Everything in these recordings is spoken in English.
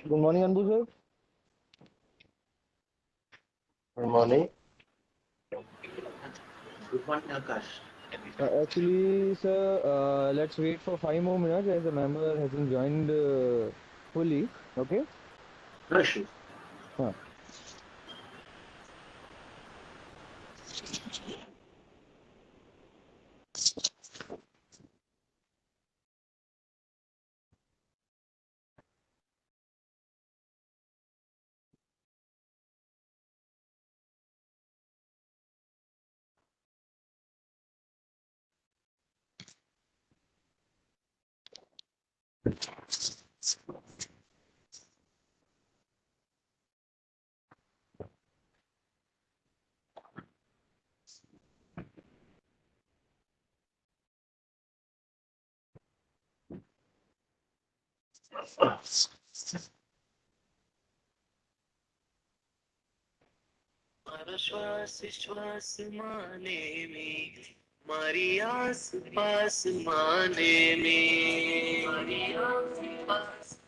Good morning, Anbu sir. Good morning. Good morning, Akash. Actually, sir, let's wait for 5 more minutes as the member hasn't joined fully. Okay. No issues. Huh. हमारा श्वास श्वास माने में हमारी आस पास माने में हमारी आस पास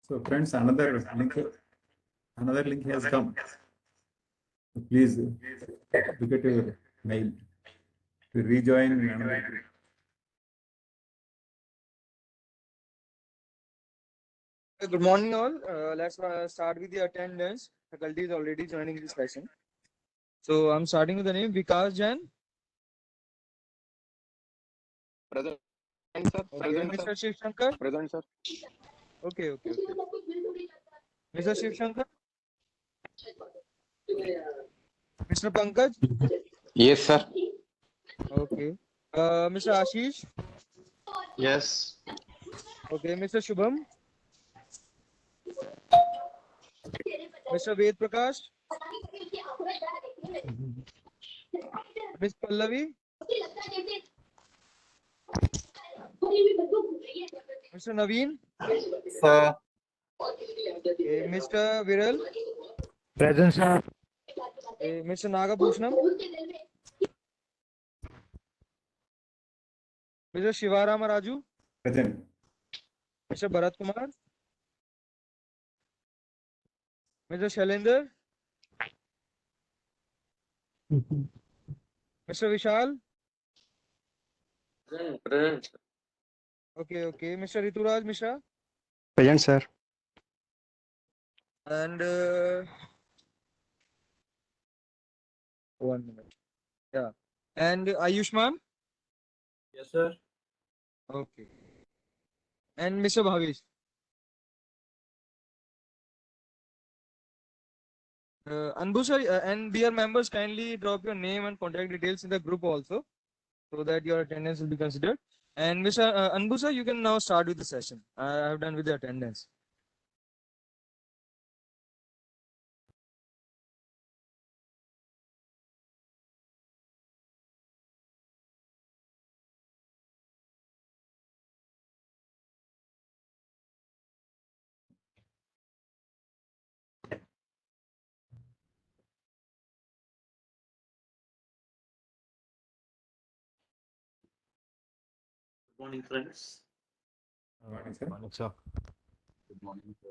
So friends, another link has come. So please look at your mail to rejoin another group. Good morning, all. Let's start with the attendance. Faculty is already joining this session. So I'm starting with the name Vikas Jain. Present, sir. Okay, Present, Mr. sir. Shiv Shankar. Present, sir. Okay. Mr. Shiv Shankar. Mr. Pankaj. Yes, sir. Okay. Mr. Ashish. Yes. Okay, Mr. Shubham. Mr. Ved Prakash. Miss Pallavi. Mr. Naveen. Sir. Okay, Mr. Viral. Present, sir. Okay, Mr. Nagabhushnam. Mr. Shivarama Raju. Present. Mr. Bharat Kumar. Mr. Shailendra. Mr. Vishal. Present. Okay. Mr. Rituraj Mishra. Present, sir. And 1 minute. Yeah. And Ayushman. Yes, sir. Okay. And Mr. Bhavesh. Anbu sir, and dear members, kindly drop your name and contact details in the group also, so that your attendance will be considered. And Mr. Anbu sir, you can now start with the session. I have done with the attendance. Good morning, friends. Morning, sir. Morning, sir. Good morning, sir.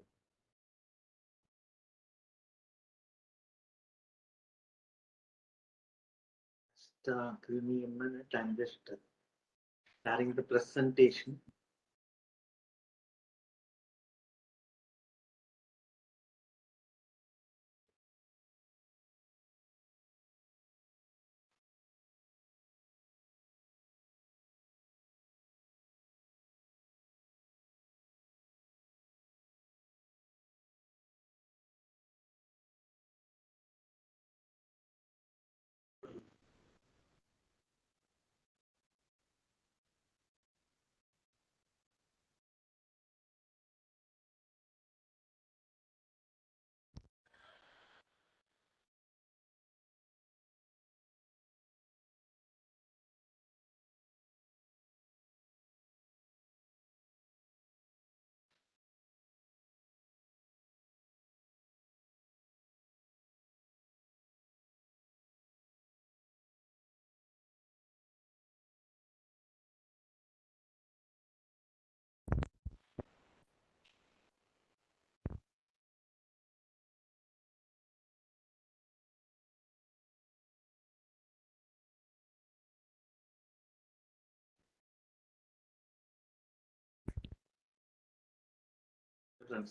Just give me a minute. I'm just starting the presentation.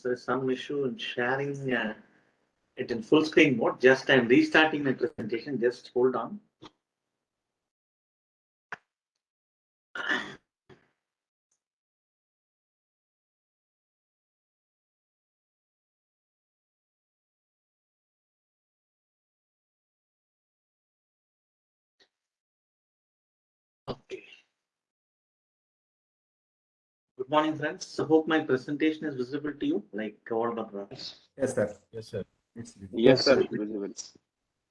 There's some issue in sharing it in full screen mode. Just I'm restarting my presentation. Just hold on. Okay. Good morning, friends. So hope my presentation is visible to you, like all the Yes, sir. Yes, sir. It's Yes, sir. Visible.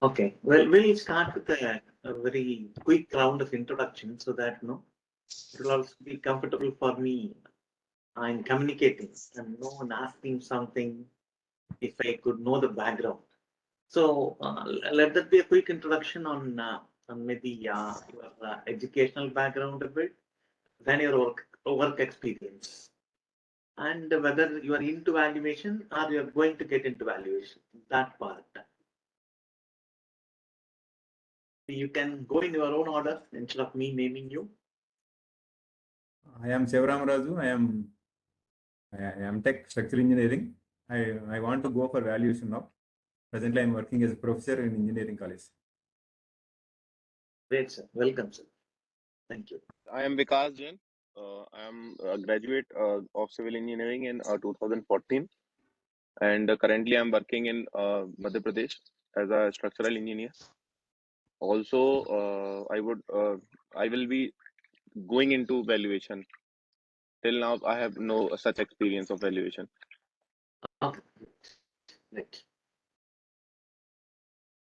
Okay. Well, we'll start with a very quick round of introduction so that it will also be comfortable for me in communicating and no one asking something if I could know the background. So let that be a quick introduction on maybe your educational background a bit, then your work experience. and whether you are into valuation or you are going to get into valuation. That part. You can go in your own order instead of me naming you. I am Shivaram Raju. I am tech structural engineering. I want to go for valuation now. Presently, I am working as a professor in engineering college. Great, sir. Welcome, sir. Thank you. I am Vikas Jain. I am a graduate of civil engineering in 2014, and currently I'm working in Madhya Pradesh as a structural engineer. Also, I will be going into valuation. Till now, I have no such experience of valuation. Okay. Great.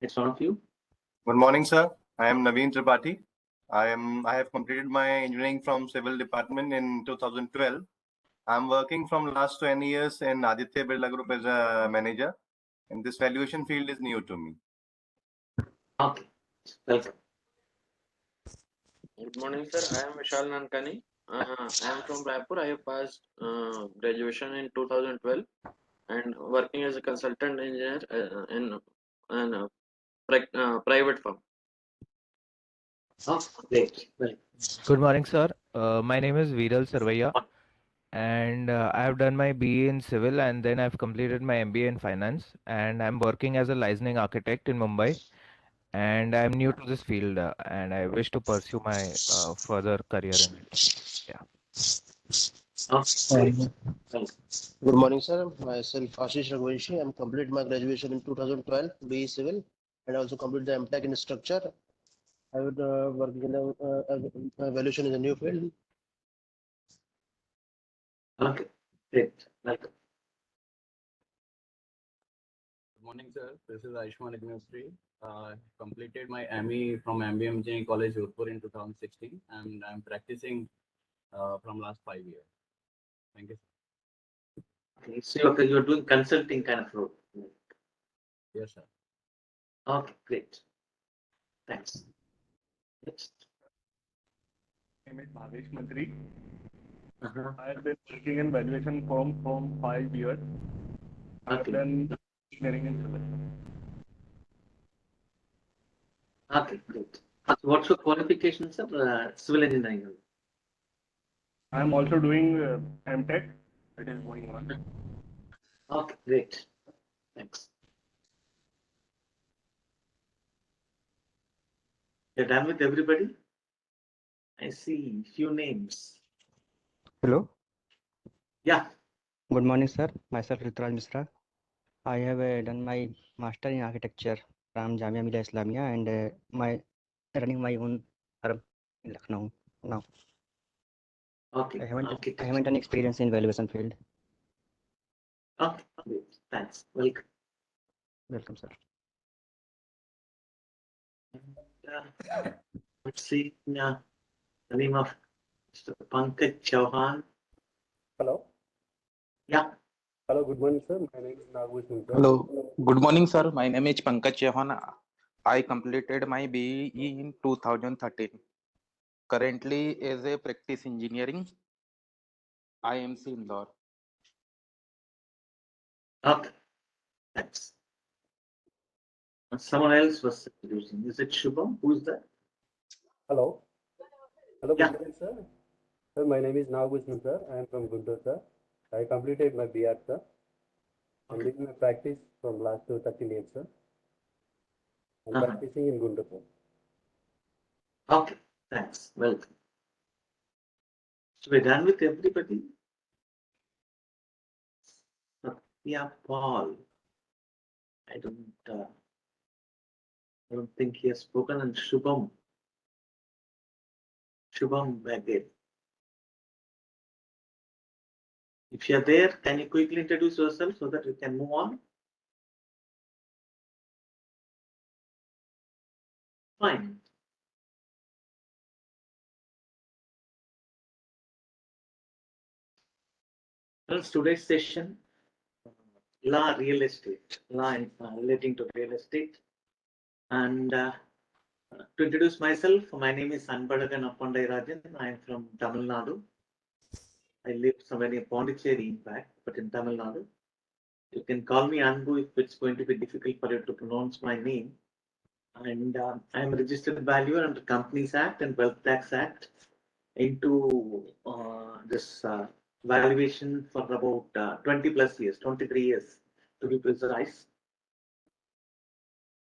Next one of you. Good morning, sir. I am Naveen Tripathi. I have completed my engineering from civil department in 2012. I'm working from last 20 years in Aditya Birla Group as a manager, and this valuation field is new to me. Okay. Welcome. Good morning, sir. I am Vishal Nankani. I am from Raipur. I have passed graduation in 2012 and working as a consultant engineer in a private firm. Oh, great. Welcome. Good morning, sir. My name is Viral Sarvaiya, and I have done my BE in civil, and then I've completed my MBA in finance, and I'm working as a licensing architect in Mumbai. And I'm new to this field, and I wish to pursue my further career in it. Yeah. Oh, great. Welcome. Good morning, sir. Myself Ashish Raghuvanshi. I'm completed my graduation in 2012, BE Civil, and I also completed the MTech in structure. I would work in the valuation in a new field. Okay. Great. Welcome. Good morning, sir. This is Aishman Agnihotri. Completed my ME from MBM Engineering College, Jodhpur in 2016, and I'm practicing from last 5 years. Thank you, sir. Okay. So you're doing consulting kind of role. Yes, sir. Okay. Great. Thanks. Next. My name is Bhavesh Mantri. Uh-huh. I have been working in valuation firm from 5 years. I have Okay. done engineering in civil. Okay. Great. So what's your qualifications, sir? Civil engineering. I am also doing MTech. It is going on. Okay. Great. Thanks. You're done with everybody? I see few names. Hello. Yeah. Good morning, sir. Myself Rituraj Misra. I have done my master in architecture from Jamia Millia Islamia, and my running my own firm in Lucknow now. Okay. I haven't Architecture. done experience in valuation field. Okay. Great. Thanks. Welcome. Welcome, sir. Let's see. Yeah. The name of Mr. Pankaj Chauhan. Hello. Yeah. Hello. Good morning, sir. My name is Nagbhushan. Hello. Good morning, sir. My name is Pankaj Chauhan. I completed my BE in 2013. Currently, as a practice engineering, IMC Indore. Okay. Thanks. Someone else was using. Is it Shubham? Who's that? Hello. Hello. Yeah. Good morning, sir. Sir, my name is Nagbhushan, sir. I am from Guntur, sir. I completed my BR, sir. I'm doing my practice from last 13 years, sir. I'm practicing in Guntur, sir. Okay. Thanks. Welcome. So we're done with everybody. Satya Paul. I don't think he has spoken. And Shubham. Shubham Bagel. If you're there, can you quickly introduce yourself so that we can move on? Fine. Well, today's session, law real estate, law relating to real estate. And to introduce myself, my name is Anbadagan Appandai Rajan. I am from Tamil Nadu. I live somewhere near Pondicherry, in fact, but in Tamil Nadu. You can call me Anbu if it's going to be difficult for you to pronounce my name. And I'm a registered valuer under Companies Act and Wealth Tax Act into this valuation for about 20 plus years, 23 years to be precise.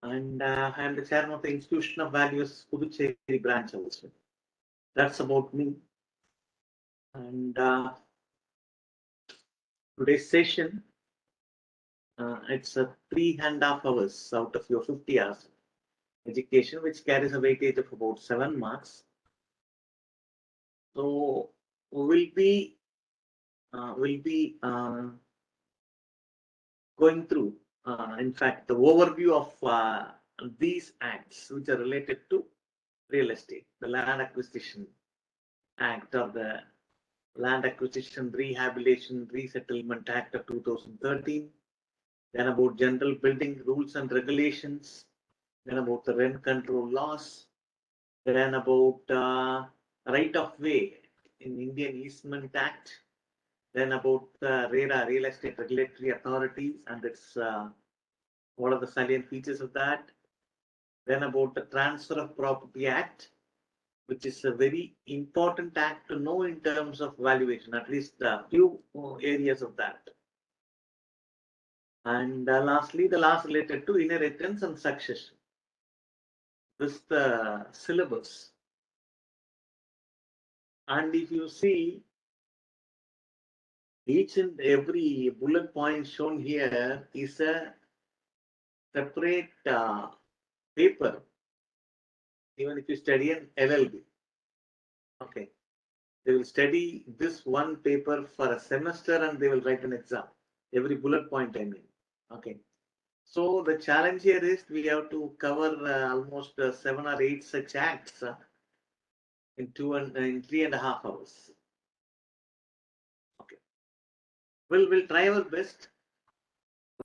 And I am the chairman of the Institution of Valuers Puducherry branch also. That's about me. And today's session, it's a 3.5 hours out of your 50 hours education, which carries a weightage of about 7 marks. So we'll be going through, in fact, the overview of these acts which are related to real estate, the Land Acquisition Act or the Land Acquisition Rehabilitation Resettlement Act of 2013, then about General Building Rules and Regulations, then about the rent control laws, then about right of way in Indian Easement Act, then about the RERA, Real Estate Regulatory Authority, and its what are the salient features of that. Then about the Transfer of Property Act, which is a very important act to know in terms of valuation, at least a few areas of that. And lastly, the last related to inheritance and succession. This is the syllabus. And if you see, each and every bullet point shown here is a separate paper, even if you study an LLB. Okay. They will study this one paper for a semester and they will write an exam. Every bullet point, I mean. Okay. So the challenge here is we have to cover almost 7 or 8 such acts in 3.5 hours. Okay. We'll try our best.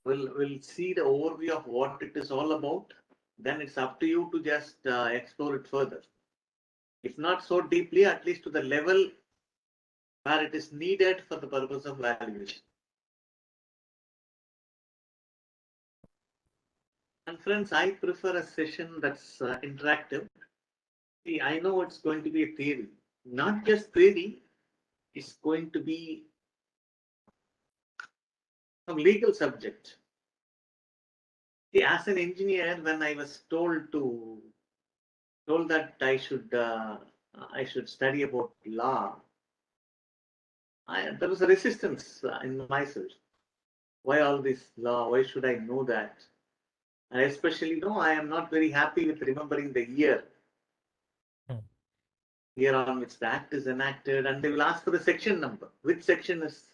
We'll see the overview of what it is all about. Then it's up to you to just explore it further. If not so deeply, at least to the level where it is needed for the purpose of valuation. And friends, I prefer a session that's interactive. See, I know it's going to be a theory, not just theory, it's going to be some legal subject. See, as an engineer, when I was told that I should study about law, there was a resistance in myself. Why all this law? Why should I know that? I especially know I am not very happy with remembering the year on which the act is enacted, and they will ask for the section number. Which section is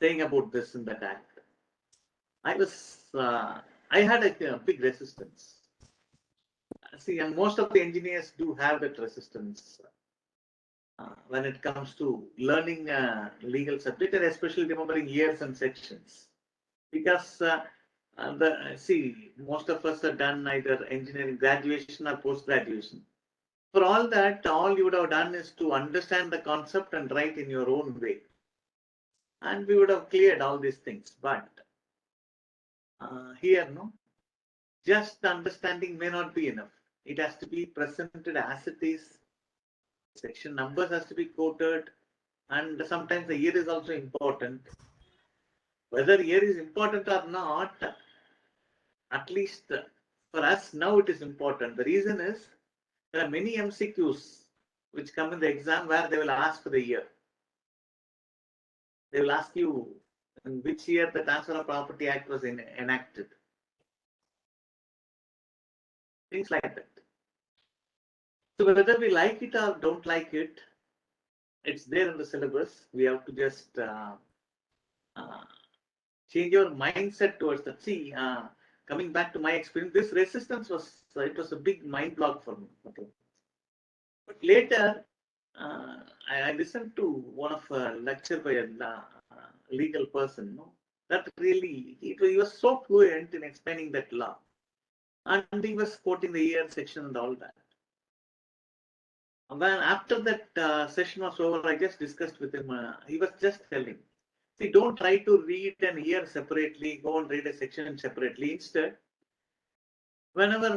saying about this in that act? I had a big resistance. See, and most of the engineers do have that resistance when it comes to learning legal subject, and especially remembering years and sections, because see, most of us have done either engineering graduation or post graduation. For all that, all you would have done is to understand the concept and write in your own way, and we would have cleared all these things. But here, no, just understanding may not be enough. It has to be presented as it is. Section numbers has to be quoted, and sometimes the year is also important. Whether year is important or not, at least for us now it is important. The reason is there are many MCQs which come in the exam where they will ask for the year. They will ask you in which year the Transfer of Property Act was enacted. Things like that. So whether we like it or don't like it, it's there in the syllabus. We have to just change your mindset towards that. See, coming back to my experience, this resistance was a big mind block for me. Okay. But later, I listened to one of a lecture by a legal person. No, that really he was so fluent in explaining that law, and he was quoting the year section and all that. When after that session was over, I just discussed with him. He was just telling, see, don't try to read an year separately, go and read a section separately. Instead, whenever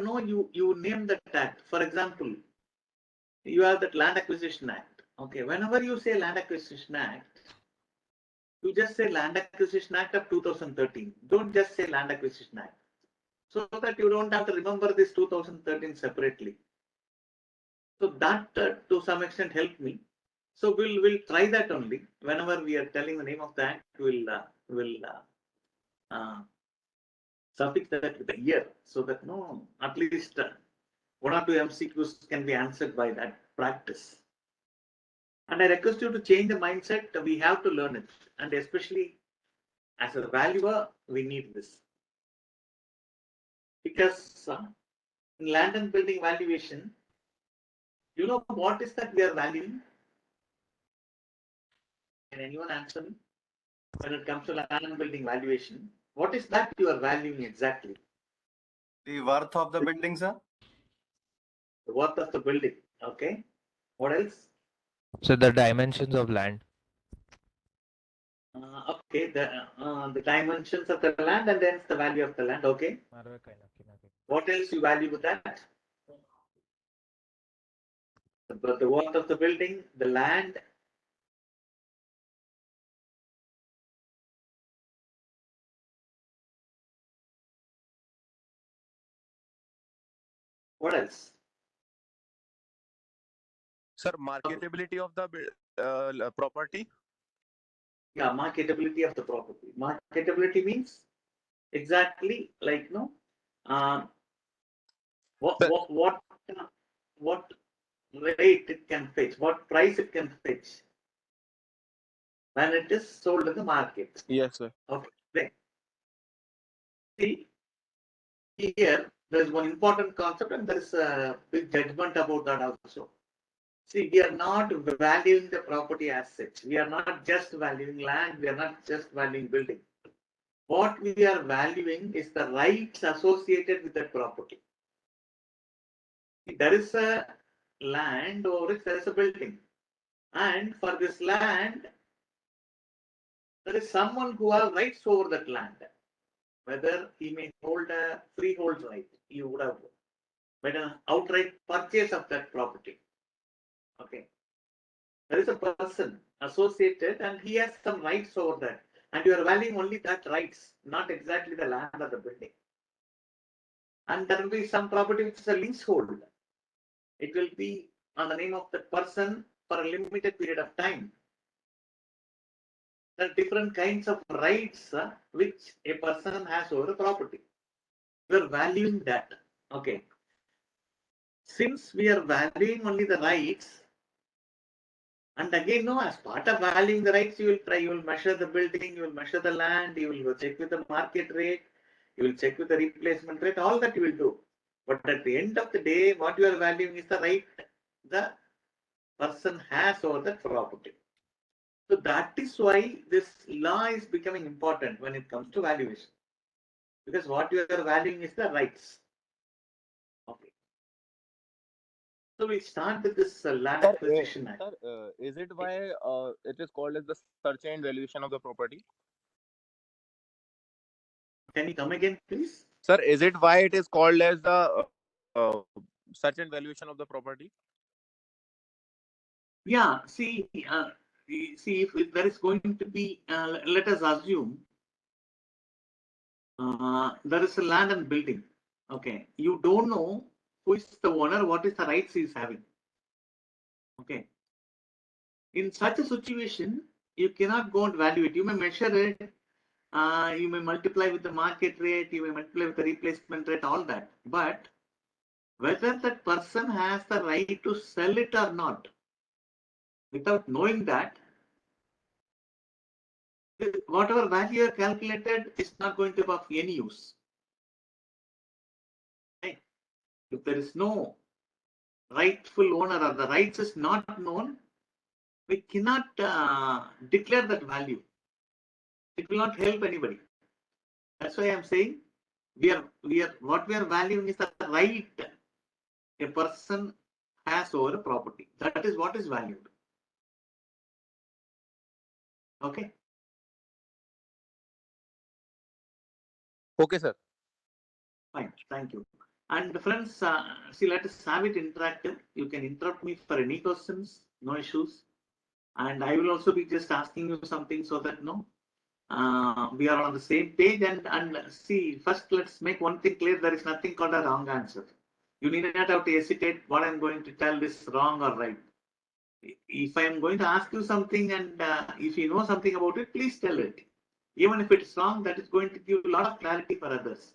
you name the act. For example, you have that Land Acquisition Act. Okay, whenever you say Land Acquisition Act, you just say Land Acquisition Act of 2013. Don't just say Land Acquisition Act, so that you don't have to remember this 2013 separately. So that to some extent helped me. So we'll try that only. Whenever we are telling the name of the act, we'll suffix that with a year, so that at least one or two MCQs can be answered by that practice. And I request you to change the mindset. We have to learn it, and especially as a valuer, we need this, because in land and building valuation, you know what is that we are valuing? Can anyone answer me? When it comes to land and building valuation, what is that you are valuing exactly? The worth of the building, sir. The worth of the building. Okay. What else? So the dimensions of land. Okay, the dimensions of the land, and then the value of the land. Okay. What else you value with that? The worth of the building, the land. What else? Sir, marketability of the property. Yeah, marketability of the property. Marketability means exactly like what rate it can fetch, what price it can fetch when it is sold in the market. Yes, sir. Okay. See, here there is one important concept, and there is a big judgment about that also. See, we are not valuing the property as such. We are not just valuing land. We are not just valuing building. What we are valuing is the rights associated with that property. There is a land over which there is a building. And for this land, there is someone who has rights over that land. Whether he may hold a freehold right, he would have made an outright purchase of that property. Okay. There is a person associated and he has some rights over that. And you are valuing only that rights, not exactly the land or the building. And there will be some property which is a leasehold. It will be on the name of that person for a limited period of time. There are different kinds of rights which a person has over a property. We are valuing that. Okay. Since we are valuing only the rights, and again, as part of valuing the rights, you will measure the building, you will measure the land, you will check with the market rate, you will check with the replacement rate, all that you will do. But at the end of the day, what you are valuing is the right the person has over that property. So that is why this law is becoming important when it comes to valuation. Because what you are valuing is the rights. Okay. So we start with this Land Acquisition Act. Sir, is it why it is called as the search and valuation of the property? Can you come again, please? Sir, is it why it is called as the search and valuation of the property? Yeah, see, if there is going to be, let us assume there is a land and building. Okay, you don't know who is the owner, what is the rights he is having. Okay, in such a situation, you cannot go and value it. You may measure it, you may multiply with the market rate, you may multiply with the replacement rate, all that. But whether that person has the right to sell it or not, without knowing that, whatever value you calculated is not going to be of any use. Right? If there is no rightful owner or the rights is not known, we cannot declare that value. It will not help anybody. That's why I'm saying what we are valuing is the right a person has over a property. That is what is valued. Okay. Okay, sir. Fine. Thank you. And friends, see, let us have it interactive. You can interrupt me for any questions, no issues. And I will also be just asking you something so that we are on the same page. And see, first let's make one thing clear: there is nothing called a wrong answer. You need not have to hesitate. What I'm going to tell is wrong or right. If I'm going to ask you something and if you know something about it, please tell it. Even if it's wrong, that is going to give a lot of clarity for others.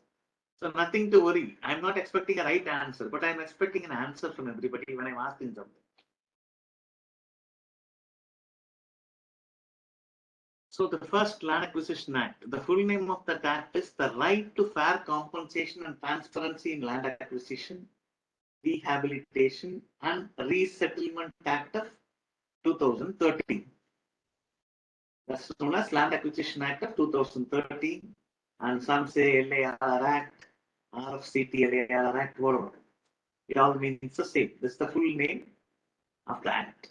So nothing to worry. I'm not expecting a right answer, but I'm expecting an answer from everybody when I'm asking something. So the first Land Acquisition Act, the full name of that act is the Right to Fair Compensation and Transparency in Land Acquisition, Rehabilitation and Resettlement Act of 2013. That's known as Land Acquisition Act of 2013, and some say LAR Act, RFCT, LAR Act, whatever. It all means the same. This is the full name of the act.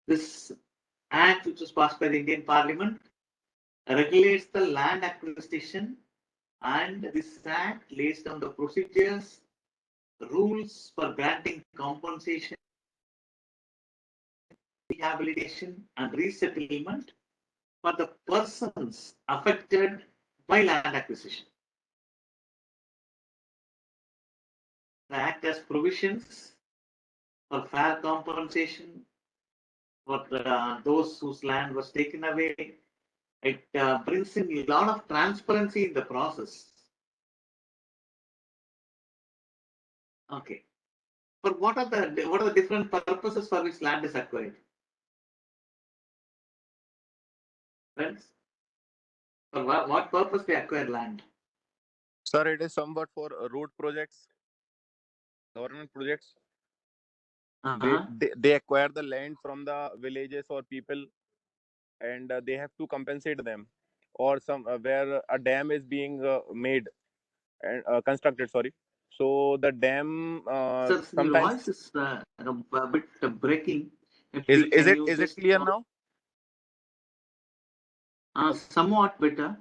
This act, which was passed by the Indian Parliament, regulates the land acquisition, and this act lays down the procedures, rules for granting compensation, rehabilitation, and resettlement for the persons affected by land acquisition. The Act has provisions for fair compensation for those whose land was taken away. It brings in a lot of transparency in the process. Okay. But what are the different purposes for which land is acquired? Friends, for what purpose they acquire land? Sir, it is somewhat for road projects, government projects. They acquire the land from the villages or people, and they have to compensate them, or some where a dam is being made and constructed. Sorry, so the dam Sir, your sometimes voice is a bit breaking. is it clear now? Somewhat better.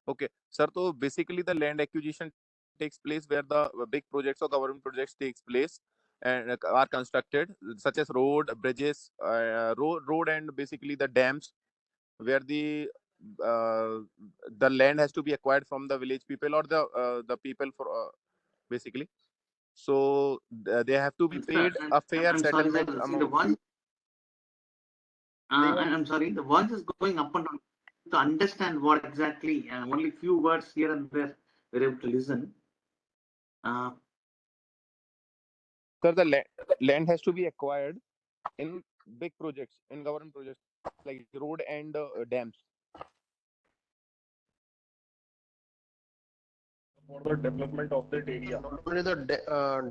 Okay, sir. So basically, the land acquisition takes place where the big projects or government projects takes place and are constructed, such as bridges, road, and basically the dams, where the land has to be acquired from the village people or the people for basically. So they have to be paid a fair I'm sorry, settlement sir. See, the amount. voice. I'm sorry, the voice is going up and down. To understand what exactly, only few words here and there we're able to listen. Sir, the land has to be acquired in big projects, in government projects like road and dams. For the development of that area. Not only the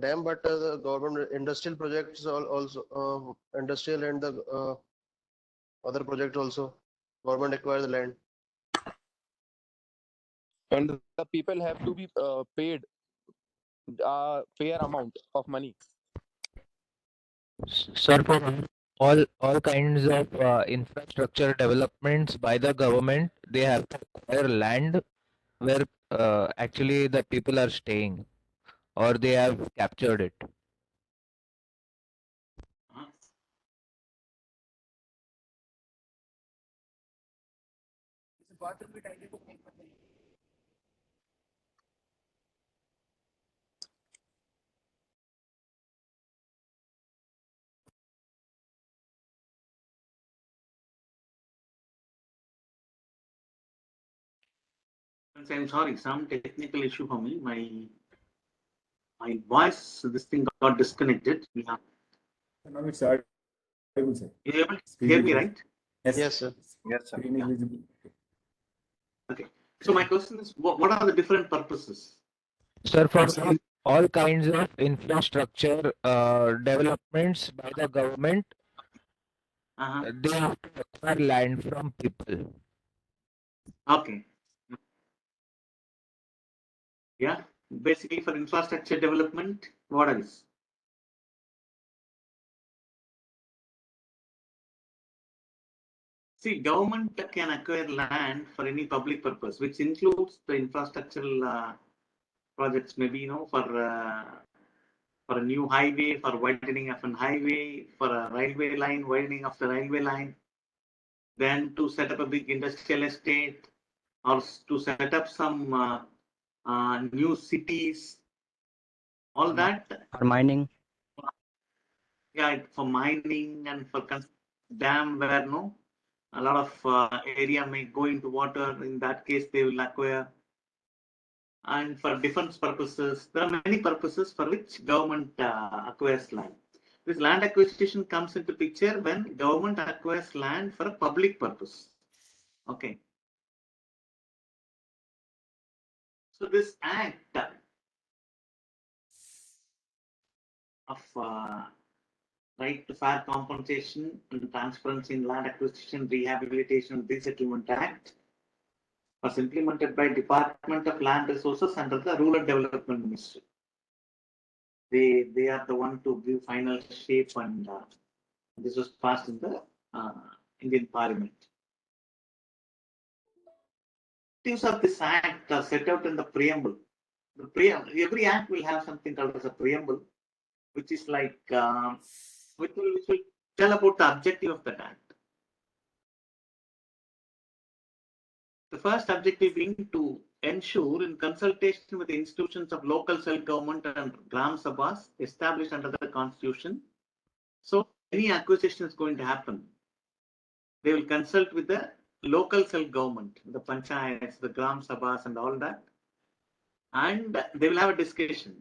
dam, but the government industrial projects also, industrial and the other project also. Government acquire the land. And the people have to be paid a fair amount of money. Sir, for all kinds of infrastructure developments by the government, they have to acquire land where actually the people are staying, or they have captured it. I'm sorry, some technical issue for me. My voice, this thing got disconnected. Yeah. Now it's audible, sir. You're able to Screen hear is me, visible. right? Yes, sir. Yes, sir. Screen is visible. Okay. So my question is, what are the different purposes? Sir, for all kinds of infrastructure developments by the government, they have to acquire land from people. Okay. Yeah. Basically, for infrastructure development, what else? See, government can acquire land for any public purpose, which includes the infrastructural projects, maybe, for a new highway, for widening of an highway, for a railway line, widening of the railway line, then to set up a big industrial estate, or to set up some new cities, all that. For mining. Yeah, for mining and for dam where a lot of area may go into water. In that case, they will acquire. And for defense purposes, there are many purposes for which government acquires land. This land acquisition comes into picture when government acquires land for a public purpose. Okay. So this act of right to fair compensation and transparency in land acquisition, rehabilitation, and resettlement act was implemented by Department of Land Resources under the Rural Development Ministry. They are the one to give final shape, and this was passed in the Indian Parliament. Objectives of this act are set out in the preamble. The preamble. Every act will have something called as a preamble, which is like which will tell about the objective of that act. The first objective being to ensure, in consultation with the institutions of local self-government and Gram Sabhas established under the Constitution. So any acquisition is going to happen, they will consult with the local self-government, the panchayats, the Gram Sabhas and all that, and they will have a discussion,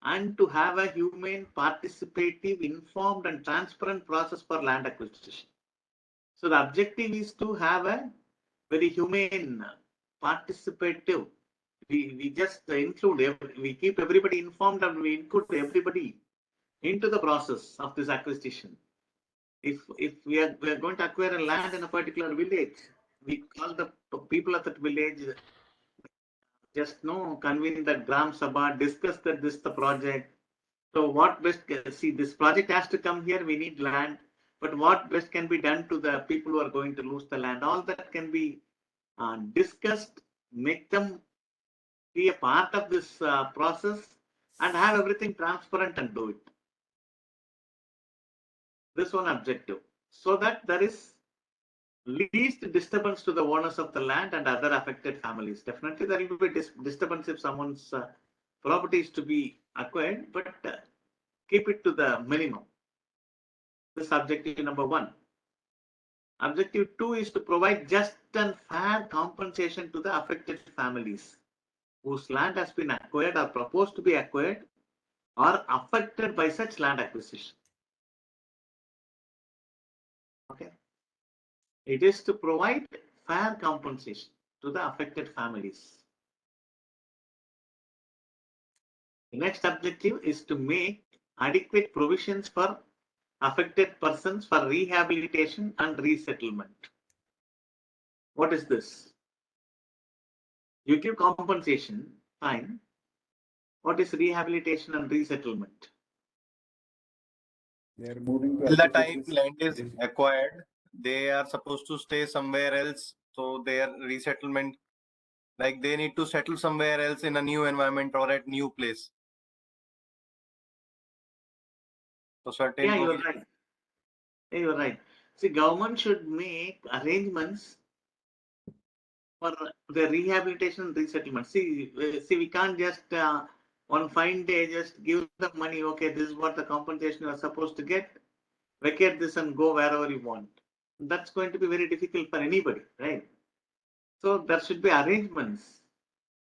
and to have a humane, participative, informed and transparent process for land acquisition. So the objective is to have a very humane, participative. We just include, we keep everybody informed and we include everybody into the process of this acquisition. If we are going to acquire a land in a particular village, we call the people of that village, just convene the Gram Sabha, discuss that this is the project. So what best, see, this project has to come here, we need land, but what best can be done to the people who are going to lose the land? All that can be discussed, make them be a part of this process and have everything transparent and do it. This one objective, so that there is least disturbance to the owners of the land and other affected families. Definitely there will be disturbance if someone's property is to be acquired, but keep it to the minimum. This is objective number 1. Objective 2 is to provide just and fair compensation to the affected families whose land has been acquired or proposed to be acquired or affected by such land acquisition. Okay. It is to provide fair compensation to the affected families. The next objective is to make adequate provisions for affected persons for rehabilitation and resettlement. What is this? You give compensation, fine. What is rehabilitation and resettlement? They are moving to Till the other time places. land is acquired, they are supposed to stay somewhere else. So their resettlement, like they need to settle somewhere else in a new environment or at new place. So certain. Yeah, you're right. Yeah, you're right. See, government should make arrangements for the rehabilitation and resettlement. See, we can't just one fine day just give them money. Okay, this is what the compensation you are supposed to get. Vacate this and go wherever you want. That's going to be very difficult for anybody, right? So there should be arrangements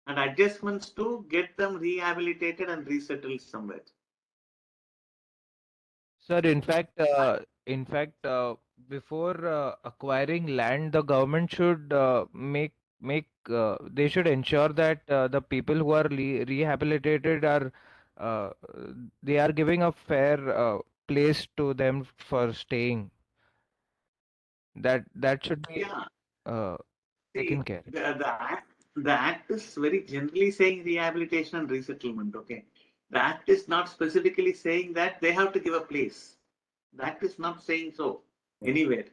and adjustments to get them rehabilitated and resettled somewhere. Sir, in fact, before acquiring land, the government should they should ensure that the people who are rehabilitated are they are giving a fair place to them for staying. That should be taken care. The act is very generally saying rehabilitation and resettlement. Okay, the act is not specifically saying that they have to give a place. The act is not saying so anywhere.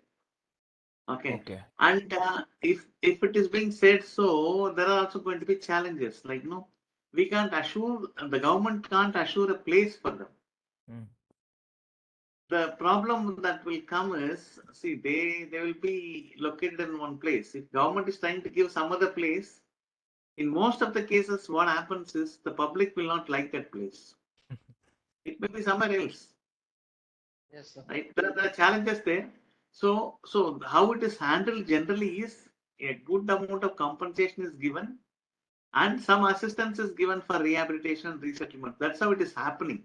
Okay. Okay. And if it is being said so, there are also going to be challenges. Like, no, we can't assure, the government can't assure a place for them. Mm. The problem that will come is, see, they will be located in one place. If government is trying to give some other place, in most of the cases, what happens is the public will not like that place. It may be somewhere else. Yes, sir. Right? There are challenges there. So how it is handled generally is a good amount of compensation is given and some assistance is given for rehabilitation and resettlement. That's how it is happening.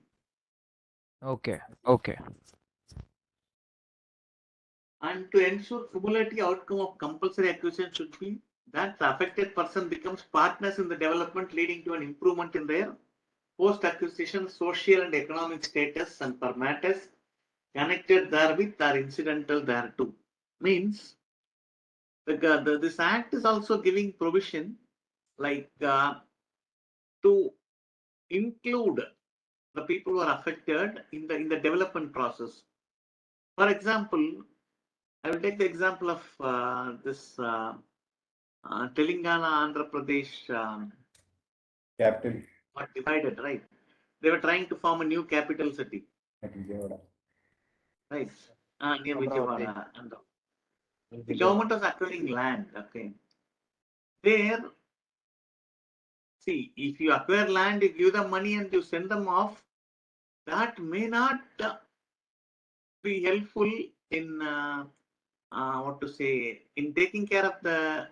Okay. Okay. And to ensure cumulative outcome of compulsory acquisition should be that the affected person becomes partners in the development, leading to an improvement in their post-acquisition social and economic status and for matters connected therewith or incidental thereto. Means this act is also giving provision like to include the people who are affected in the development process. For example, I will take the example of this Telangana, Andhra Pradesh Capital. got divided, right? They were trying to form a new capital city, At Vijayawada. right? Near Amravati. Vijayawada. And the government was acquiring land, okay? There, see, if you acquire land, you give them money and you send them off, that may not be helpful in what to say, in taking care of the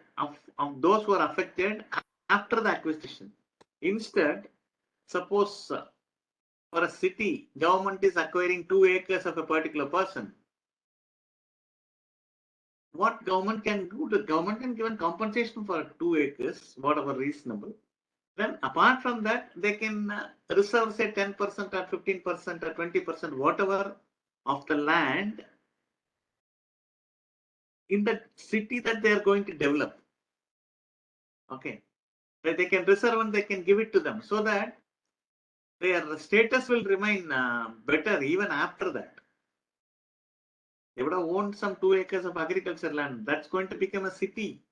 of those who are affected after the acquisition. Instead, suppose for a city, government is acquiring 2 acres of a particular person. What government can do? The government can give compensation for 2 acres, whatever reasonable. Then apart from that, they can reserve say 10% or 15% or 20%, whatever of the land in the city that they are going to develop. Okay. They can reserve and they can give it to them so that their status will remain better even after that. They would have owned some 2 acres of agriculture land. That's going to become a city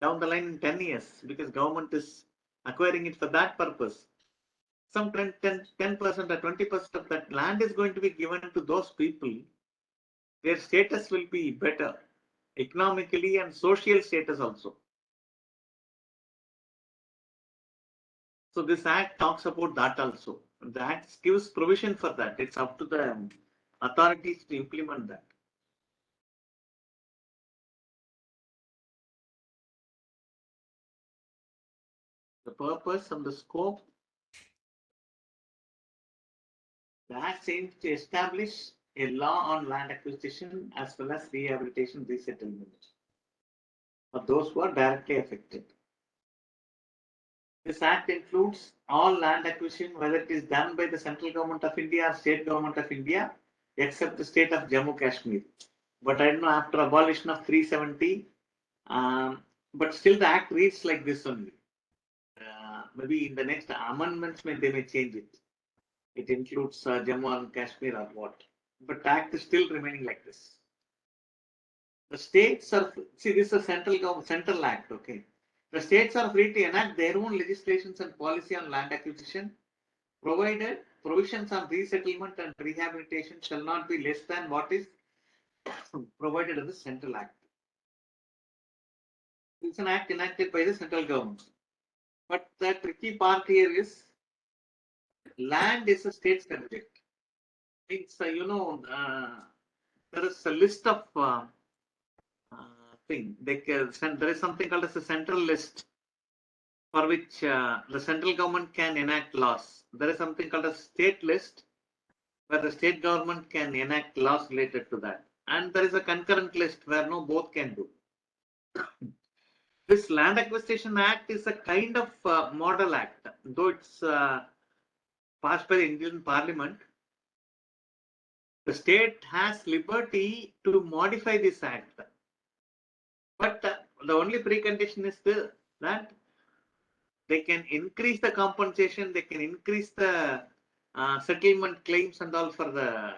down the line in 10 years because government is acquiring it for that purpose. Some 10% or 20% of that land is going to be given to those people. Their status will be better economically and social status also. So this act talks about that also. The act gives provision for that. It's up to the authorities to implement that. The purpose and the scope. The act aims to establish a law on land acquisition as well as rehabilitation resettlement for those who are directly affected. This act includes all land acquisition, whether it is done by the central government of India or state government of India, except the state of Jammu Kashmir. But I don't know, after abolition of 370, but still the act reads like this only. Maybe in the next amendments, they may change it. It includes Jammu and Kashmir or what. But the act is still remaining like this. The states are, see, this is a central act, okay. The states are free to enact their own legislations and policy on land acquisition, provided provisions on resettlement and rehabilitation shall not be less than what is provided in the Central Act. It's an act enacted by the central government. But the tricky part here is land is a state subject. It's, there is a list of thing. There is something called as a central list for which the central government can enact laws. There is something called a state list where the state government can enact laws related to that. And there is a concurrent list where no both can do. This Land Acquisition Act is a kind of model act, though it's passed by the Indian Parliament. The state has liberty to modify this act. But the only precondition is that they can increase the compensation, they can increase the settlement claims and all for the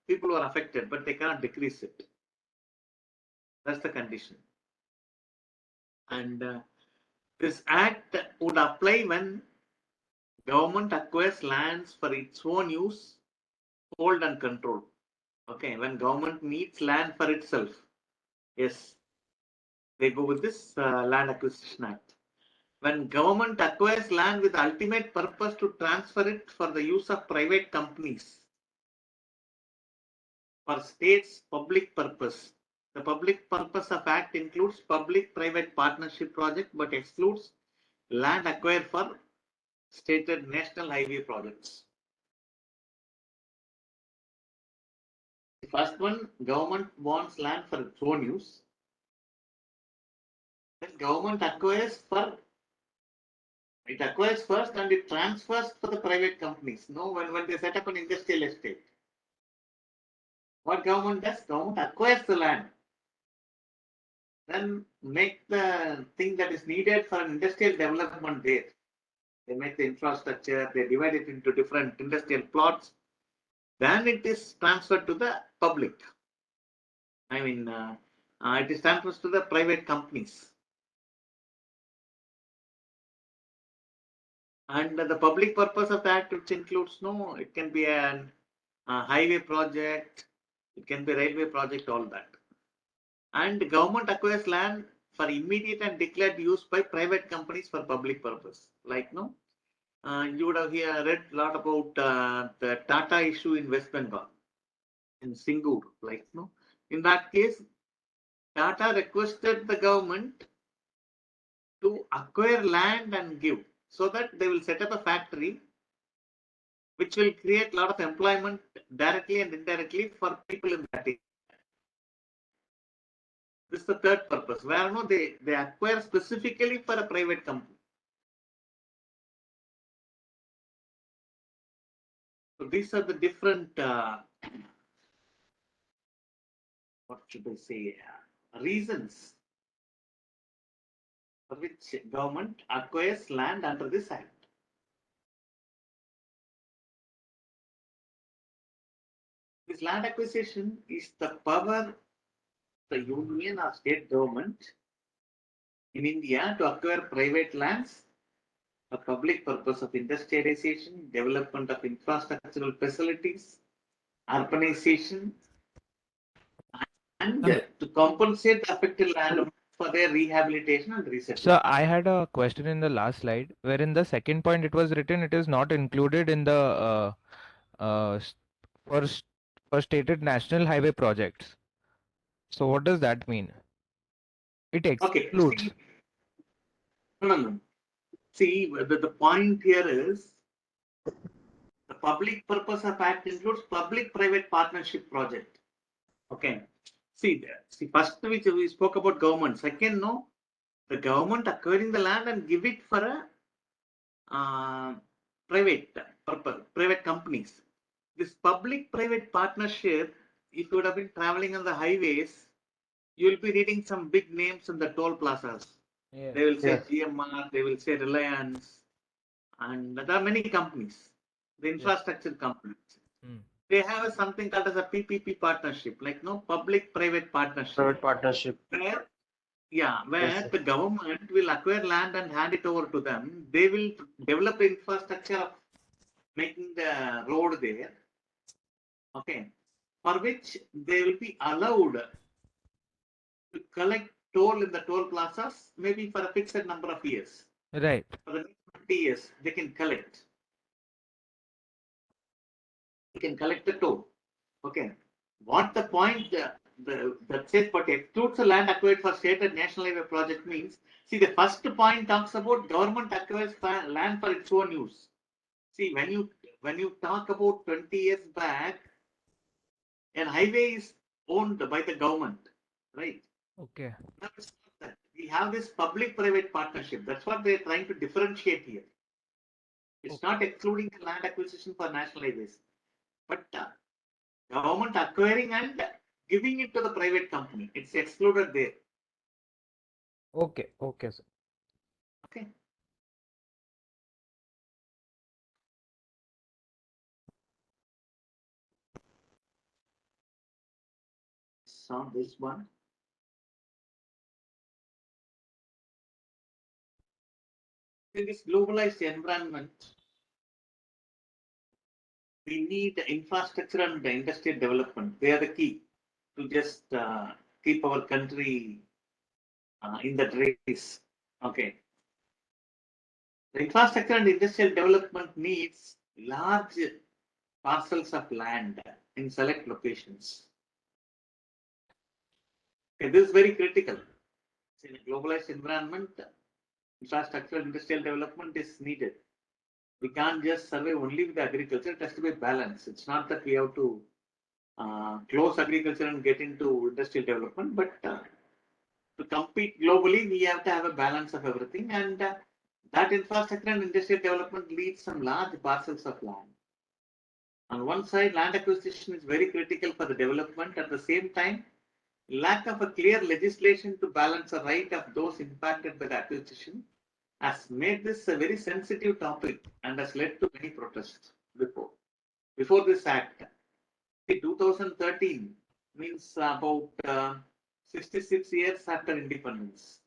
people who are affected, but they cannot decrease it. That's the condition. And this act would apply when government acquires lands for its own use, hold and control. Okay, when government needs land for itself, yes, they go with this Land Acquisition Act. When government acquires land with ultimate purpose to transfer it for the use of private companies for state's public purpose. The public purpose of Act includes public-private partnership project but excludes land acquired for stated national highway projects. The first one, government wants land for its own use. Then government acquires first and it transfers for the private companies. No, when they set up an industrial estate. What government does? Government acquires the land. Then make the thing that is needed for an industrial development there. They make the infrastructure, they divide it into different industrial plots. Then it is transferred to the public. I mean, it is transferred to the private companies. And the public purpose of the act, which includes, no, it can be a highway project, it can be a railway project, all that. And the government acquires land for immediate and declared use by private companies for public purpose. Like, no, you would have read a lot about the Tata issue in West Bengal, in Singur, like, no. In that case, Tata requested the government to acquire land and give, so that they will set up a factory which will create a lot of employment directly and indirectly for people in that area. This is the third purpose, where no, they acquire specifically for a private company. So these are the different, what should I say, reasons for which government acquires land under this act. This land acquisition is the power the union or state government in India to acquire private lands for public purpose of industrialization, development of infrastructural facilities, urbanization, and to compensate the affected landowners for their rehabilitation and resettlement. So I had a question in the last slide, where in the second point it was written it is not included in the for stated national highway projects. So what does that mean? It excludes. Okay. No. See, the point here is the public purpose of act includes public-private partnership project. Okay. See, first which we spoke about government. Second, no, the government acquiring the land and give it for a private purpose, private companies. This public-private partnership, if you would have been traveling on the highways, you will be reading some big names in the toll plazas. Yeah. They will say GMR, they will say Reliance, and there are many companies, the infrastructure companies. They have something called as a PPP partnership, like no public-private partnership. Private partnership. Where the government will acquire land and hand it over to them. They will develop the infrastructure of making the road there. Okay, for which they will be allowed to collect toll in the toll plazas, maybe for a fixed number of years. Right. For the next 50 years, they can collect. You can collect the toll. Okay. What the point that says, but excludes the land acquired for state and national highway project means, see, the first point talks about government acquires land for its own use. See, when you talk about 20 years back, an highway is owned by the government, right? Okay. Now it's not that. We have this public-private partnership. That's what they're trying to differentiate here. It's not excluding the land acquisition for national highways, but government acquiring and giving it to the private company. It's excluded there. Okay, sir. Okay. So this one. In this globalized environment, we need infrastructure and industrial development. They are the key to just keep our country in that race. Okay. The infrastructure and industrial development needs large parcels of land in select locations. Okay, this is very critical. In a globalized environment, infrastructure industrial development is needed. We can't just survive only with agriculture. It has to be balanced. It's not that we have to close agriculture and get into industrial development, but to compete globally, we have to have a balance of everything. And that infrastructure and industrial development needs some large parcels of land. On one side, land acquisition is very critical for the development. At the same time, lack of a clear legislation to balance the right of those impacted by the acquisition has made this a very sensitive topic and has led to many protests before this act. In 2013 means about 66 years after independence.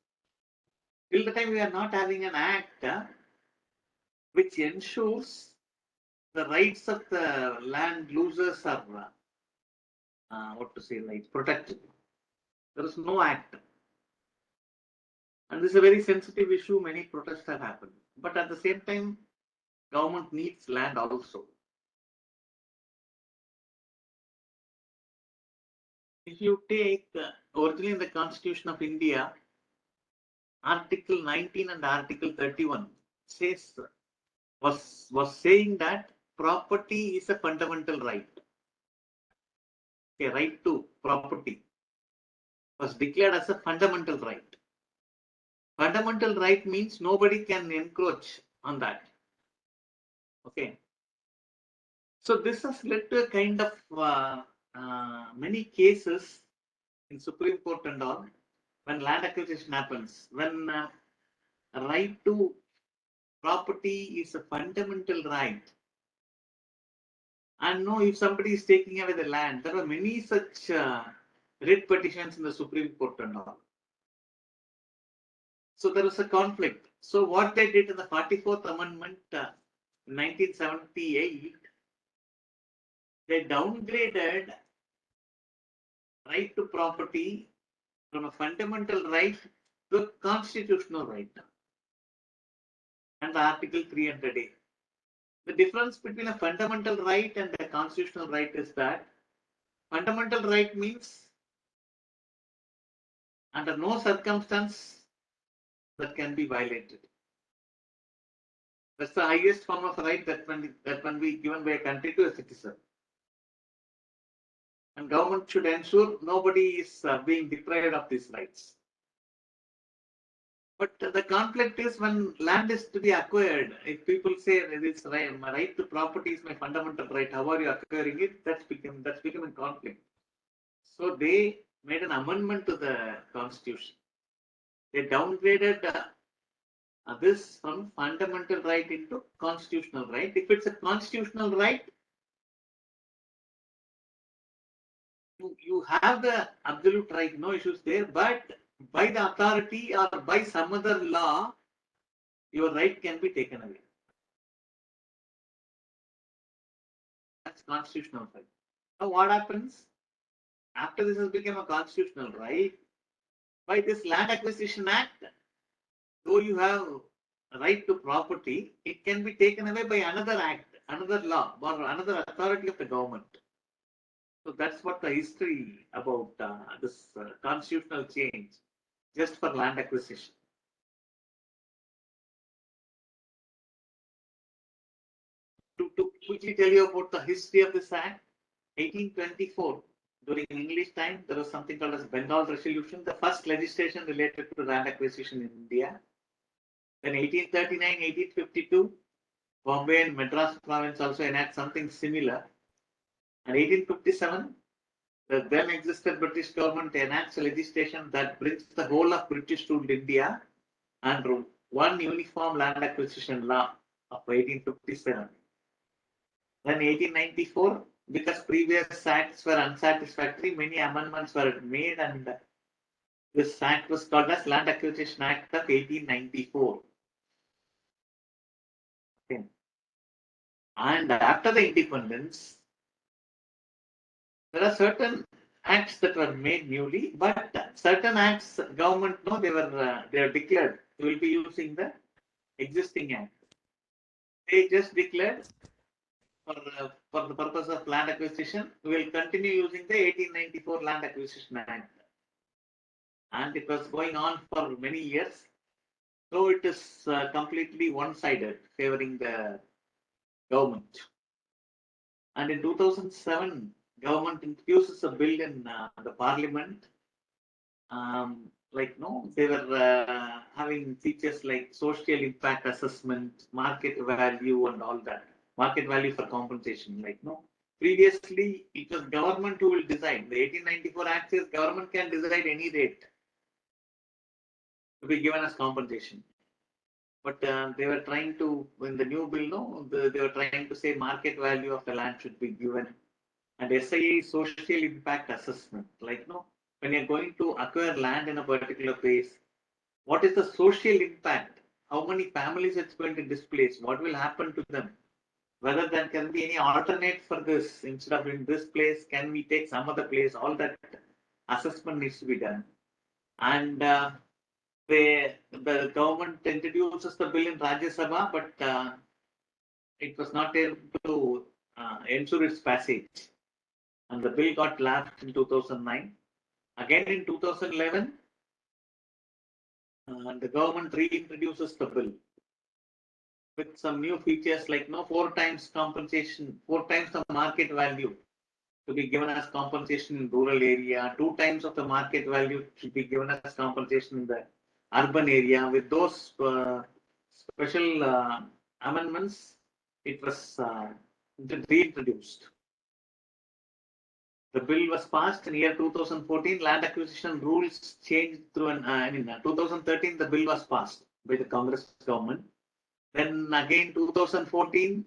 Till the time we are not having an act which ensures the rights of the land losers are protected. There is no act. And this is a very sensitive issue. Many protests have happened. But at the same time, government needs land also. If you take originally in the Constitution of India, Article 19 and Article 31 was saying that property is a fundamental right. A right to property was declared as a fundamental right. Fundamental right means nobody can encroach on that. Okay. So this has led to a kind of many cases in Supreme Court and all, when land acquisition happens, when a right to property is a fundamental right. And no, if somebody is taking away the land, there are many such writ petitions in the Supreme Court and all. So there was a conflict. So what they did in the 44th Amendment in 1978, they downgraded right to property from a fundamental right to a constitutional right. And the Article 300A. The difference between a fundamental right and a constitutional right is that fundamental right means under no circumstance that can be violated. That's the highest form of right that can be given by a country to a citizen. And government should ensure nobody is being deprived of these rights. But the conflict is when land is to be acquired. If people say this right, my right to property is my fundamental right, how are you acquiring it? That's becoming conflict. So they made an amendment to the Constitution. They downgraded this from fundamental right into constitutional right. If it's a constitutional right, you have the absolute right, no issues there, but by the authority or by some other law, your right can be taken away. That's constitutional right. Now what happens? After this has become a constitutional right, by this Land Acquisition Act, though you have a right to property, it can be taken away by another act, another law, or another authority of the government. So that's what the history about this constitutional change, just for land acquisition. To quickly tell you about the history of this act, 1824, during English time, there was something called as Bengal Resolution, the first legislation related to land acquisition in India. Then 1839, 1852, Bombay and Madras province also enact something similar. And 1857, the then existed British government enacts legislation that brings the whole of British ruled India under one uniform land acquisition law of 1857. Then 1894, because previous acts were unsatisfactory, many amendments were made, and this act was called as Land Acquisition Act of 1894. Okay. And after the independence, there are certain acts that were made newly, but certain acts government they were declared we will be using the existing act. They just declared for the purpose of land acquisition, we will continue using the 1894 Land Acquisition Act, and it was going on for many years. So it is completely one-sided, favoring the government. And in 2007, government introduces a bill in the parliament. They were having features like social impact assessment, market value, and all that. Market value for compensation. Previously it was government who will decide. The 1894 Act says government can decide any rate to be given as compensation. But they were trying to, in the new bill, they were trying to say market value of the land should be given. And SIA is social impact assessment. When you're going to acquire land in a particular place, what is the social impact? How many families it's going to displace? What will happen to them? Whether there can be any alternate for this. Instead of in this place, can we take some other place? All that assessment needs to be done. And the government introduces the bill in Rajya Sabha, but it was not able to ensure its passage. And the bill got lapsed in 2009. Again in 2011, the government reintroduces the bill with some new features like 4 times compensation, 4 times the market value to be given as compensation in rural area, 2 times of the market value should be given as compensation in the urban area. With those special amendments, it was reintroduced. The bill was passed in year 2014. Land acquisition rules changed through in 2013. The bill was passed by the Congress government. Then again 2014,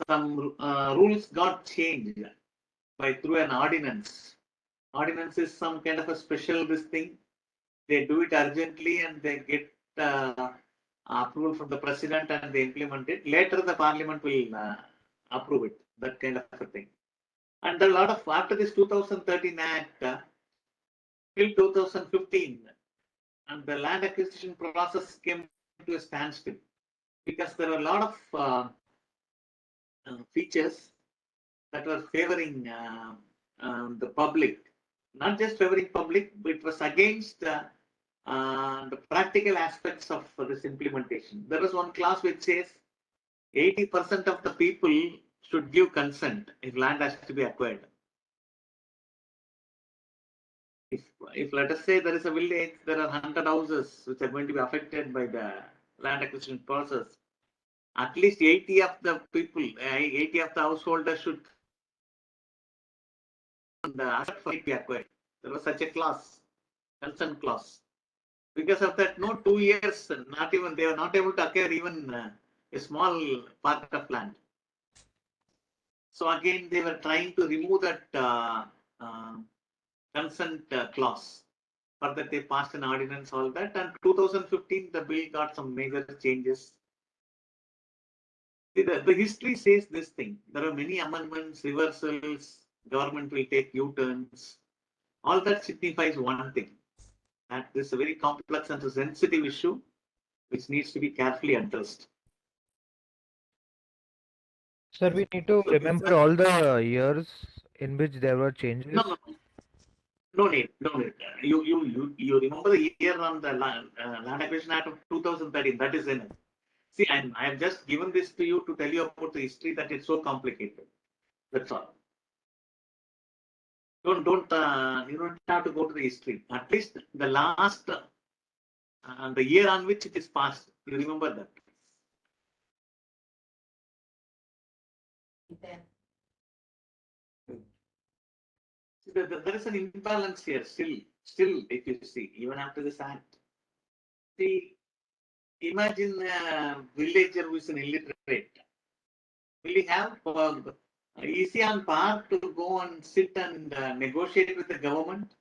some rules got changed through an ordinance. Ordinance is some kind of a special thing. They do it urgently and they get approval from the president and they implement it. Later the parliament will approve it. That kind of a thing. And a lot of after this 2013 Act till 2015, and the land acquisition process came to a standstill because there were a lot of features that were favoring the public, not just favoring public, but it was against the practical aspects of this implementation. There was one clause which says 80% of the people should give consent if land has to be acquired. If let us say there is a village, there are 100 houses which are going to be affected by the land acquisition process, at least 80 of the people, 80 of the householders should be acquired. There was such a clause, consent clause. Because of that, 2 years, they were not able to acquire even a small part of land. So again, they were trying to remove that consent clause. For that, they passed an ordinance, all that. And 2015, the bill got some major changes. See, the history says this thing. There are many amendments, reversals, government will take U-turns. All that signifies one thing. That this is a very complex and a sensitive issue which needs to be carefully addressed. Sir, we need to remember all the years in which there were changes. No need. You remember the year on the Land Acquisition Act of 2013. That is enough. See, I have just given this to you to tell you about the history that it's so complicated. That's all. You don't have to go to the history. At least the last the year on which it is passed. You remember that. There is an imbalance here still, if you see, even after this act. See, imagine a villager who is an illiterate. Will he have is he on par to go and sit and negotiate with the government?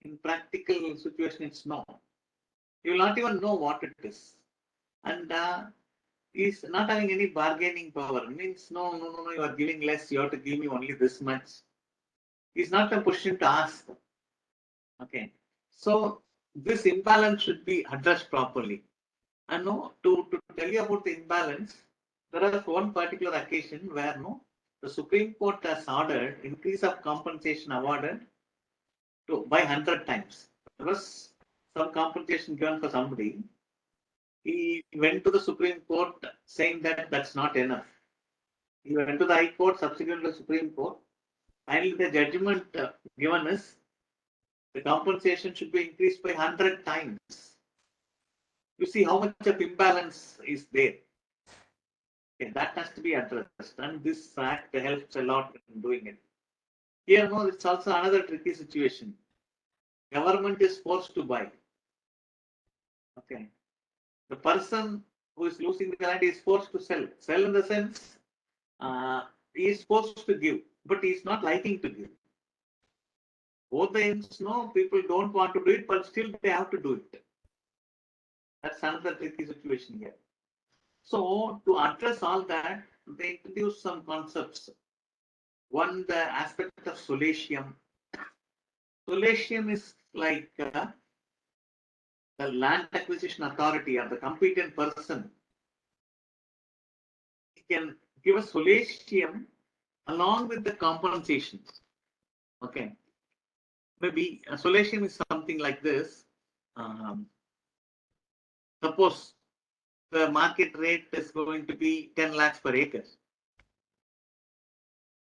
In practical situation, it's no. You will not even know what it is. And is not having any bargaining power. Means no, you are giving less, you have to give me only this much. He's not in a position to ask. Okay. So this imbalance should be addressed properly. And no, to tell you about the imbalance, there was one particular occasion where no, the Supreme Court has ordered increase of compensation awarded by 100 times. There was some compensation given for somebody. He went to the Supreme Court saying that that's not enough. He went to the High Court, subsequently the Supreme Court. Finally, the judgment given is the compensation should be increased by 100 times. You see how much of imbalance is there. Okay, that has to be addressed, and this act helps a lot in doing it. Here, no, it's also another tricky situation. Government is forced to buy. Okay, the person who is losing the land is forced to sell. Sell in the sense he is forced to give, but he is not liking to give. Both the ends, no, people don't want to do it, but still they have to do it. That's another tricky situation here. So to address all that, they introduce some concepts. One, the aspect of solatium. Solatium is like the land acquisition authority or the competent person. He can give a solatium along with the compensation. Okay. Maybe a solatium is something like this. Suppose the market rate is going to be 10 lakhs per acre.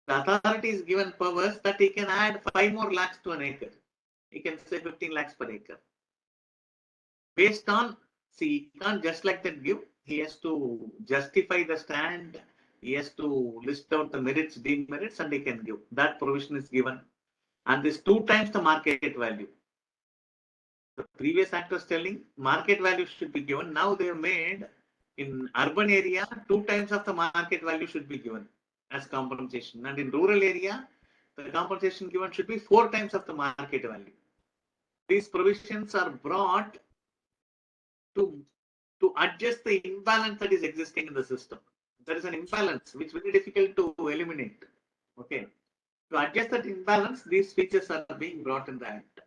The authority is given powers that he can add 5 more lakhs to an acre. He can say 15 lakhs per acre. Based on, see, he can't just like that give. He has to justify the stand. He has to list out the merits, demerits, and he can give. That provision is given. And this 2 times the market value. The previous act was telling market value should be given. Now they have made in urban area 2 times of the market value should be given as compensation. And in rural area, the compensation given should be 4 times of the market value. These provisions are brought to adjust the imbalance that is existing in the system. There is an imbalance which is very difficult to eliminate. Okay. To adjust that imbalance, these features are being brought in the act.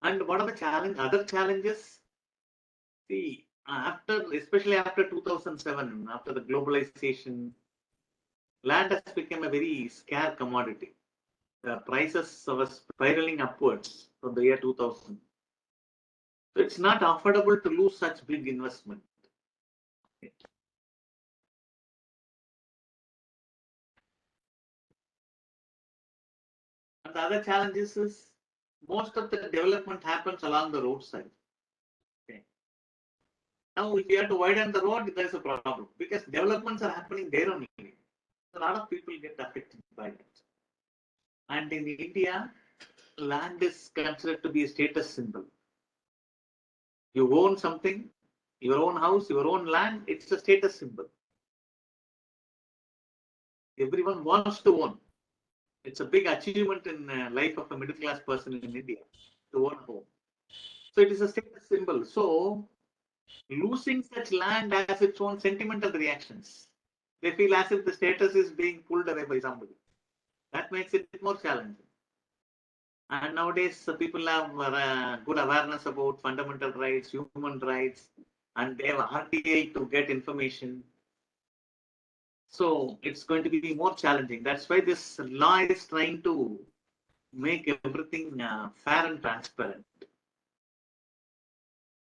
And what are the other challenges? See, especially after 2007, after the globalization, land has become a very scarce commodity. The prices were spiraling upwards from the year 2000. So it's not affordable to lose such big investment. Okay. And the other challenges is most of the development happens along the roadside. Okay. Now, if you have to widen the road, there is a problem because developments are happening there only. A lot of people get affected by it. And in India, land is considered to be a status symbol. You own something, your own house, your own land, it's a status symbol. Everyone wants to own. It's a big achievement in the life of a middle class person in India to own a home. So it is a status symbol. So losing such land has its own sentimental reactions. They feel as if the status is being pulled away by somebody. That makes it more challenging. And nowadays, people have good awareness about fundamental rights, human rights, and they have RTI to get information. So it's going to be more challenging. That's why this law is trying to make everything fair and transparent.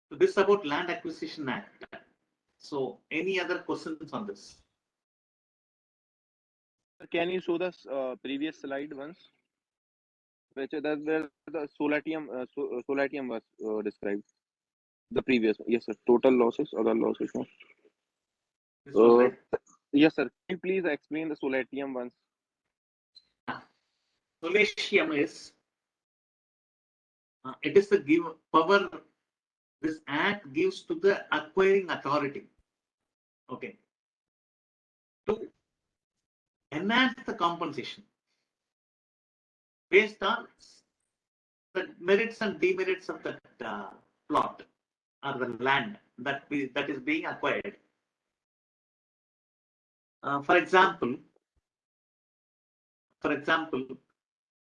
So this is about Land Acquisition Act. So any other questions on this? Can you show the previous slide once? Which where the solatium was described. The previous one. Yes, sir. Total losses, other losses. Yes, sir. Can you please explain the solatium once? Solatium is it is the power this act gives to the acquiring authority. Okay. To enhance the compensation based on the merits and demerits of that plot. or the land that is being acquired. For example,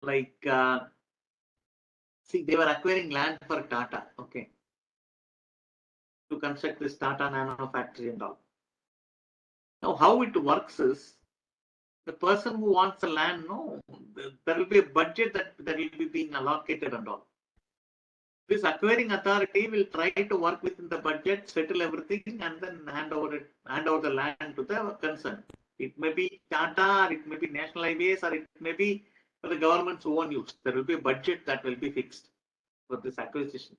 like see, they were acquiring land for Tata, okay, to construct this Tata Nano factory and all. Now, how it works is, the person who wants the land, no, there will be a budget that will be being allocated and all. This acquiring authority will try to work within the budget, settle everything, and then hand over the land to the concern. It may be Tata, or it may be National Highways, or it may be for the government's own use. There will be a budget that will be fixed for this acquisition.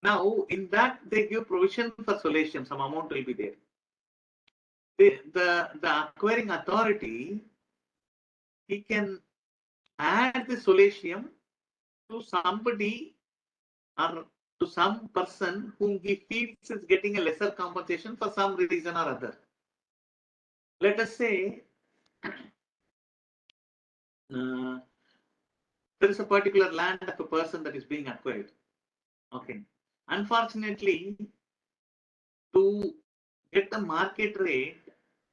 Now, in that, they give provision for solation. Some amount will be there. The acquiring authority, he can add the solatium to somebody or to some person whom he feels is getting a lesser compensation for some reason or other. Let us say there is a particular land of a person that is being acquired. Okay. Unfortunately, to get the market rate,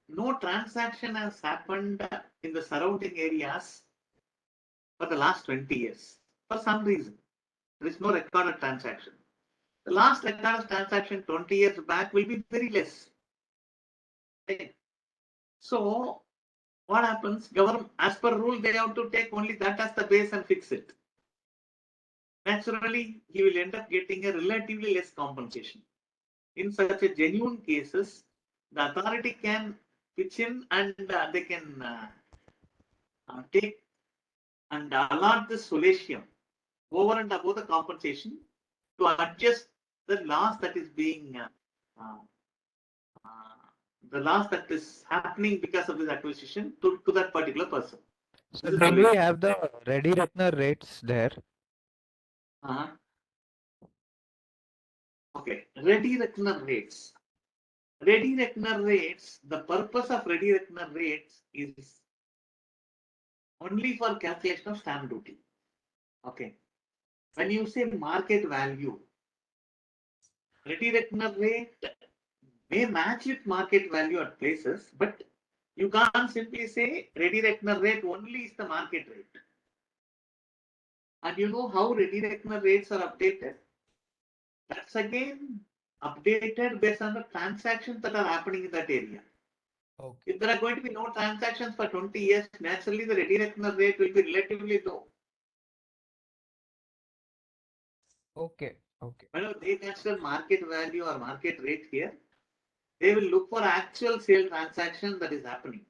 no transaction has happened in the surrounding areas for the last 20 years. For some reason, there is no recorded transaction. The last recorded transaction 20 years back will be very less. Okay. So, what happens? Government, as per rule, they have to take only that as the base and fix it. Naturally, he will end up getting a relatively less compensation. In such a genuine cases, the authority can pitch in and they can take and allot the solatium over and above the compensation to adjust the loss that is being the loss that is happening because of this acquisition to that particular person. So do we have the ready reckoner rates there? Okay, ready reckoner rates. Ready reckoner rates, the purpose of ready reckoner rates is only for calculation of stamp duty. Okay. When you say market value, ready reckoner rate may match with market value at places, but you can't simply say ready reckoner rate only is the market rate. And you know how ready reckoner rates are updated? That's again updated based on the transactions that are happening in that area. Okay. If there are going to be no transactions for 20 years, naturally the ready reckoner rate will be relatively low. Okay. Okay. Whenever they consider market value or market rate here, they will look for actual sale transaction that is happening.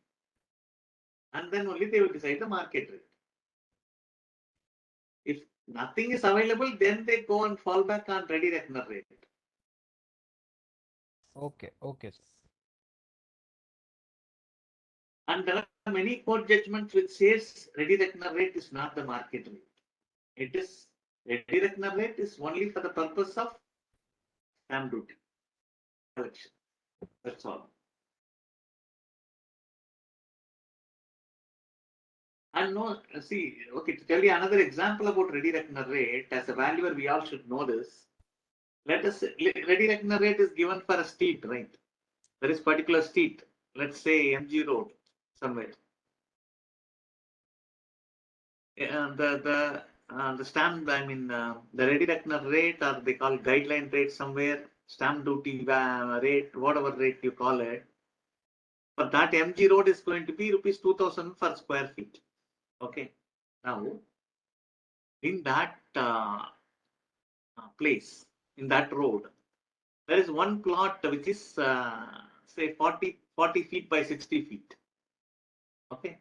And then only they will decide the market rate. If nothing is available, then they go and fall back on ready reckoner rate. Okay. Okay, sir. And there are many court judgments which says ready reckoner rate is not the market rate. It is ready reckoner rate is only for the purpose of stamp duty collection. That's all. And no, see, okay, to tell you another example about ready reckoner rate, as a valuer, we all should know this. Let us say, ready reckoner rate is given for a street, right? There is particular street, let's say MG Road, somewhere. The stamp, I mean, the ready reckoner rate, or they call guideline rate somewhere, stamp duty rate, whatever rate you call it. For that MG Road is going to be rupees 2,000 per square feet. Okay. Now, in that place, in that road, there is one plot which is say 40 feet by 60 feet. Okay.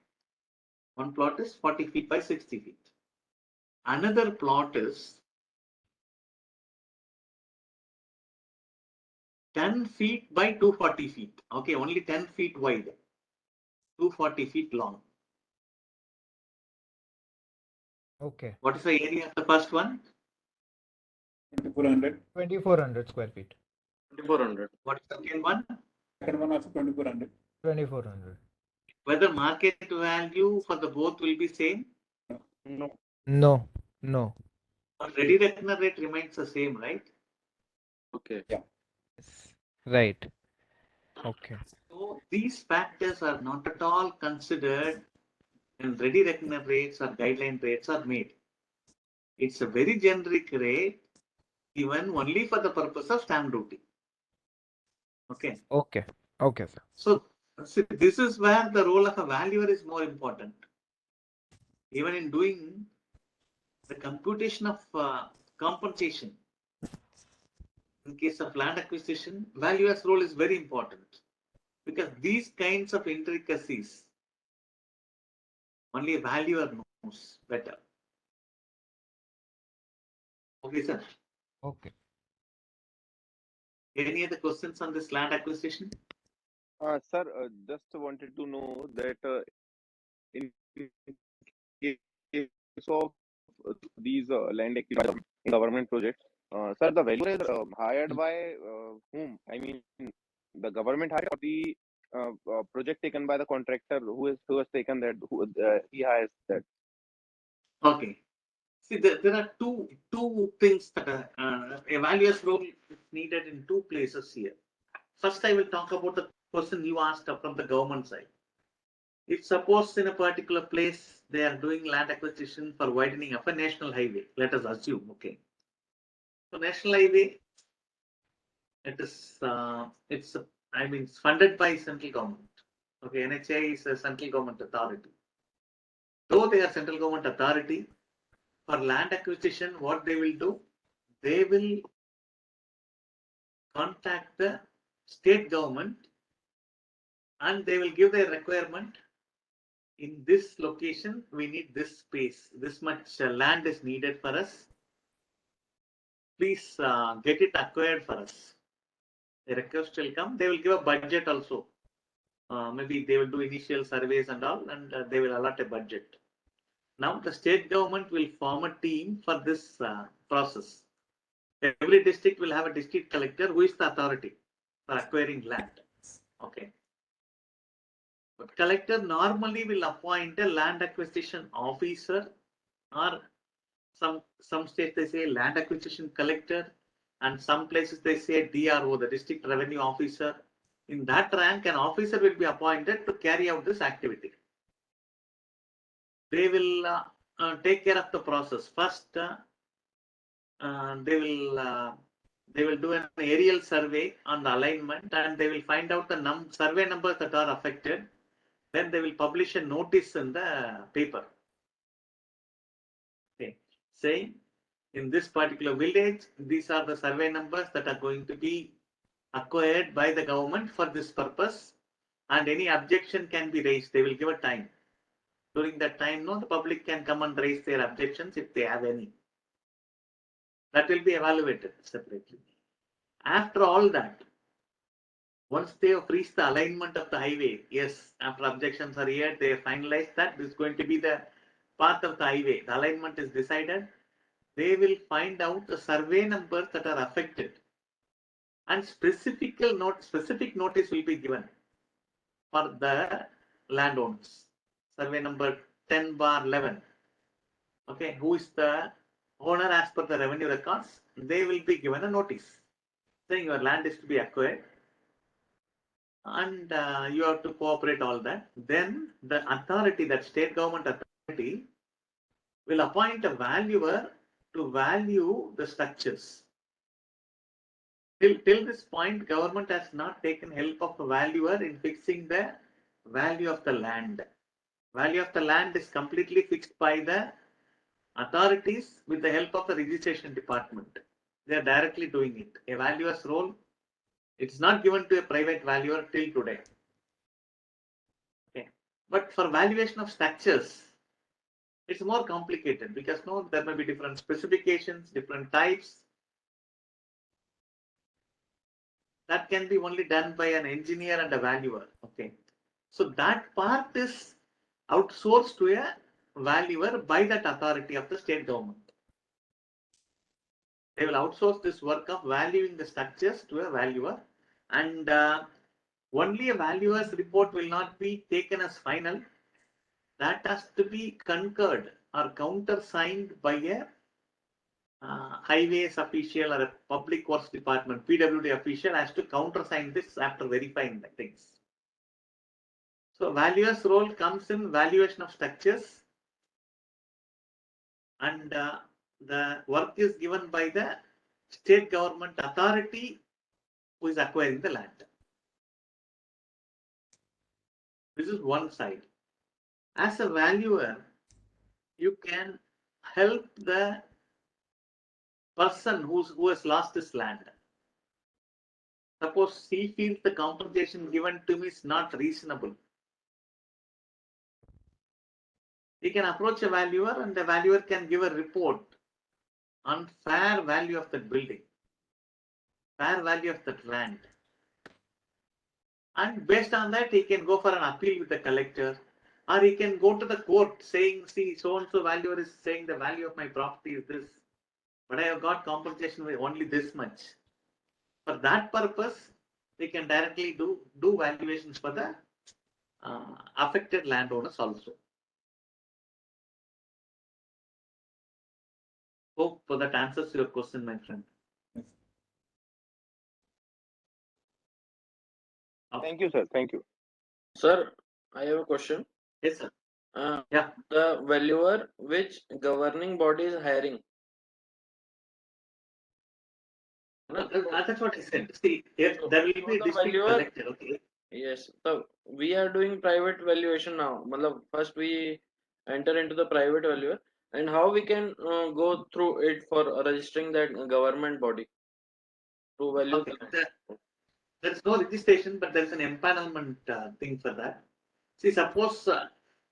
One plot is 40 feet by 60 feet. Another plot is 10 feet by 240 feet. Okay, only 10 feet wide, 240 feet long. Okay. What is the area of the first one? 2400. 2400 square feet. 2400. What is the second one? Second one also 2400. 2400. Whether market value for the both will be same? No. No. No. But ready reckoner rate remains the same, right? Okay. Yeah. Right. Okay. So these factors are not at all considered when ready reckoner rates or guideline rates are made. It's a very generic rate given only for the purpose of stamp duty. Okay. Okay. Okay, sir. So see, this is where the role of a valuer is more important. Even in doing the computation of compensation in case of land acquisition, valuer's role is very important because these kinds of intricacies only a valuer knows better. Okay, sir. Okay. Any other questions on this land acquisition? Sir, just wanted to know that in case of these land acquisition in government projects, sir, the value is hired by whom? I mean, the government hired or the project taken by the contractor who has taken that he hires that. Okay. See, there are two things that a valuer's role is needed in two places here. First, I will talk about the question you asked from the government side. If suppose in a particular place they are doing land acquisition for widening of a national highway, let us assume, okay. So national highway, it's funded by central government. Okay, NHA is a central government authority. Though they are central government authority, for land acquisition, what they will do, they will contact the state government and they will give their requirement. In this location, we need this space. This much land is needed for us. Please get it acquired for us. The request will come. They will give a budget also. Maybe they will do initial surveys and all, and they will allot a budget. Now the state government will form a team for this process. Every district will have a district collector who is the authority for acquiring land. Okay. But collector normally will appoint a land acquisition officer, or some states they say land acquisition collector, and some places they say DRO, the district revenue officer. In that rank, an officer will be appointed to carry out this activity. They will take care of the process. First, they will do an aerial survey on the alignment, and they will find out the survey numbers that are affected. Then they will publish a notice in the paper. Okay, saying in this particular village, these are the survey numbers that are going to be acquired by the government for this purpose, and any objection can be raised. They will give a time. During that time, the public can come and raise their objections if they have any. That will be evaluated separately. After all that, once they have reached the alignment of the highway, yes, after objections are heard, they have finalized that this is going to be the path of the highway. The alignment is decided. They will find out the survey numbers that are affected, and specific notice will be given for the landowners. Survey number 10/11. Okay, who is the owner as per the revenue records? They will be given a notice saying your land is to be acquired, and you have to cooperate all that. Then the authority, that state government authority, will appoint a valuer to value the structures. Till this point, government has not taken help of a valuer in fixing the value of the land. Value of the land is completely fixed by the authorities with the help of the registration department. They are directly doing it. A valuer's role, it's not given to a private valuer till today. Okay. But for valuation of structures, it's more complicated because there may be different specifications, different types. That can be only done by an engineer and a valuer. Okay. So that part is outsourced to a valuer by that authority of the state government. They will outsource this work of valuing the structures to a valuer, and only a valuer's report will not be taken as final. That has to be concurred or countersigned by a highways official or a public works department, PWD official has to countersign this after verifying the things. So valuer's role comes in valuation of structures, and the work is given by the state government authority who is acquiring the land. This is one side. As a valuer, you can help the person who has lost his land. Suppose he feels the compensation given to me is not reasonable. He can approach a valuer, and the valuer can give a report on fair value of that building, fair value of that land. And based on that, he can go for an appeal with the collector, or he can go to the court saying, see, so-and-so valuer is saying the value of my property is this, but I have got compensation with only this much. For that purpose, we can directly do valuations for the affected landowners also. Hope that answers your question, my friend. Thank you, sir. Thank you. Sir, I have a question. Yes, sir. Yeah. The valuer which governing body is hiring. That's what I said. See, there will be a district collector. Okay. Yes. So we are doing private valuation now. First we enter into the private valuer, and how we can go through it for registering that government body to value. Okay. There is no registration, but there is an empanelment thing for that. See, suppose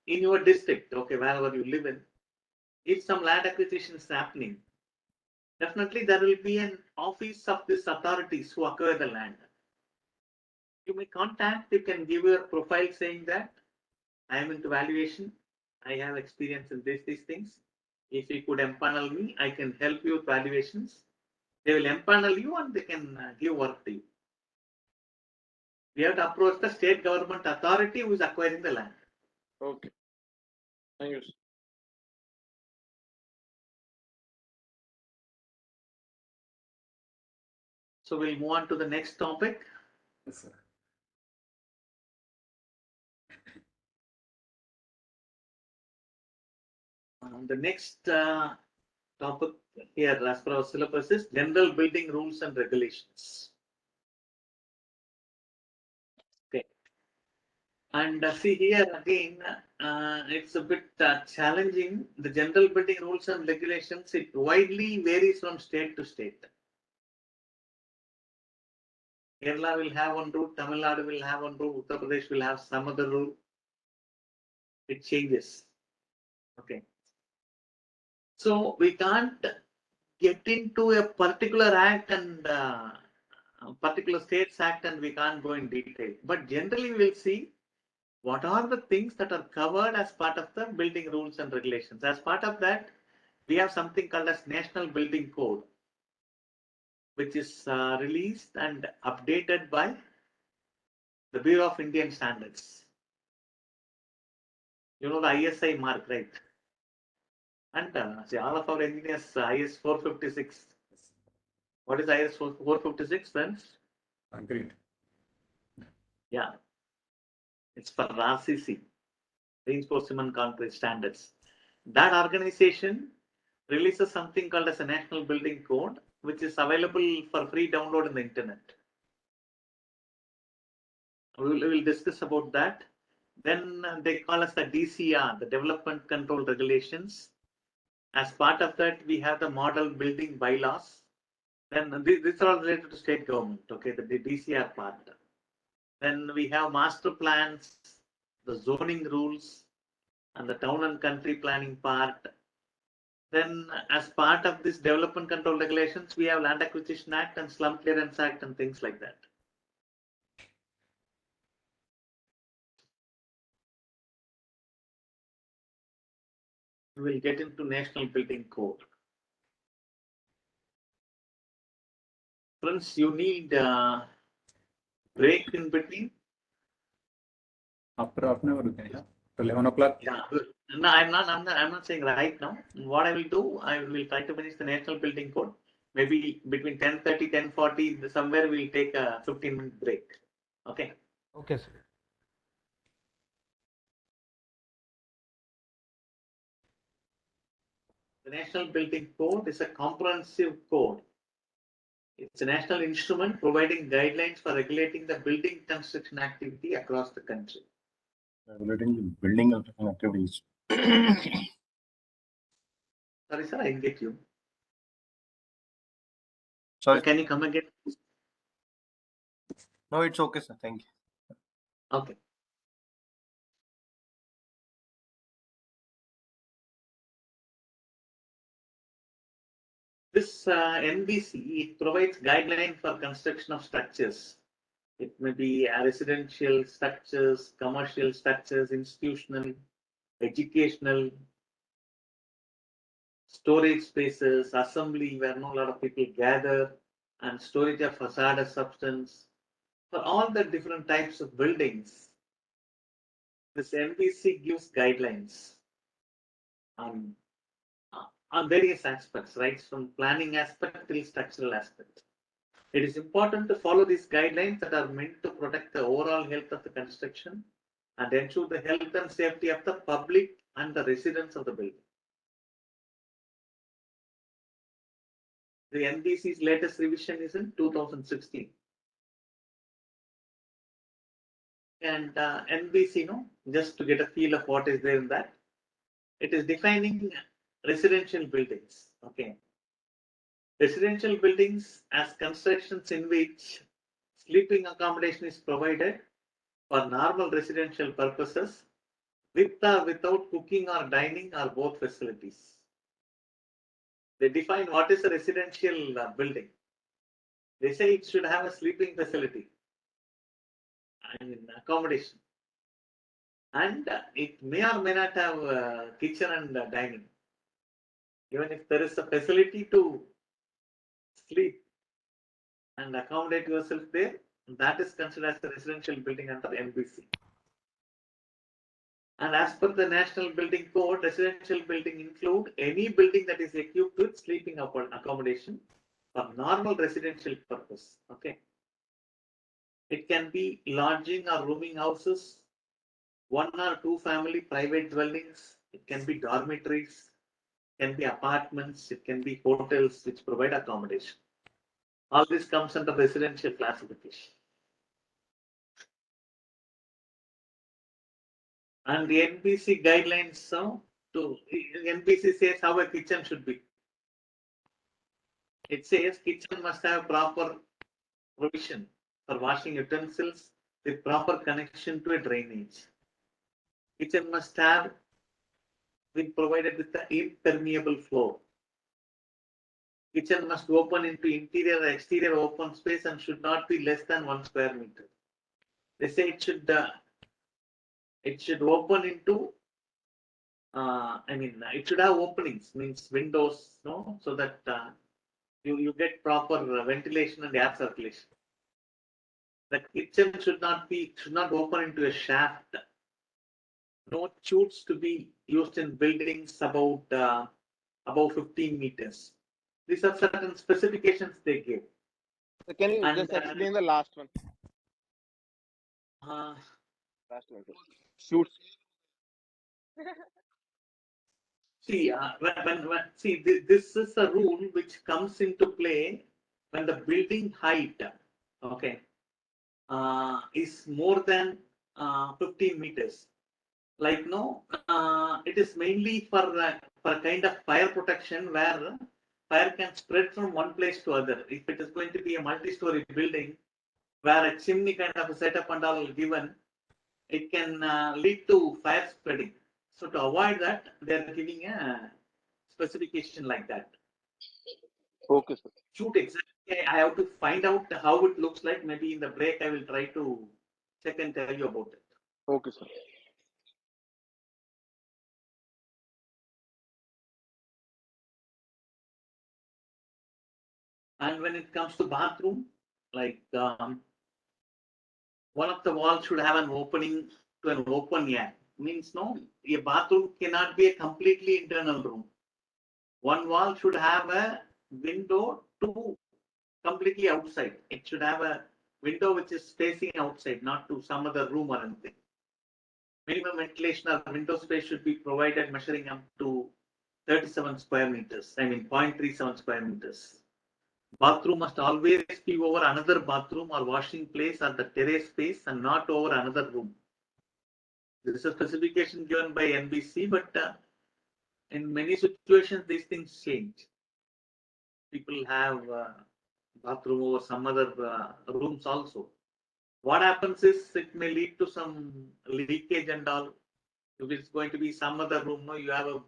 in your district, okay, wherever you live in, if some land acquisition is happening, definitely there will be an office of these authorities who acquire the land. You may contact, you can give your profile saying that I am into valuation, I have experience in these things. If you could empanel me, I can help you with valuations. They will empanel you and they can give work to you. We have to approach the state government authority who is acquiring the land. Okay. Thank you. So we'll move on to the next topic. Yes, sir. The next topic here, as per our syllabus, is general building rules and regulations. Okay. And see here again, it's a bit challenging. The general building rules and regulations, it widely varies from state to state. Kerala will have one rule, Tamil Nadu will have one rule, Uttar Pradesh will have some other rule. It changes. Okay. So we can't get into a particular act and particular states act, and we can't go in detail. But generally we'll see what are the things that are covered as part of the building rules and regulations. As part of that, we have something called as National Building Code, which is released and updated by the Bureau of Indian Standards. You know the ISI mark, right? And see, all of our engineers, IS 456. What is IS 456, friends? Concrete. Yeah. It's for RCC, Reinforced Cement Concrete Standards. That organization releases something called as a National Building Code, which is available for free download in the internet. We will discuss about that. Then they call us the DCR, the Development Control Regulations. As part of that, we have the Model Building Bylaws. Then these are all related to state government, okay, the DCR part. Then we have master plans, the zoning rules, and the town and country planning part. Then as part of this development control regulations, we have Land Acquisition Act and Slum Clearance Act and things like that. We will get into National Building Code. Friends, you need break in between. After half an hour, we can have. after 11 o'clock? Yeah, good. No, I'm not saying right now. What I will do, I will try to finish the National Building Code. Maybe between 10:30, 10:40, somewhere we'll take a 15-minute break. Okay. Okay, sir. The National Building Code is a comprehensive code. It's a national instrument providing guidelines for regulating the building construction activity across the country. Regulating the building construction activities. Sorry, sir, I didn't get you. Sorry. Can you come again? No, it's okay, sir. Thank you. Okay. This NBC, it provides guidelines for construction of structures. It may be residential structures, commercial structures, institutional, educational, storage spaces, assembly where no lot of people gather, and storage of hazardous substance. For all the different types of buildings, this NBC gives guidelines on various aspects, right? From planning aspect till structural aspect. It is important to follow these guidelines that are meant to protect the overall health of the construction and ensure the health and safety of the public and the residents of the building. The NBC's latest revision is in 2016. And NBC, just to get a feel of what is there in that, it is defining residential buildings. Okay. Residential buildings as constructions in which sleeping accommodation is provided for normal residential purposes with or without cooking or dining or both facilities. They define what is a residential building. They say it should have a sleeping facility and accommodation. And it may or may not have kitchen and dining. Even if there is a facility to sleep and accommodate yourself there, that is considered as a residential building under NBC. And as per the National Building Code, residential building include any building that is equipped with sleeping accommodation for normal residential purpose. Okay. It can be lodging or rooming houses, 1 or 2 family private dwellings. It can be dormitories, it can be apartments, it can be hotels which provide accommodation. All this comes under residential classification. And the NBC guidelines, NBC says how a kitchen should be. It says kitchen must have proper provision for washing utensils with proper connection to a drainage. Kitchen must have been provided with the impermeable floor. Kitchen must open into interior or exterior open space and should not be less than 1 square meter. They say it should open into, it should have openings, means windows, so that you get proper ventilation and air circulation. The kitchen should not open into a shaft. No chutes to be used in buildings above 15 meters. These are certain specifications they give. So can you just explain the last one? Last one, sir. Shoots. See, this is a rule which comes into play when the building height, okay, is more than 15 meters. Like it is mainly for kind of fire protection where fire can spread from one place to other. If it is going to be a multi-story building where a chimney kind of a setup and all given, it can lead to fire spreading. So to avoid that, they are giving a specification like that. Okay, sir. Shoot, exactly. I have to find out how it looks like. Maybe in the break, I will try to check and tell you about it. Okay, sir. And when it comes to bathroom, like one of the walls should have an opening to an open air. means no, a bathroom cannot be a completely internal room. One wall should have a window to completely outside. It should have a window which is facing outside, not to some other room or anything. Minimum ventilation or window space should be provided measuring up to 37 square meters. I mean 0.37 square meters. Bathroom must always be over another bathroom or washing place or the terrace space and not over another room. This is a specification given by NBC, but in many situations these things change. People have bathroom over some other rooms also. What happens is it may lead to some leakage and all. If it's going to be some other room, no, you have a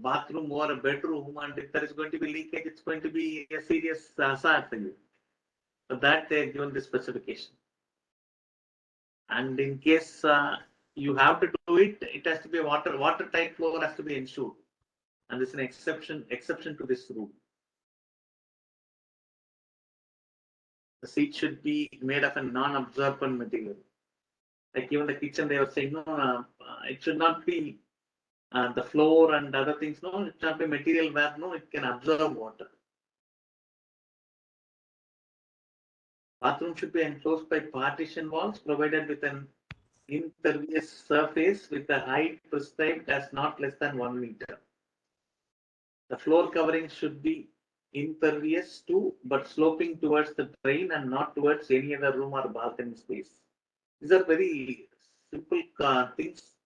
bathroom or a bedroom, and if there is going to be leakage, it's going to be a serious hazard for you. For that, they are given the specification. And in case you have to do it, it has to be a watertight floor has to be ensured, and this is an exception to this rule. The seat should be made of a non-absorbent material. Like even the kitchen, they were saying, no, it should not be the floor and other things. No, it should not be material where no, it can absorb water. Bathroom should be enclosed by partition walls provided with an impervious surface with a height prescribed as not less than 1 meter. The floor covering should be impervious to but sloping towards the drain and not towards any other room or balcony space. These are very simple things,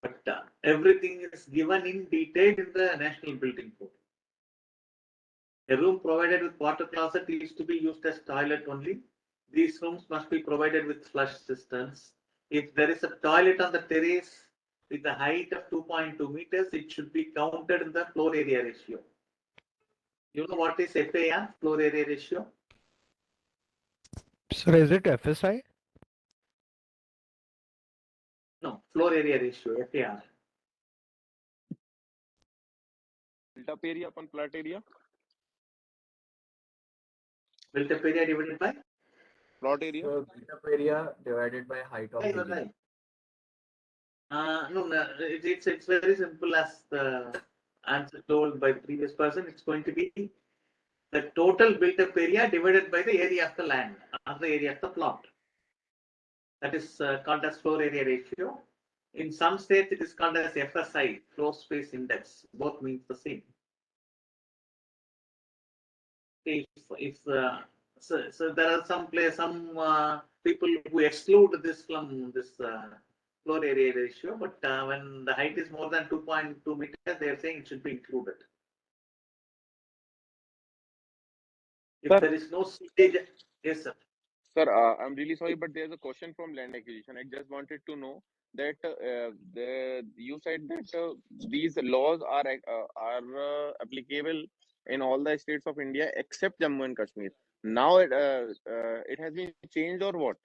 but everything is given in detail in the National Building Code. A room provided with water closet is to be used as toilet only. These rooms must be provided with flush cisterns. If there is a toilet on the terrace with a height of 2.2 meters, it should be counted in the floor area ratio. You know what is FAR, floor area ratio? Sir, is it FSI? No, floor area ratio, FAR. Built-up area upon plot area? Built-up area divided by? Plot area? So built-up area divided by height of Yeah, building. No, it's very simple as the answer told by the previous person. It's going to be the total built-up area divided by the area of the land or the area of the plot. That is called as floor area ratio. In some states, it is called as FSI, floor space index. Both means the same. So there are some people who exclude this from this floor area ratio, but when the height is more than 2.2 meters, they are saying it should be included. If Sir. there is no stage, yes, sir. Sir, I'm really sorry, but there's a question from land acquisition. I just wanted to know that you said that these laws are applicable in all the states of India except Jammu and Kashmir. Now it has been changed or what?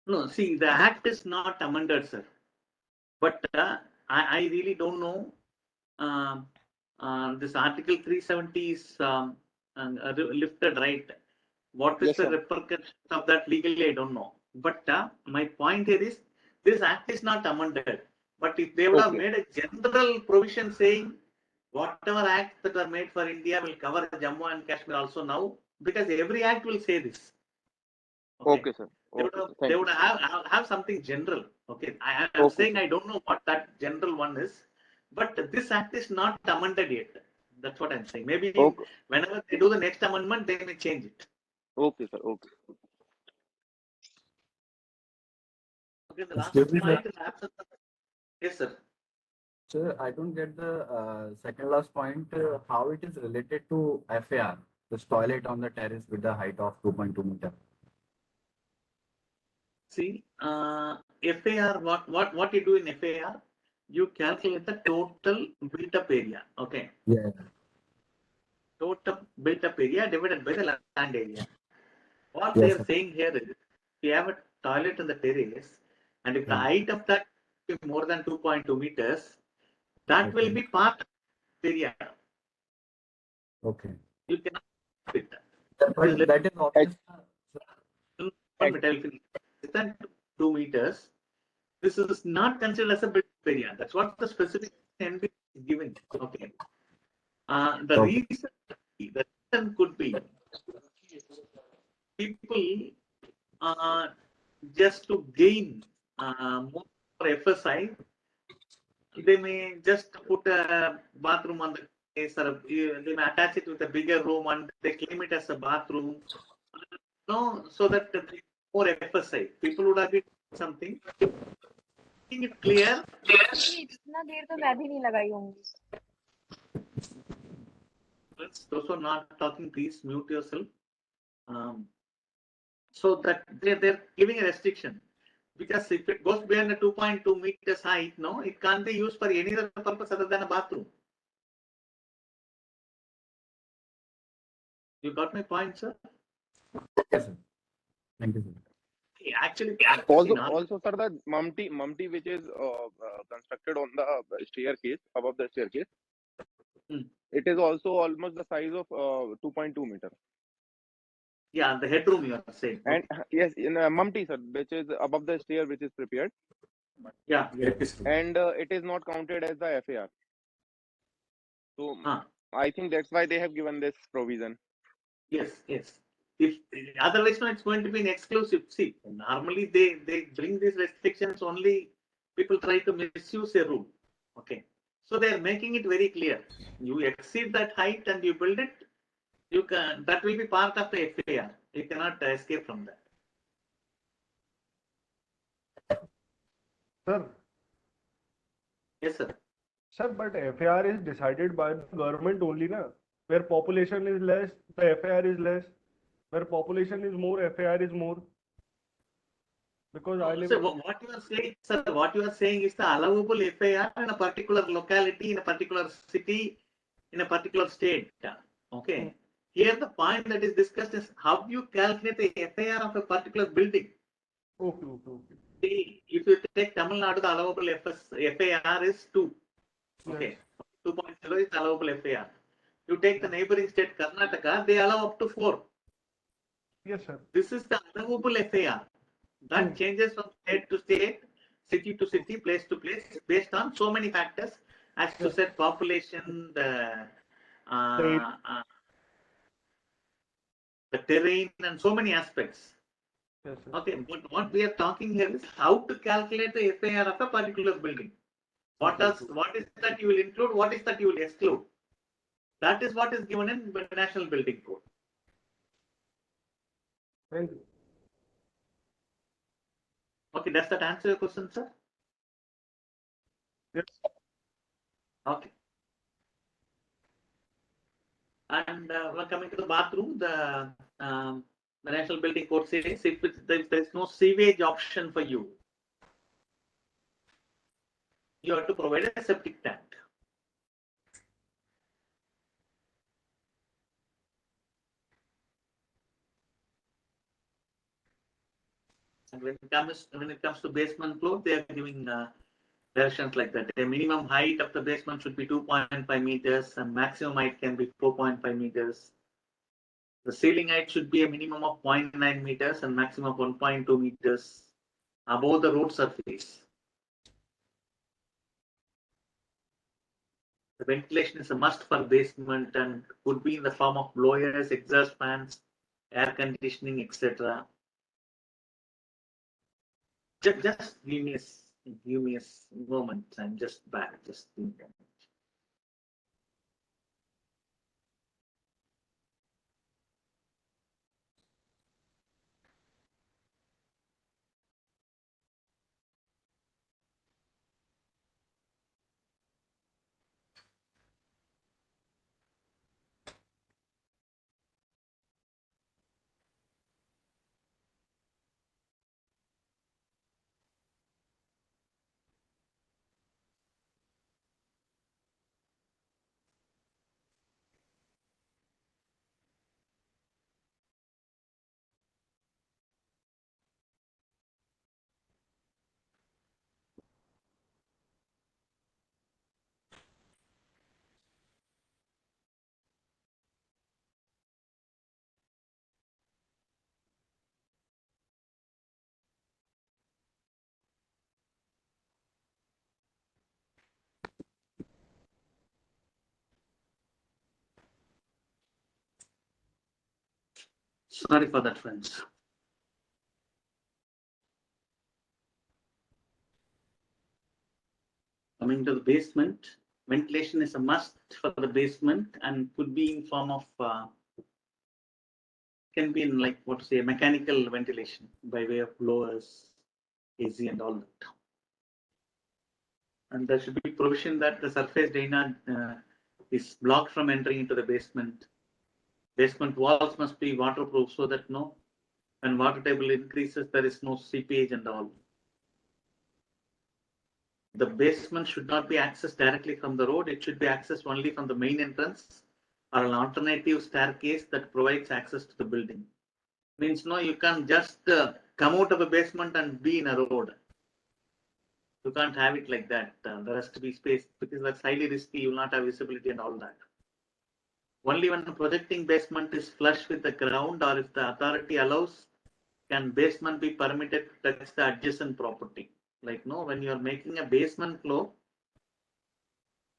No, see, the act is not amended, sir. But I really don't know. This Article 370 is lifted, right? What is Yes, the sir. repercussions of that legally? I don't know. But my point here is this act is not amended. But if they would have made a general provision saying whatever acts that are made for India will cover Jammu and Kashmir also now, because every act will say this. Okay, sir. They would have something general. Okay, I'm saying I don't know what that general one is, but this act is not amended yet. That's what I'm saying. Maybe whenever they do the next amendment, they may change it. Okay, sir. Okay. Okay, the last Excuse me, point sir. is absence of. Yes, sir. Sir, I don't get the second last point, how it is related to FAR, this toilet on the terrace with the height of 2.2 meter. See, FAR, what you do in FAR, you calculate the total built-up area. Okay. Yeah. Total built-up area divided by the land area. What Yes, they are sir. saying here is, if you have a toilet in the terrace, and if the height of that is more than 2.2 meters, that will be part of the area. Okay. You cannot fit that. But that is obvious. Less than 2 meters, this is not considered as a built area. That's what the specific NB is giving. Okay. The Okay. reason could be people just to gain more FSI, they may just put a bathroom on the place, or they may attach it with a bigger room and they claim it as a bathroom. No, so that more FSI. People would have something. Making it clear. इतना देर तो मैं भी नहीं लगाई होंगी. Those who are not talking, please mute yourself. So that they're giving a restriction. Because if it goes beyond the 2.2 meters height, no, it can't be used for any other purpose other than a bathroom. You got my point, sir? Yes, sir. Thank you, sir. Actually, Also, sir, the mumti which is constructed on the staircase, above the staircase, it is also almost the size of 2.2 meter. Yeah, the headroom you are saying. And yes, in mumti, sir, which is above the stair, which is prepared. Yeah. And it is not counted as the FAR. So I think that's why they have given this provision. Yes, yes. If otherwise, no, it's going to be an exclusive. See, normally they bring these restrictions only. People try to misuse a rule. Okay, so they are making it very clear. You exceed that height and you build it, you can. That will be part of the FAR. You cannot escape from that. Sir. Yes, sir. Sir, but FAR is decided by the government only, na? Where population is less, the FAR is less. Where population is more, FAR is more. Because I live. So what you are saying, sir, what you are saying is the allowable FAR in a particular locality, in a particular city, in a particular state. Okay. Here the point that is discussed is how do you calculate the FAR of a particular building? Okay. See, if you take Tamil Nadu, the allowable FAR is 2. Okay. 2.0 is the allowable FAR. You take the neighboring state Karnataka, they allow up to 4. Yes, sir. This is the allowable FAR. That changes from state to state, city to city, place to place, based on so many factors, as you said, population, the terrain, and so many aspects. Yes, sir. Okay, but what we are talking here is how to calculate the FAR of a particular building. What is that you will include? What is that you will exclude? That is what is given in the National Building Code. Thank you. Okay, does that answer your question, sir? Yes. Okay. And we're coming to the bathroom. The National Building Code says if there is no sewage option for you, you have to provide a septic tank. And when it comes to basement floor, they are giving directions like that. The minimum height of the basement should be 2.5 meters, and maximum height can be 4.5 meters. The ceiling height should be a minimum of 0.9 meters and maximum of 1.2 meters above the road surface. The ventilation is a must for basement and could be in the form of blowers, exhaust fans, air conditioning, etc. Just give me a moment. I'm just back. Just think. Sorry for that, friends. Coming to the basement, ventilation is a must for the basement and could be in form of can be in like what to say mechanical ventilation by way of blowers, AC and all that. And there should be provision that the surface drainage is blocked from entering into the basement. Basement walls must be waterproof so that when water table increases, there is no seepage and all. The basement should not be accessed directly from the road. It should be accessed only from the main entrance or an alternative staircase that provides access to the building. Means you can't just come out of a basement and be in a road. You can't have it like that. There has to be space because that's highly risky. You will not have visibility and all that. Only when the projecting basement is flush with the ground or if the authority allows, can basement be permitted to touch the adjacent property. Like when you are making a basement floor,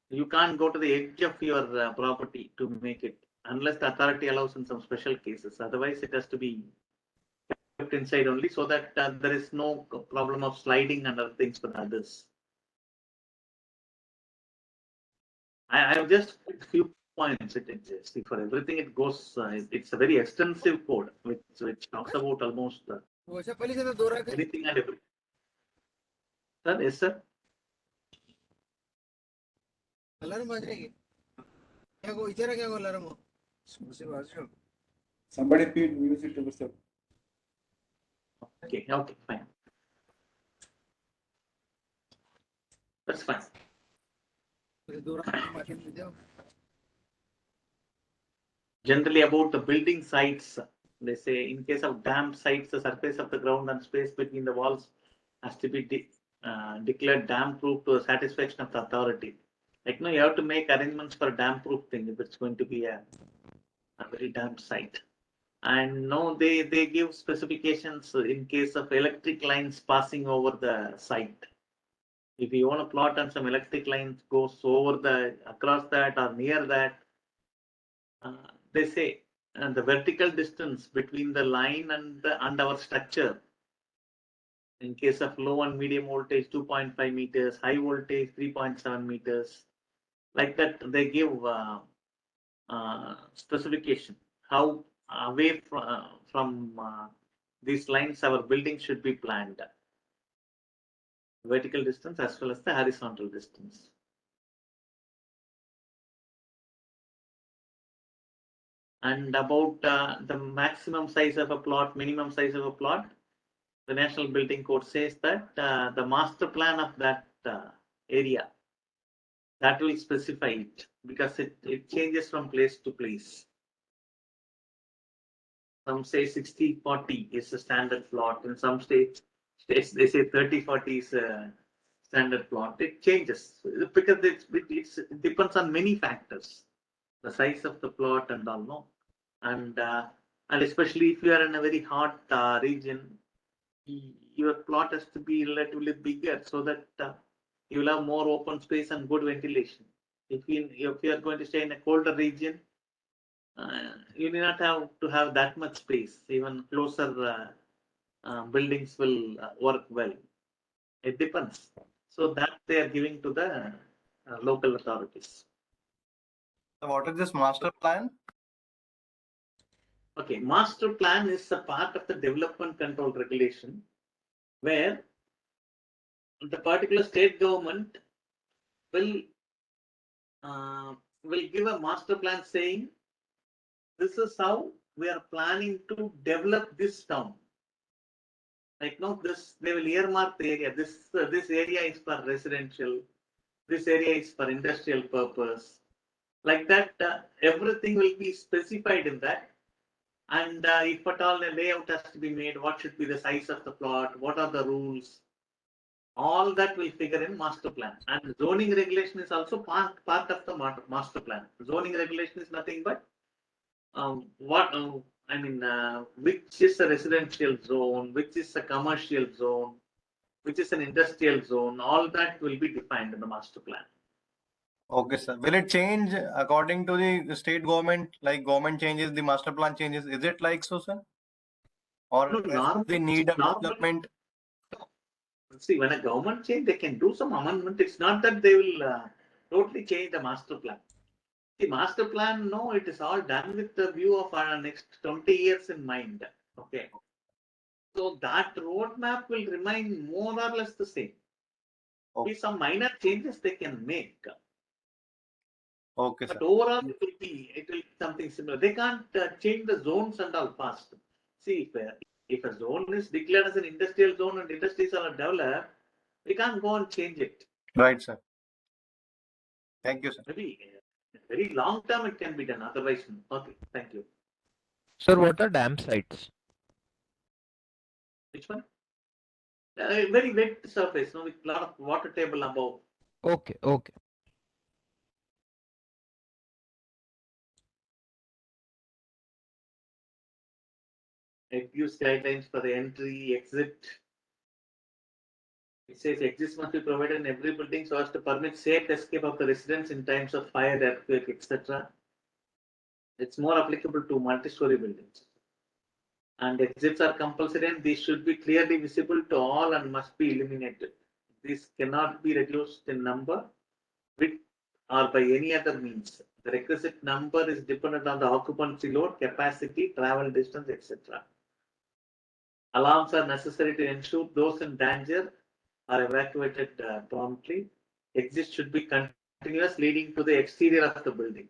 you can't go to the edge of your property to make it unless the authority allows in some special cases. Otherwise, it has to be kept inside only so that there is no problem of sliding and other things for others. I have just a few points. See, for everything it goes. It's a very extensive code which talks about almost anything and everything. Sir, yes, sir. Somebody feed music to yourself. Okay, fine. That's fine. Generally, about the building sites, they say in case of damp sites, the surface of the ground and space between the walls has to be declared damp proof to the satisfaction of the authority. Like you have to make arrangements for a damp proof thing if it's going to be a very damp site. And they give specifications in case of electric lines passing over the site. If you own a plot and some electric lines goes across that or near that, they say the vertical distance between the line and our structure. In case of low and medium voltage, 2.5 meters, high voltage, 3.7 meters. Like that, they give specification how away from these lines our building should be planned. Vertical distance as well as the horizontal distance. And about the maximum size of a plot, minimum size of a plot, the National Building Code says that the master plan of that area, that will specify it because it changes from place to place. Some say 60-40 is a standard plot. In some states they say 30-40 is a standard plot. It changes because it depends on many factors, the size of the plot and all. And especially if you are in a very hot region, your plot has to be relatively bigger so that you will have more open space and good ventilation. If you are going to stay in a colder region, you need not have to have that much space. Even closer buildings will work well. It depends. So that they are giving to the local authorities. So what is this master plan? Okay, master plan is a part of the development control regulation where the particular state government will give a master plan saying this is how we are planning to develop this town. Like they will earmark the area. This area is for residential. This area is for industrial purpose. Like that, everything will be specified in that. And if at all a layout has to be made, what should be the size of the plot? What are the rules? All that will figure in master plan. And zoning regulation is also part of the master plan. Zoning regulation is nothing but which is a residential zone, which is a commercial zone, which is an industrial zone. All that will be defined in the master plan. Okay, sir. Will it change according to the state government? Like government changes, the master plan changes. Is it like so, sir? Or No, as per the need of normal. development? See, when a government change, they can do some amendment. It's not that they will totally change the master plan. The master plan, no, it is all done with the view of our next 20 years in mind. Okay. So that roadmap will remain more or less the same. Be some minor changes they can make. Okay, But sir. overall, it will be something similar. They can't change the zones and all fast. See, if a zone is declared as an industrial zone and industries are developed, we can't go and change it. Right, sir. Thank you, sir. Maybe very long term it can be done. Otherwise, no. Okay. Thank you. Sir, what are dam sites? Which one? Very wet surface, no, with a lot of water table above. Okay, okay. It gives guidelines for the entry, exit. It says exits must be provided in every building so as to permit safe escape of the residents in times of fire, earthquake, etc. It's more applicable to multi-story buildings. And exits are compulsory and these should be clearly visible to all and must be eliminated. These cannot be reduced in number, width, or by any other means. The requisite number is dependent on the occupancy load, capacity, travel distance, etc. Alarms are necessary to ensure those in danger are evacuated promptly. Exits should be continuous, leading to the exterior of the building.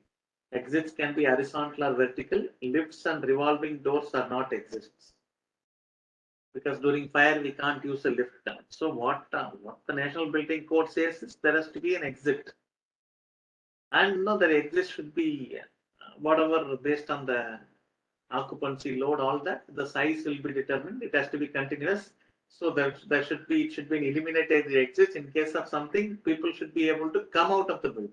Exits can be horizontal or vertical. Lifts and revolving doors are not exits. Because during fire we can't use a lift. So what the National Building Code says is there has to be an exit. And no, the exit should be whatever based on the occupancy load, all that, the size will be determined. It has to be continuous. So there should be, it should be eliminated the exits. In case of something, people should be able to come out of the building.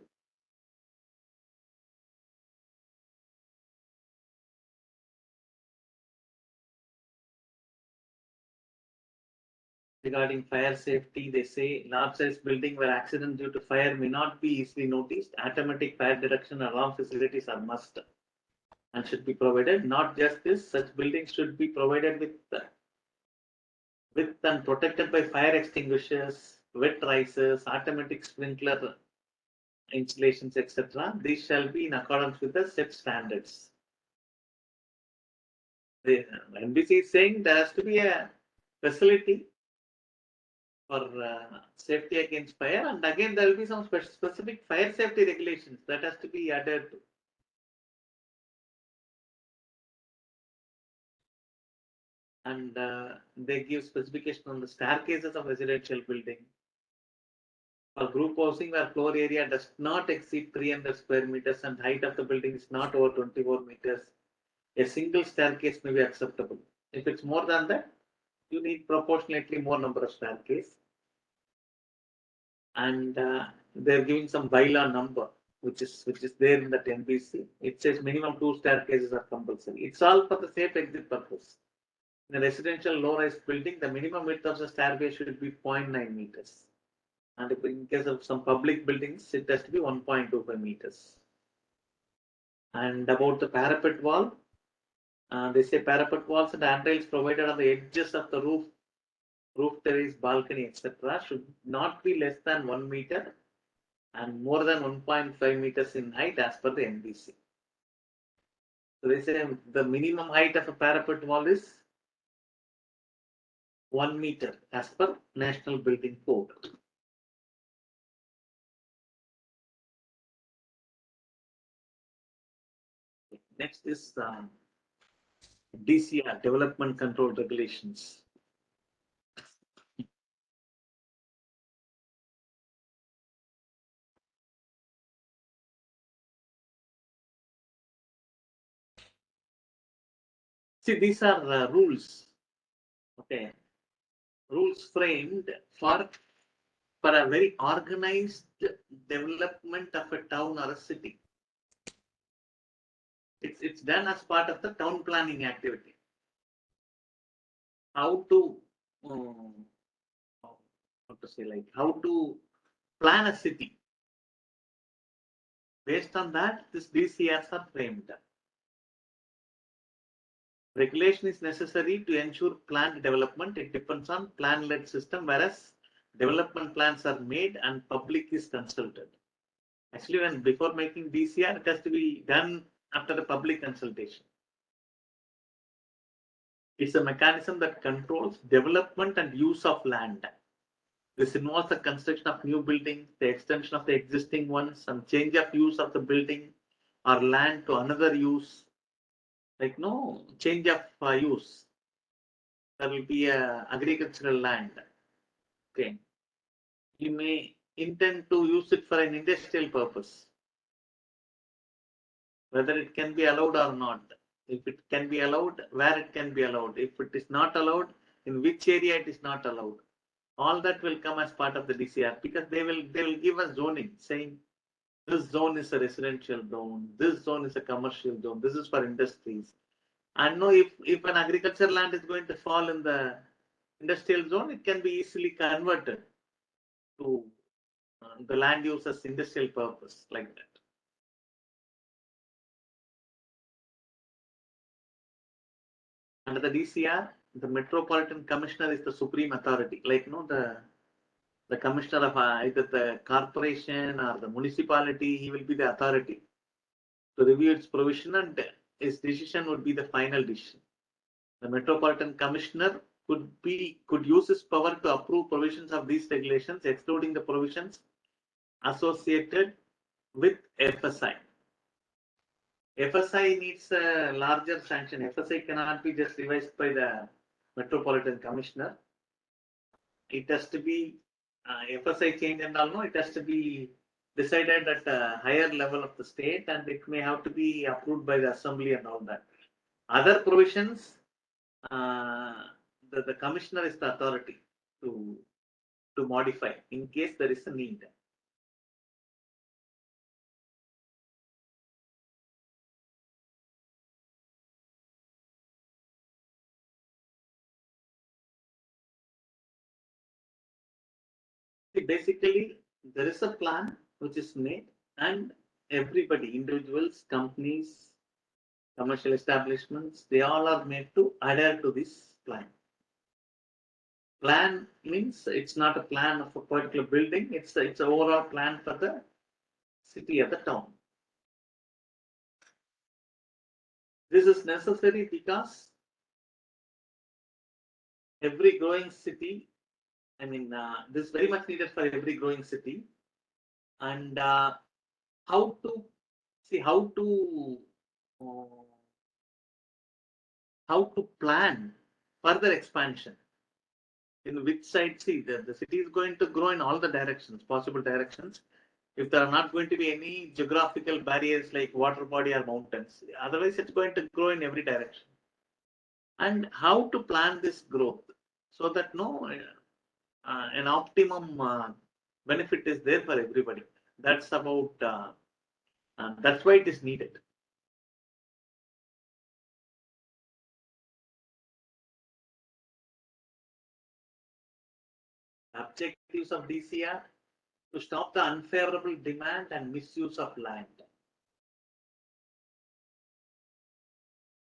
Regarding fire safety, they say large size building where accident due to fire may not be easily noticed. Automatic fire detection alarm facilities are must and should be provided. Not just this, such buildings should be provided with and protected by fire extinguishers, wet risers, automatic sprinkler installations, etc. These shall be in accordance with the set standards. The NBC is saying there has to be a facility for safety against fire, and again there will be some specific fire safety regulations that has to be added to. And they give specification on the staircases of residential building. For group housing where floor area does not exceed 300 square meters and height of the building is not over 24 meters, a single staircase may be acceptable. If it's more than that, you need proportionately more number of staircase. And they're giving some bylaw number, which is there in the NBC. It says minimum 2 staircases are compulsory. It's all for the safe exit purpose. In a residential low-rise building, the minimum width of the stairway should be 0.9 meters. And in case of some public buildings, it has to be 1.25 meters. And about the parapet wall, they say parapet walls and handrails provided on the edges of the roof terrace, balcony, etc. should not be less than 1 meter and more than 1.5 meters in height as per the NBC. So they say the minimum height of a parapet wall is 1 meter as per National Building Code. Next is DCR, Development Control Regulations. See, these are rules. Okay, rules framed for a very organized development of a town or a city. It's done as part of the town planning activity. How to how to say, like how to plan a city. Based on that, these DCRs are framed. Regulation is necessary to ensure planned development. It depends on plan-led system, whereas development plans are made and public is consulted. Actually, when before making DCR, it has to be done after the public consultation. It's a mechanism that controls development and use of land. This involves the construction of new buildings, the extension of the existing ones, and change of use of the building or land to another use. Like no change of use. There will be a agricultural land. Okay. You may intend to use it for an industrial purpose. Whether it can be allowed or not. If it can be allowed, where it can be allowed. If it is not allowed, in which area it is not allowed. All that will come as part of the DCR because they will give a zoning saying this zone is a residential zone, this zone is a commercial zone, this is for industries. And know if an agricultural land is going to fall in the industrial zone, it can be easily converted to the land use as industrial purpose like that. Under the DCR, the Metropolitan Commissioner is the supreme authority. Like the commissioner of either the corporation or the municipality, he will be the authority to review its provision and his decision would be the final decision. The Metropolitan Commissioner could use his power to approve provisions of these regulations, excluding the provisions associated with FSI. FSI needs a larger sanction. FSI cannot be just revised by the Metropolitan Commissioner. It has to be FSI change and all. No, it has to be decided at a higher level of the state, and it may have to be approved by the assembly and all that. Other provisions, the commissioner is the authority to modify in case there is a need. See, basically, there is a plan which is made, and everybody, individuals, companies, commercial establishments, they all are made to adhere to this plan. Plan means it's not a plan of a particular building, it's an overall plan for the city or the town. This is necessary because every growing city, this is very much needed for every growing city. And how to plan further expansion. In which side, see, the city is going to grow in all the directions, possible directions. If there are not going to be any geographical barriers like water body or mountains, otherwise it's going to grow in every direction. And how to plan this growth so that an optimum benefit is there for everybody. That's about, that's why it is needed. Objectives of DCR: to stop the unfavorable demand and misuse of land,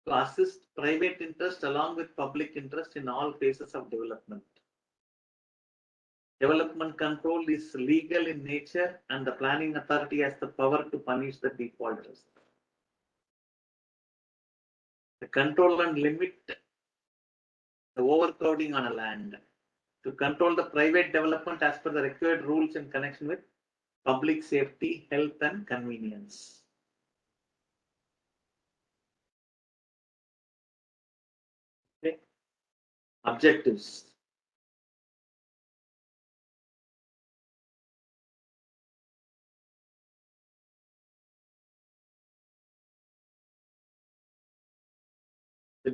to assist private interest along with public interest in all phases of development. Development control is legal in nature and the planning authority has the power to punish the defaulters. To control and limit the overcrowding on a land. To control the private development as per the required rules in connection with public safety, health and convenience. Okay. Objectives. The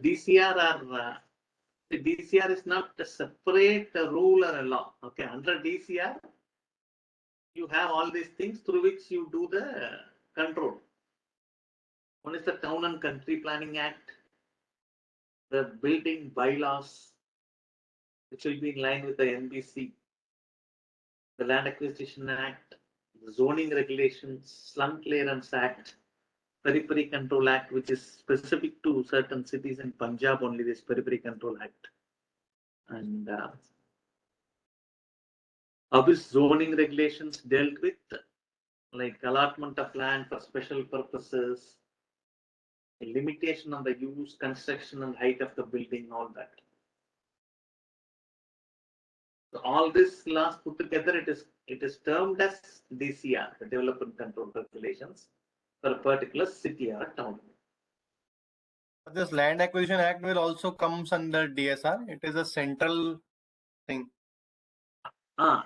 DCR is not a separate rule or a law. Okay, under DCR, you have all these things through which you do the control. One is the Town and Country Planning Act, the building bylaws, which will be in line with the NBC, the Land Acquisition Act, the zoning regulations, slum clearance act, periphery control act, which is specific to certain cities in Punjab only, this periphery control act. And how is zoning regulations dealt with, like allotment of land for special purposes, limitation on the use, construction and height of the building, all that. So all this laws put together, it is termed as DCR, the Development Control Regulations, for a particular city or a town. This Land Acquisition Act will also comes under DSR. It is a central thing.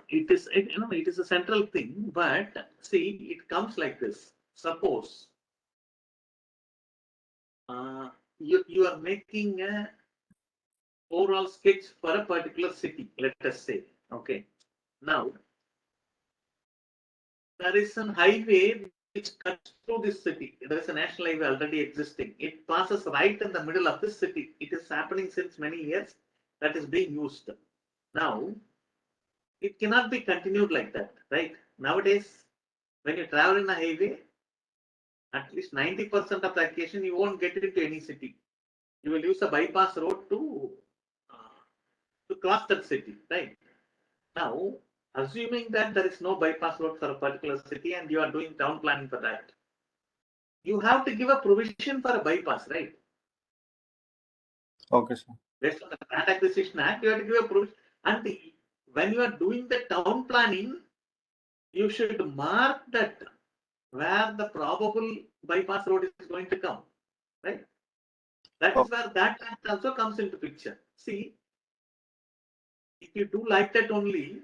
It is a central thing, but see, it comes like this. Suppose you are making a overall sketch for a particular city, let us say. Okay. Now, there is a highway which cuts through this city. There is a national highway already existing. It passes right in the middle of this city. It is happening since many years. That is being used. Now, it cannot be continued like that, right? Nowadays, when you travel in a highway, at least 90% of the occasion, you won't get into any city. You will use a bypass road to cross that city, right? Now, assuming that there is no bypass road for a particular city and you are doing town planning for that, you have to give a provision for a bypass, right? Okay, sir. Based on the Land Acquisition Act, you have to give a provision. And when you are doing the town planning, you should mark that where the probable bypass road is going to come, right? That is where that act also comes into picture. See, if you do like that only,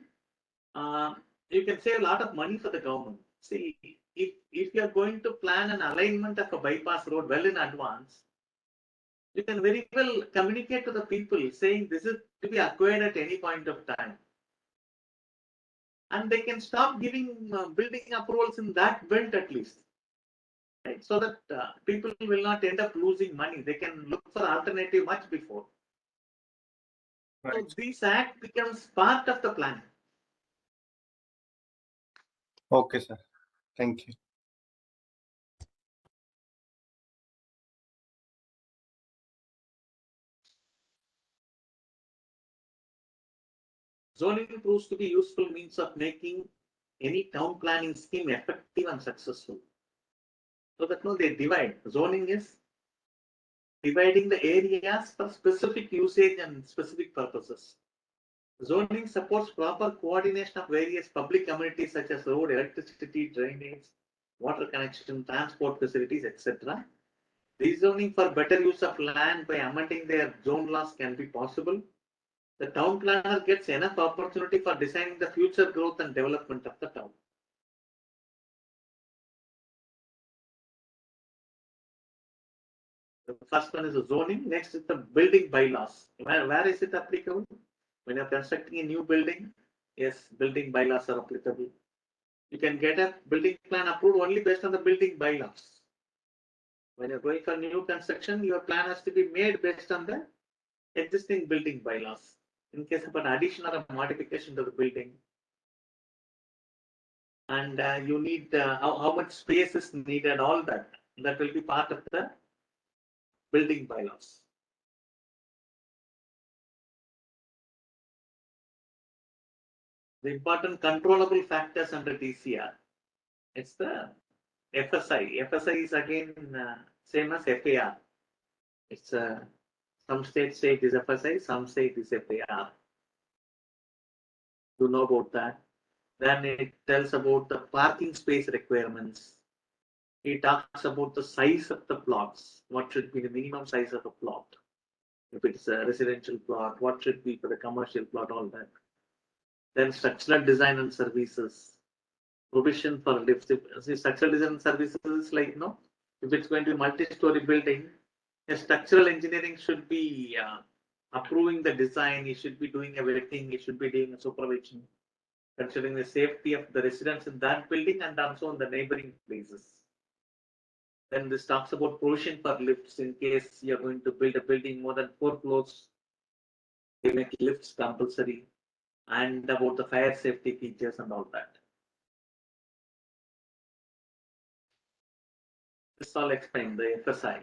you can save a lot of money for the government. See, if you are going to plan an alignment of a bypass road well in advance, you can very well communicate to the people saying this is to be acquired at any point of time. And they can stop giving building approvals in that belt at least. Right? So that people will not end up losing money. They can look for alternative much before. So this act becomes part of the planning. Okay, sir. Thank you. Zoning proves to be useful means of making any town planning scheme effective and successful. So that they divide. Zoning is dividing the areas for specific usage and specific purposes. Zoning supports proper coordination of various public amenities such as road, electricity, drainage, water connection, transport facilities, etc. Rezoning for better use of land by amending their zone laws can be possible. The town planner gets enough opportunity for designing the future growth and development of the town. The first one is the zoning. Next is the building bylaws. Where is it applicable? When you're constructing a new building, yes, building bylaws are applicable. You can get a building plan approved only based on the building bylaws. When you're going for new construction, your plan has to be made based on the existing building bylaws. In case of an addition or a modification to the building, and you need how much space is needed, all that will be part of the building bylaws. The important controllable factors under DCR, it's the FSI. FSI is again same as FAR. It's some states say it is FSI, some say it is FAR. You know about that. Then it tells about the parking space requirements. It talks about the size of the plots. What should be the minimum size of a plot? If it's a residential plot, what should be for the commercial plot, all that. Then structural design and services. Provision for lifts. Structural design and services is like, if it's going to be multi-story building, a structural engineering should be approving the design. He should be doing everything. He should be doing a supervision, considering the safety of the residents in that building and also in the neighboring places. Then this talks about provision for lifts in case you're going to build a building more than 4 floors. They make lifts compulsory, and about the fire safety features and all that. This all explain the FSI.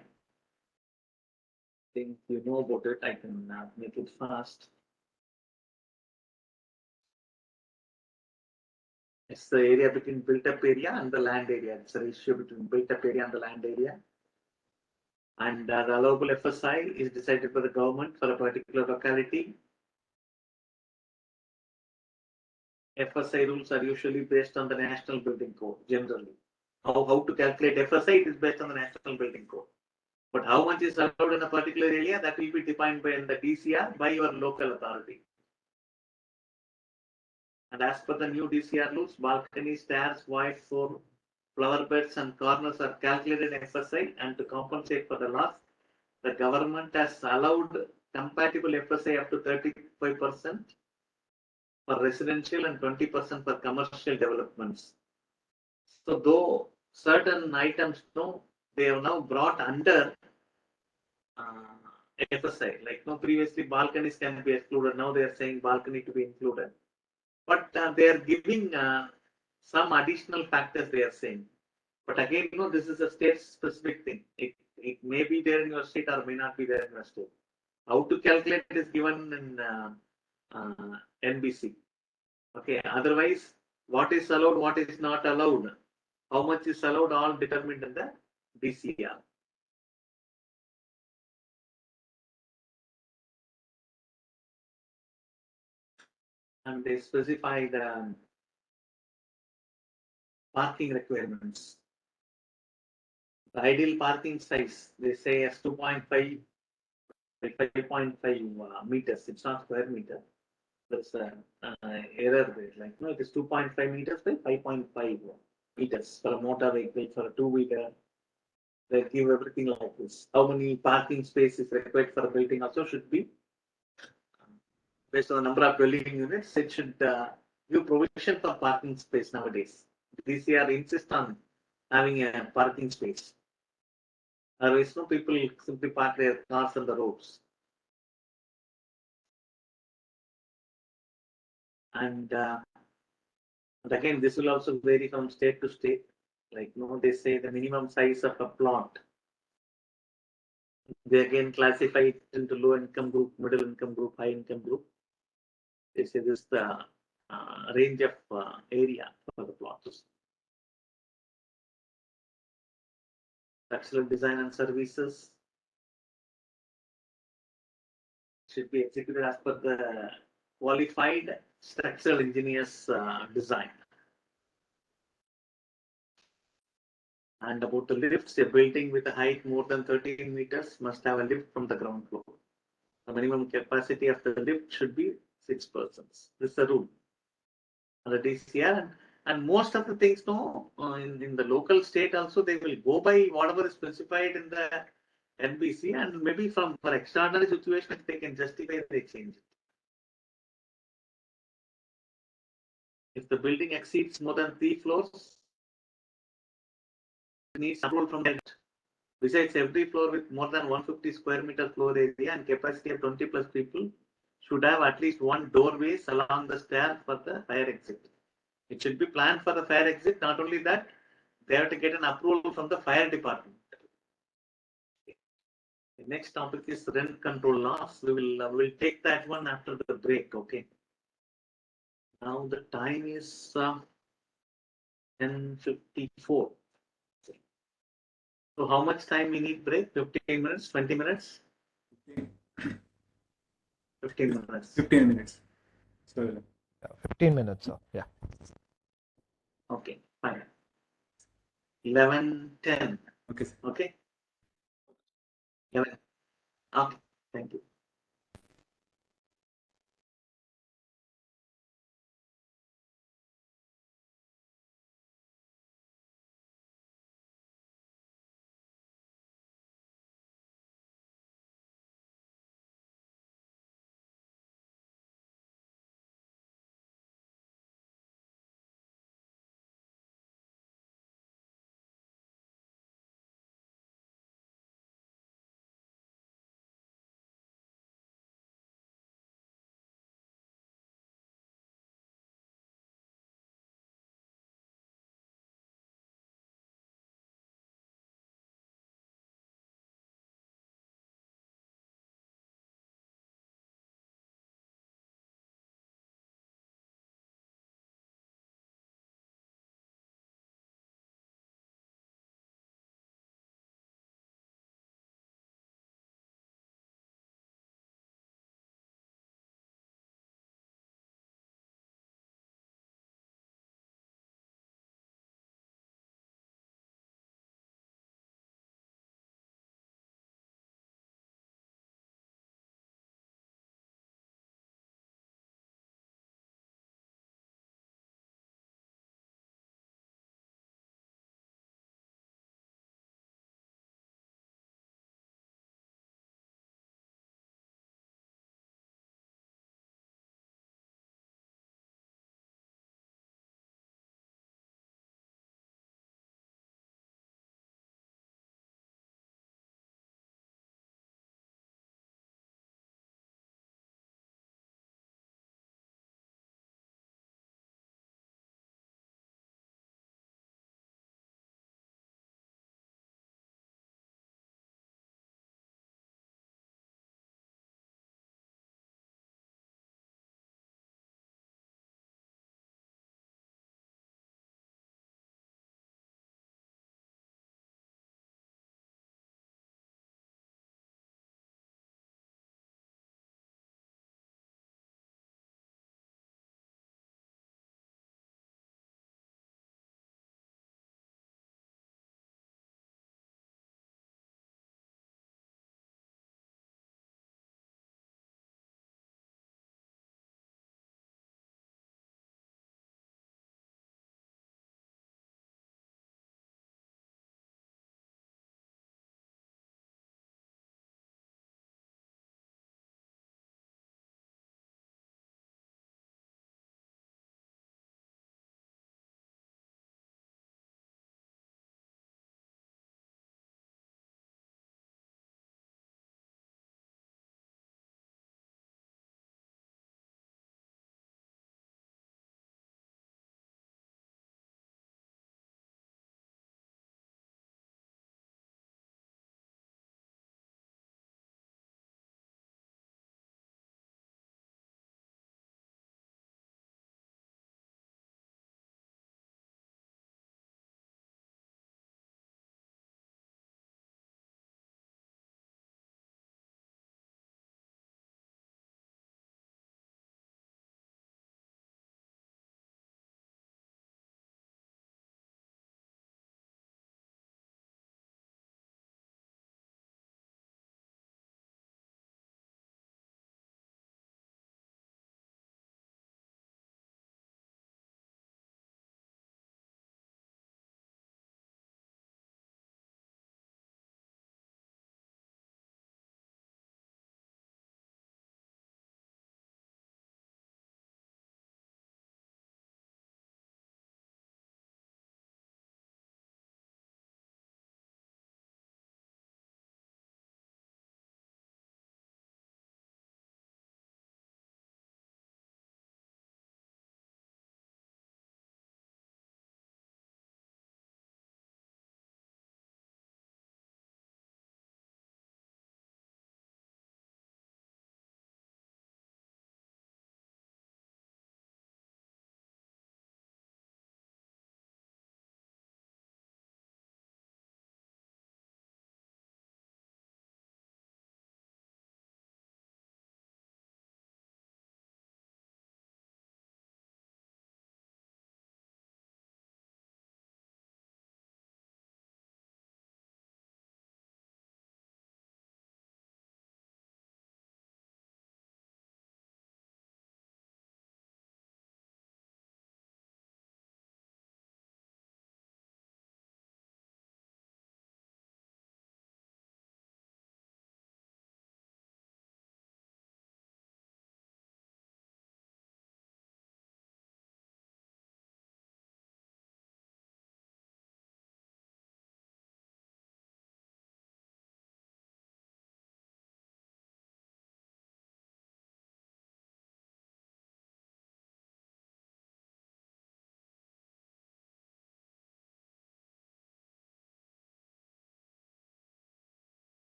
Think you know about it. I can make it fast. It's the area between built-up area and the land area. It's a ratio between built-up area and the land area. And the allowable FSI is decided by the government for a particular locality. FSI rules are usually based on the National Building Code, generally. How to calculate FSI is based on the National Building Code. But how much is allowed in a particular area, that will be defined by the DCR by your local authority. And as per the new DCR rules, balconies, stairs, void floor, flower beds and corners are calculated in FSI, and to compensate for the loss, the government has allowed compatible FSI up to 35% for residential and 20% for commercial developments. So though certain items, they have now brought under FSI. Like previously balconies can be excluded. Now they are saying balcony to be included. But they are giving some additional factors they are saying. But again, this is a state-specific thing. It may be there in your state or may not be there in your state. How to calculate it is given in NBC. Okay. Otherwise, what is allowed, what is not allowed, how much is allowed, all determined in the DCR. And they specify the parking requirements. The ideal parking size, they say as 2.5 by 5.5 meters. It's not square meter. There's an error there. Like it is 2.5 meters by 5.5 meters for a motor vehicle, for a two-wheeler. They give everything like this. How many parking spaces required for a building also should be based on the number of dwelling units. It should give provision for parking space nowadays. DCR insist on having a parking space. Otherwise, people simply park their cars on the roads. And again, this will also vary from state to state. Like they say the minimum size of a plot. They again classify it into low income group, middle income group, high income group. They say this is the range of area for the plots. Structural design and services should be executed as per the qualified structural engineer's design. And about the lifts, a building with a height more than 13 meters must have a lift from the ground floor. The minimum capacity of the lift should be 6 persons. This is the rule. And the DCR and most of the things, in the local state also, they will go by whatever is specified in the NBC, and maybe for extraordinary situations, they can justify they change it. If the building exceeds more than 3 floors, it needs approval from the. Besides, every floor with more than 150 square meter floor area and capacity of 20 plus people should have at least one doorways along the stair for the fire exit. It should be planned for the fire exit. Not only that, they have to get an approval from the fire department. The next topic is rent control laws. We will take that one after the break. Okay. Now the time is 10:54. So how much time we need break? 15 minutes, 20 minutes? 15 minutes. 15 minutes. So 15 minutes. Yeah. Okay, fine. 11:10. Okay. Okay. 11. Okay, thank you.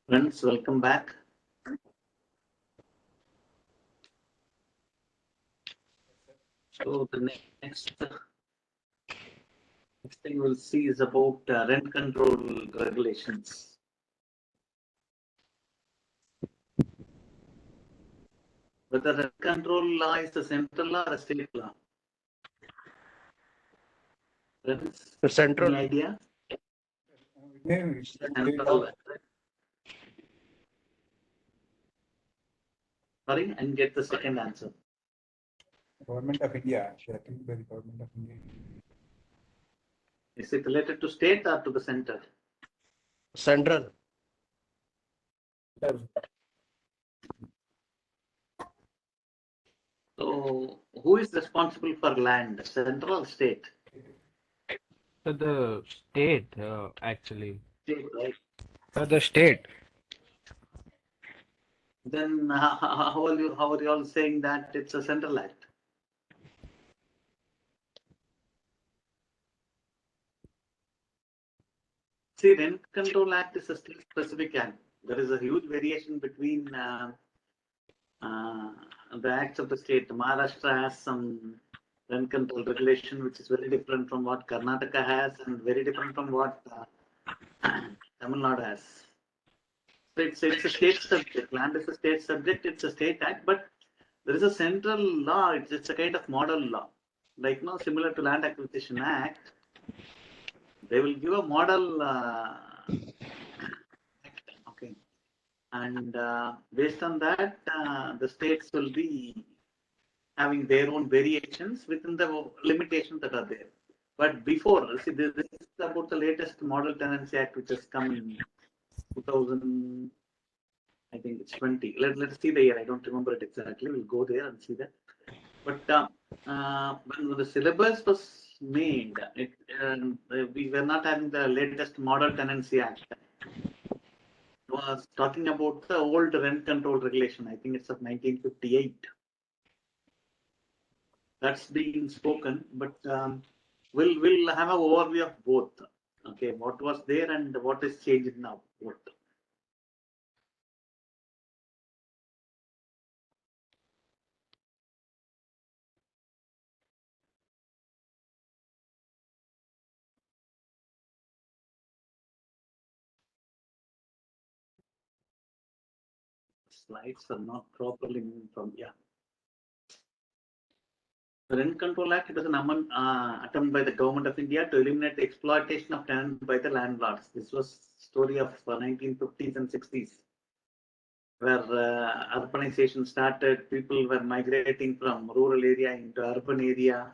Friends, welcome back. So the next thing we'll see is about rent control regulations. Whether rent control law is a central law or a state law? Friends, Central. any idea? Central. Sorry, I didn't get the second answer. Government of India, I think by the government of India. Is it related to state or to the center? Central. So, who is responsible for land, central or state? So the state, actually. State, right? The state. Then how are you all saying that it's a central act? See, Rent Control Act is a state-specific act. There is a huge variation between the acts of the state. Maharashtra has some rent control regulation, which is very different from what Karnataka has, and very different from what Tamil Nadu has. So it's a state subject. Land is a state subject. It's a state act, but there is a central law. It's a kind of model law, like similar to Land Acquisition Act. They will give a model act, okay, and based on that, the states will be having their own variations within the limitations that are there. But before, see, this is about the latest Model Tenancy Act, which has come in 2000. I think it's 20. Let's see the year. I don't remember it exactly. We'll go there and see that. But when the syllabus was made, we were not having the latest Model Tenancy Act. It was talking about the old rent control regulation. I think it's of 1958. That's being spoken, but we'll have an overview of both. Okay, what was there and what is changed now. Both. Slides are not properly moving from, yeah. The Rent Control Act, it was an attempt by the Government of India to eliminate the exploitation of tenants by the landlords. This was story of 1950s and 60s, where urbanization started. People were migrating from rural area into urban area.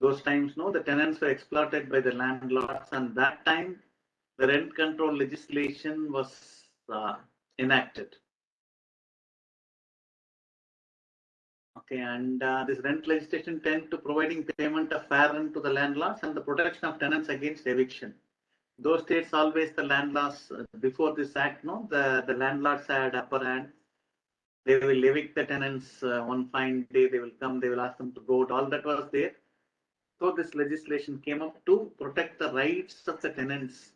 Those times, the tenants were exploited by the landlords, and that time the rent control legislation was enacted. Okay, and this rent legislation tend to providing payment of fair rent to the landlords and the protection of tenants against eviction. Those states always the landlords before this act, the landlords had upper hand, They will evict the tenants one fine day. They will come. They will ask them to go out. All that was there. So this legislation came up to protect the rights of the tenants.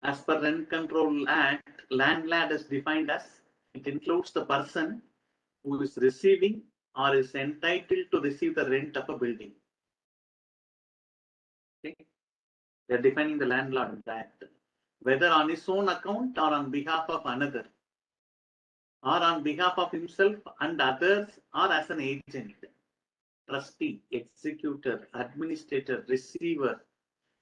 As per Rent Control Act, landlord is defined as, it includes the person who is receiving or is entitled to receive the rent of a building. Okay. They are defining the landlord that whether on his own account or on behalf of another, or on behalf of himself and others, or as an agent, trustee, executor, administrator, receiver,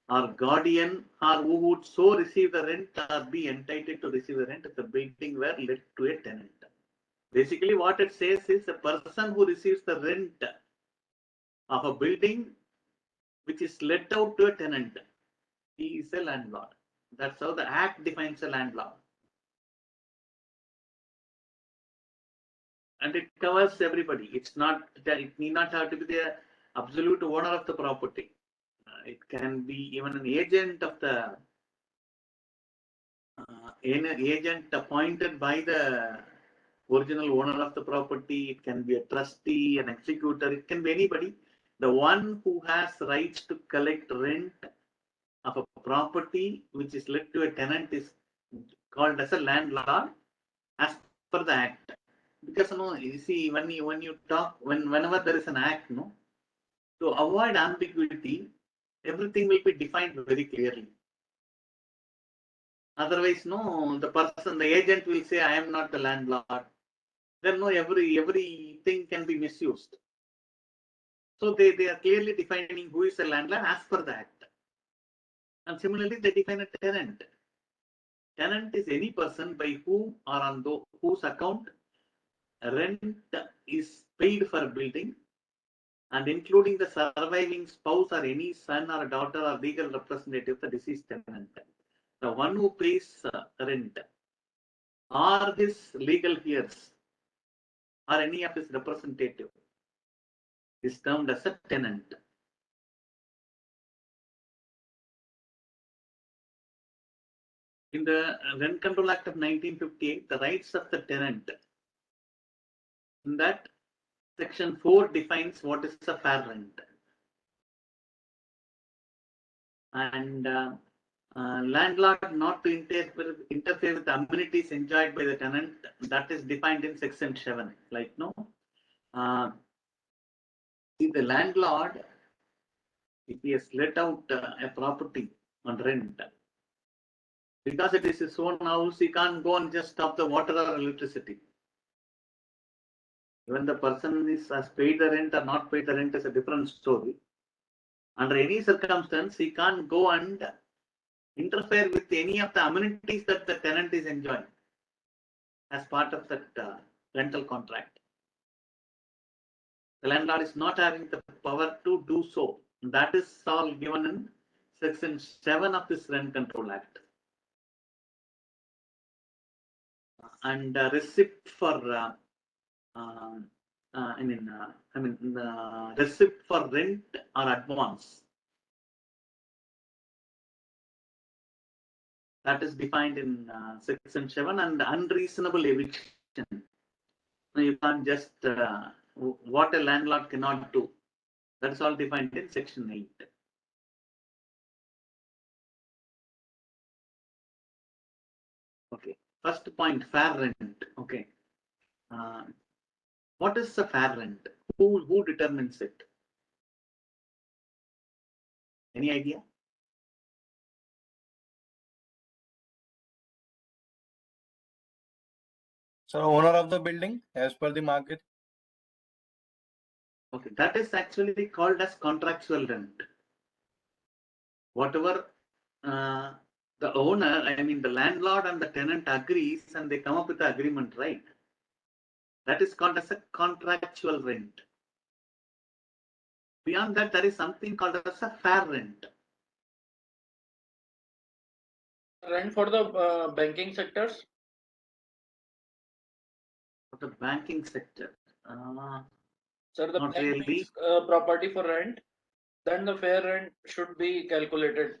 or guardian, or who would so receive the rent or be entitled to receive the rent if the building were let to a tenant. Basically, what it says is a person who receives the rent of a building which is let out to a tenant, he is a landlord. That's how the Act defines a landlord. And it covers everybody. It's not, it need not have to be the absolute owner of the property. It can be even an agent of the agent appointed by the original owner of the property. It can be a trustee, an executor. It can be anybody. The one who has rights to collect rent of a property which is let to a tenant is called as a landlord as per the Act. Because you see, when you talk, whenever there is an act, to avoid ambiguity, everything will be defined very clearly. Otherwise, the person, the agent will say, I am not the landlord. Then everything can be misused. So they are clearly defining who is a landlord as per the Act. And similarly, they define a tenant. Tenant is any person by whom or on whose account rent is paid for a building, and including the surviving spouse or any son or daughter or legal representative of the deceased tenant. The one who pays rent or his legal heirs or any of his representative is termed as a tenant. In the Rent Control Act of 1958, the rights of the tenant, in that Section 4 defines what is a fair rent. And landlord not to interfere with the amenities enjoyed by the tenant, that is defined in Section 7. Like, see, the landlord, if he has let out a property on rent, because it is his own house, he can't go and just stop the water or electricity. When the person has paid the rent or not paid the rent is a different story. Under any circumstance, he can't go and interfere with any of the amenities that the tenant is enjoying as part of that rental contract. The landlord is not having the power to do so. That is all given in Section 7 of this Rent Control Act. And receipt for receipt for rent or advance, that is defined in Section 7, and unreasonable eviction. You can't just what a landlord cannot do. That is all defined in Section 8. Okay. First point, fair rent. Okay. What is the fair rent? Who determines it? Any idea? So owner of the building as per the market. Okay, that is actually called as contractual rent. Whatever the owner, the landlord and the tenant agrees and they come up with the agreement, right? That is called as a contractual rent. Beyond that, there is something called as a fair rent. Rent for the banking sectors? For the banking sector. Sir, the not bank really. makes property for rent, then the fair rent should be calculated.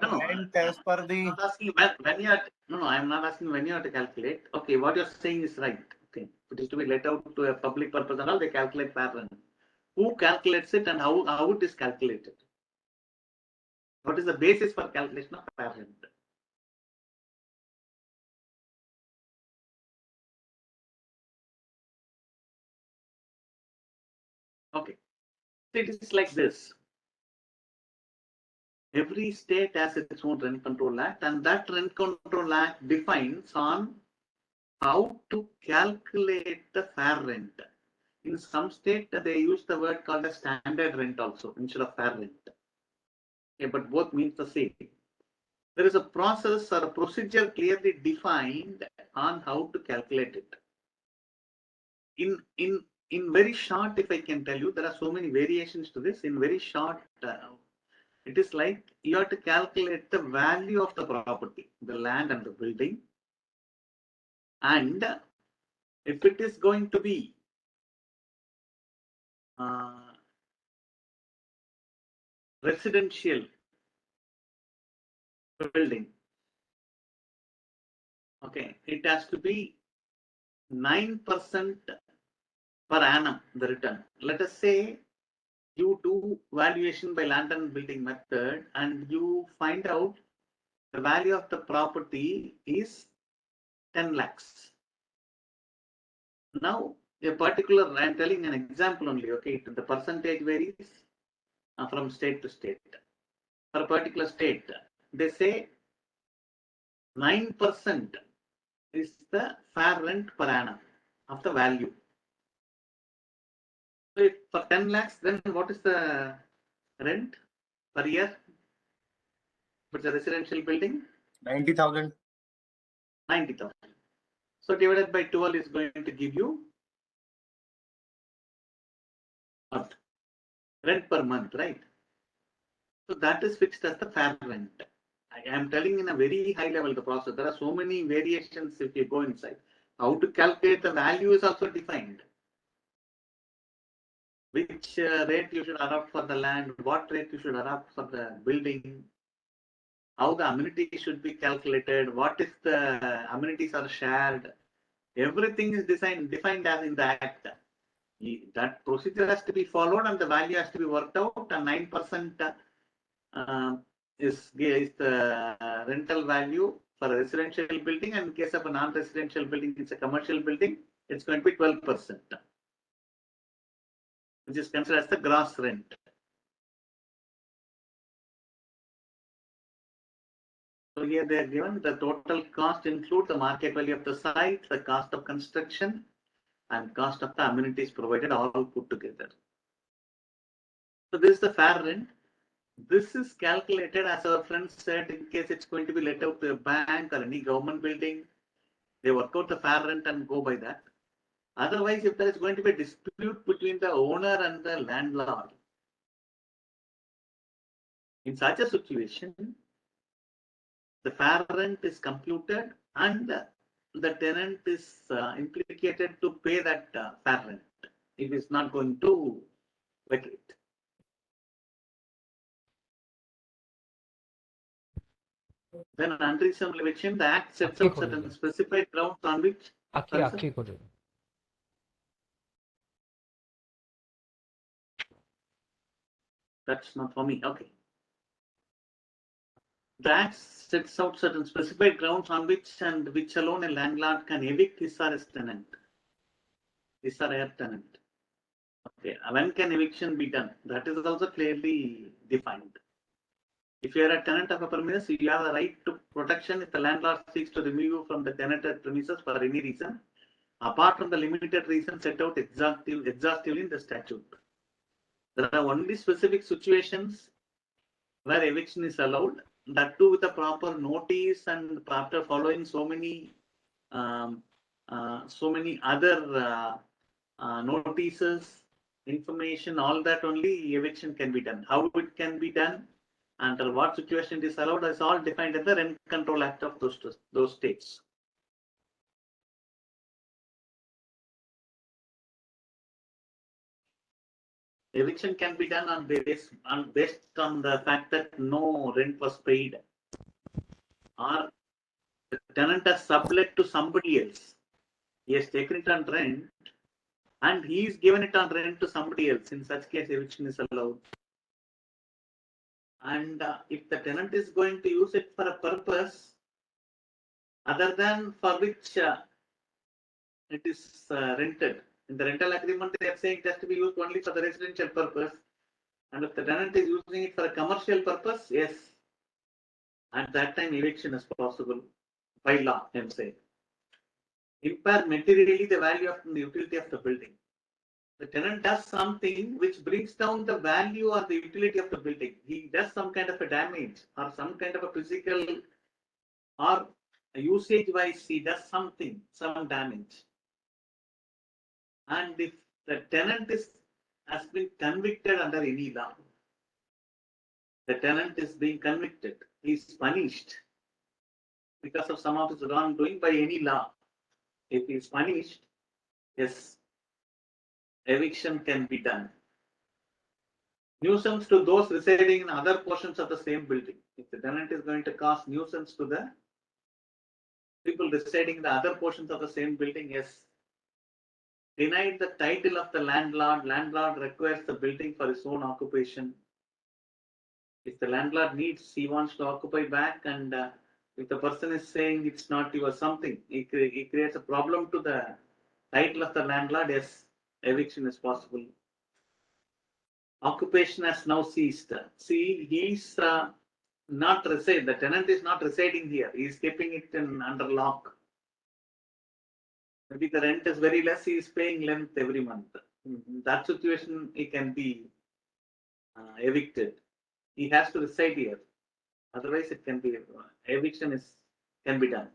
No, rent as per the. I'm not asking when you are. No, I'm not asking when you have to calculate. Okay, what you're saying is right. Okay, it is to be let out to a public purpose and all. They calculate fair rent. Who calculates it and how it is calculated? What is the basis for calculation of fair rent? Okay, it is like this. Every state has its own rent control act, and that rent control act defines on how to calculate the fair rent. In some state, they use the word called as standard rent also instead of fair rent. Okay, but both means the same. There is a process or a procedure clearly defined on how to calculate it. In very short, if I can tell you, there are so many variations to this. In very short, it is like you have to calculate the value of the property, the land and the building. And if it is going to be residential building, okay, it has to be 9% per annum, the return. Let us say you do valuation by land and building method and you find out the value of the property is 10 lakhs. Now, a particular, I am telling an example only, okay, the percentage varies from state to state. For a particular state, they say 9% is the fair rent per annum of the value. So if for 10 lakhs, then what is the rent per year? But the residential building? 90,000. 90,000. So divided by 12 is going to give you what? Rent per month, right? So that is fixed as the fair rent. I am telling in a very high level the process. There are so many variations if you go inside. How to calculate the value is also defined. Which rate you should adopt for the land, what rate you should adopt for the building, how the amenities should be calculated, what if the amenities are shared. Everything is defined as in the act. That procedure has to be followed and the value has to be worked out, and 9% is the rental value for a residential building, and in case of a non-residential building, it's a commercial building, it's going to be 12%, which is considered as the gross rent. So here they are given the total cost include the market value of the site, the cost of construction, and cost of the amenities provided, all put together. So this is the fair rent. This is calculated, as our friend said, in case it's going to be let out to a bank or any government building, they work out the fair rent and go by that. Otherwise, if there is going to be a dispute between the owner and the landlord, in such a situation, the fair rent is computed and the tenant is implicated to pay that fair rent if it's not going to vacate. Then unreasonable eviction, the act sets out certain specified grounds on which. That's not for me. Okay. The act sets out certain specified grounds on which and which alone a landlord can evict his or his tenant, his or her tenant. Okay. When can eviction be done? That is also clearly defined. If you are a tenant of a premises, you have the right to protection if the landlord seeks to remove you from the tenanted premises for any reason, apart from the limited reason set out exhaustively in the statute. There are only specific situations where eviction is allowed, that too with a proper notice and after following so many other notices, information, all that only eviction can be done. How it can be done, under what situation it is allowed, is all defined in the Rent Control Act of those states. Eviction can be done based on the fact that no rent was paid, or the tenant has sublet to somebody else. He has taken it on rent and he's given it on rent to somebody else. In such case, eviction is allowed. And if the tenant is going to use it for a purpose other than for which it is rented, in the rental agreement they are saying it has to be used only for the residential purpose. And if the tenant is using it for a commercial purpose, yes, at that time eviction is possible by law, I'm saying. Impair materially the value of the utility of the building. The tenant does something which brings down the value or the utility of the building. He does some kind of a damage or some kind of a physical or usage wise, he does something, some damage. And if the tenant has been convicted under any law, the tenant is being convicted, he is punished because of some of his wrongdoing by any law. If he is punished, yes, eviction can be done. Nuisance to those residing in other portions of the same building. If the tenant is going to cause nuisance to the people residing in the other portions of the same building, yes. Denied the title of the landlord, landlord requires the building for his own occupation. If the landlord needs, he wants to occupy back, and if the person is saying it's not yours something, he creates a problem to the title of the landlord, yes, eviction is possible. Occupation has now ceased. See, he's not reside. The tenant is not residing here. He is keeping it under lock. Maybe the rent is very less. He is paying rent every month. In that situation, he can be evicted. He has to reside here. Otherwise, it can be eviction can be done.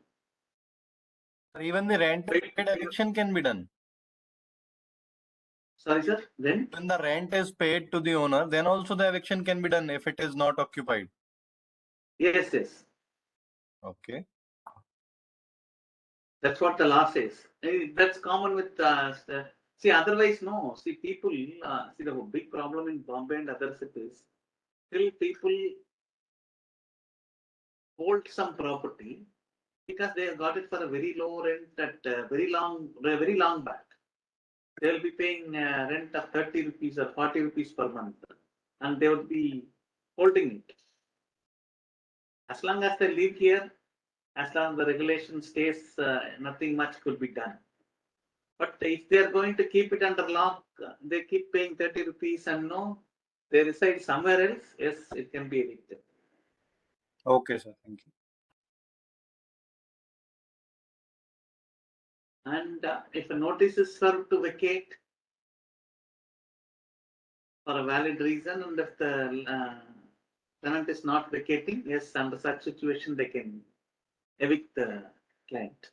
Even the rent eviction can be done. Sorry, sir. Rent? When the rent is paid to the owner, then also the eviction can be done if it is not occupied. Yes, yes. Okay. That's what the law says. That's common with see. Otherwise, no. See, people see the big problem in Bombay and other cities. Still, people hold some property because they have got it for a very low rent at very long back. They will be paying rent of 30 rupees or 40 rupees per month, and they would be holding it. As long as they live here, as long as the regulation stays, nothing much could be done. But if they are going to keep it under lock, they keep paying 30 rupees and no, they reside somewhere else, yes, it can be evicted. Okay, sir. Thank you. And if a notice is served to vacate for a valid reason, and if the tenant is not vacating, yes, under such situation, they can evict the client.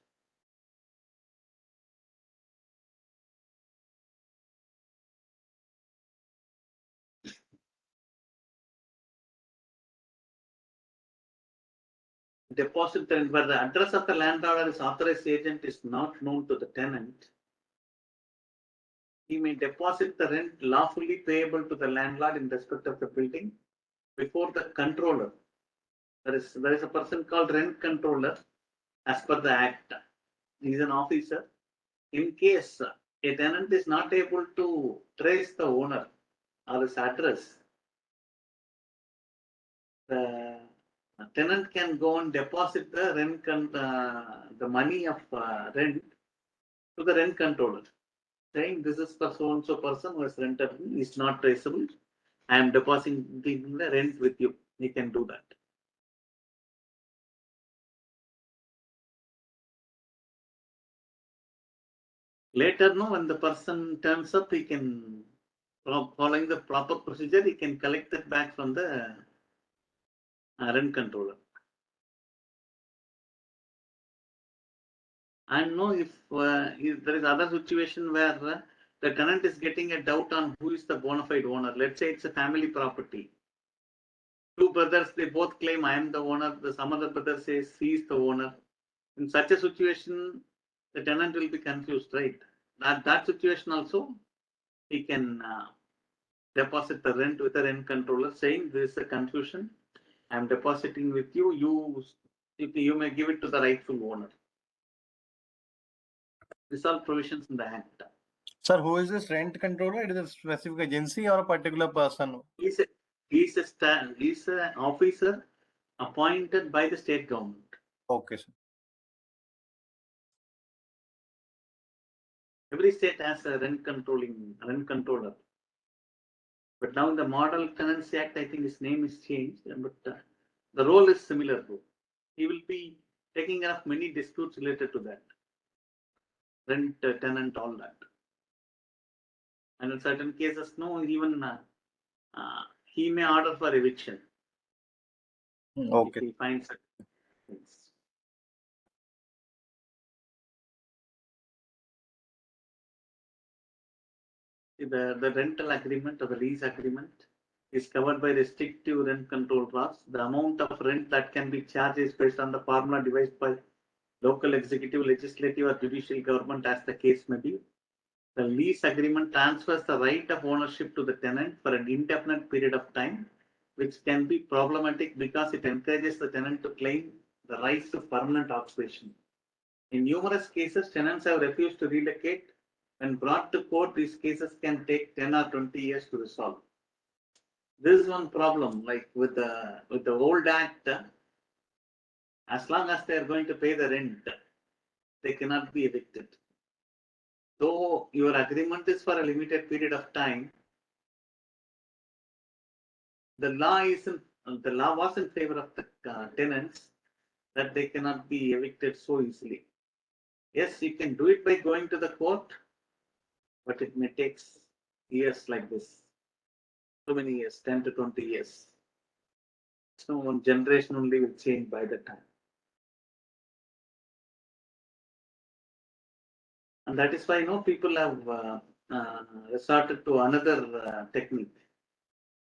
Deposit rent, but the address of the landlord or his authorized agent is not known to the tenant. He may deposit the rent lawfully payable to the landlord in respect of the building before the controller. There is a person called rent controller as per the act. He is an officer. In case a tenant is not able to trace the owner or his address, the tenant can go and deposit the rent the money of rent to the rent controller, saying this is for so and so person who has rented me, is not traceable. I am depositing the rent with you. He can do that. Later, no, when the person turns up, he can, following the proper procedure, he can collect it back from the rent controller. And no, if there is other situation where the tenant is getting a doubt on who is the bona fide owner. Let's say it's a family property. Two brothers, they both claim I am the owner. Some other brother says he is the owner. In such a situation, the tenant will be confused, right? That situation also, he can deposit the rent with the rent controller, saying there is a confusion. I am depositing with you. You may give it to the rightful owner. These are provisions in the Act. Sir, who is this rent controller? It is a specific agency or a particular person? He's an officer appointed by the state government. Okay, sir. Every state has a rent controller. But now in the Model Tenancy Act, I think his name is changed, but the role is similar though. He will be taking care of many disputes related to that. Rent, tenant, all that. And in certain cases, no, even he may order for eviction. Okay. If he finds it. The rental agreement or the lease agreement is covered by restrictive rent control laws. The amount of rent that can be charged is based on the formula devised by local executive, legislative, or judicial government, as the case may be. The lease agreement transfers the right of ownership to the tenant for an indefinite period of time, which can be problematic because it encourages the tenant to claim the rights to permanent occupation. In numerous cases, tenants have refused to relocate. When brought to court, these cases can take 10 or 20 years to resolve. This is one problem, like with the old act, as long as they are going to pay the rent, they cannot be evicted. Though your agreement is for a limited period of time, the law was in favor of the tenants that they cannot be evicted so easily. Yes, you can do it by going to the court, but it may take years like this. So many years, 10 to 20 years. So one generation only will change by the time. And that is why people have resorted to another technique.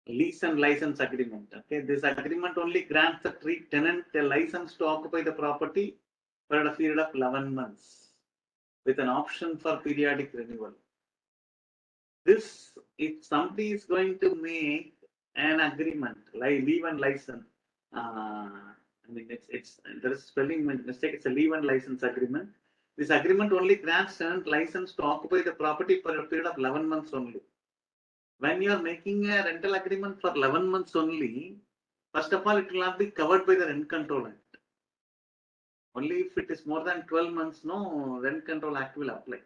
Lease and license agreement. Okay, this agreement only grants the tenant a license to occupy the property for a period of 11 months with an option for periodic renewal. This, if somebody is going to make an agreement like leave and license, there is spelling mistake. It's a leave and license agreement. This agreement only grants tenant license to occupy the property for a period of 11 months only. When you are making a rental agreement for 11 months only, first of all, it will not be covered by the Rent Control Act. Only if it is more than 12 months, no Rent Control Act will apply.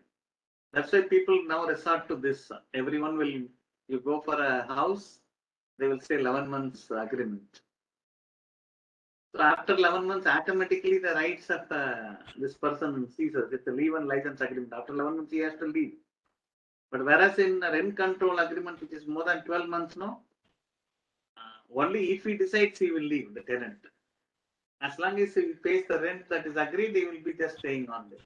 That's why people now resort to this. Everyone will, you go for a house, they will say 11 months agreement. So after 11 months, automatically the rights of this person ceases. It's a leave and license agreement. After 11 months, he has to leave. But whereas in a rent control agreement, which is more than 12 months, only if he decides he will leave the tenant. As long as he pays the rent that is agreed, he will be just staying on there.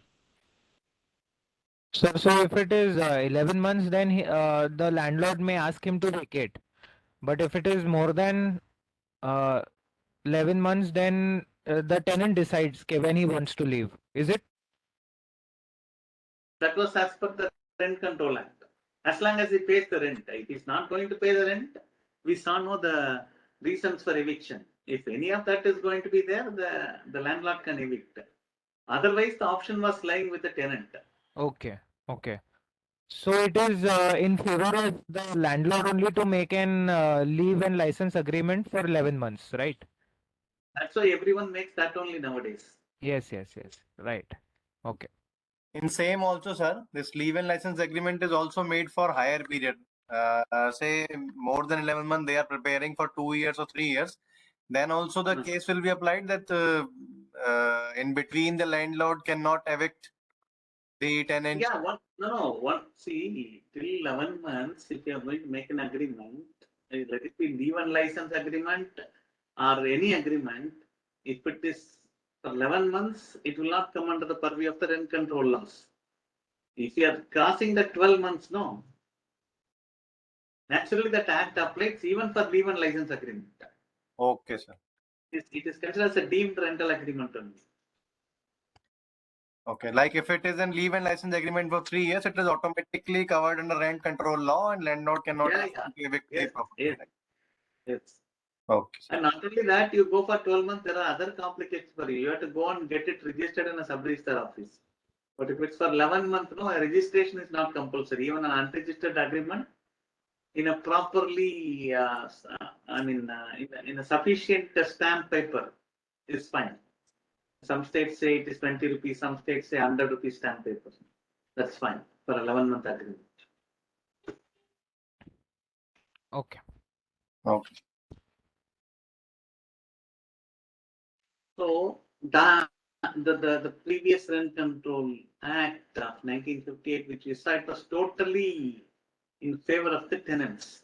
So if it is 11 months, then the landlord may ask him to vacate. But if it is more than 11 months, then the tenant decides when he wants to leave. Is it? That was as per the Rent Control Act. As long as he pays the rent. If he's not going to pay the rent, we saw the reasons for eviction. If any of that is going to be there, the landlord can evict. Otherwise, the option was lying with the tenant. Okay. So it is in favor of the landlord only to make an leave and license agreement for 11 months, right? That's why everyone makes that only nowadays. Yes. Right. Okay. In same also, sir, this leave and license agreement is also made for higher period. Say more than 11 months, they are preparing for 2 years or 3 years. Then also the case will be applied that in between the landlord cannot evict the tenant. Yeah, see, till 11 months, if you are going to make an agreement, let it be leave and license agreement or any agreement, if it is for 11 months, it will not come under the purview of the rent control laws. If you are crossing the 12 months, no. Naturally, that act applies even for leave and license agreement. Okay, sir. It is considered as a deemed rental agreement only. Okay, like if it is in leave and license agreement for 3 years, it is automatically covered under rent control law, and landlord cannot Yeah, ask yeah. him to evict the Yes, property. yes, Right? yes. Okay. And not only that, you go for 12 months, there are other complications for you. You have to go and get it registered in a sub-register office. But if it's for 11 months, no, a registration is not compulsory. Even an unregistered agreement in a properly, in a sufficient stamp paper is fine. Some states say it is 20 rupees, some states say 100 rupees stamp paper. That's fine for 11-month agreement. Okay. Okay. So the previous Rent Control Act of 1958, which we said, was totally in favor of the tenants.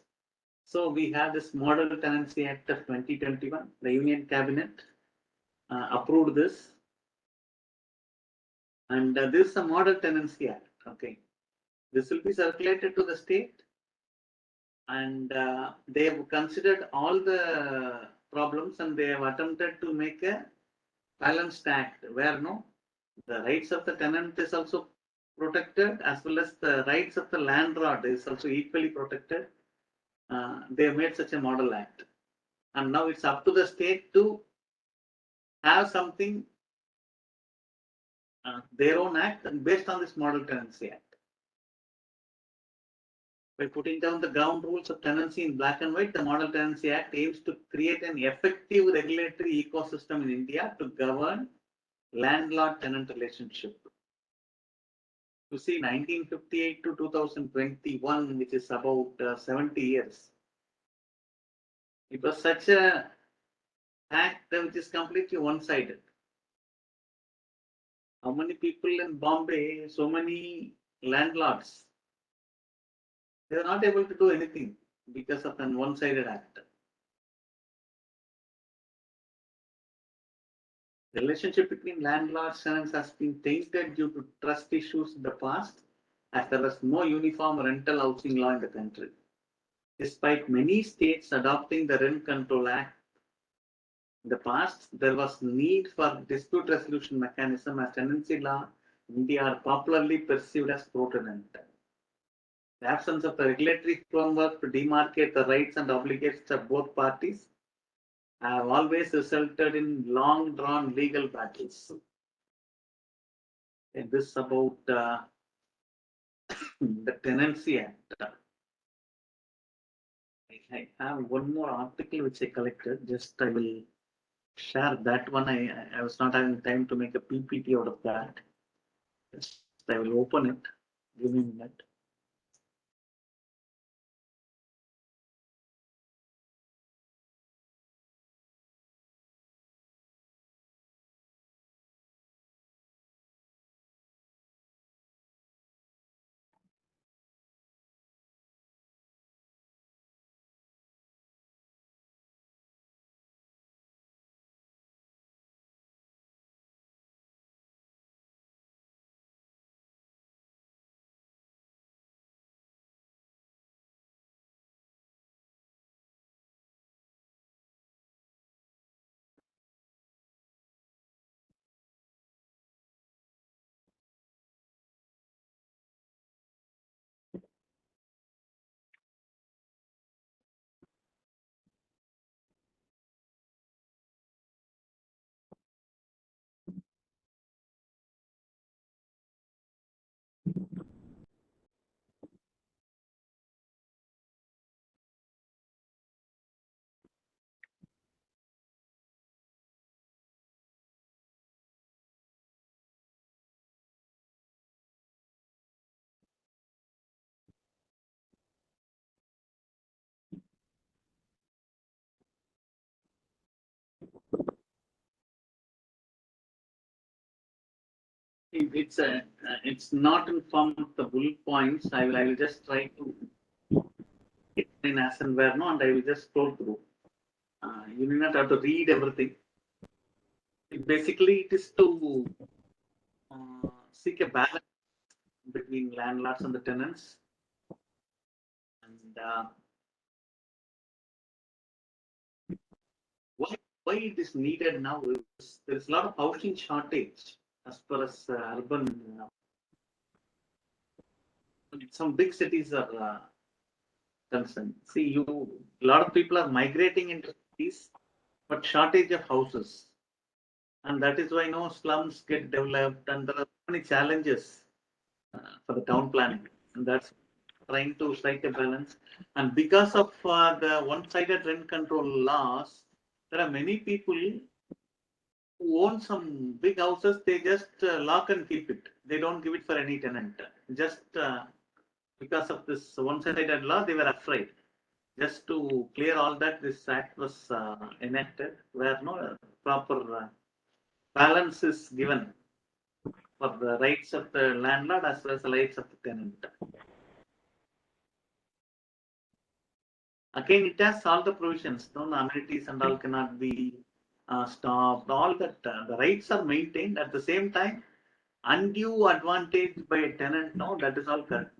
So we have this Model Tenancy Act of 2021. The Union Cabinet approved this, and this is a Model Tenancy Act. Okay, this will be circulated to the state, and they have considered all the problems, and they have attempted to make a balanced act where the rights of the tenant is also protected, as well as the rights of the landlord is also equally protected. They have made such a model act, and now it's up to the state to have something, their own act based on this Model Tenancy Act. By putting down the ground rules of tenancy in black and white, the Model Tenancy Act aims to create an effective regulatory ecosystem in India to govern landlord-tenant relationship. You see, 1958 to 2021, which is about 70 years. It was such a act which is completely one-sided. How many people in Bombay, so many landlords, they are not able to do anything because of an one-sided act. The relationship between landlords and tenants has been tainted due to trust issues in the past, as there was no uniform rental housing law in the country. Despite many states adopting the Rent Control Act in the past, there was need for dispute resolution mechanism, as tenancy law in India are popularly perceived as fraudulent. The absence of the regulatory framework to demarcate the rights and obligations of both parties have always resulted in long drawn legal battles. And this about the Tenancy Act. I have one more article which I collected. Just I will share that one. I was not having time to make a PPT out of that. Just I will open it. Give me a minute. It's not in form of the bullet points. I will just try to explain as and where no, and I will just scroll through. You need not have to read everything. Basically, it is to seek a balance between landlords and the tenants, and why it is needed now is there is a lot of housing shortage as far as urban, some big cities are concerned. See, a lot of people are migrating into cities, but shortage of houses. And that is why no slums get developed, and there are many challenges for the town planning. And that's trying to strike a balance. And because of the one-sided rent control laws, there are many people who own some big houses. They just lock and keep it. They don't give it for any tenant. Just because of this one-sided law, they were afraid. Just to clear all that, this act was enacted, where no proper balance is given for the rights of the landlord as well as the rights of the tenant. Again, it has all the provisions. No, the amenities and all cannot be stopped. All that the rights are maintained. At the same time, undue advantage by a tenant. No, that is all correct.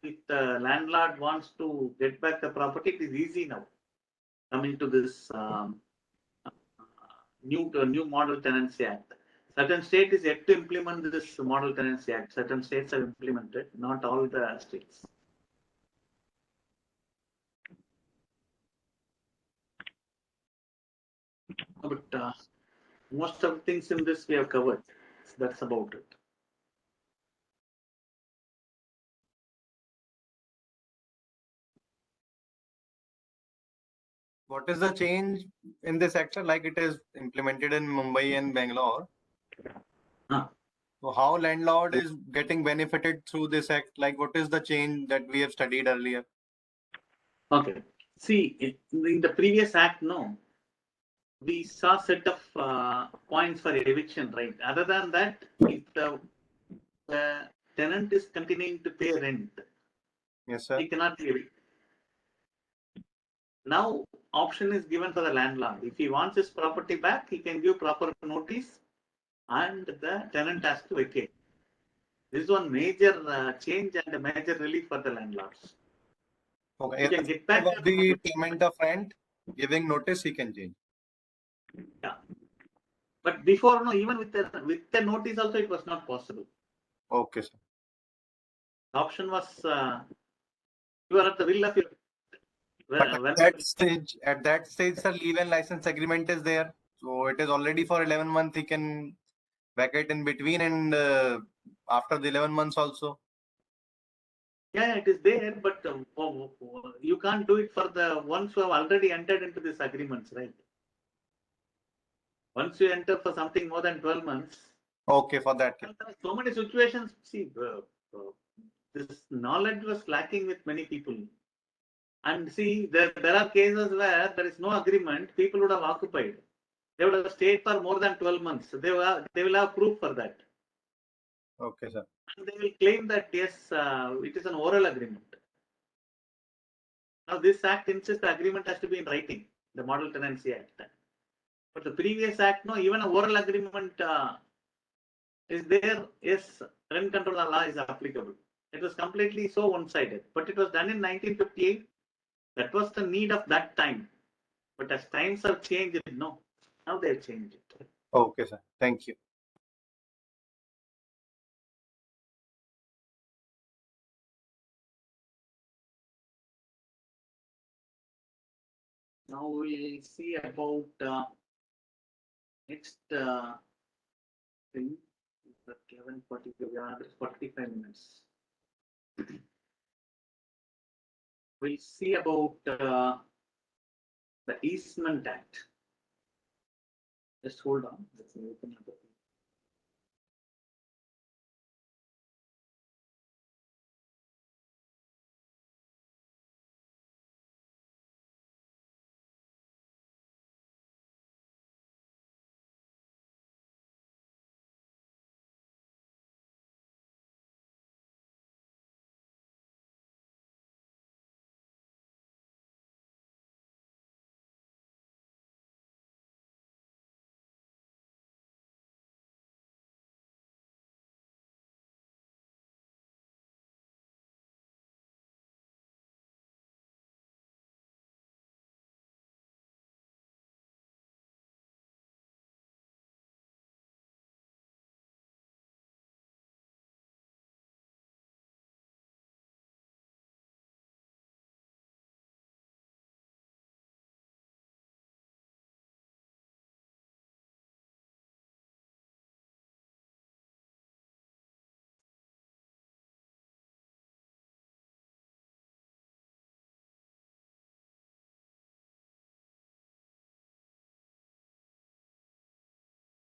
If the landlord wants to get back the property, it is easy now. Coming to this new Model Tenancy Act. Certain state is yet to implement this Model Tenancy Act. Certain states have implemented, not all the states. But most of the things in this we have covered. So that's about it. What is the change in this sector? Like it is implemented in Mumbai and Bangalore. So how landlord is getting benefited through this act? Like what is the change that we have studied earlier? Okay. See, in the previous act, no, we saw set of points for eviction, right? Other than that, if the tenant is continuing to pay rent, yes, sir, he cannot be evicted. Now, option is given for the landlord. If he wants his property back, he can give proper notice, and the tenant has to vacate. This is one major change and a major relief for the landlords. Okay. You can get back the payment of rent, giving notice, he can change. Yeah. But before, no, even with the notice also, it was not possible. Okay, sir. The option was you are at the will of your. But at that stage, the leave and license agreement is there. So it is already for 11 months. He can vacate in between and after the 11 months also. Yeah, it is there, but you can't do it for the ones who have already entered into these agreements, right? Once you enter for something more than 12 months. Okay, for that. So many situations. See, this knowledge was lacking with many people. And see, there are cases where there is no agreement, people would have occupied. They would have stayed for more than 12 months. They will have proof for that. Okay, sir. And they will claim that, yes, it is an oral agreement. Now, this act insists the agreement has to be in writing, the Model Tenancy Act. But the previous act, no, even an oral agreement is there, yes, rent control law is applicable. It was completely so one-sided. But it was done in 1958. That was the need of that time. But as times have changed, no, now they've changed it. Okay, sir. Thank you. Now we'll see about next thing. 45 minutes. We'll see about the Easement Act. Just hold on. Let me open up the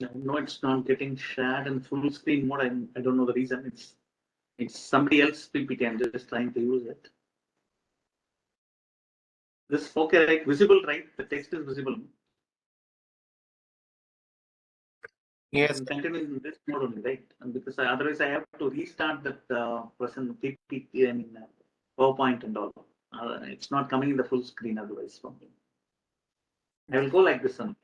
No, it's not getting shared in full screen mode. I don't know the reason. It's somebody else PPT. I'm just trying to use it. This okay, right? Visible, right? The text is visible. Yes. Continue in this mode only, right? And because otherwise I have to restart that present PPT and PowerPoint and all. It's not coming in the full screen otherwise for me. I will go like this one.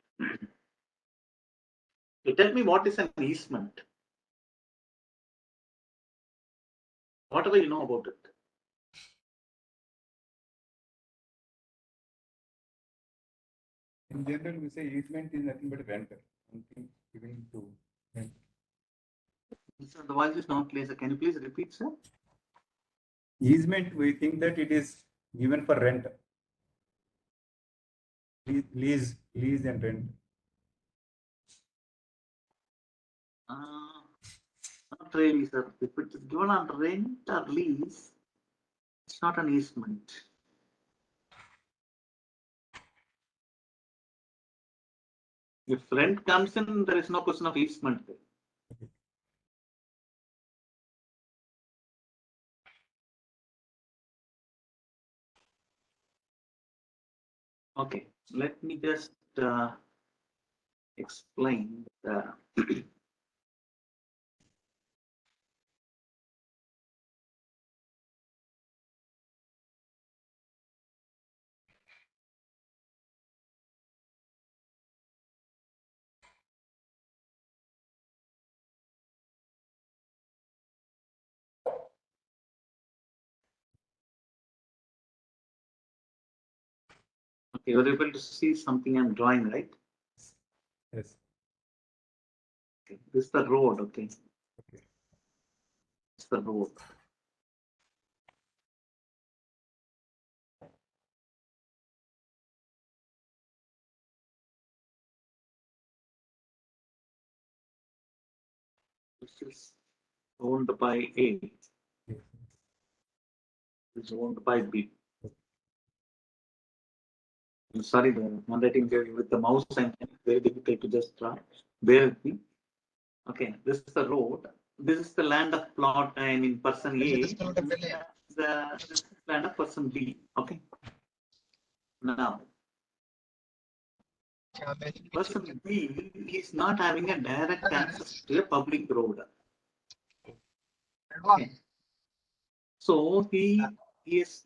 So tell me what is an easement? Whatever you know about it. In general, we say easement is nothing but a rent, something given to rent. Sir, the voice is not clear. Sir. Can you please repeat, sir? Easement, we think that it is given for rent. Lease and rent. Not really, sir. If it is given on rent or lease, it's not an easement. If rent comes in, there is no question of easement. Okay, let me just explain. Okay, you're able to see something I'm drawing, right? Yes. Okay, this is the road, okay? Okay. It's the road. This is owned by A. It's owned by B. I'm sorry, the handwriting with the mouse and very difficult to just draw. Bear with me. Okay, this is the road. This is the land of plot. I mean, person A. This is the land of person B. Okay. Now, person B is not having a direct access to a public road. Okay. So he is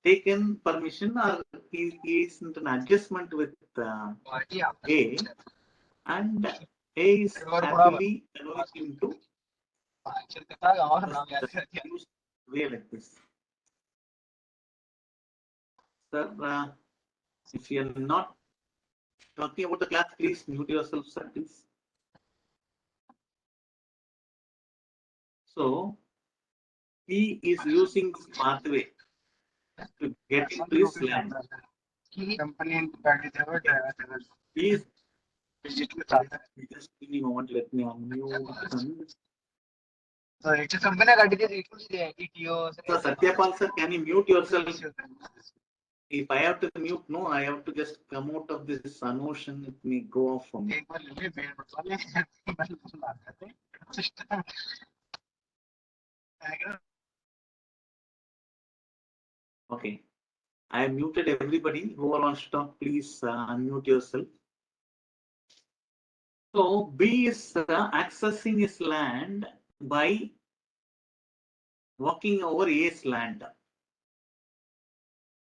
taken permission or he is in an adjustment with A, and A is happily allowing him to use way like this. Sir, if you are not talking about the class, please mute yourself, sir, please. So he is using this pathway to get into his land. He is just give me a moment, let me unmute. So Satyapal sir, can you mute yourself? If I have to mute, no, I have to just come out of this emotion. It may go off for me. Okay. I have muted everybody. Whoever wants to talk, please unmute yourself. So B is accessing his land by walking over A's land.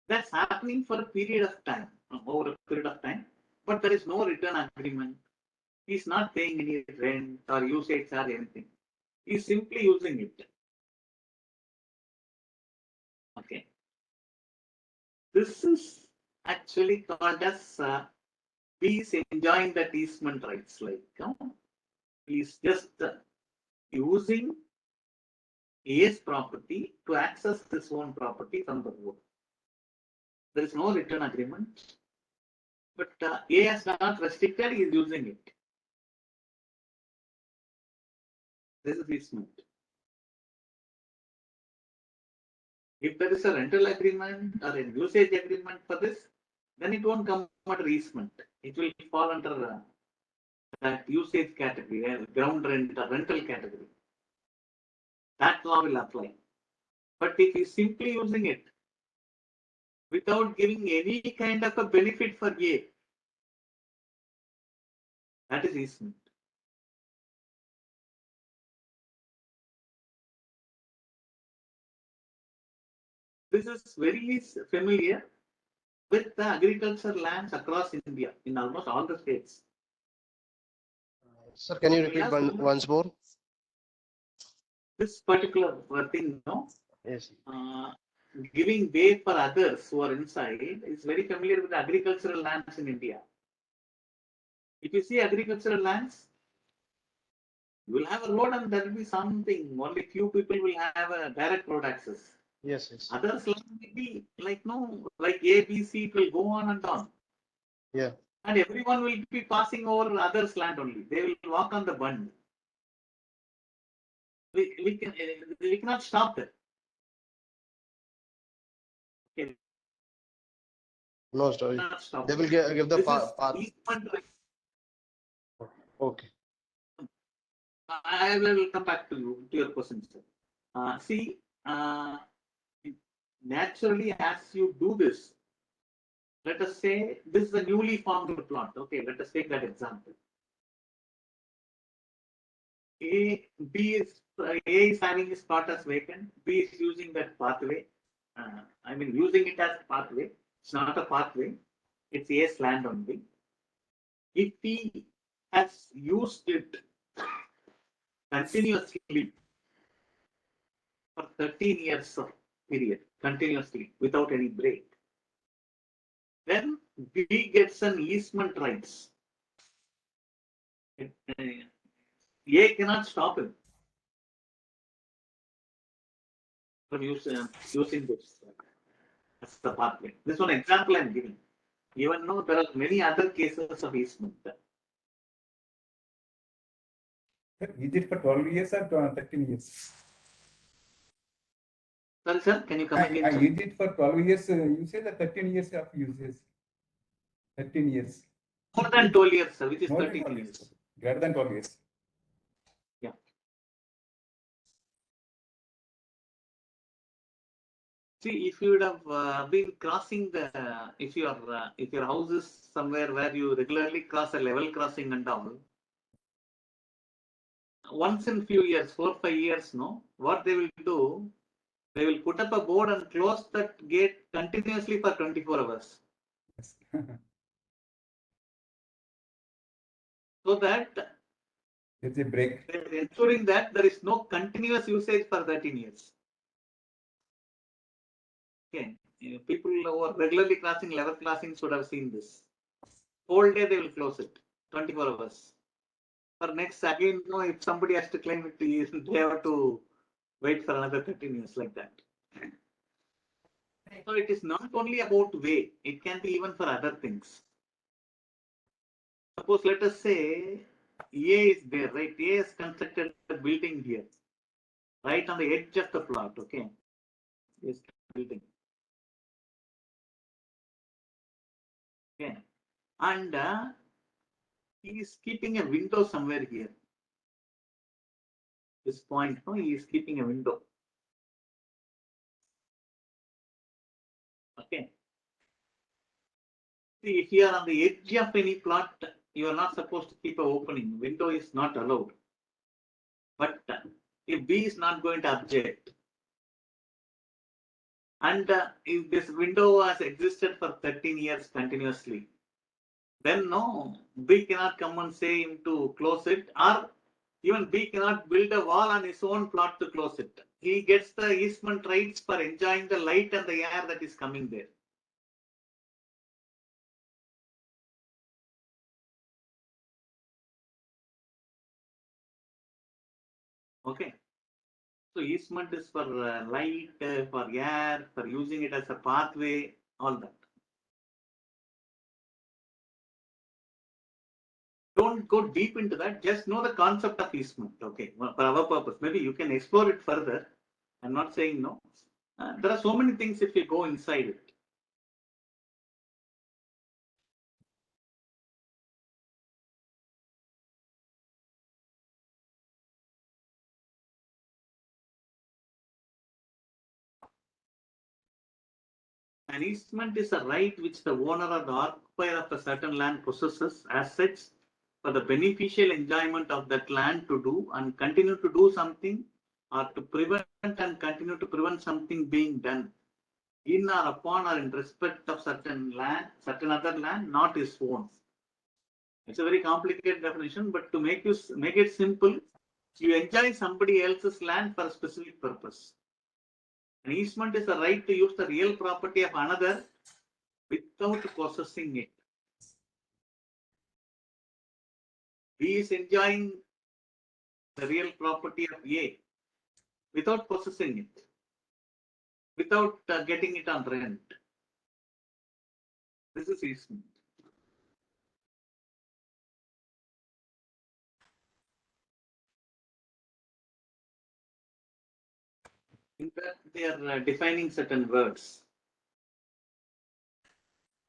That's happening for a period of time, over a period of time, but there is no return agreement. He's not paying any rent or usage or anything. He's simply using it. Okay. This is actually called as he's enjoying that easement rights. Like he's just using A's property to access his own property from the road. There is no return agreement, but A has not restricted, he is using it. This is easement. If there is a rental agreement or a usage agreement for this, then it won't come under easement. It will fall under that usage category, ground rent or rental category, that law will apply. But if he's simply using it without giving any kind of a benefit for A, that is easement. This is very familiar with the agricultural lands across India in almost all the states. Sir, can you repeat once more? This particular thing, no? Yes. Giving way for others who are inside is very familiar with agricultural lands in India. If you see agricultural lands, you will have a road and there will be something. Only few people will have a direct road access. Yes, yes. Others land will be like like A, B, C, it will go on and on. Yeah. And everyone will be passing over others' land only. They will walk on the bund. We cannot stop that. Okay. No, sorry. Cannot stop They will that. give the This path. is easement right. Okay. I will come back to your question, sir. See, naturally, as you do this, let us say this is a newly formed plot. Okay, let us take that example. A is having his plot as vacant. B is using that pathway. I mean, using it as pathway. It's not a pathway. It's A's land only. If he has used it continuously for 13 years of period, continuously without any break, then B gets an easement rights. A cannot stop him from using this as the pathway. This is one example I'm giving. Even though there are many other cases of easement. Is it for 12 years or 13 years? Sorry, sir, can you come again? I used it for 12 years. You say that 13 years of uses. 13 years. More than 12 years, sir, which is More 13 years. Greater than 12 years. Yeah. See, if you would have been crossing if your house is somewhere where you regularly cross a level crossing and all, once in few years, 4 or 5 years, no, what they will do, they will put up a board and close that gate continuously for 24 hours. So that it's a break. They're ensuring that there is no continuous usage for 13 years. Okay, people who are regularly crossing level crossings should have seen this. Whole day they will close it, 24 hours. For next again, no, if somebody has to claim it, they have to wait for another 13 years like that. So it is not only about way, it can be even for other things. Suppose let us say A is there, right? A has constructed a building here, right on the edge of the plot, okay? This building. Okay. And he is keeping a window somewhere here. This point, no, he is keeping a window. Okay. See, if you are on the edge of any plot, you are not supposed to keep an opening. Window is not allowed. But if B is not going to object, and if this window has existed for 13 years continuously, then no, B cannot come and say him to close it, or even B cannot build a wall on his own plot to close it. He gets the easement rights for enjoying the light and the air that is coming there. Okay. So easement is for light, for air, for using it as a pathway, all that. Don't go deep into that. Just know the concept of easement. Okay, for our purpose. Maybe you can explore it further. I'm not saying no. There are so many things if you go inside it. An easement is a right which the owner or the occupier of a certain land possesses as such for the beneficial enjoyment of that land to do and continue to do something, or to prevent and continue to prevent something being done in or upon or in respect of certain land, certain other land, not his own. It's a very complicated definition, but to make it simple, you enjoy somebody else's land for a specific purpose. An easement is the right to use the real property of another without possessing it. B is enjoying the real property of A without possessing it, without getting it on rent. This is easement. In fact, they are defining certain words.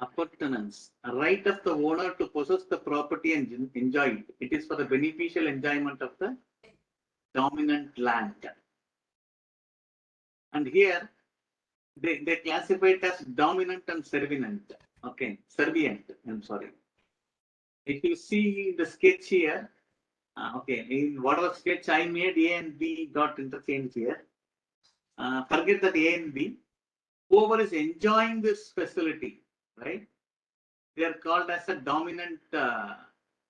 Appurtenance, a right of the owner to possess the property and enjoy it. It is for the beneficial enjoyment of the dominant land. And here they classify it as dominant and servient. Okay, servient. I'm sorry. If you see the sketch here, okay, in whatever sketch I made, A and B got interchanged here. Forget that A and B. Whoever is enjoying this facility, right? They are called as a dominant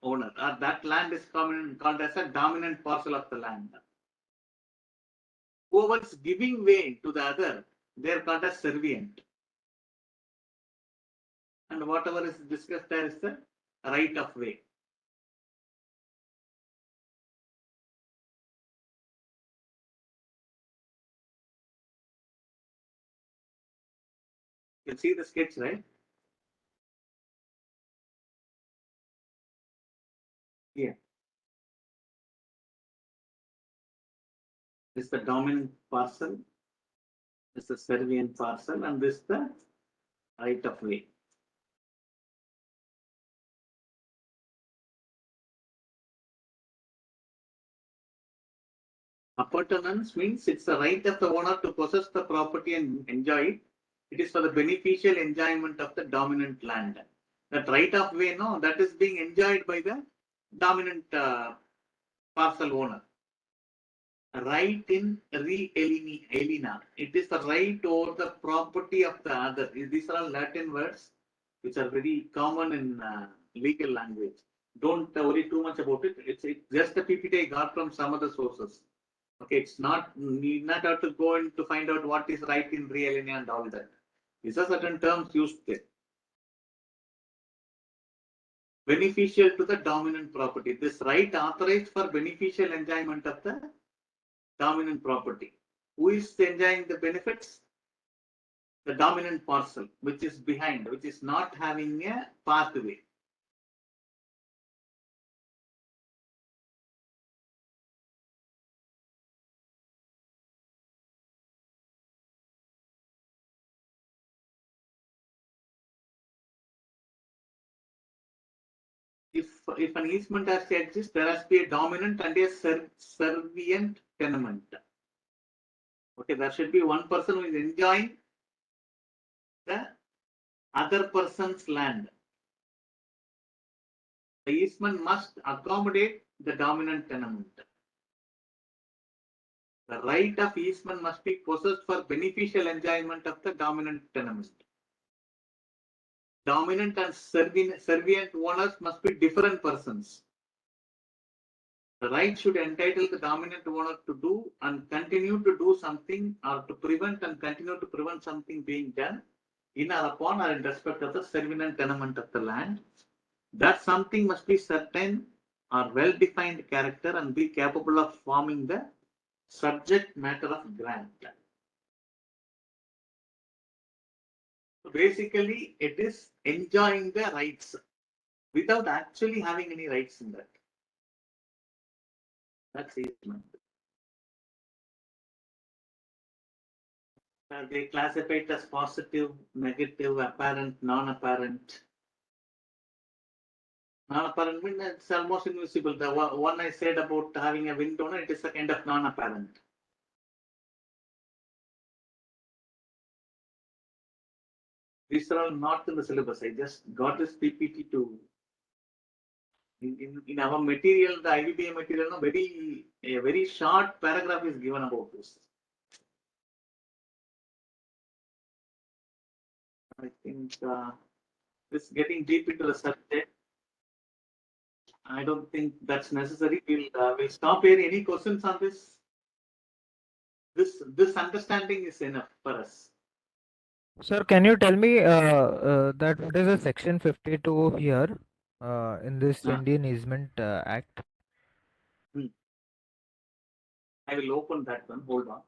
owner, or that land is called as a dominant parcel of the land. Whoever is giving way to the other, they are called as servient. And whatever is discussed there is the right of way. You can see the sketch, right? Here. This is the dominant parcel. This is the servient parcel, and this is the right of way. Appurtenance means it's the right of the owner to possess the property and enjoy it. It is for the beneficial enjoyment of the dominant land. That right of way, no, that is being enjoyed by the dominant parcel owner. Right in re aliena. It is the right over the property of the other. These are all Latin words which are very common in legal language. Don't worry too much about it. It's just a PPT I got from some other sources. Okay, it's not, need not have to go in to find out what is right in re aliena and all that. These are certain terms used there. Beneficial to the dominant property. This right authorized for beneficial enjoyment of the dominant property. Who is enjoying the benefits? The dominant parcel, which is behind, which is not having a pathway. If an easement has to exist, there has to be a dominant and a servient tenement. Okay, there should be one person who is enjoying the other person's land. The easement must accommodate the dominant tenement. The right of easement must be possessed for beneficial enjoyment of the dominant tenement. Dominant and servient owners must be different persons. The right should entitle the dominant owner to do and continue to do something, or to prevent and continue to prevent something being done in or upon or in respect of the servient tenement of the land. That something must be certain or well-defined character and be capable of forming the subject matter of grant. So basically, it is enjoying the rights without actually having any rights in that. That's easement. They classify it as positive, negative, apparent, non-apparent. Non-apparent means it's almost invisible. The one I said about having a wind donor, it is a kind of non-apparent. These are all not in the syllabus. I just got this PPT to in our material, the IBBA material, no, a very short paragraph is given about this. I think this getting deep into the subject. I don't think that's necessary. We'll stop here. Any questions on this? This understanding is enough for us. Sir, can you tell me that what is a section 52 here in this Indian Easement Act? I will open that one. Hold on.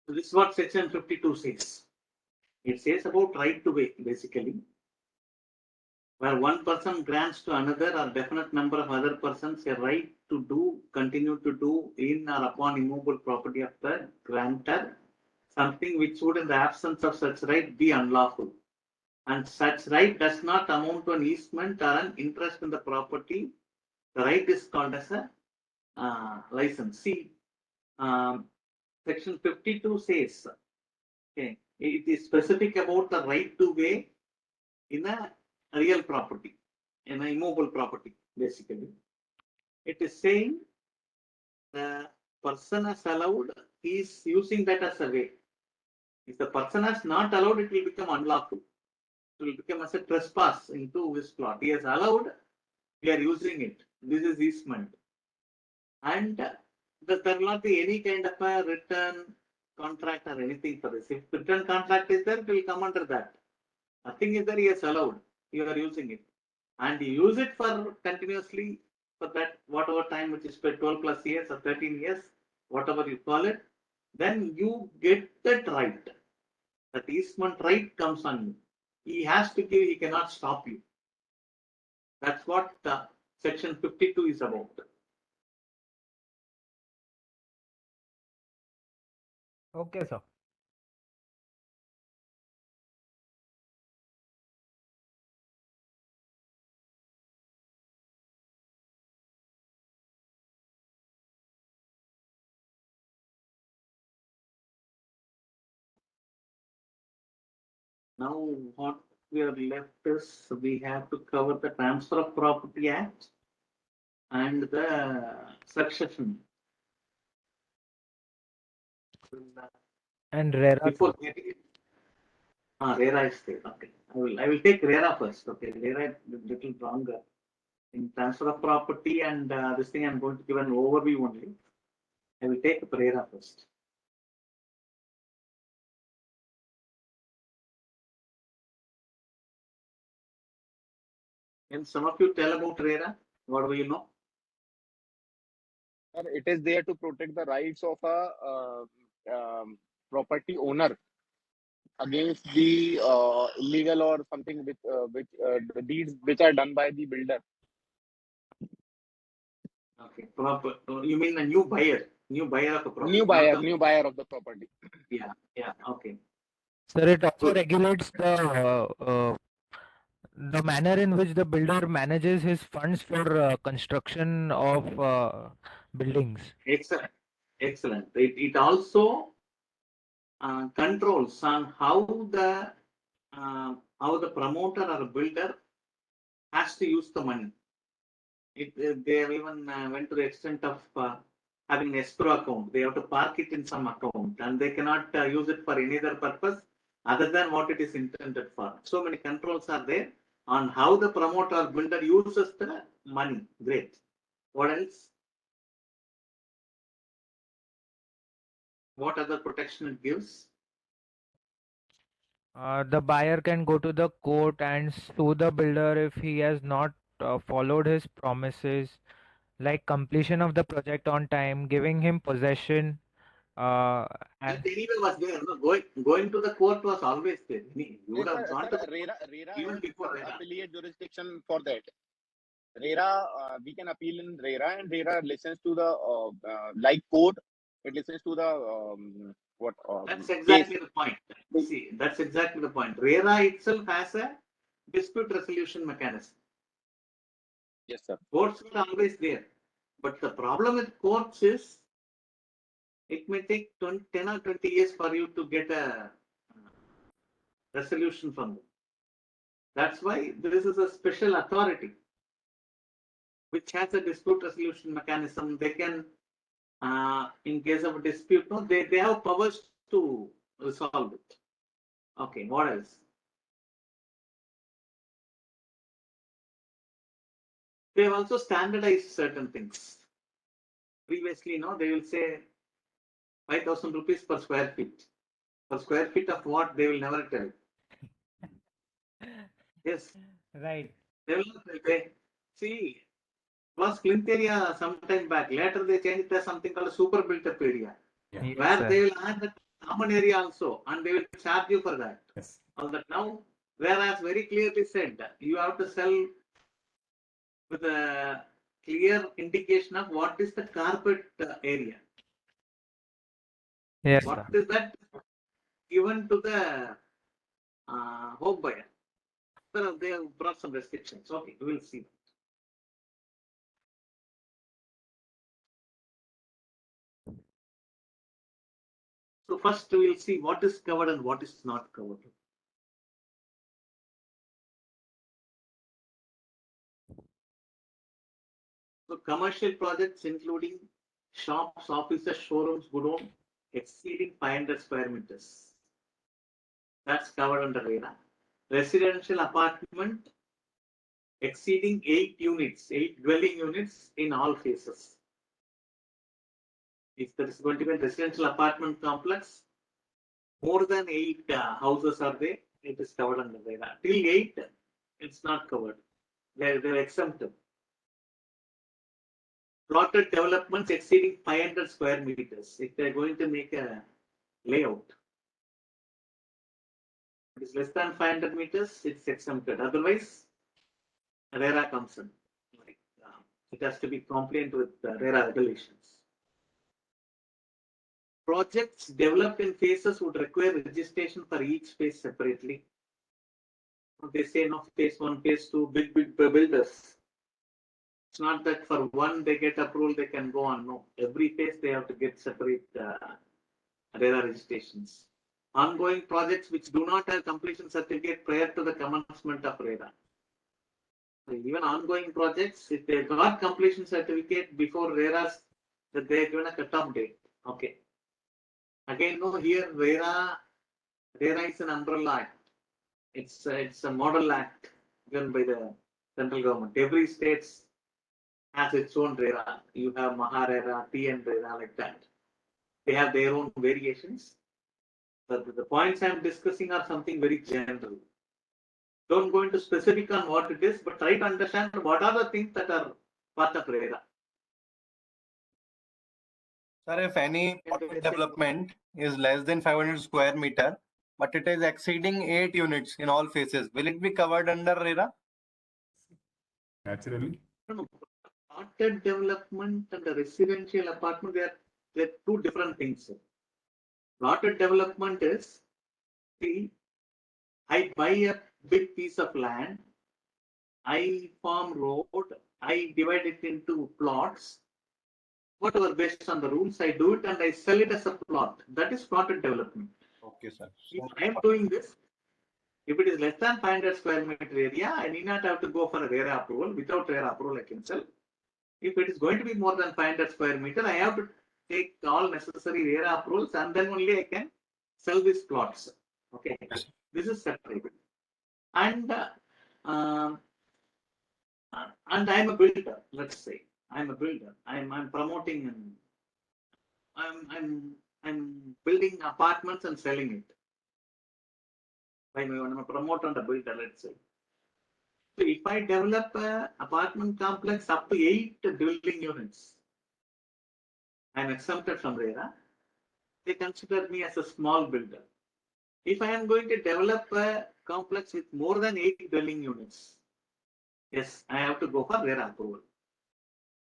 So this is what section 52 says. It says about right to way, basically, where one person grants to another or definite number of other persons a right to do, continue to do in or upon immovable property of the grantor something which would, in the absence of such right, be unlawful. And such right does not amount to an easement or an interest in the property. The right is called as a license. See, section 52 says, okay, it is specific about the right to way in a real property, in an immovable property, basically. It is saying the person is allowed, he is using that as a way. If the person is not allowed, it will become unlawful. It will become as a trespass into his plot. He is allowed, we are using it. This is easement. And there will not be any kind of a written contract or anything for this. If written contract is there, it will come under that. Nothing is there, he is allowed. You are using it. And you use it for continuously for that whatever time which is for 12 plus years or 13 years, whatever you call it, then you get that right. That easement right comes on you. He has to give, he cannot stop you. That's what section 52 is about. Okay, sir. Now what we are left is we have to cover the Transfer of Property Act and the succession. And RERA. Before getting it, RERA is there. Okay, I will take RERA first. Okay, RERA is a little longer. In transfer of property and this thing, I'm going to give an overview only. I will take RERA first. Can some of you tell about RERA? What do you know? It is there to protect the rights of a property owner against the illegal or something which the deeds which are done by the builder. Okay, proper. You mean a new buyer of a property? New buyer of the property. Yeah, okay. Sir, it also regulates the the manner in which the builder manages his funds for construction of buildings. Excellent. Excellent. It also controls on how the promoter or builder has to use the money. They have even went to the extent of having an escrow account. They have to park it in some account, and they cannot use it for any other purpose other than what it is intended for. So many controls are there on how the promoter or builder uses the money. Great. What else? What other protection it gives? The buyer can go to the court and sue the builder if he has not followed his promises, like completion of the project on time, giving him possession. That anyway was there. No? Going to the court was always there. You would have gone to the RERA even has before some RERA. affiliate jurisdiction for that. RERA, we can appeal in RERA, and RERA listens to the like court. It listens to the That's case. exactly the point. See, that's exactly the point. RERA itself has a dispute resolution mechanism. Yes, sir. Courts are always there. But the problem with courts is it may take 10 or 20 years for you to get a resolution from them. That's why this is a special authority which has a dispute resolution mechanism. They can, in case of a dispute, no, they have powers to resolve it. Okay, what else? They have also standardized certain things. Previously, no, they will say 5,000 rupees per square feet. Per square feet of what, they will never tell. Yes. Right. They will not tell. See, it was plinth area some time back. Later they changed it to something called a super built up area. Yes, Where sir. they will add the common area also, and they will charge you for that. Yes. All that now, whereas very clearly said, you have to sell with a clear indication of what is the carpet area. Yes, What sir. is that given to the home buyer? So they have brought some restrictions. Okay, we will see. So first we will see what is covered and what is not covered. So commercial projects including shops, offices, showrooms, godown exceeding 500 square meters. That's covered under RERA. Residential apartment exceeding 8 units, 8 dwelling units in all phases. If there is going to be a residential apartment complex, more than 8 houses are there, it is covered under RERA. Till 8, it's not covered. They're exempted. Plotted developments exceeding 500 square meters. If they're going to make a layout, it is less than 500 meters, it's exempted. Otherwise, RERA comes in. It has to be compliant with RERA regulations. Projects developed in phases would require registration for each phase separately. They say no, phase 1, phase 2, big builders. It's not that for one they get approval, they can go on. No, every phase they have to get separate RERA registrations. Ongoing projects which do not have completion certificate prior to the commencement of RERA. Even ongoing projects, if they got completion certificate before RERA's, that they are given a cutoff date. Okay. Again, no, here RERA is an umbrella act. It's a model act given by the central government. Every state has its own RERA. You have MahaRERA, TN RERA, like that. They have their own variations. But the points I'm discussing are something very general. Don't go into specific on what it is, but try to understand what are the things that are part of RERA. Sir, if any plotted development is less than 500 square meter, but it is exceeding 8 units in all phases, will it be covered under RERA? Naturally. No. Plotted development and the residential apartment, they're two different things. Plotted development is, see, I buy a big piece of land I form road, I divide it into plots. Whatever based on the rules, I do it and I sell it as a plot. That is plotted development. Okay, sir. If I am doing this, if it is less than 500 square meter area, I need not have to go for a RERA approval. Without RERA approval, I can sell. If it is going to be more than 500 square meter, I have to take all necessary RERA approvals and then only I can sell these plots. Okay, this is separate. And and I'm a builder. Let's say I'm a builder. I'm promoting and I'm building apartments and selling it. I'm a promoter and a builder. Let's say. So if I develop an apartment complex up to 8 dwelling units, I'm exempted from RERA. They consider me as a small builder. If I am going to develop a complex with more than 8 dwelling units, yes, I have to go for RERA approval.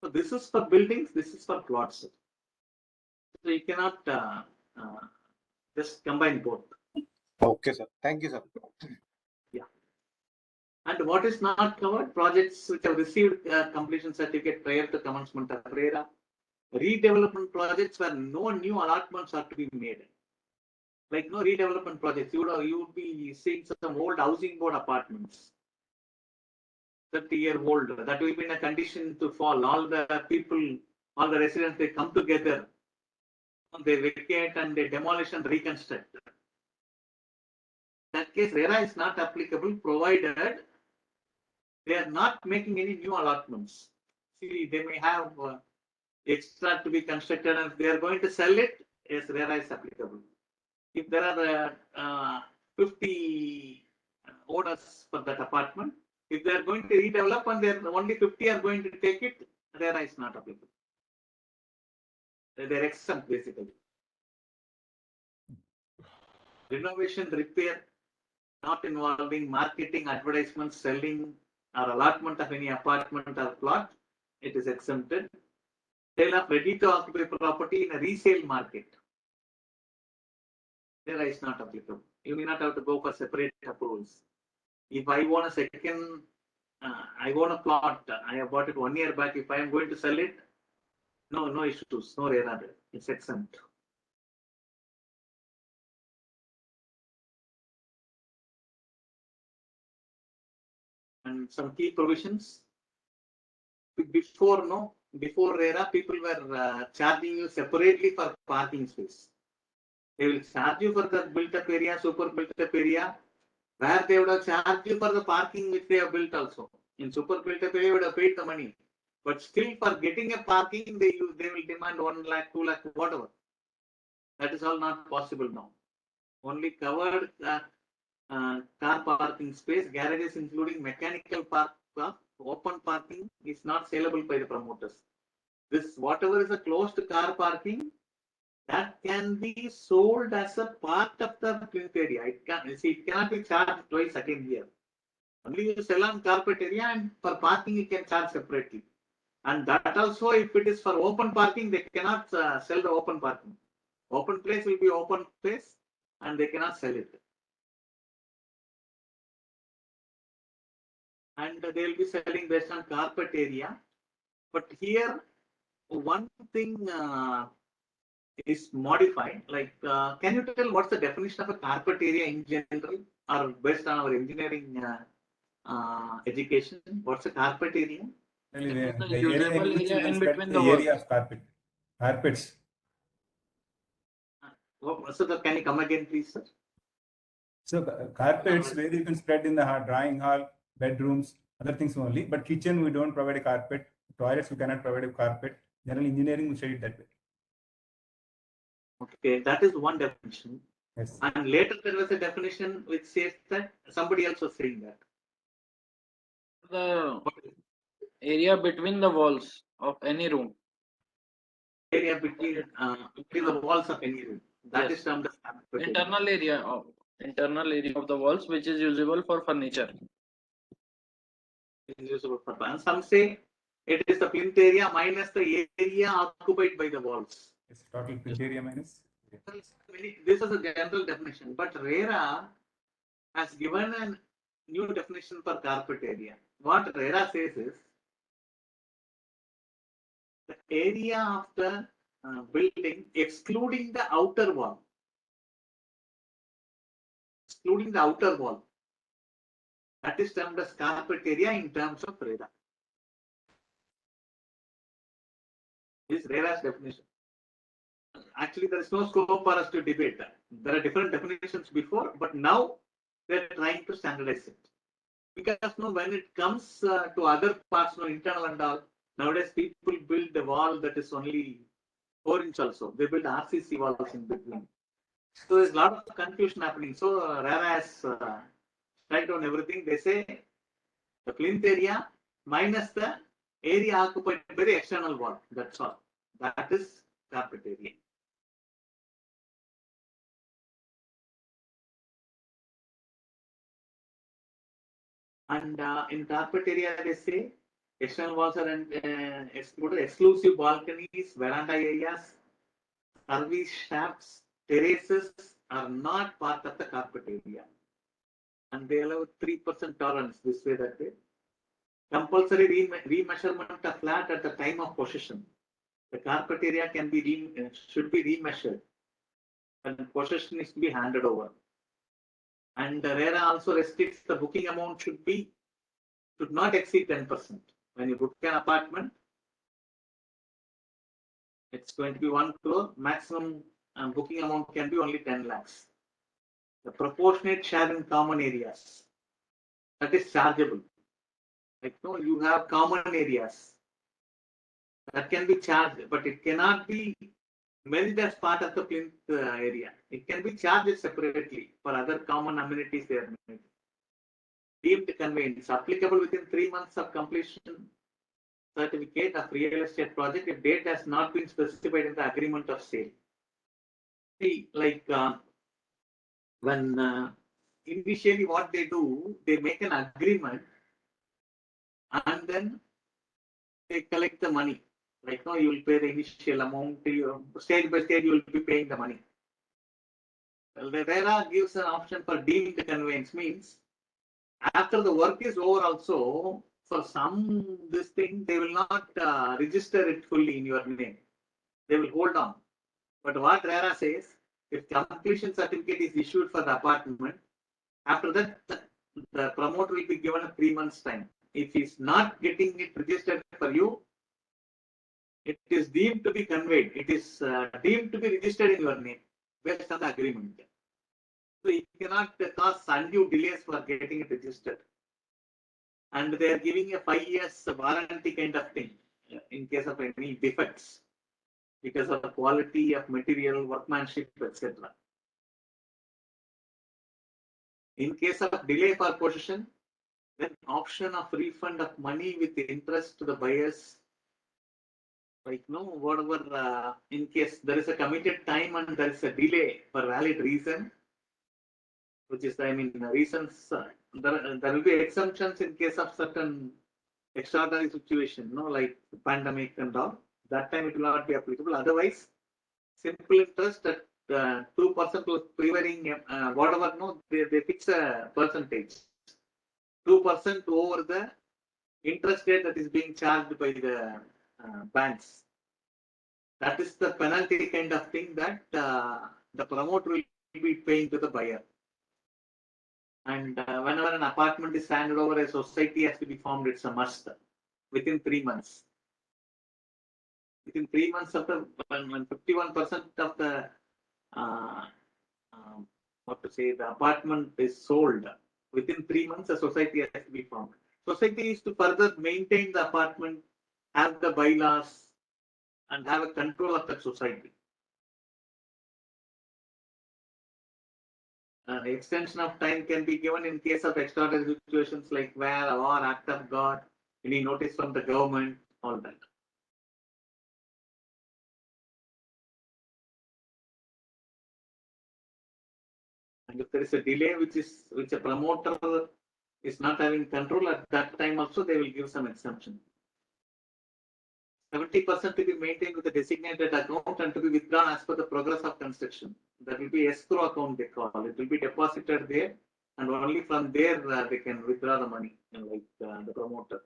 So this is for buildings, this is for plots. So you cannot just combine both. Okay, sir. Thank you, sir. Yeah. And what is not covered? Projects which have received completion certificate prior to commencement of RERA. Redevelopment projects where no new allotments are to be made. Like no redevelopment projects, you would be seeing some old housing board apartments, 30-year-old. That will be in a condition to fall. All the people, all the residents, they come together, they vacate and they demolish and reconstruct. In that case, RERA is not applicable, provided they are not making any new allotments. See, they may have extra to be constructed, and if they are going to sell it, yes, RERA is applicable. If there are 50 owners for that apartment, if they are going to redevelop and there only 50 are going to take it, RERA is not applicable. They're exempt basically. Renovation, repair, not involving marketing, advertisement, selling, or allotment of any apartment or plot, it is exempted. Sale of ready to occupy property in a resale market, RERA is not applicable. You may not have to go for separate approvals. If I own a second, I own a plot, I have bought it 1 year back. If I am going to sell it, no issues, no RERA there. It's exempt. And some key provisions. Before RERA, people were charging you separately for parking space. They will charge you for the built-up area, super built-up area, where they would have charged you for the parking which they have built also. In super built-up area, you would have paid the money. But still, for getting a parking, they will demand 1 lakh, 2 lakh, whatever. That is all not possible now. Only covered car parking space, garages including mechanical park, open parking is not saleable by the promoters. This whatever is a closed car parking, that can be sold as a part of the plinth area. It cannot be charged twice again here. Only you sell on carpet area, and for parking you can charge separately. And that also, if it is for open parking, they cannot sell the open parking. Open place will be open place, and they cannot sell it. And they will be selling based on carpet area. But here, one thing is modified. Like, can you tell what's the definition of a carpet area in general, or based on our engineering education? What's a carpet area? The usable area in which area you in can between spread the the area walls. of carpets. So can you come again, please, sir? So carpets where you can spread in the drawing hall, bedrooms, other things only. But kitchen, we don't provide a carpet. Toilets, we cannot provide a carpet. General engineering, we say it that way. Okay, that is one definition. Yes. And later there was a definition which says that somebody else was saying that. The area between the walls of any room. Area between the walls of any room. That Yes. is termed as carpet area. Internal area of the walls, which is usable for furniture. Usable for, and some say it is the plinth area minus the area occupied by the walls. It's total plinth area minus. This is a general definition, but RERA has given an new definition for carpet area. What RERA says is the area of the building excluding the outer wall. Excluding the outer wall. That is termed as carpet area in terms of RERA. This is RERA's definition. Actually, there is no scope for us to debate that. There are different definitions before, but now they're trying to standardize it. Because when it comes to other parts, internal and all, nowadays people build a wall that is only 4 inch also. They build RCC walls in between. So there's a lot of confusion happening. So RERA has tried on everything. They say the plinth area minus the area occupied by the external wall. That's all. That is carpet area. And in carpet area, they say external walls are excluded. Exclusive balconies, veranda areas, service shafts, terraces are not part of the carpet area. And they allow 3% tolerance this way, that way. Compulsory remeasurement of flat at the time of possession. The carpet area can be should be remeasured, and possession is to be handed over. And RERA also restricts the booking amount should not exceed 10%. When you book an apartment, it's going to be 1 crore. Maximum booking amount can be only 10 lakhs. The proportionate share in common areas, that is chargeable. Like you have common areas that can be charged, but it cannot be melded as part of the plinth area. It can be charged separately for other common amenities they are made. Deemed conveyance applicable within 3 months of completion certificate of real estate project if date has not been specified in the agreement of sale. See, like when initially what they do, they make an agreement and then they collect the money. Like you will pay the initial amount, stage by stage you will be paying the money. Well, the RERA gives an option for deemed conveyance, means after the work is over also, for some this thing, they will not register it fully in your name. They will hold on. But what RERA says, if completion certificate is issued for the apartment, after that the promoter will be given a 3 months time. If he's not getting it registered for you, it is deemed to be conveyed. It is deemed to be registered in your name based on the agreement. So you cannot cause undue delays for getting it registered. And they are giving a 5 years warranty kind of thing in case of any defects because of the quality of material, workmanship, etc. In case of delay for possession, then option of refund of money with interest to the buyers. Like whatever, in case there is a committed time and there is a delay for valid reason, which is, reasons, there will be exemptions in case of certain extraordinary situation, like pandemic and all. That time it will not be applicable. Otherwise, simple interest at 2% was prevailing, whatever, they fix a percentage. 2% over the interest rate that is being charged by the banks. That is the penalty kind of thing that the promoter will be paying to the buyer. And whenever an apartment is handed over, a society has to be formed. It's a must within 3 months. Within 3 months of the, when 51% of the the apartment is sold, within 3 months a society has to be formed. Society is to further maintain the apartment, have the bylaws, and have a control of that society. Extension of time can be given in case of extraordinary situations like war, act of God, any notice from the government, all that. And if there is a delay which a promoter is not having control, at that time also they will give some exemption. 70% to be maintained with a designated account and to be withdrawn as per the progress of construction. That will be escrow account, they call it. Will be deposited there and only from there they can withdraw the money, like the promoter.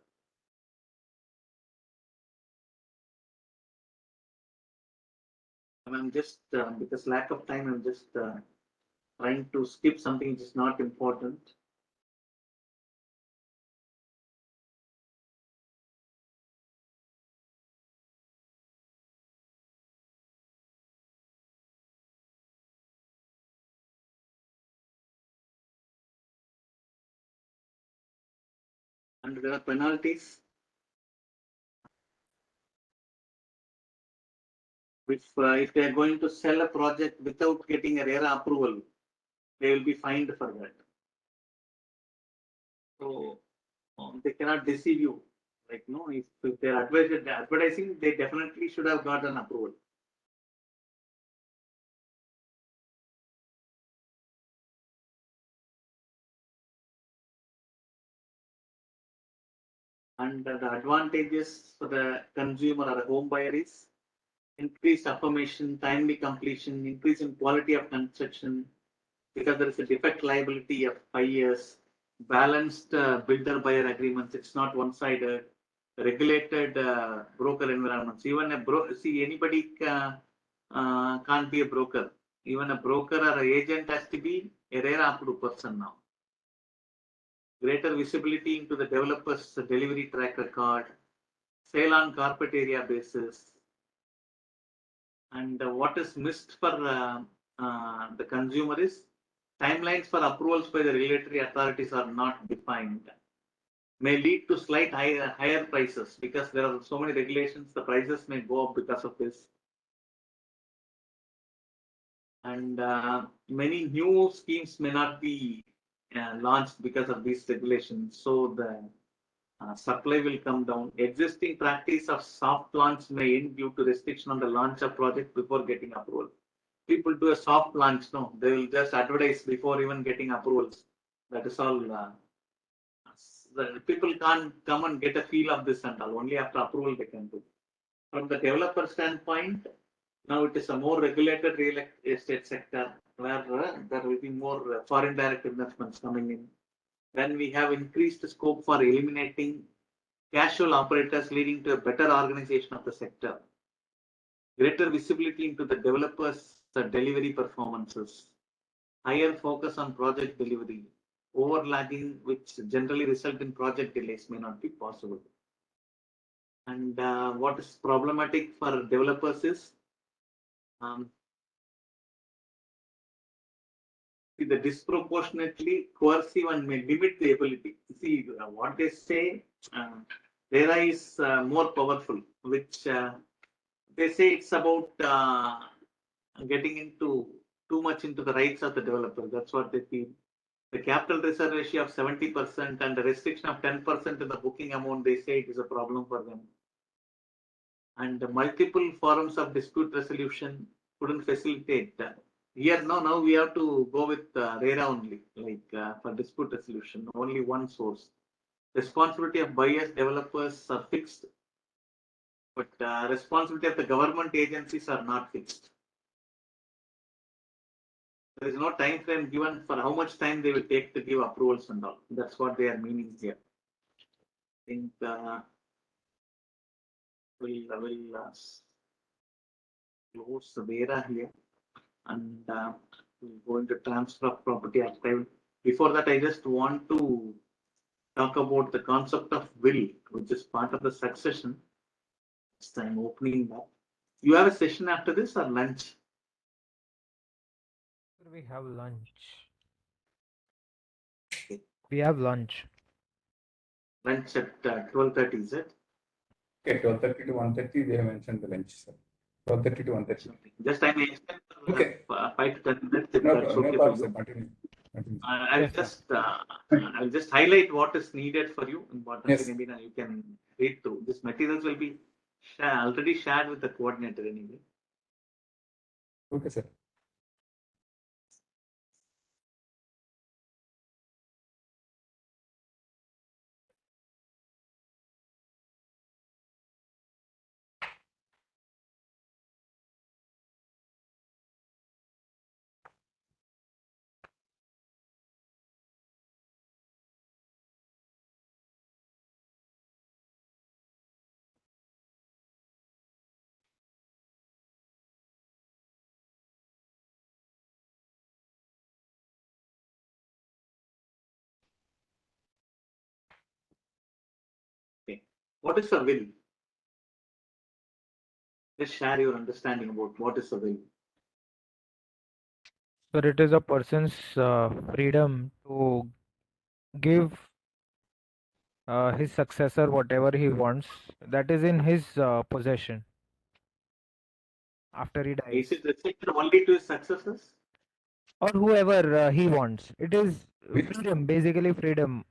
And I'm just because lack of time, I'm just trying to skip something which is not important. And there are penalties. If they are going to sell a project without getting a RERA approval, they will be fined for that. So they cannot deceive you. Like no, if they are advertising, they definitely should have got an approval. And the advantages for the consumer or the home buyer is increased affirmation, timely completion, increase in quality of construction, because there is a defect liability of 5 years, balanced builder-buyer agreements. It's not one-sided, regulated broker environments. Even anybody can't be a broker. Even a broker or an agent has to be a RERA approved person now. Greater visibility into the developer's delivery track record, sale on carpet area basis, and what is missed for the consumer is timelines for approvals by the regulatory authorities are not defined. May lead to slight higher prices because there are so many regulations. The prices may go up because of this. And many new schemes may not be launched because of these regulations. So the supply will come down. Existing practice of soft launch may end due to restriction on the launch of project before getting approval. People do a soft launch, no, they will just advertise before even getting approvals. That is all. The people can't come and get a feel of this and all. Only after approval they can do. From the developer standpoint, now it is a more regulated real estate sector where there will be more foreign direct investments coming in. Then we have increased scope for eliminating casual operators, leading to a better organization of the sector. Greater visibility into the developers' delivery performances. Higher focus on project delivery. Overlapping, which generally result in project delays, may not be possible. And what is problematic for developers is the disproportionately coercive and may limit the ability. See, what they say, RERA is more powerful, which they say it's about getting into too much into the rights of the developer. That's what they feel. The capital reserve ratio of 70% and the restriction of 10% in the booking amount, they say it is a problem for them. And the multiple forms of dispute resolution couldn't facilitate that. Here now we have to go with RERA only, like for dispute resolution, only one source. Responsibility of buyers, developers are fixed, but responsibility of the government agencies are not fixed. There is no time frame given for how much time they will take to give approvals and all. That's what they are meaning here. I think we'll close the RERA here and we'll go into transfer of property archive. Before that, I just want to talk about the concept of will, which is part of the succession. Just I'm opening that. You have a session after this or lunch? We have lunch. We have lunch. Lunch at 12:30, is it? Okay, 12:30 to 1:30, they have mentioned the lunch, sir. 12:30 to 1:30. Just I may extend Okay. 5 to 10 minutes if No, that's no okay problem, for sir. you. Continue. I'll just highlight what is needed for you and what Yes. maybe now you can read through. This materials will be already shared with the coordinator anyway. Okay, sir. What is a will? Just share your understanding about what is a will. So it is a person's freedom to give his successor whatever he wants. That is in his possession after he dies, Is it restricted only to his successors? or whoever he wants. It is Will. freedom, basically freedom.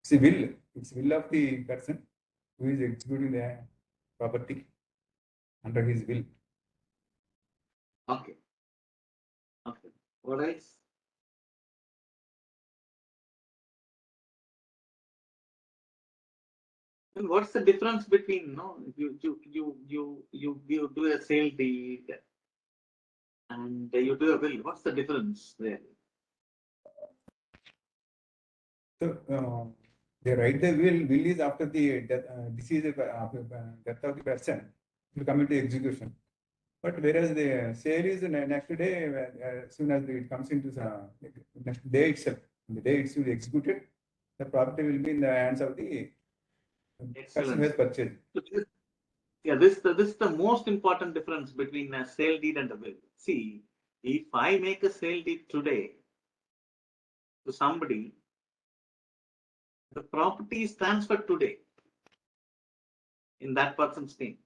It's a will. It's will of the person who is executing the property under his will. Okay. Okay. What else? And what's the difference between you do a sale deed and you do a will? What's the difference there? So they write the will. Will is after the death, decease of death of the person will come into execution. But whereas the sale is the next day, as soon as it comes into the next day itself, the day it's to be executed, the property will be in the hands of the person who has purchased. Yeah, this is the most important difference between a sale deed and a will. See, if I make a sale deed today to somebody, the property is transferred today in that person's name.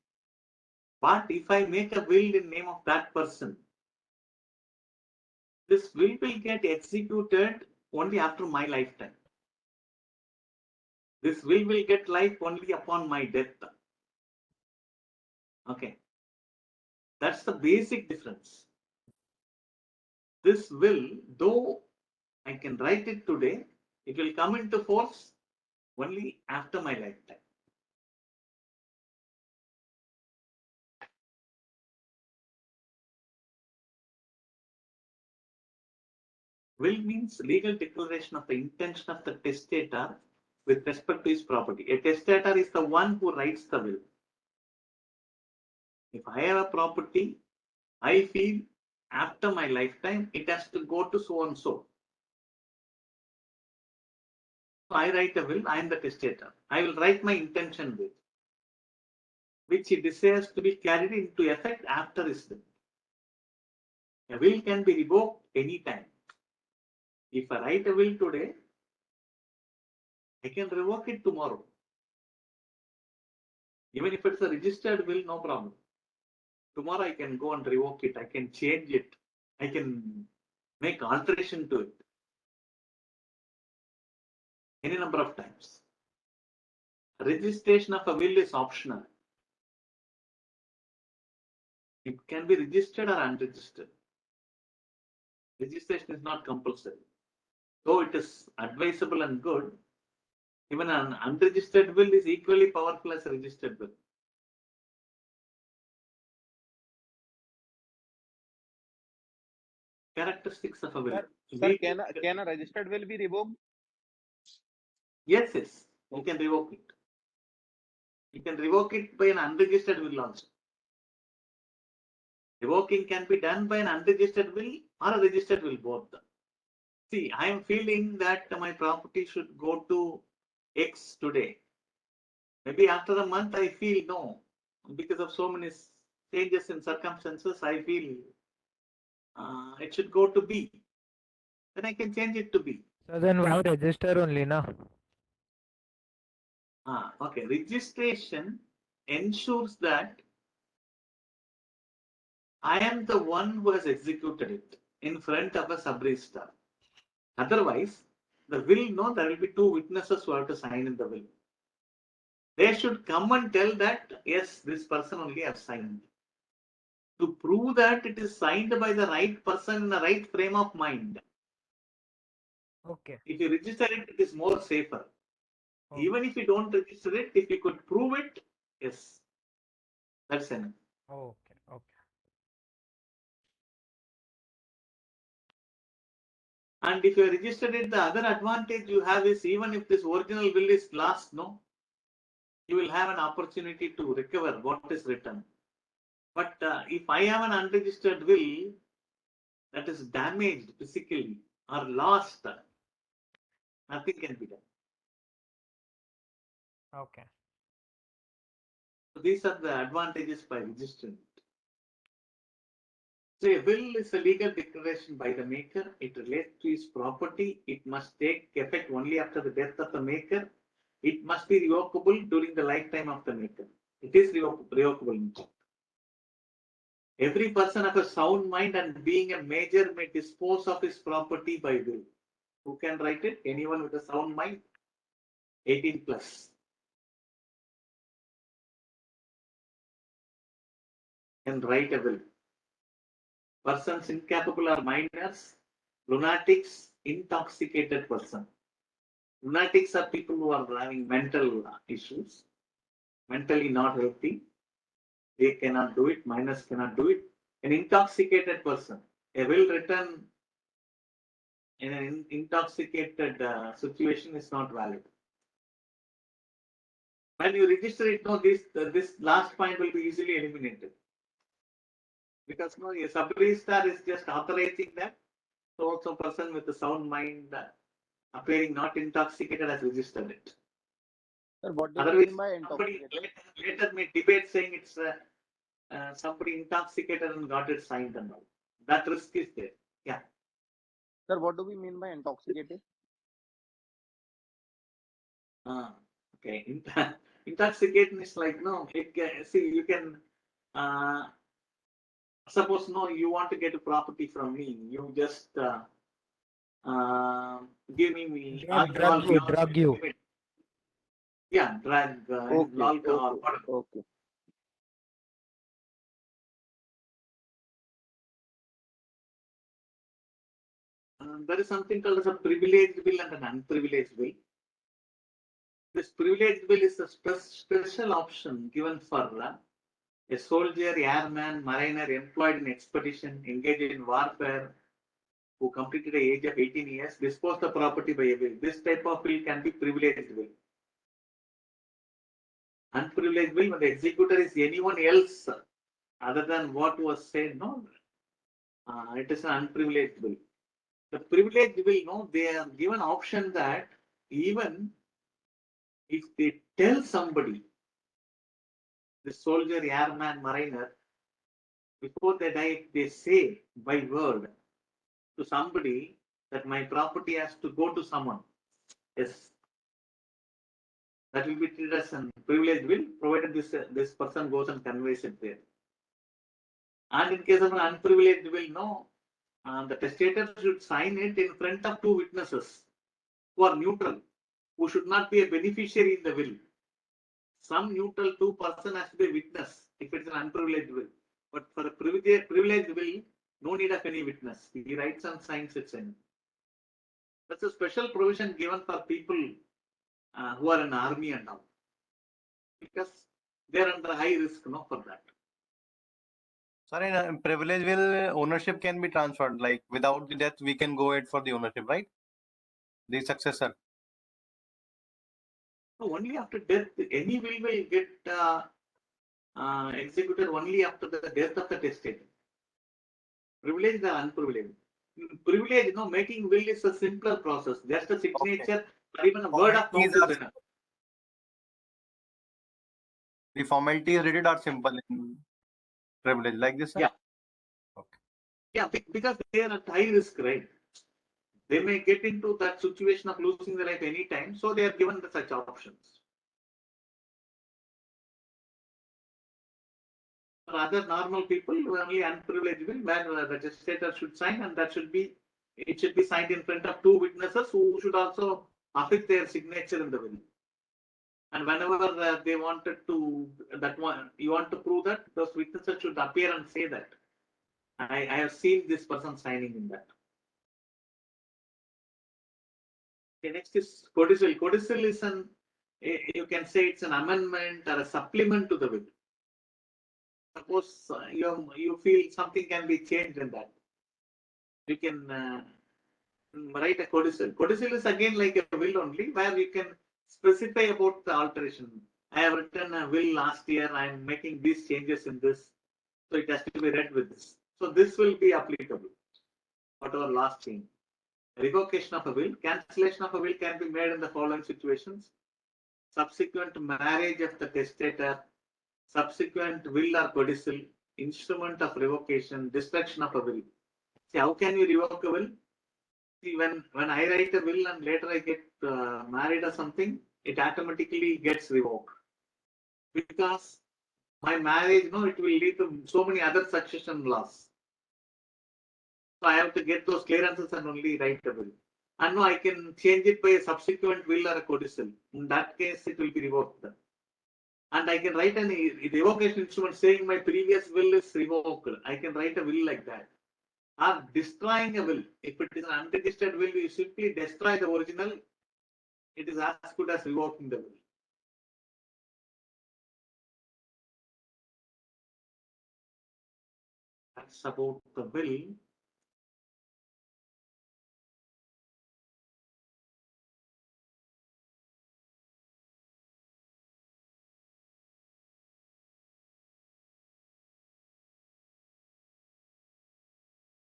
But if I make a will in name of that person, this will get executed only after my lifetime. This will get life only upon my death. Okay. That's the basic difference. This will, though I can write it today, it will come into force only after my lifetime. Will means legal declaration of the intention of the testator with respect to his property. A testator is the one who writes the will. If I have a property, I feel after my lifetime, it has to go to so and so. So I write a will, I am the testator. I will write my intention will, which he desires to be carried into effect after his death. A will can be revoked anytime. If I write a will today, I can revoke it tomorrow. Even if it's a registered will, no problem. Tomorrow I can go and revoke it. I can change it. I can make alteration to it. Any number of times. Registration of a will is optional. It can be registered or unregistered. Registration is not compulsory. Though it is advisable and good, even an unregistered will is equally powerful as a registered will. Characteristics of a will. Sir, can a registered will be revoked? Yes, yes. You can revoke it. You can revoke it by an unregistered will also. Revoking can be done by an unregistered will or a registered will, both. See, I am feeling that my property should go to X today. Maybe after a month, I feel no. Because of so many changes in circumstances, I feel it should go to B. Then I can change it to B. So then why register only, na? Okay. Registration ensures that I am the one who has executed it in front of a sub-registrar. Otherwise, the will, no, there will be two witnesses who have to sign in the will. They should come and tell that, yes, this person only has signed. To prove that it is signed by the right person in the right frame of mind. Okay. If you register it, it is more safer. Oh. Even if you don't register it, if you could prove it, yes, that's enough. Okay. Okay. And if you registered it, the other advantage you have is even if this original will is lost, no, you will have an opportunity to recover what is written. But if I have an unregistered will that is damaged physically or lost, nothing can be done. Okay. So these are the advantages by registering. So a will is a legal declaration by the maker. It relates to his property. It must take effect only after the death of the maker. It must be revocable during the lifetime of the maker. It is revocable. Every person of a sound mind and being a major may dispose of his property by will. Who can write it? Anyone with a sound mind? 18 plus. Can write a will. Persons incapable are minors, lunatics, intoxicated person. Lunatics are people who are having mental issues, mentally not healthy. They cannot do it, minors cannot do it. An intoxicated person, a will written in an intoxicated situation is not valid. When you register it, no, this last point will be easily eliminated. Because no, a sub-registrar is just authorizing that. So also person with a sound mind appearing not intoxicated has registered it. Sir, what do you Otherwise, mean by somebody intoxicated? later may debate saying it's somebody intoxicated and got it signed and all. That risk is there. Yeah. Sir, what do we mean by intoxicated? Okay. Intoxication is like, no, it can, see, you can, suppose, no, you want to get a property from me. You just give me alcohol. Drug you. Yeah, drug, Okay, alcohol, okay, whatever. okay. There is something called as a privileged will and an unprivileged will. This privileged will is a special option given for a soldier, airman, mariner employed in expedition, engaged in warfare, who completed the age of 18 years, dispose the property by a will. This type of will can be privileged will. Unprivileged will, when the executor is anyone else other than what was said, no, it is an unprivileged will. The privileged will, no, they are given option that even if they tell somebody, the soldier, airman, mariner, before they die, they say by word to somebody that my property has to go to someone. Yes, that will be treated as a privileged will, provided this person goes and conveys it there. And in case of an unprivileged will, no, the testator should sign it in front of two witnesses who are neutral, who should not be a beneficiary in the will. Some neutral person has to be a witness if it's an unprivileged will. But for a privileged will, no need of any witness. He writes and signs it. That's a special provision given for people who are in army and all, because they're under high risk, no, for that. Sorry, in privilege will ownership can be transferred. Like without the death, we can go ahead for the ownership, right? The successor. So only after death, any will get executed only after the death of the testator. Privileged or unprivileged. Privilege, no, making will is a simpler process. Just a signature or even a word of mouth is enough. The formality is rigid or simple in privilege, like this, sir? Yeah. Okay. Yeah, because they are at high risk, right? They may get into that situation of losing their life anytime, so they are given such options. For other normal people, only unprivileged will, where the testator should sign, and that should be, it should be signed in front of two witnesses who should also affix their signature in the will. And whenever they wanted to, that one, you want to prove that, those witnesses should appear and say that I have seen this person signing in that. Okay, next is codicil. Codicil is an, you can say it's an amendment or a supplement to the will. Suppose you feel something can be changed in that, you can write a codicil. Codicil is again like a will only, where you can specify about the alteration. I have written a will last year, I am making these changes in this, so it has to be read with this. So this will be applicable, whatever last change. Revocation of a will, cancellation of a will can be made in the following situations: subsequent marriage of the testator, subsequent will or codicil, instrument of revocation, destruction of a will. See, how can you revoke a will? See, when I write a will and later I get married or something, it automatically gets revoked. Because my marriage, no, it will lead to so many other succession laws. So I have to get those clearances and only write a will. And no, I can change it by a subsequent will or a codicil. In that case, it will be revoked. And I can write an revocation instrument saying my previous will is revoked. I can write a will like that. Or destroying a will. If it is an unregistered will, you simply destroy the original. It is as good as revoking the will. That's about the will.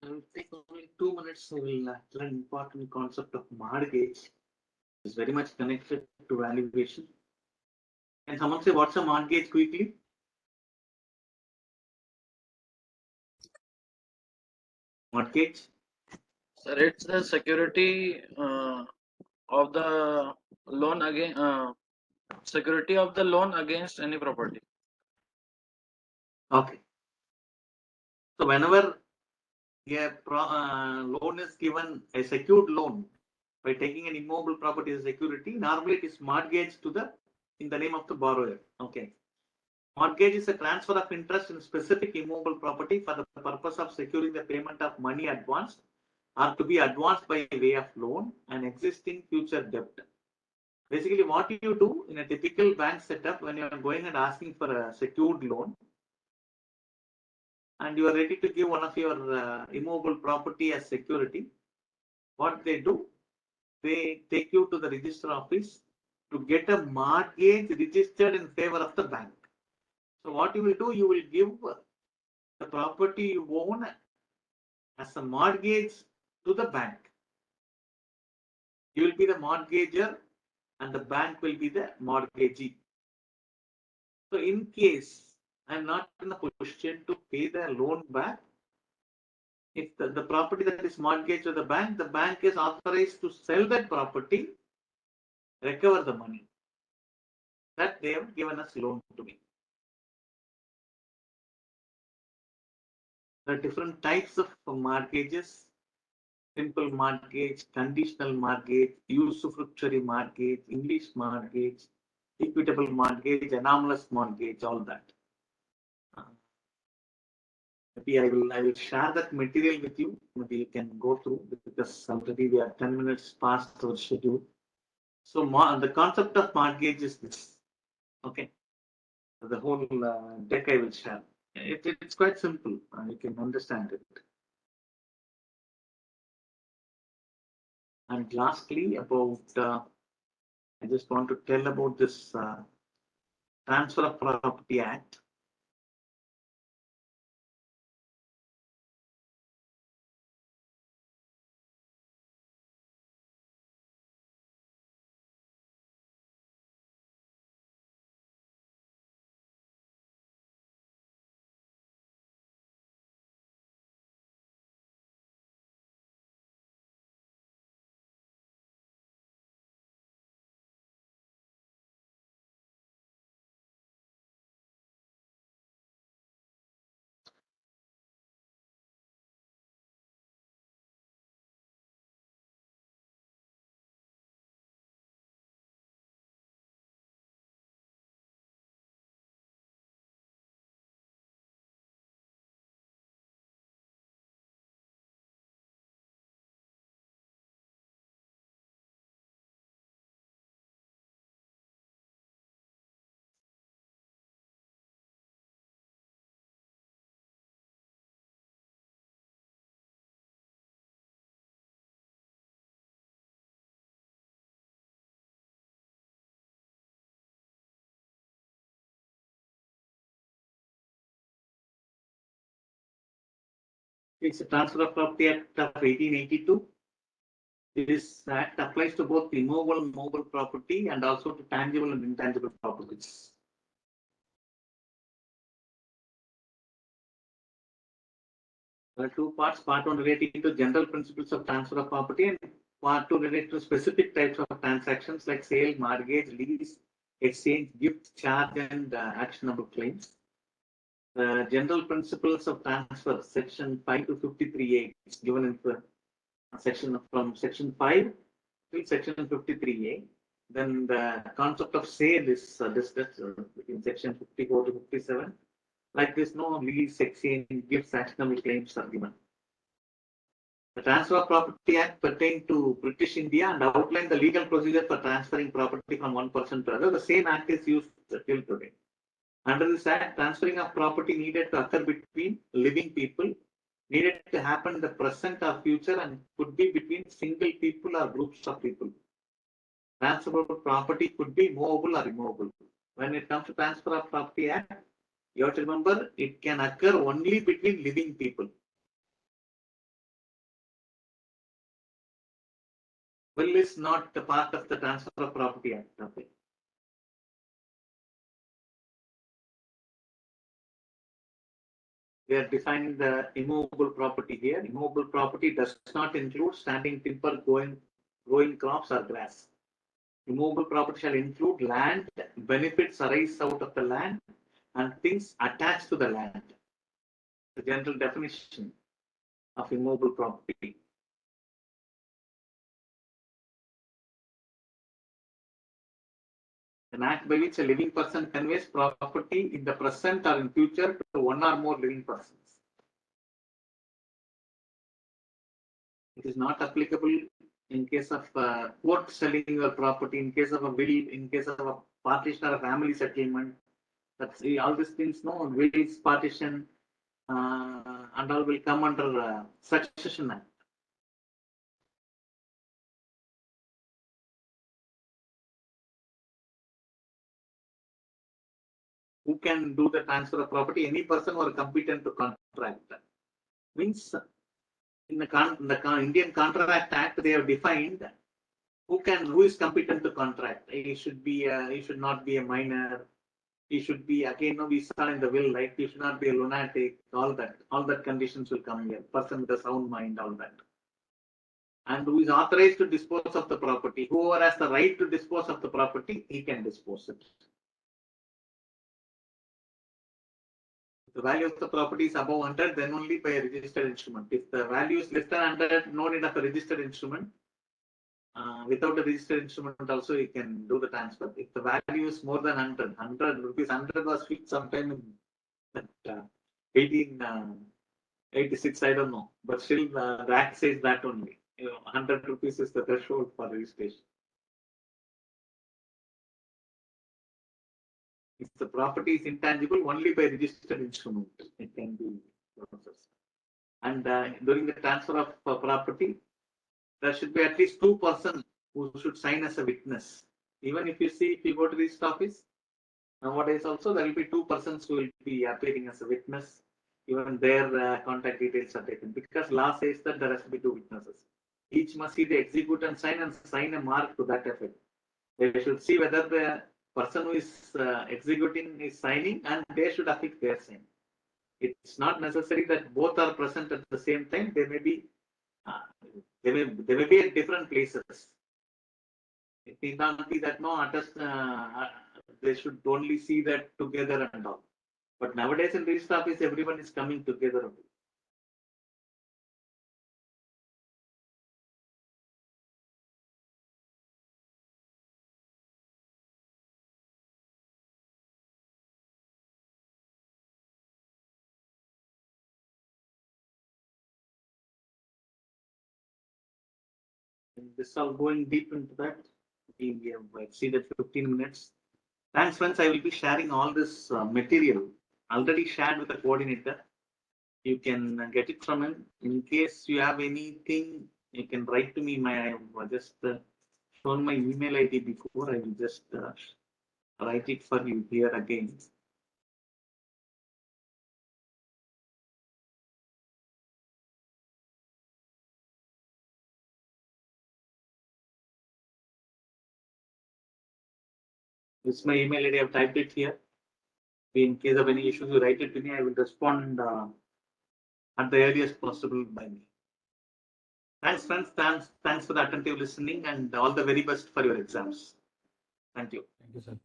I will take only 2 minutes. I will learn important concept of mortgage. It's very much connected to valuation. Can someone say what's a mortgage quickly? Mortgage? Sir, it's the security of the loan again. Security of the loan against any property. Okay. So whenever a loan is given, a secured loan, by taking an immobile property as security, normally it is mortgaged in the name of the borrower. Okay. Mortgage is a transfer of interest in specific immobile property for the purpose of securing the payment of money advanced or to be advanced by way of loan and existing future debt. Basically, what you do in a typical bank setup when you are going and asking for a secured loan and you are ready to give one of your immobile property as security, what they do, they take you to the register office to get a mortgage registered in favor of the bank. So what you will do, you will give the property you own as a mortgage to the bank. You will be the mortgager and the bank will be the mortgagee. So in case I'm not in a position to pay the loan back, if the property that is mortgaged to the bank is authorized to sell that property, recover the money that they have given as loan to me. There are different types of mortgages: simple mortgage, conditional mortgage, usufructuary mortgage, English mortgage, equitable mortgage, anomalous mortgage, all that. Maybe I will share that material with you. Maybe you can go through because already we are 10 minutes past our schedule. So the concept of mortgage is this. Okay. The whole deck I will share. It's quite simple. You can understand it. And lastly, about I just want to tell about this Transfer of Property Act. It's a Transfer of Property Act of 1882. This act applies to both immobile and mobile property and also to tangible and intangible properties. There are two parts. Part one relating to general principles of transfer of property, and part two related to specific types of transactions like sale, mortgage, lease, exchange, gift, charge, and actionable claims. The general principles of transfer, section 5 to 53A, is given in the section from section 5 to section 53A. Then the concept of sale is discussed between section 54 to 57. Like this, no lease, exchange, gifts, actionable claims are given. The Transfer of Property Act pertained to British India and outlined the legal procedure for transferring property from one person to another. The same act is used till today. Under this act, transferring of property needed to occur between living people, needed to happen in the present or future, and could be between single people or groups of people. Transferable property could be movable or immovable. When it comes to Transfer of Property Act, you have to remember it can occur only between living people. Will is not the part of the Transfer of Property Act. Okay. We are defining the immovable property here. Immovable property does not include standing timber, growing crops, or grass. Immovable property shall include land, benefits arise out of the land, and things attached to the land. The general definition of immovable property. An act by which a living person conveys property in the present or in future to one or more living persons. It is not applicable in case of court selling your property, in case of a will, in case of a partition or a family settlement. That's all these things, no, wills, partition, and all will come under Succession Act. Who can do the transfer of property? Any person who are competent to contract. Means in the Indian Contract Act, they have defined who is competent to contract. He should not be a minor. He should be, again, no, we saw in the will, right? He should not be a lunatic. All that conditions will come here. Person with a sound mind, all that. And who is authorized to dispose of the property. Whoever has the right to dispose of the property, he can dispose it. If the value of the property is above 100, then only by a registered instrument. If the value is less than 100, no need of a registered instrument. Without a registered instrument also you can do the transfer. If the value is more than 100 rupees, 100 was fixed sometime in 1886, I don't know. But still the Act says that only. 100 rupees is the threshold for registration. If the property is intangible, only by registered instrument it can be processed. And during the transfer of property, there should be at least 2 persons who should sign as a witness. Even if you go to the office, nowadays also there will be 2 persons who will be appearing as a witness. Even their contact details are taken, because law says that there has to be 2 witnesses. Each must see the execute and sign a mark to that effect. They should see whether the person who is executing is signing, and they should affix their sign. It's not necessary that both are present at the same time. They may be at different places. It need not be that they should only see that together and all. But nowadays in registry office, everyone is coming together. This all going deep into that. We have exceeded 15 minutes. Thanks, friends. I will be sharing all this material already shared with the coordinator. You can get it from him. In case you have anything, you can write to me. I have just shown my email ID before. I will just write it for you here again. This is my email ID. I have typed it here. In case of any issues, you write it to me. I will respond at the earliest possible by me. Thanks, friends. Thanks for the attentive listening and all the very best for your exams. Thank you. Thank you, sir.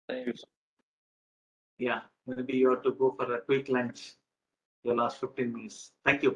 Thank you, sir. Yeah, maybe you have to go for a quick lunch. Your last 15 minutes. Thank you.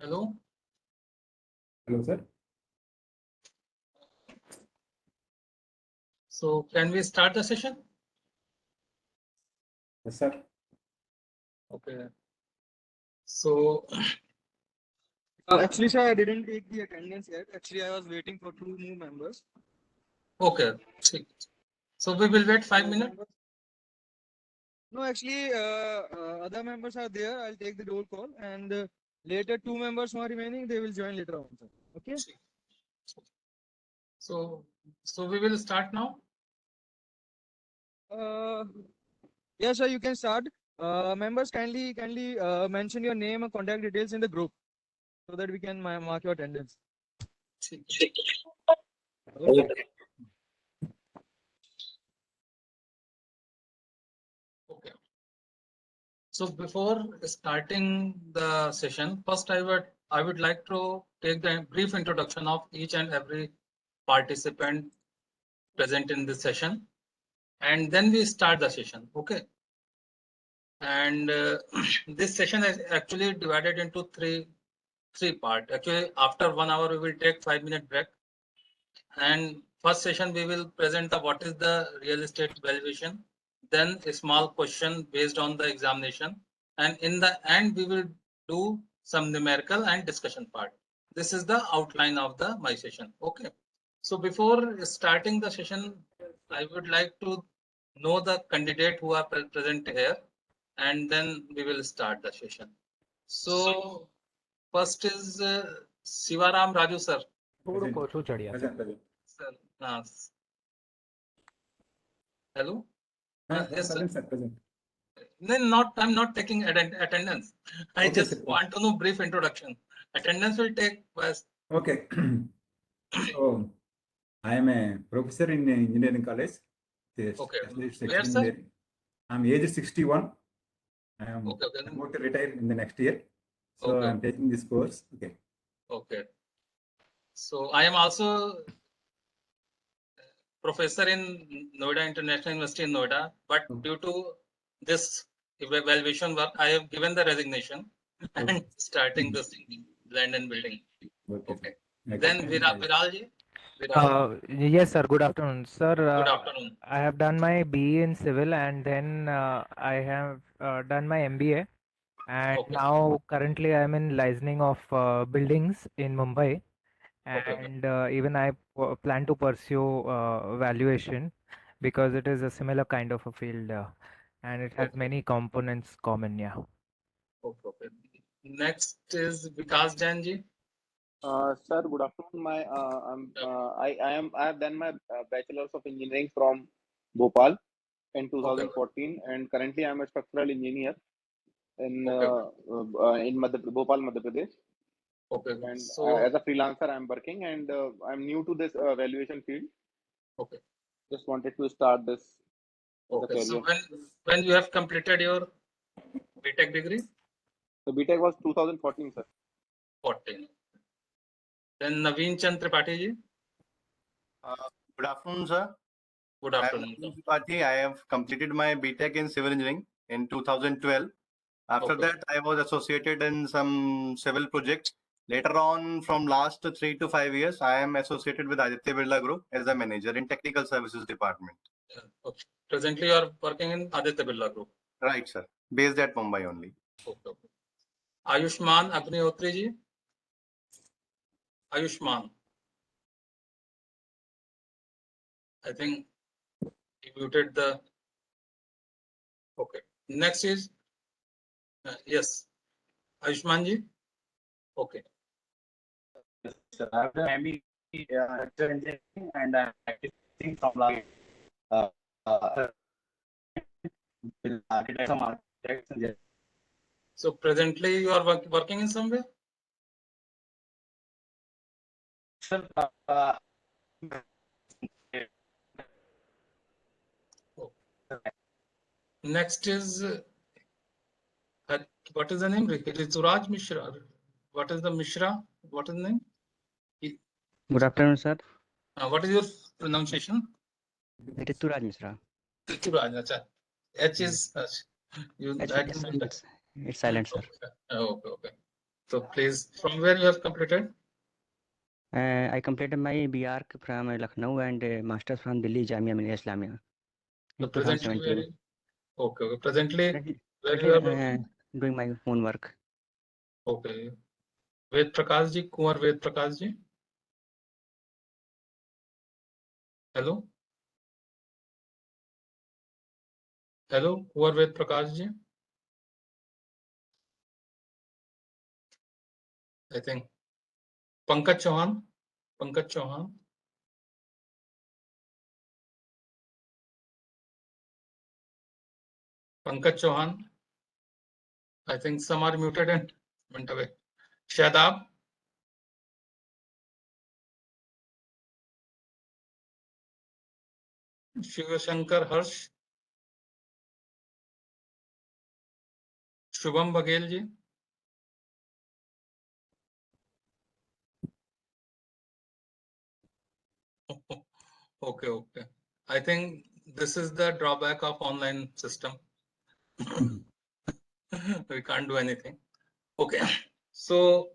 Hello. Hello, sir. So can we start the session? Yes, sir. Okay. So Actually, sir, I didn't take the attendance yet. Actually, I was waiting for 2 new members. okay. So we will wait 5 minutes. No, actually, other members are there. I'll take the roll call, and later 2 members who are remaining, they will join later on, sir. Okay. So we will start now. Yes, sir, you can start. Members, kindly mention your name and contact details in the group so that we can mark your attendance. Okay. Okay. So before starting the session, first I would like to take the brief introduction of each and every participant present in this session, and then we start the session. Okay. And this session is actually divided into three parts. Actually, after 1 hour, we will take 5-minute break. And first session, we will present what is the real estate valuation, then a small question based on the examination. And in the end, we will do some numerical and discussion part. This is the outline of my session. Okay. So before starting the session, I would like to know the candidate who are present here, and then we will start the session. So first is Sivaram Raju sir. Present. Sir, hello. Yes, sir. Present, sir. Present. Then I'm not taking attendance. I Okay, just sir. want to know brief introduction. Attendance will take first. Okay. So, I am a professor in engineering college. Yes, Okay. section Where, sir? engineering. I'm aged 61. I am Okay. about to retire in the next year. So Okay. I'm taking this course. Okay. Okay. So I am also professor in Noida International University in Noida, but due to this evaluation work, I have given the resignation and starting this land and building. Okay. Then Viralji. Yes, sir. Good afternoon, sir. Good afternoon. I have done my BE in civil, and then I have done my MBA, and now currently I am in licensing of buildings in Mumbai, and even I plan to pursue valuation because it is a similar kind of a field, and it has many components common. Yeah. Okay. Next is Vikas Jainji. Sir, good afternoon. I have done my bachelor's of engineering from Bhopal in 2014, and currently I am a structural engineer in Bhopal, Madhya Pradesh. Okay. And So as a freelancer, I'm working, and I'm new to this valuation field. Okay. Just wanted to start this as a Okay. So career. when you have completed your BTech degree? The BTech was 2014, sir. 14. Then Naveen Chand Tripathi ji. Good afternoon, sir. Good I am afternoon. Naveen Tripathi. I have completed my BTech in civil engineering in 2012. After that, I was associated in some civil projects. Later on, from last 3 to 5 years, I am associated with Aditya Birla Group as a manager in technical services department. Okay. Presently, you are working in Aditya Birla Group. Right, sir. Based at Mumbai only. Okay. Ayushman Agnihotri ji. Ayushman. I think he muted the. Okay. Next is yes, Ayushman ji. Okay. Sir, I have done ME structural engineering, and I'm practicing from last with some architects and So presently, you are working in some way. Sir, Next is what is the name? It is Suraj Mishra. What is the Mishra? What is the name? Good afternoon, sir. What is your pronunciation? It is Turaj Mishra. Suraj. Acha. H is you. It's silent, sir. Okay. So please, from where you have completed? I completed my BR from Lucknow and Masters from Delhi Jamia Millia Islamia So in presently, 2017. okay. Presently, Currently, where you are currently working? doing my own work. Okay. Ved Prakash ji, Kumar Ved Prakash ji. Hello. Hello, Kumar Ved Prakash ji. I think Pankaj Chauhan. Pankaj Chauhan. Pankaj Chauhan. I think some are muted and went away. Shadab. Shivashankar Harsh. Shubham Baghel ji. Okay, okay. I think this is the drawback of online system. We can't do anything. Okay. So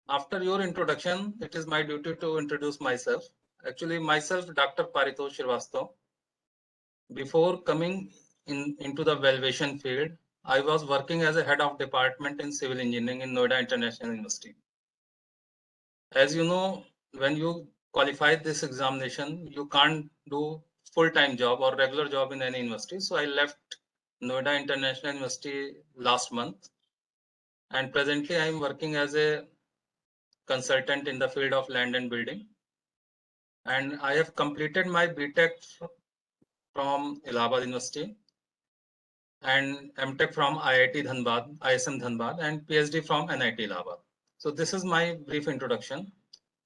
after your introduction, it is my duty to introduce myself. Actually, myself, Dr. Paritosh Srivastava. Before coming into the valuation field, I was working as a head of department in civil engineering in Noida International University. As you know, when you qualify this examination, you can't do full-time job or regular job in any university. So I left Noida International University last month. And presently I am working as a consultant in the field of land and building. And I have completed my BTech from Allahabad University and MTech from IIT Dhanbad, ISM Dhanbad, and PhD from NIT Allahabad. So this is my brief introduction.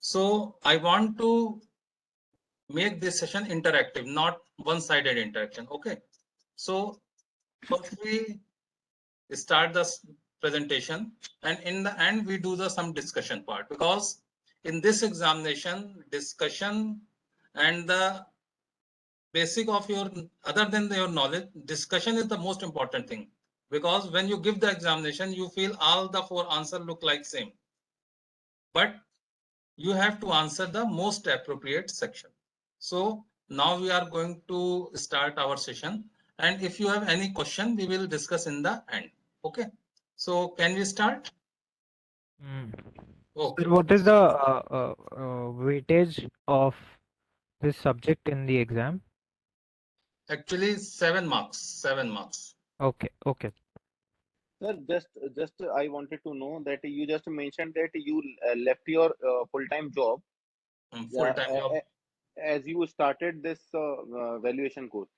So I want to make this session interactive, not one-sided interaction. Okay. So first we start the presentation, and in the end we do the some discussion part, because in this examination, discussion and the basic of your, other than your knowledge, discussion is the most important thing, because when you give the examination, you feel all the four answers look like same, but you have to answer the most appropriate section. So now we are going to start our session, and if you have any question, we will discuss in the end. Okay. So can we start? Okay. Sir, what is the weightage of this subject in the exam? Actually, 7 marks. 7 marks. Okay, okay. Sir, just I wanted to know that you just mentioned that you left your full-time job. Full-time job. As you started this valuation course.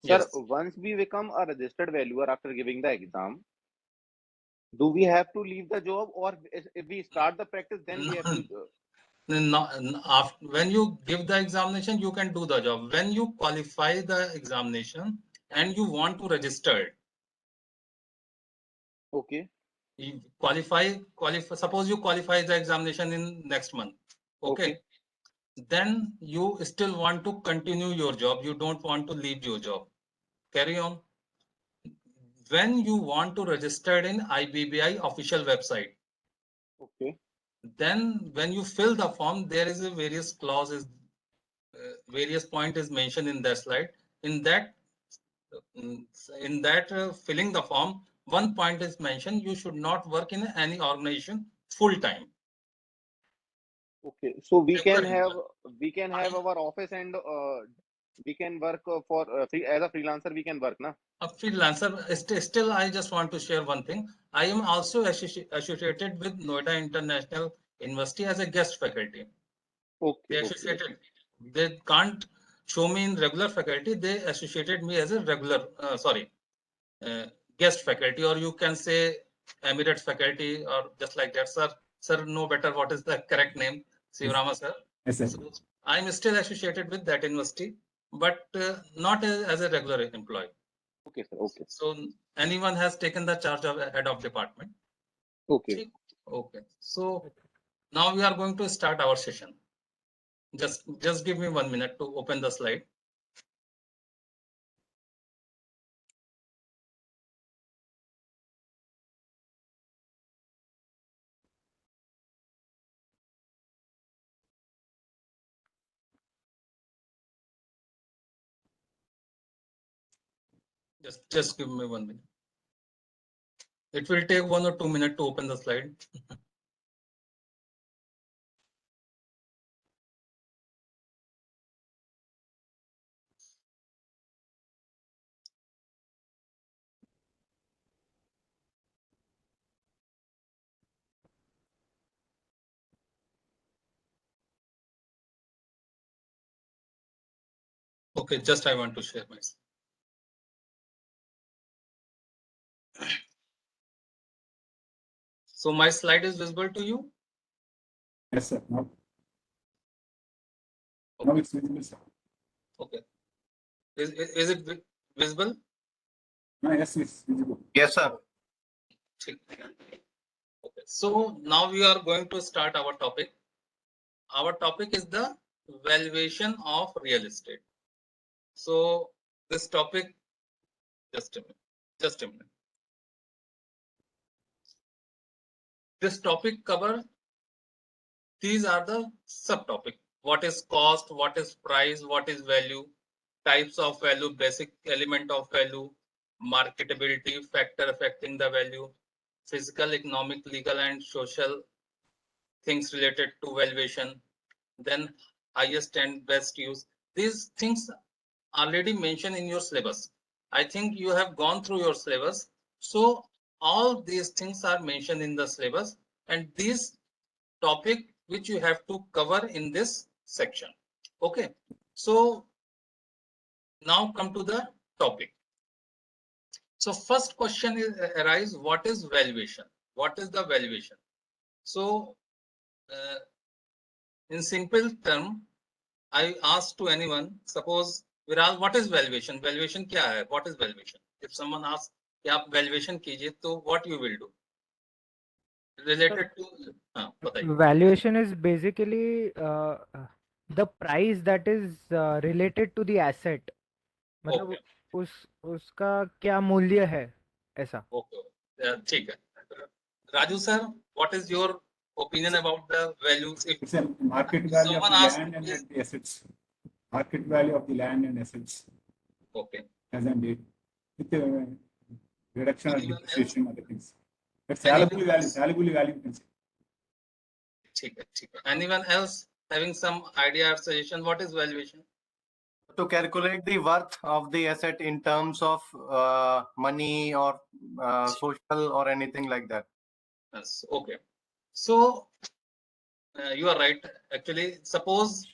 Yes. Sir, once we become a registered valuer after giving the exam, do we have to leave the job, or if we start the practice, then we have to? When you give the examination, you can do the job. When you qualify the examination and you want to register it, okay. You qualify. Suppose you qualify the examination in next month. Okay. Then you still want to continue your job. You don't want to leave your job. Carry on. When you want to register in IBBI official website. Okay. Then when you fill the form, there is a various clauses, various point is mentioned in that slide. In that filling the form, one point is mentioned: you should not work in any organization full time. Okay, so we can have our office, and we can work for as a freelancer. We can work, na? A freelancer. Still, I just want to share one thing. I am also associated with Noida International University as a guest faculty. Okay. They associated. They can't show me in regular faculty. They associated me as a regular, guest faculty, or you can say Emirates faculty, or just like that. Sir, know better what is the correct name. Sivarama sir. Yes, sir. So I'm still associated with that university, but not as a regular employee. Okay, sir. Okay. So anyone has taken the charge of head of department. Okay. Okay. So now we are going to start our session. Just give me 1 minute to open the slide. Just give me 1 minute. It will take 1 or 2 minutes to open the slide. Okay, just I want to share my. So my slide is visible to you? Yes, sir. Now it's visible, sir. Okay. Is it visible? Yes, it's visible. Yes, sir. Okay. So now we are going to start our topic. Our topic is the valuation of real estate. So this topic, just a minute. This topic cover, these are the subtopic. What is cost, what is price, what is value, types of value, basic element of value, marketability, factor affecting the value, physical, economic, legal, and social things related to valuation, then highest and best use. These things already mentioned in your syllabus. I think you have gone through your syllabus. So all these things are mentioned in the syllabus, and these topic which you have to cover in this section. Okay. So now come to the topic. So first question is arise, what is valuation? What is the valuation? So in simple term, I ask to anyone, suppose Viral, what is valuation? Valuation क्या है? What is valuation? If someone asks कि आप valuation कीजिए, तो what you will do? Related to हाँ, बताइए. Valuation is basically the price that is related to the asset. मतलब Okay. उसका क्या मूल्य है ऐसा. Okay. ठीक है. Raju sir, what is your opinion about the values? If It's a market value of someone the asks, land and the assets. Market value of the land and assets. Okay. As and date. With the reduction of Anyone depreciation, other things. But Anyone salable value, else? salable value, you can say. ठीक है. Anyone else having some idea or suggestion? What is valuation? To calculate the worth of the asset in terms of money or social or anything like that. Yes. Okay. So you are right. Actually, suppose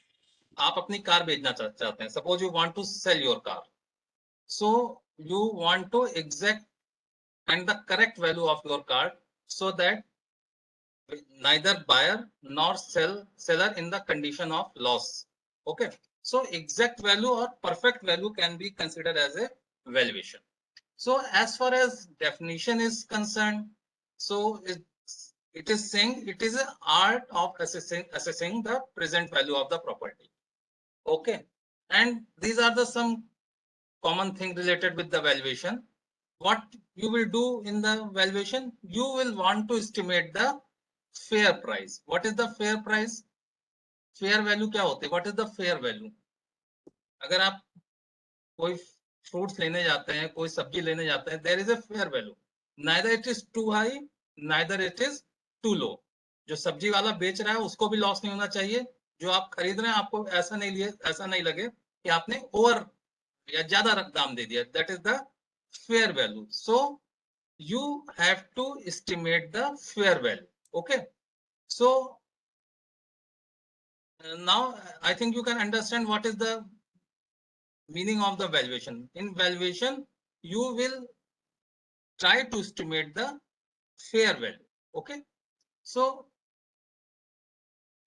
आप अपनी car बेचना चाहते हैं. Suppose you want to sell your car. So you want to exact and the correct value of your car so that neither buyer nor seller in the condition of loss. Okay. So exact value or perfect value can be considered as a valuation. So as far as definition is concerned, so it is saying it is an art of assessing the present value of the property. Okay. And these are the some common thing related with the valuation. What you will do in the valuation, you will want to estimate the fair price. What is the fair price? Fair value क्या होते हैं? What is the fair value? अगर आप कोई fruits लेने जाते हैं, कोई सब्जी लेने जाते हैं, there is a fair value. Neither it is too high, neither it is too low. जो सब्जी वाला बेच रहा है उसको भी लॉस नहीं होना चाहिए. जो आप खरीद रहे हैं आपको ऐसा नहीं लगे कि आपने ओवर या ज्यादा दाम दे दिया. That is the fair value. So you have to estimate the fair value. Okay. So now I think you can understand what is the meaning of the valuation. In valuation, you will try to estimate the fair value. Okay. So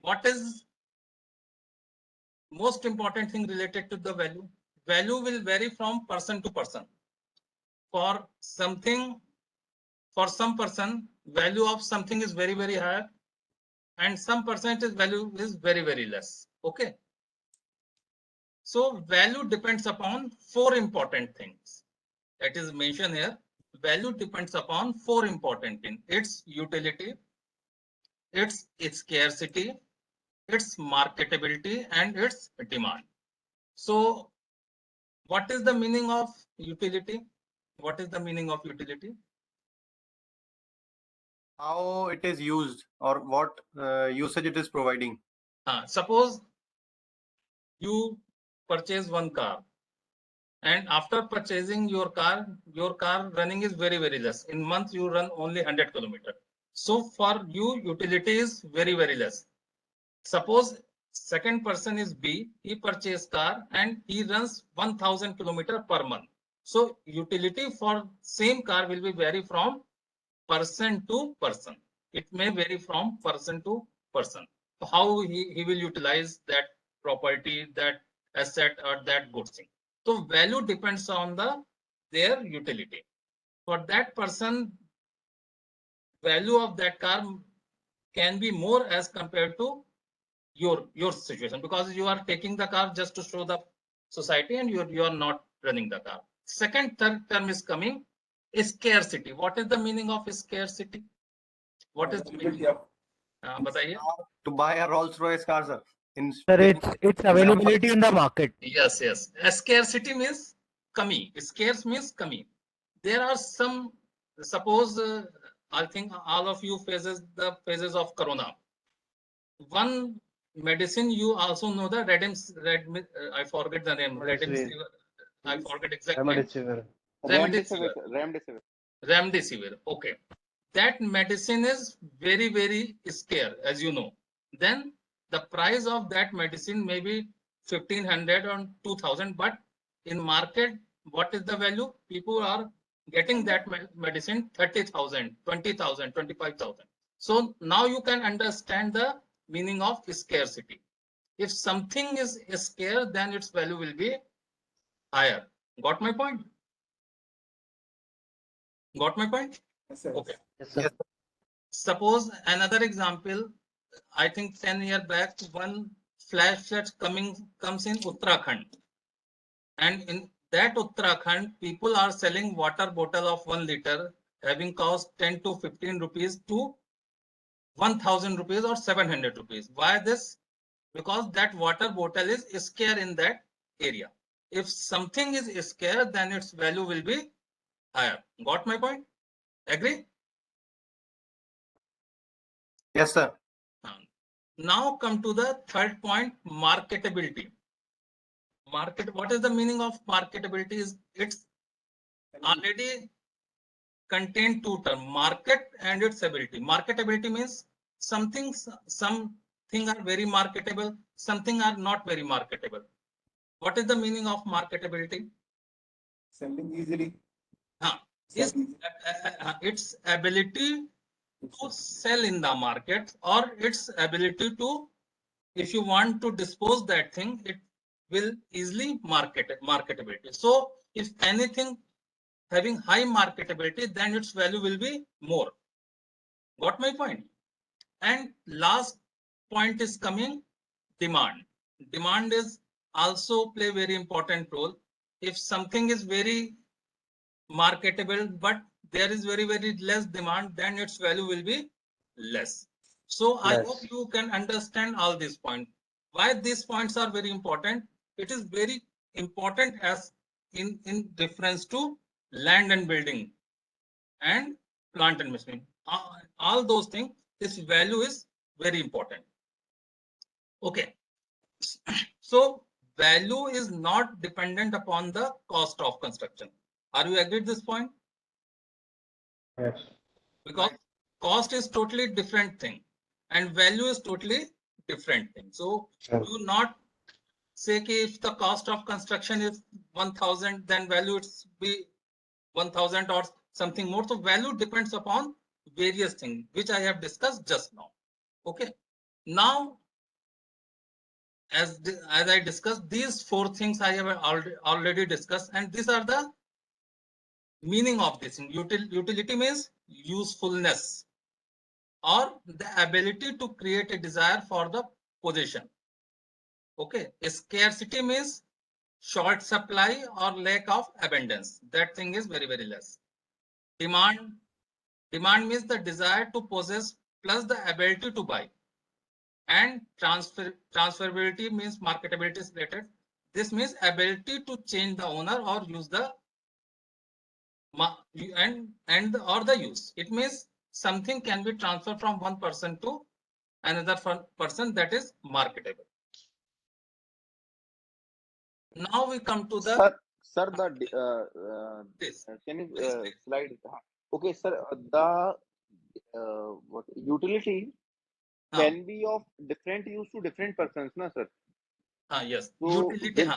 what is most important thing related to the value? Value will vary from person to person. For something, for some person, value of something is very, very high, and some percentage value is very, very less. Okay. So value depends upon four important things that is mentioned here. Value depends upon four important things: its utility, its scarcity, its marketability, and its demand. So what is the meaning of utility? What is the meaning of utility? How it is used or what usage it is providing. Suppose you purchase one car, and after purchasing your car running is very, very less. In month you run only 100 kilometers. So for you, utility is very, very less. Suppose second person is B, he purchased car and he runs 1000 kilometers per month. So utility for same car will be vary from person to person. It may vary from person to person. So how he will utilize that property, that asset or that good thing. So value depends on their utility. For that person, value of that car can be more as compared to your situation, because you are taking the car just to show the society and you are not running the car. Second term is coming, scarcity. What is the meaning of scarcity? What is the meaning of bataiye? To buy a Rolls Royce car, sir. Sir, it's availability in the market. Yes. Scarcity means kami. Scarce means kami. There are some, suppose I think all of you faces the phases of corona. One medicine, you also know the I forget the name. I forget exact name. Remdesivir. Okay. That medicine is very, very scarce, as you know. Then the price of that medicine may be 1500 or 2000, but in market, what is the value? People are getting that medicine 30,000, 20,000, 25,000. So now you can understand the meaning of scarcity. If something is scarce, then its value will be higher. Got my point? Got my point? Yes, sir. Okay. Yes, sir. Suppose another example, I think 10 years back, one flash flood comes in Uttarakhand. And in that Uttarakhand, people are selling water bottle of 1 liter having cost 10 to 15 rupees to 1000 rupees or 700 rupees. Why this? Because that water bottle is scarce in that area. If something is scarce, then its value will be higher. Got my point? Agree? Yes, sir. Now come to the third point, marketability. What is the meaning of marketability? It's already contained two terms, market and its ability. Marketability means something are very marketable, something are not very marketable. What is the meaning of marketability? Selling easily. Its ability to sell in the market, or its ability to, if you want to dispose that thing, it will easily marketability. So if anything having high marketability, then its value will be more. Got my point? And last point is coming, demand. Demand is also play very important role. If something is very marketable, but there is very, very less demand, then its value will be less. So I hope you can understand all these points. Why these points are very important? It is very important as in difference to land and building and plant and machinery. All those things, this value is very important. Okay. So value is not dependent upon the cost of construction. Are you agreed this point? Yes. Because cost is totally different thing and value is totally different thing. So do not say कि if the cost of construction is 1000, then value it's be 1000 or something more. So value depends upon various things which I have discussed just now. Okay. Now, as I discussed, these four things I have already discussed, and these are the meaning of this. Utility means usefulness or the ability to create a desire for the possession. Okay. Scarcity means short supply or lack of abundance. That thing is very, very less. Demand means the desire to possess plus the ability to buy. And transferability means marketability is related. This means ability to change the owner or use the and or the use. It means something can be transferred from one person to another person, that is marketable. Now we come to the Sir, can you slide? Okay, sir, the what utility can be of different use to different persons, na sir? Yes. So Utility.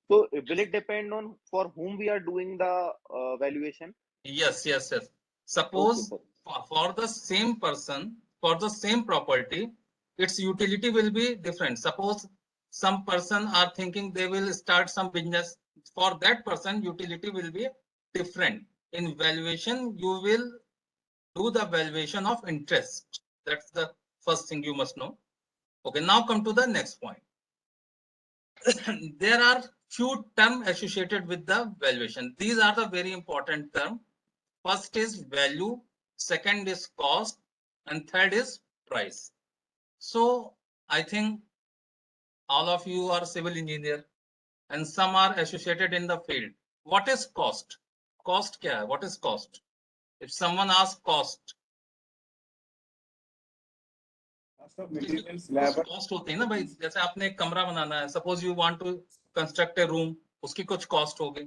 So will it depend on for whom we are doing the valuation? Yes. Suppose for the same person, for the same property, its utility will be different. Suppose some person are thinking they will start some business. For that person, utility will be different. In valuation, you will do the valuation of interest. That's the first thing you must know. Okay, now come to the next point. There are few terms associated with the valuation. These are the very important terms. First is value, second is cost, and third is price. So I think all of you are civil engineer and some are associated in the field. What is cost? Cost kya hai? What is cost? If someone asks cost, cost होती है ना भाई, जैसे आपने एक कमरा बनाना है, suppose you want to construct a room, उसकी कुछ कॉस्ट होगी,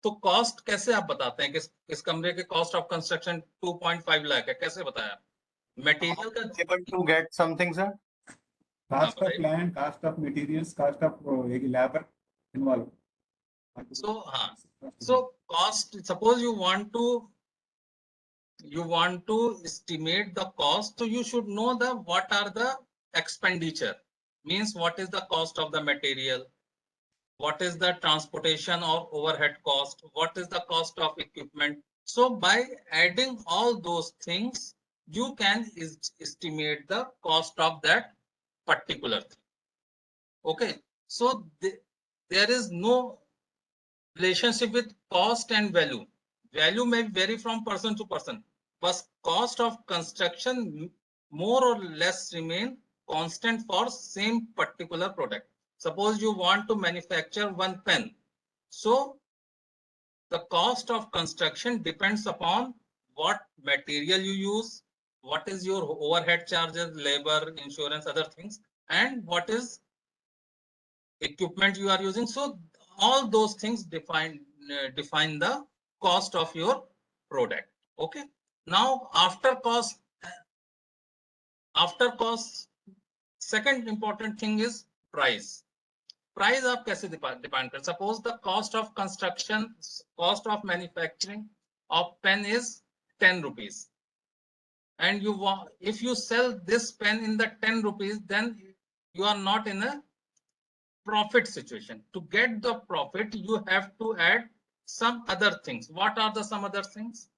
तो कॉस्ट कैसे आप बताते हैं कि इस कमरे के कॉस्ट ऑफ कंस्ट्रक्शन 2.5 लाख है, कैसे बताया? मटेरियल का able to get something, sir? Cost of land, cost of materials, cost of labor involved. So cost, suppose you want to estimate the cost, so you should know the what are the expenditure, means what is the cost of the material, what is the transportation or overhead cost, what is the cost of equipment. So by adding all those things, you can estimate the cost of that particular thing. Okay, so there is no relationship with cost and value. Value may vary from person to person, but cost of construction more or less remain constant for same particular product. Suppose you want to manufacture one pen. So the cost of construction depends upon what material you use, what is your overhead charges, labor, insurance, other things, and what is equipment you are using. So all those things define the cost of your product. Okay, now after cost, second important thing is price. Price आप कैसे define कर? Suppose the cost of construction, cost of manufacturing of pen is 10 rupees, and if you sell this pen in the 10 rupees, then you are not in a profit situation. To get the profit, you have to add some other things. What are the some other things?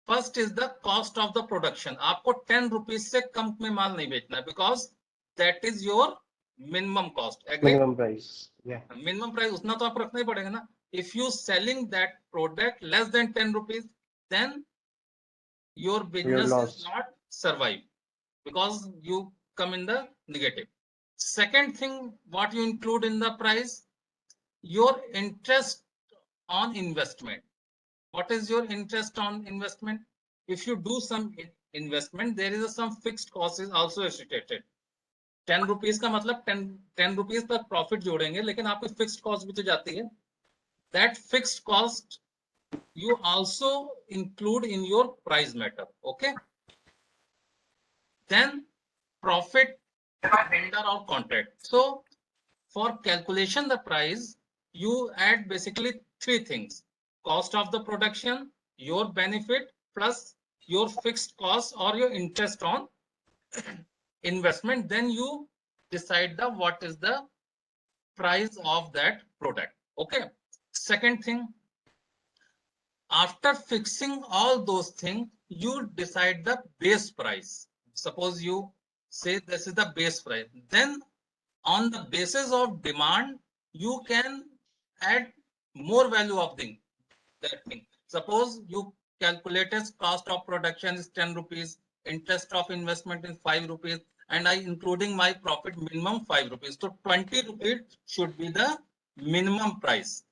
First is the cost of the production. आपको 10 rupees से कम में माल नहीं बेचना है, because that is your minimum cost. Agree? Minimum price. Yeah. Minimum price उतना तो आप रखना ही पड़ेगा ना. If you selling that product less than 10 rupees, then your business is not survive, because you come in the negative. Second thing, what you include in the price, your interest on investment. What is your interest on investment? If you do some investment, there is some fixed cost is also associated. 10 rupees का मतलब 10 rupees पर profit जोड़ेंगे, लेकिन आपकी fixed cost भी तो जाती है. That fixed cost you also include in your price matter. Okay. Then profit vendor or contract. So for calculation the price, you add basically three things: cost of the production, your benefit, plus your fixed cost or your interest on investment. Then you decide the what is the price of that product. Okay. Second thing, after fixing all those things, you decide the base price. Suppose you say this is the base price. Then on the basis of demand, you can add more value of that thing. Suppose you calculate as cost of production is 10 rupees, interest of investment is 5 rupees, and I including my profit minimum 5 rupees. So 20 rupees should be the minimum price.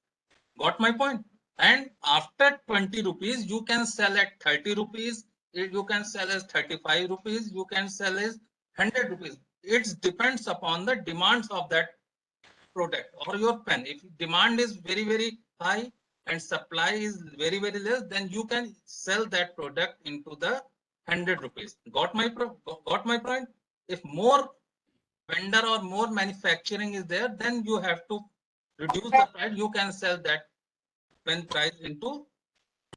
Got my point? And after 20 rupees, you can sell at 30 rupees, you can sell as 35 rupees, you can sell as 100 rupees. It depends upon the demands of that product or your pen. If demand is very, very high and supply is very, very less, then you can sell that product into the 100 rupees. Got my point? If more vendor or more manufacturing is there, then you have to reduce the price. You can sell that pen price into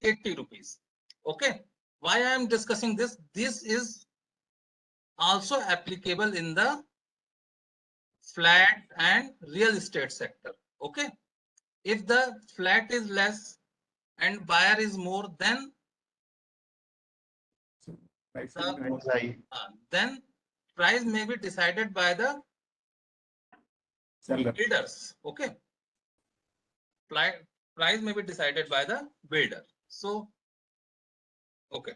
80 rupees. Okay. Why I am discussing this? This is also applicable in the flat and real estate sector. Okay. If the flat is less and buyer is more, then then price may be decided by the builders. Okay. Price may be decided by the builder. So, okay.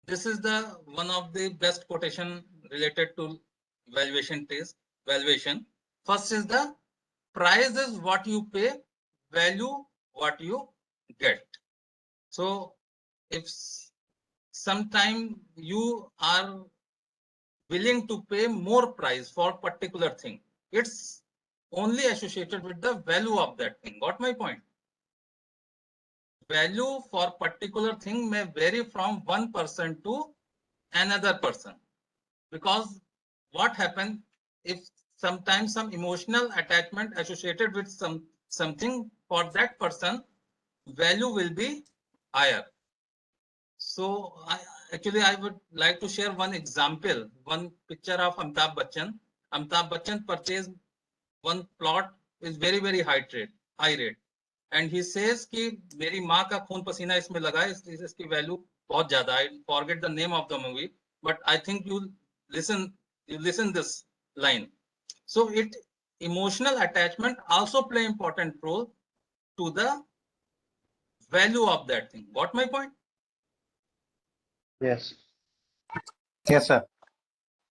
This is the one of the best quotation related to valuation test. Valuation. First is the price is what you pay, value what you get. So if sometime you are willing to pay more price for particular thing, it's only associated with the value of that thing. Got my point? Value for particular thing may vary from one person to another person, because what happens if sometimes some emotional attachment associated with something, for that person value will be higher. So I would like to share one example, one picture of Amitabh Bachchan. Amitabh Bachchan purchased one plot is very, very high rate. And he says कि मेरी माँ का खून पसीना इसमें लगा है, इसकी value बहुत ज़्यादा. I forget the name of the movie, but I think you listen this line. So emotional attachment also play important role to the value of that thing. Got my point? Yes. Yes, sir.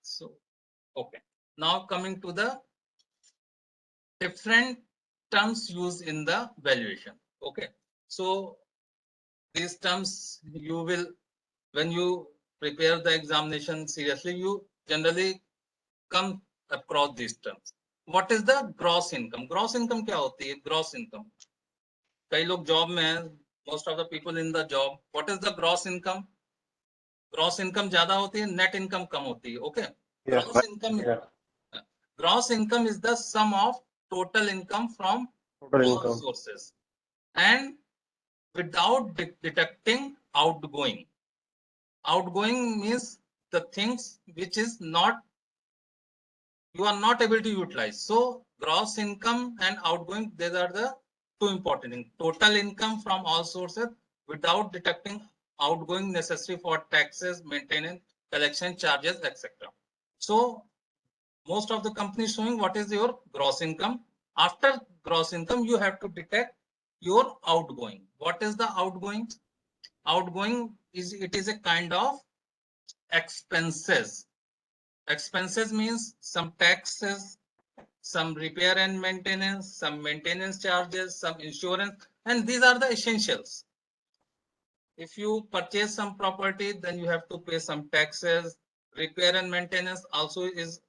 So, okay. Now coming to the different terms used in the valuation. Okay. So these terms you will, when you prepare the examination seriously, you generally come across these terms. What is the gross income? Gross income क्या होती है? Gross income. कई लोग job में हैं. Most of the people in the job. What is the gross income? Gross income ज़्यादा होती है, net income कम होती है. Okay. Yes. Gross income. Yeah. Gross income is the sum of total income from all sources and without deducting outgoing. Outgoing means the things which is not, you are not able to utilize. So gross income and outgoing, these are the two important things. Total income from all sources without deducting outgoing necessary for taxes, maintenance, collection charges, etc. So most of the companies showing what is your gross income. After gross income, you have to detect your outgoing. What is the outgoing? Outgoing is, it is a kind of expenses. Expenses means some taxes, some repair and maintenance, some maintenance charges, some insurance, and these are the essentials. If you purchase some property, then you have to pay some taxes. Repair and maintenance also is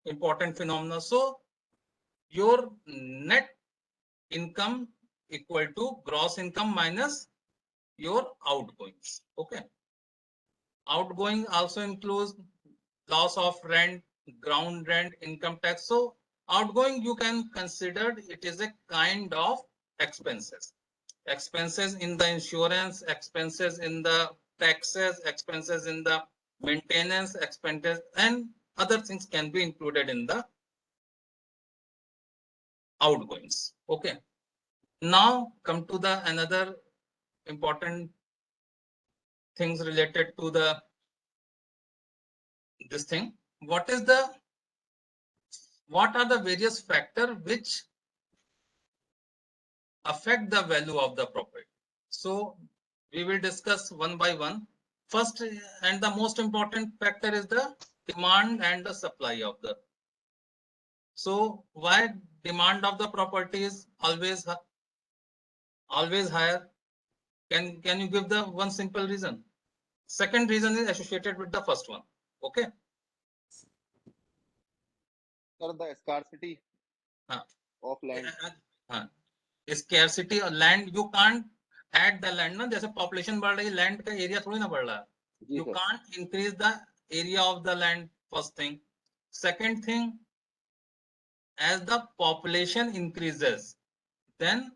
important phenomena. So your net income equal to gross income minus your outgoings. Okay. Outgoing also includes loss of rent, ground rent, income tax. So outgoing you can consider it is a kind of expenses. Expenses in the insurance, expenses in the taxes, expenses in the maintenance, expenses, and other things can be included in the outgoings. Okay. Now come to the another important things related to the this thing. What are the various factors which affect the value of the property? So we will discuss one by one. First and the most important factor is the demand and the supply of the. So why demand of the property is always always higher? Can you give the one simple reason? Second reason is associated with the first one. Okay. Sir, the scarcity of land. Scarcity of land, you can't add the land ना, जैसे population बढ़ रही है, land का area थोड़ी ना बढ़ रहा है. You can't increase the area of the land, first thing. Second thing, as the population increases, then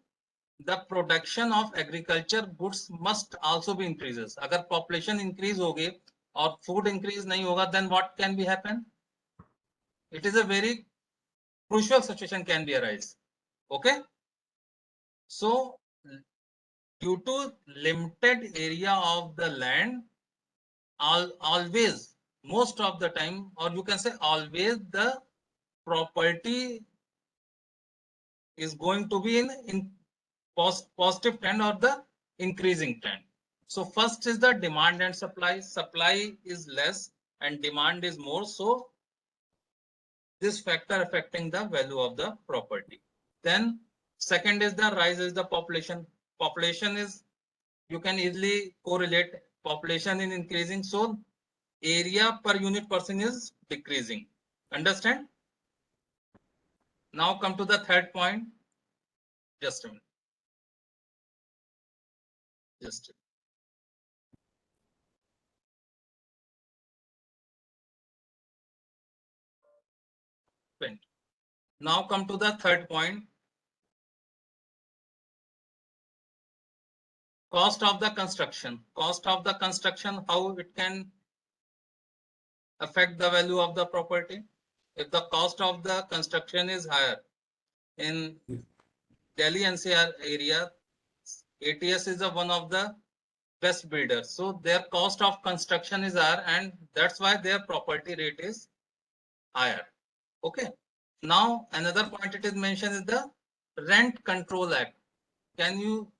the production of agriculture goods must also be increases. अगर population increase होगी और food increase नहीं होगा, then what can be happen? It is a very crucial situation can be arise. Okay. So due to limited area of the land, always, most of the time, or you can say always, the property is going to be in positive trend or the increasing trend. So first is the demand and supply. Supply is less and demand is more. So this factor affecting the value of the property. Then second is the rise is the population. Population is, you can easily correlate, population is increasing, so area per unit person is decreasing. Understand? Now come to the third point. Just a minute. Just a minute. Now come to the third point. Cost of the construction. Cost of the construction, how it can affect the value of the property. If the cost of the construction is higher in Delhi NCR area, ATS is one of the best builders. So their cost of construction is higher, and that's why their property rate is higher. Okay. Now another point it is mentioned is the Rent Control Act. Can you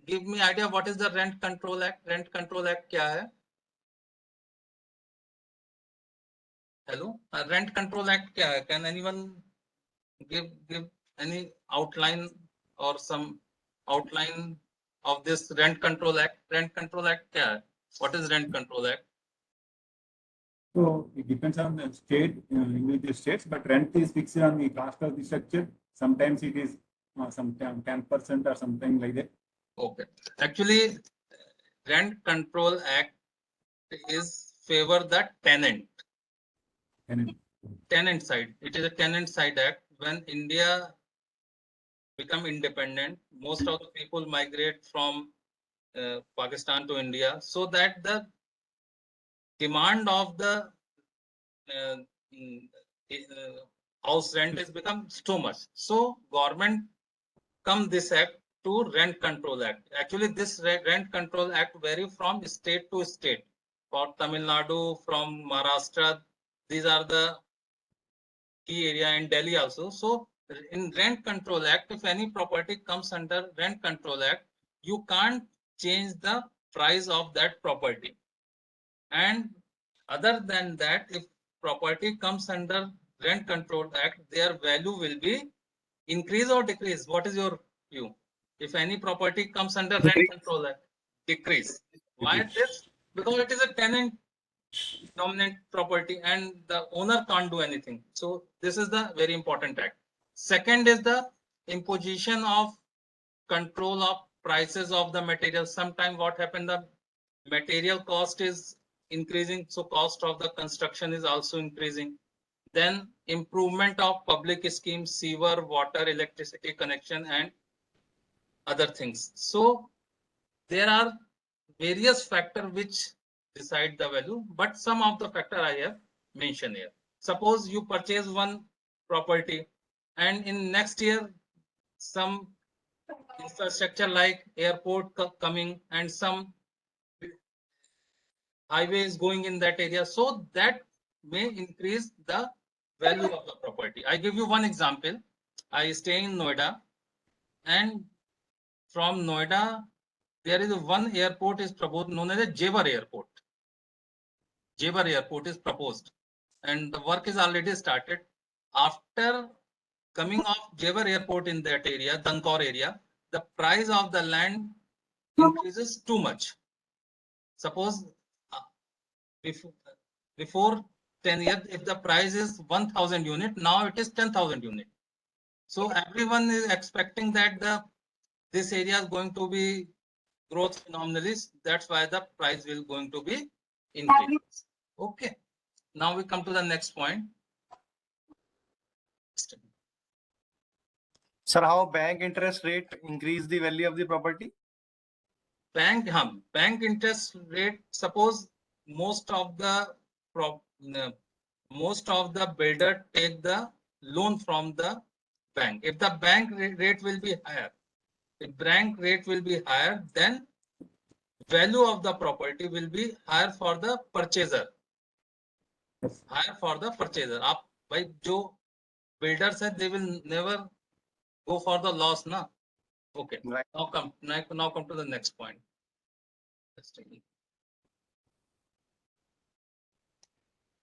give me idea what is the Rent Control Act? Rent Control Act क्या है? Hello, Rent Control Act क्या है? Can anyone give any outline or some outline of this Rent Control Act? Rent Control Act क्या है? What is Rent Control Act? So it depends on the state, individual states, but rent is fixed on the cost of the structure. Sometimes it is sometimes 10% or something like that. Okay. Actually, Rent Control Act is favor the tenant. Tenant side. It is a tenant side act. When India become independent, most of the people migrate from Pakistan to India, so that the demand of the house rent is become too much. So government come this act to Rent Control Act. Actually, this Rent Control Act vary from state to state. For Tamil Nadu, from Maharashtra, these are the key area, in Delhi also. So in Rent Control Act, if any property comes under Rent Control Act, you can't change the price of that property. And other than that, if property comes under Rent Control Act, their value will be increase or decrease. What is your view? If any property comes under Rent Control Act, decrease. Why this? Because it is a tenant dominant property and the owner can't do anything. So this is the very important act. Second is the imposition of control of prices of the material. Sometimes what happened, the material cost is increasing, so cost of the construction is also increasing. Then improvement of public schemes, sewer, water, electricity connection, and other things. So there are various factors which decide the value, but some of the factor I have mentioned here. Suppose you purchase one property and in next year some infrastructure like airport coming and some highway is going in that area, so that may increase the value of the property. I give you one example. I stay in Noida, and from Noida there is one airport is proposed known as a Jewar Airport. Jewar Airport is proposed and the work is already started. After coming of Jewar Airport in that area, Dankor area, the price of the land increases too much. Suppose before 10 years, if the price is 1,000 unit, now it is 10,000 unit. So everyone is expecting that this area is going to be growth phenomenally. That's why the price will going to be increased. Okay. Now we come to the next point. Sir, how bank interest rate increase the value of the property? Bank interest rate. Suppose most of the builder take the loan from the bank. If the bank rate will be higher, then value of the property will be higher for the purchaser. आप भाई जो builders है, they will never go for the loss, na? Okay. Right. Now come to the next point.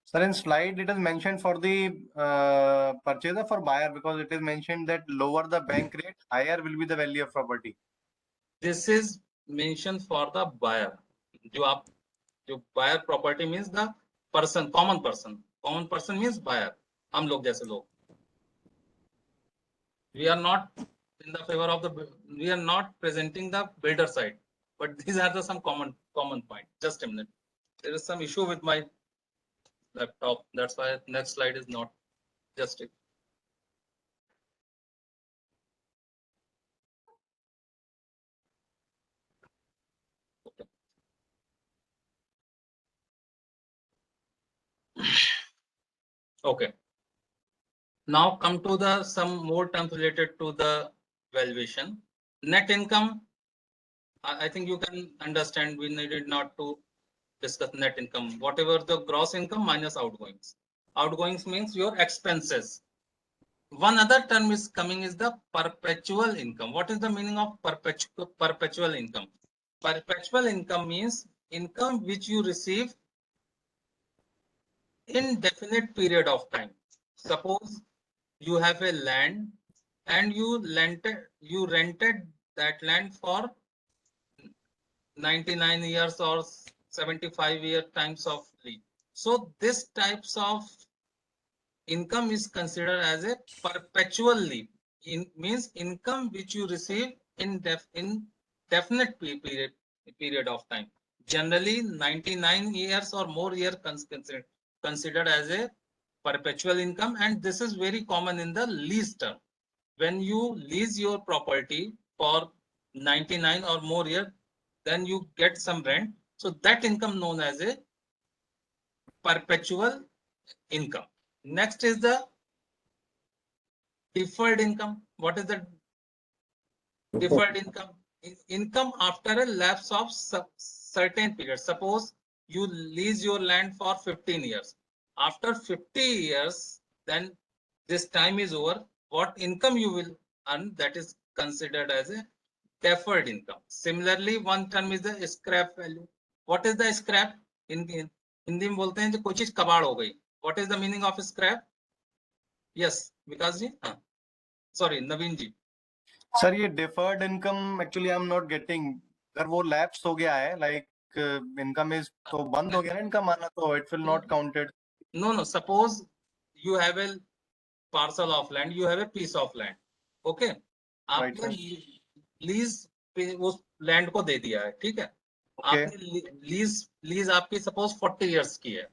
Sir, in slide it is mentioned for the purchaser, for buyer, because it is mentioned that lower the bank rate, higher will be the value of property. This is mentioned for the buyer. जो buyer property means the person, common person. Common person means buyer. हम लोग जैसे लोग. We are not in the favor of we are not presenting the builder side, but these are some common point. Just a minute. There is some issue with my laptop. That's why next slide is not just it. Okay. Now come to some more terms related to the valuation. Net income. I think you can understand. We needed not to discuss net income. Whatever the gross income minus outgoings. Outgoings means your expenses. One other term is coming is the perpetual income. What is the meaning of perpetual income? Perpetual income means income which you receive indefinite period of time. Suppose you have a land and you rented that land for 99 years or 75 year times of lease. So this types of income is considered as a perpetual lease. Means income which you receive in definite period of time. Generally 99 years or more years considered as a perpetual income, and this is very common in the lease term. When you lease your property for 99 or more years, then you get some rent. So that income known as a perpetual income. Next is the deferred income. What is the deferred income? Income after a lapse of certain period. Suppose you lease your land for 15 years. After 50 years, then this time is over. What income you will earn, that is considered as a deferred income. Similarly, one term is the scrap value. What is the scrap? Hindi में बोलते हैं जो कोई चीज कबाड़ हो गई. What is the meaning of scrap? Yes, Vikas ji. Sorry, Naveen ji. Sir, ये deferred income actually I'm not getting. अगर वो lapse हो गया है, like income is तो बंद हो गया ना income आना, तो it will not counted. No. Suppose you have a parcel of land, you have a piece of land. Okay. आपने लीज पे उस लैंड को दे दिया है, ठीक है. आपने लीज आपकी सपोज 40 years की है.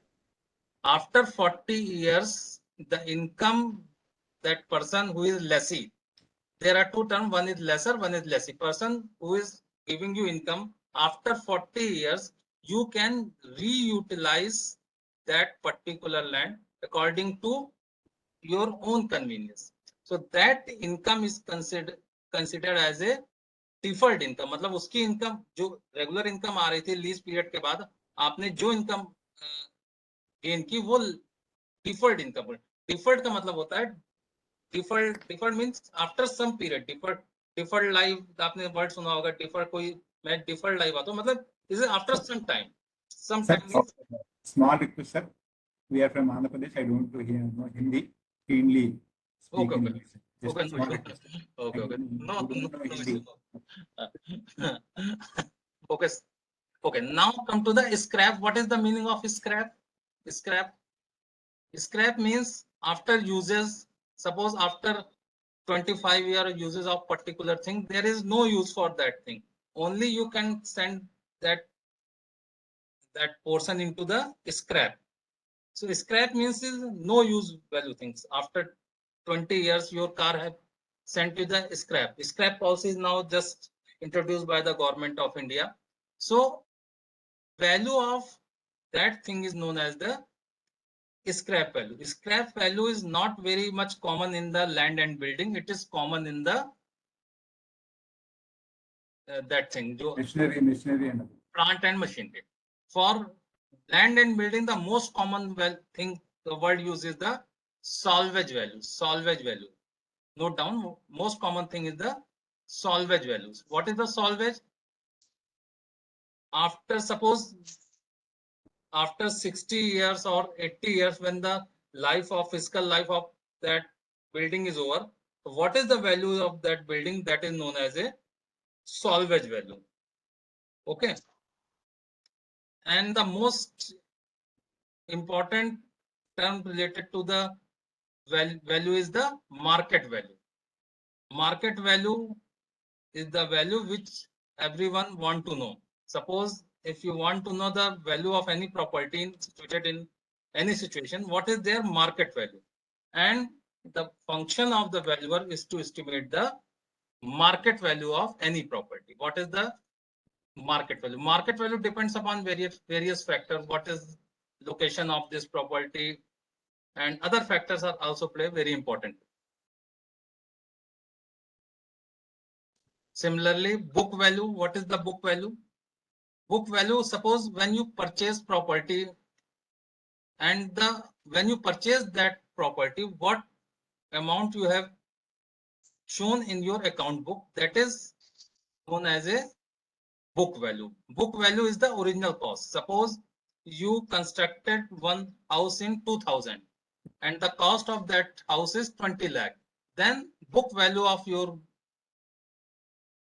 After 40 years, the income that person who is lessee, there are two terms, one is lesser, one is lessee. Person who is giving you income after 40 years, you can reutilize that particular land according to your own convenience. So that income is considered as a deferred income. मतलब उसकी income जो regular income आ रही थी lease period के बाद, आपने जो income gain की वो deferred income. Deferred का मतलब होता है deferred means after some period. Deferred life आपने word सुना होगा. Deferred कोई मैं deferred life आता हूँ, मतलब is after some time. Some time means. Small request, sir. We are from Andhra Pradesh. I don't know Hindi. Keenly speak English. Okay. No. Okay. Okay. Now come to the scrap. What is the meaning of scrap? Scrap. Scrap means after uses. Suppose after 25 year uses of particular thing, there is no use for that thing. Only you can send that portion into the scrap. So scrap means is no use value things. After 20 years, your car have sent to the scrap. Scrap policy is now just introduced by the government of India. So value of that thing is known as the scrap value. Scrap value is not very much common in the land and building. It is common in the that thing, Machinery and plant and machinery. For land and building, the most common thing the world uses the salvage value. Salvage value. Note down, most common thing is the salvage values. What is the salvage? After suppose after 60 years or 80 years, when the physical life of that building is over, what is the value of that building? That is known as a salvage value. Okay. And the most important term related to the value is the market value. Market value is the value which everyone want to know. Suppose if you want to know the value of any property situated in any situation, what is their market value? And the function of the valuer is to estimate the market value of any property. What is the market value? Market value depends upon various factors. What is location of this property, and other factors are also play very important. Similarly, book value. What is the book value? Book value, suppose when you purchase property and when you purchase that property, what amount you have shown in your account book, that is known as a book value. Book value is the original cost. Suppose you constructed one house in 2000 and the cost of that house is 20 lakh. Then book value of your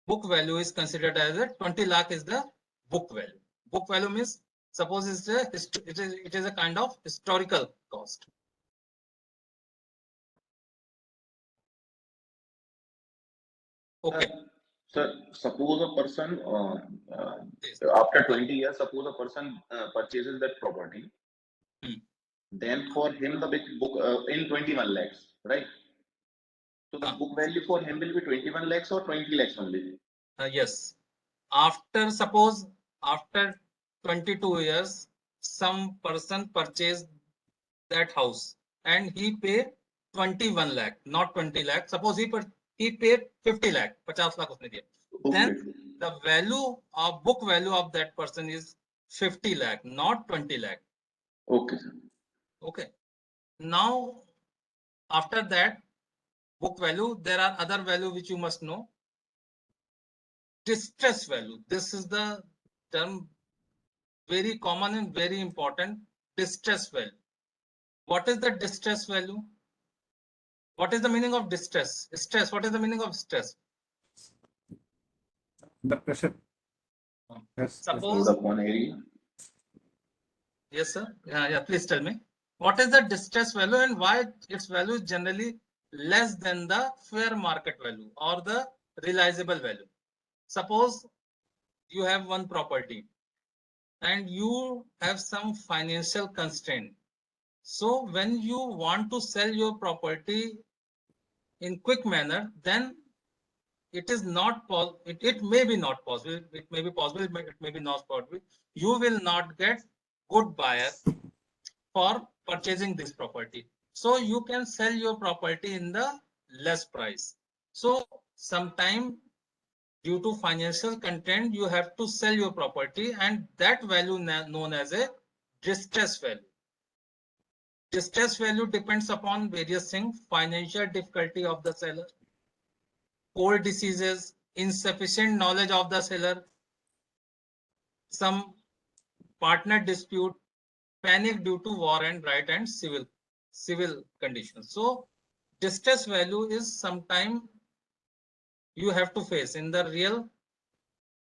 book value is considered as a 20 lakh is the book value. Book value means suppose it is a kind of historical cost. Okay. Sir, suppose a person after 20 years, suppose a person purchases that property, then for him the big book in 21 lakhs, right? So the book value for him will be 21 lakhs or 20 lakhs only. Yes. Suppose after 22 years, some person purchased that house and he paid 21 lakh, not 20 lakh. Suppose he paid 50 lakh, 50 lakh usne diya. Then the value of book value of that person is 50 lakh, not 20 lakh. Okay. Okay. Now, after that book value, there are other value which you must know. Distress value. This is the term very common and very important. Distress value. What is the distress value? What is the meaning of distress? Stress. What is the meaning of stress? The pressure. Suppose. Yes, sir. Yeah. Please tell me. What is the distress value and why its value is generally less than the fair market value or the realizable value? Suppose you have one property and you have some financial constraint. So when you want to sell your property in quick manner, then it is not possible. It may be not possible. It may be possible. It may be not possible. You will not get good buyer for purchasing this property. So you can sell your property in the less price. So sometime due to financial constraint, you have to sell your property, and that value known as a distress value. Distress value depends upon various things: financial difficulty of the seller, old diseases, insufficient knowledge of the seller, some partner dispute, panic due to war and right, and civil conditions. So distress value is sometime you have to face in the real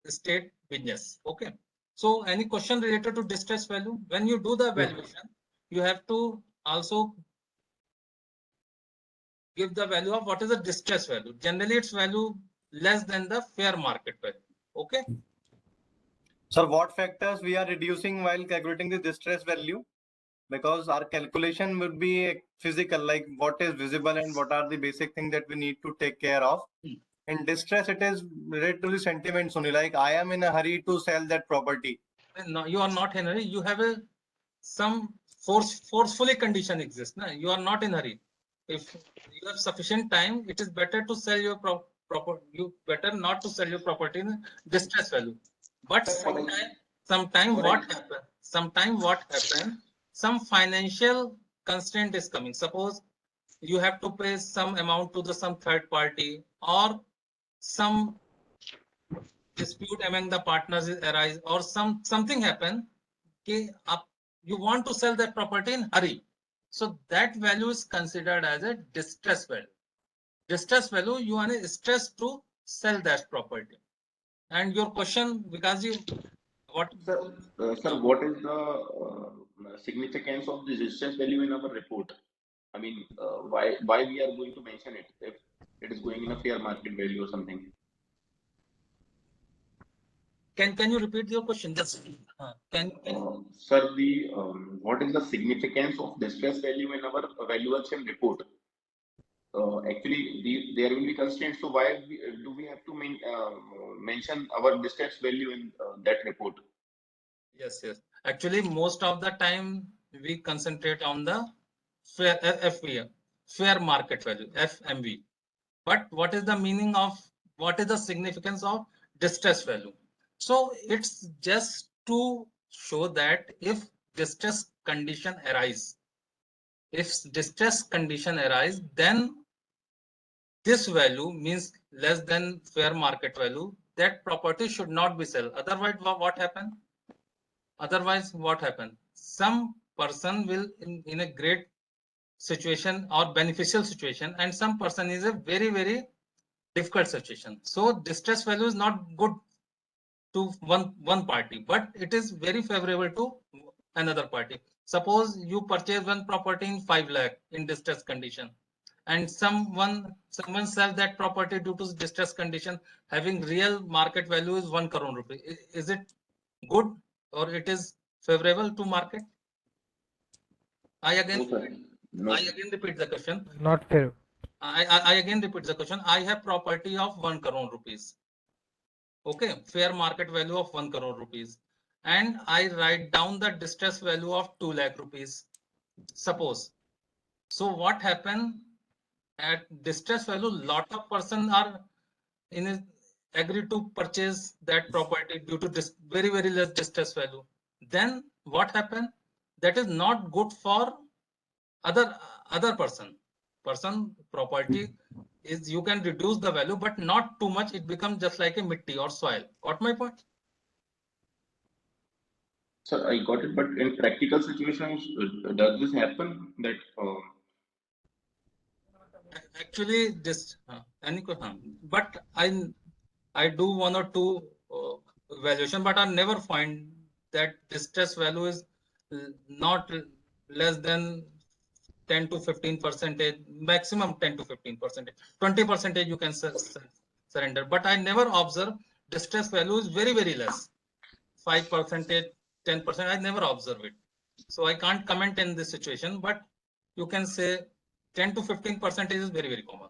estate business. Okay. So any question related to distress value, when you do the valuation, you have to also give the value of what is the distress value. Generally, its value less than the fair market value. Okay. Sir, what factors we are reducing while calculating the distress value? Because our calculation would be physical, like what is visible and what are the basic things that we need to take care of. In distress, it is related to the sentiments only. Like I am in a hurry to sell that property. No, you are not in a hurry. You have some forcefully condition exists. No? You are not in a hurry. If you have sufficient time, it is better to sell your property. You better not to sell your property in distress value. But sometime what happen? Sometime what happen? Some financial constraint is coming. Suppose you have to pay some amount to some third party, or some dispute among the partners arise, or something happen. Okay, you want to sell that property in hurry. So that value is considered as a distress value. Distress value, you are stressed to sell that property. And your question, because you what? Sir, what is the significance of the distress value in our report? I mean, why we are going to mention it if it is going in a fair market value or something? Can you repeat your question? Just Sir, what is the significance of distress value in our valuation report? Actually, there will be constraints. So why do we have to mention our distress value in that report? Yes. Actually, most of the time we concentrate on the fair FVM, fair market value, FMV. But what is the meaning of, what is the significance of distress value? So it's just to show that if distress condition arise, then this value means less than fair market value, that property should not be sold. Otherwise, what happen? Some person will in a great situation or beneficial situation, and some person is a very, very difficult situation. So distress value is not good to one party, but it is very favorable to another party. Suppose you purchase one property in 5 lakh in distress condition, and someone sells that property due to distress condition having real market value is 1 crore rupee. Is it good or it is favorable to market? I again repeat the question. Not fair. I again repeat the question. I have property of 1 crore rupees. Okay, fair market value of 1 crore rupees, and I write down the distress value of 2 lakh rupees. Suppose. So what happened at distress value? Lot of person are agree to purchase that property due to this very, very less distress value. Then what happened? That is not good for other person property is, you can reduce the value, but not too much. It becomes just like a mitti or soil. Got my point? Sir, I got it, but in practical situations, does this happen that? Actually, this but I do 1 or 2 valuation, but I never find that distress value is not less than 10 to 15%, maximum 10 to 15%, 20% you can surrender. But I never observe distress value is very, very less, 5%, 10%. I never observe it. So I can't comment in this situation, but you can say 10 to 15% is very, very common.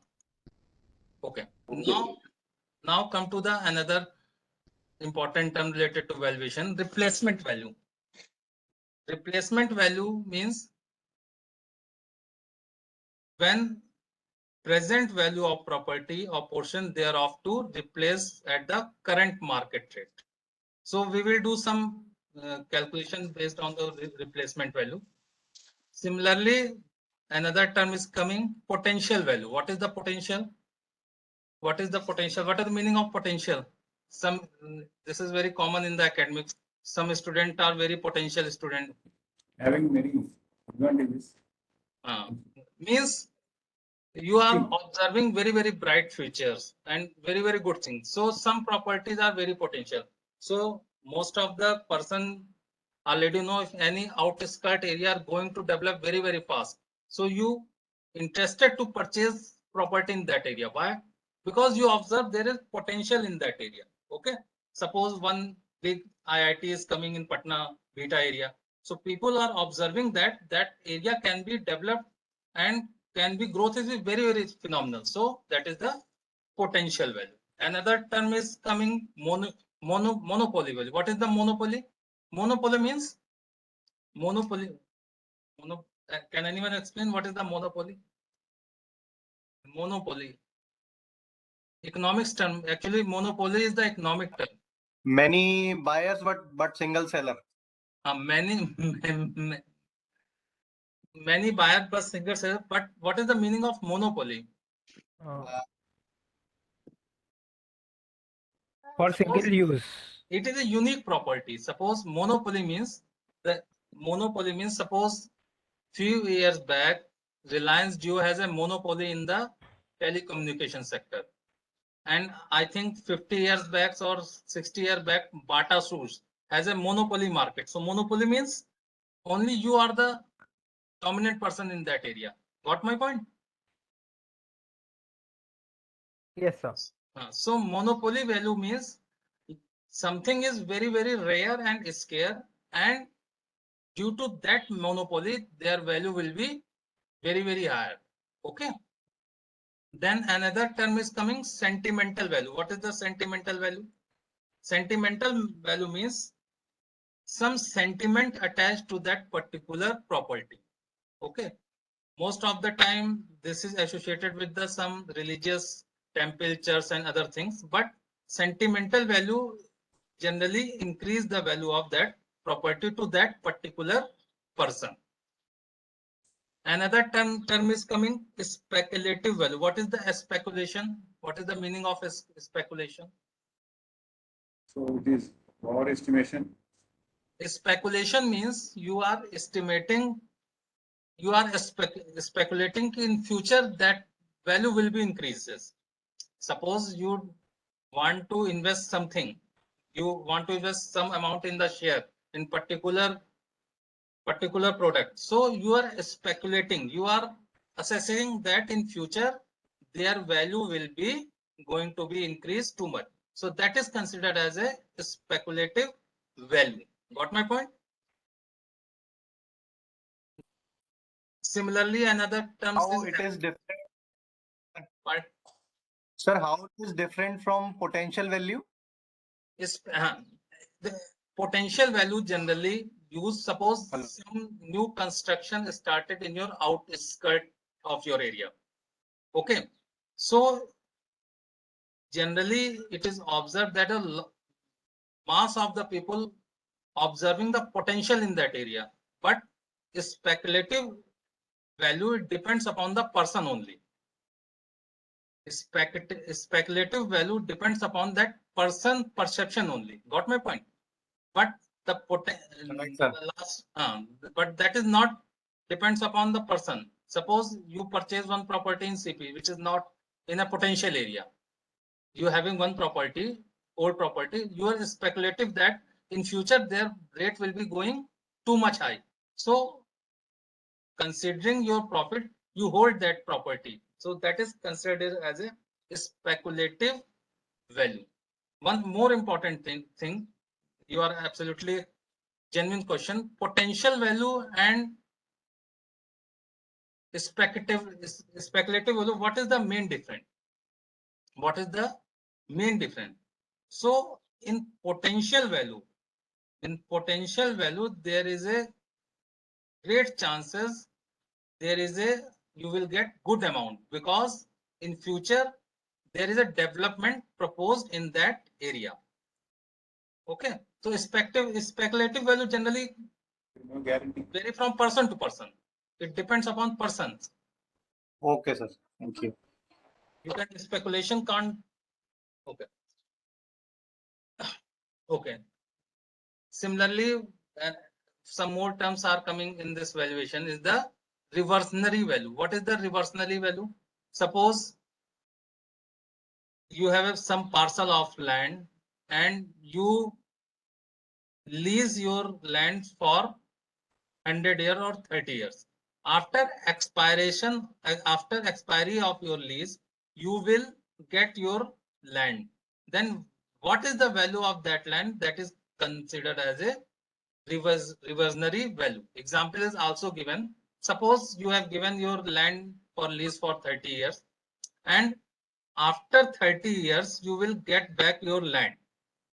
Okay. Now come to the another important term related to valuation, replacement value. Replacement value means when present value of property or portion thereof to replace at the current market rate. So we will do some calculation based on the replacement value. Similarly, another term is coming, potential value. What is the potential? What is the potential? What is the meaning of potential? This is very common in the academics. Some students are very potential student. Having many advantages. Means you are observing very bright futures and very good things. So some properties are very potential. So most of the person already know if any outskirt area are going to develop very fast. So you interested to purchase property in that area. Why? Because you observe there is potential in that area. Okay. Suppose one big IIT is coming in Patna Beta area. So people are observing that that area can be developed and can be growth is very phenomenal. So that is the potential value. Another term is coming monopoly value. What is the monopoly? Monopoly means can anyone explain what is the monopoly? Monopoly. Economics term. Actually, monopoly is the economic term. Many buyers, but single seller. Many buyers but single seller. But what is the meaning of monopoly? For single use. It is a unique property. Suppose monopoly means suppose few years back Reliance Jio has a monopoly in the telecommunication sector, and I think 50 years back or 60 years back Bata Shoes has a monopoly market. So monopoly means only you are the dominant person in that area. Got my point? Yes, sir. So monopoly value means something is very rare and scarce, and due to that monopoly their value will be very higher. Okay. Then another term is coming sentimental value. What is the sentimental value? Sentimental value means some sentiment attached to that particular property. Okay. Most of the time this is associated with the some religious temple, church and other things, but sentimental value generally increase the value of that property to that particular person. Another term is coming speculative value. What is the speculation? What is the meaning of speculation? So it is overestimation. Speculation means you are estimating, you are speculating in future that value will be increases. Suppose you want to invest something, you want to invest some amount in the share in particular product. So you are speculating, you are assessing that in future their value will be going to be increased too much. So that is considered as a speculative value. Got my point? Similarly, another term How it is different? Sir, how it is different from potential value? The potential value generally use, suppose some new construction started in your outskirt of your area. Okay, so generally it is observed that a mass of the people observing the potential in that area, but speculative value, it depends upon the person only. Speculative value depends upon that person perception only. Got my point? But the but that is not depends upon the person. Suppose you purchase one property in CP which is not in a potential area. You having one property, old property, you are speculative that in future their rate will be going too much high. So considering your profit, you hold that property. So that is considered as a speculative value. One more important thing, you are absolutely genuine question. Potential value and speculative value, what is the main difference? What is the main difference? So in potential value, there is a great chances you will get good amount, because in future there is a development proposed in that area. Okay, so speculative value generally vary from person to person. It depends upon persons. Okay, sir. Thank you. You can speculation can't. Okay. Okay. Similarly, some more terms are coming in this valuation is the reversionary value. What is the reversionary value? suppose you have some parcel of land and you lease your land for 100 years or 30 years. After expiry of your lease, you will get your land. Then what is the value of that land? That is considered as a reversionary value. Example is also given. Suppose you have given your land for lease for 30 years and after 30 years you will get back your land,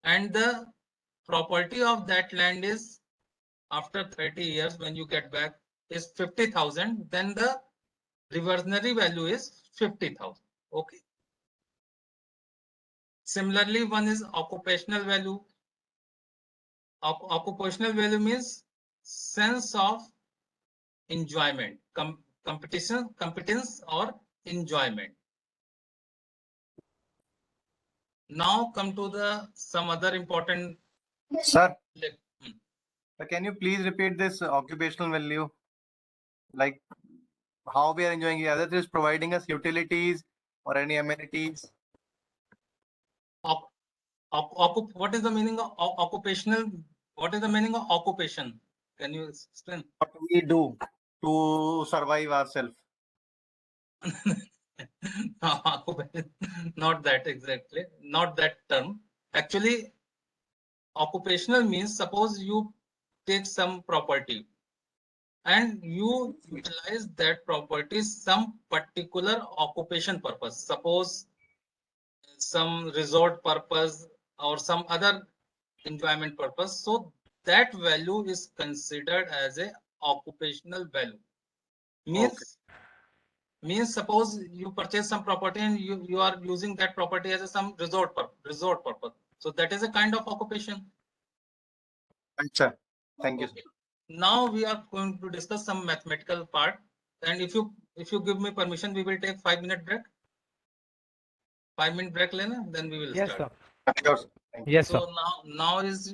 and the property of that land is, after 30 years when you get back, is 50,000, then the reversionary value is 50,000. Okay. Similarly, one is occupational value. Occupational value means sense of enjoyment, competence or enjoyment. Now come to the some other important. Sir, can you please repeat this occupational value? Like how we are enjoying it, whether it is providing us utilities or any amenities. What is the meaning of occupational? What is the meaning of occupation? Can you explain? What we do to survive ourselves. Not that exactly, not that term. Actually, occupational means suppose you take some property and you utilize that property some particular occupation purpose. Suppose some resort purpose or some other enjoyment purpose. So that value is considered as a occupational value. Means suppose you purchase some property and you are using that property as some resort purpose. So that is a kind of occupation. Sir, thank you. Okay. Now we are going to discuss some mathematical part, and if you give me permission, we will take 5-minute break. 5-minute break, Lena, then we will start. Sure, sir. Yes, so now it is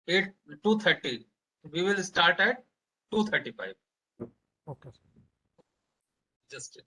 2:30. We will start at 2:35. Okay. Just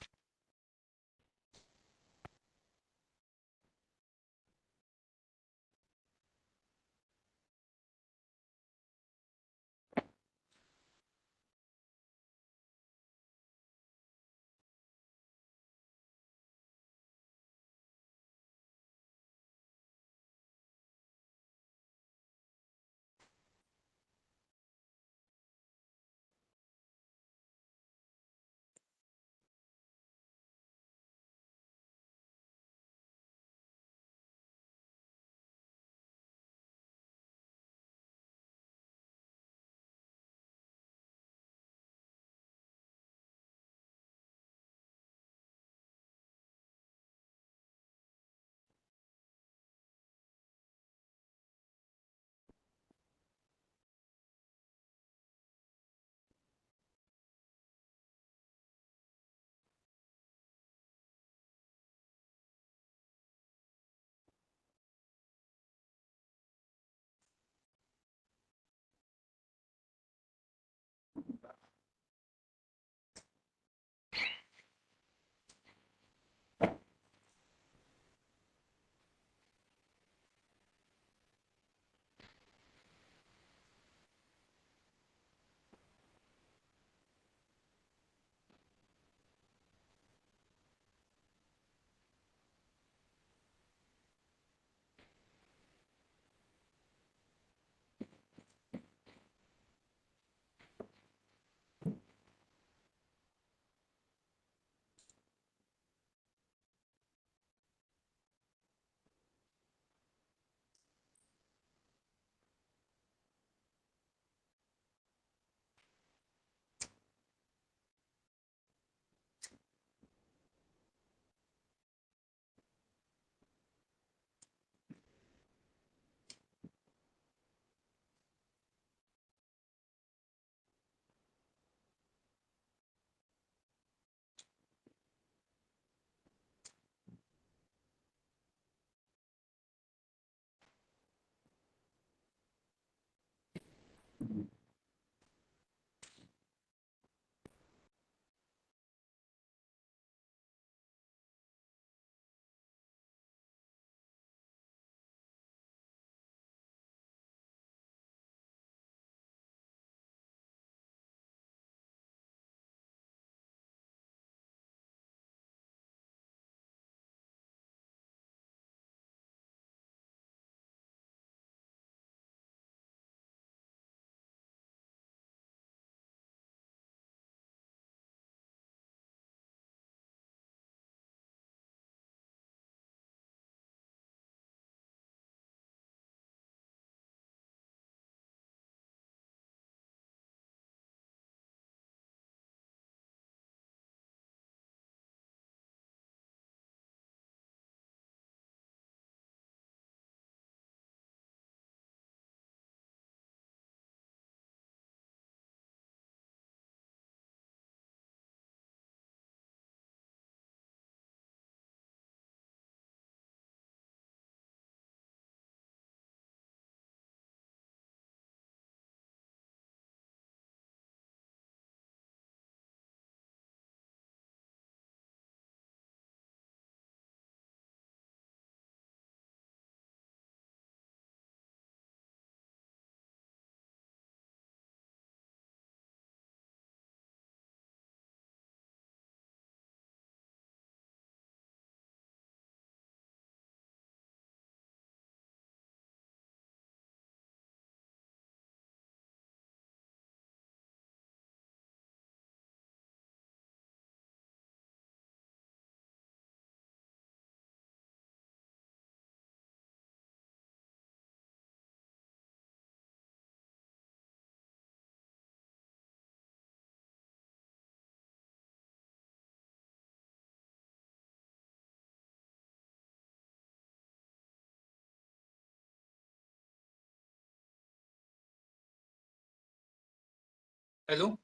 Hello?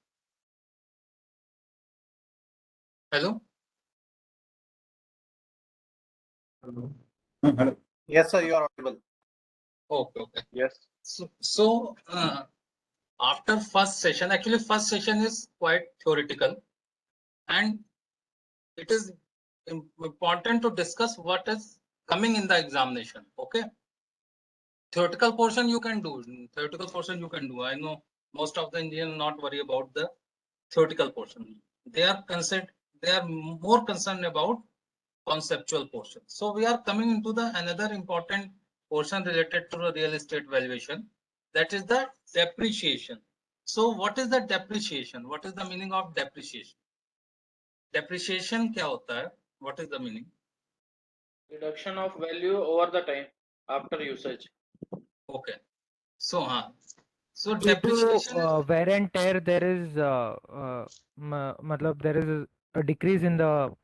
Hello? Hello. Yes, sir, you are audible. Okay, okay. Yes. So after first session, actually first session is quite theoretical, and it is important to discuss what is coming in the examination. Okay. Theoretical portion you can do. I know most of the engineers not worry about the theoretical portion. They are more concerned about conceptual portion. So we are coming into the another important portion related to the real estate valuation, that is the depreciation. So what is the depreciation? What is the meaning of depreciation? Depreciation क्या होता है? What is the meaning? Reduction of value over the time after usage. Okay. So so Due to depreciation is wear and tear, there is matlab there is a decrease in the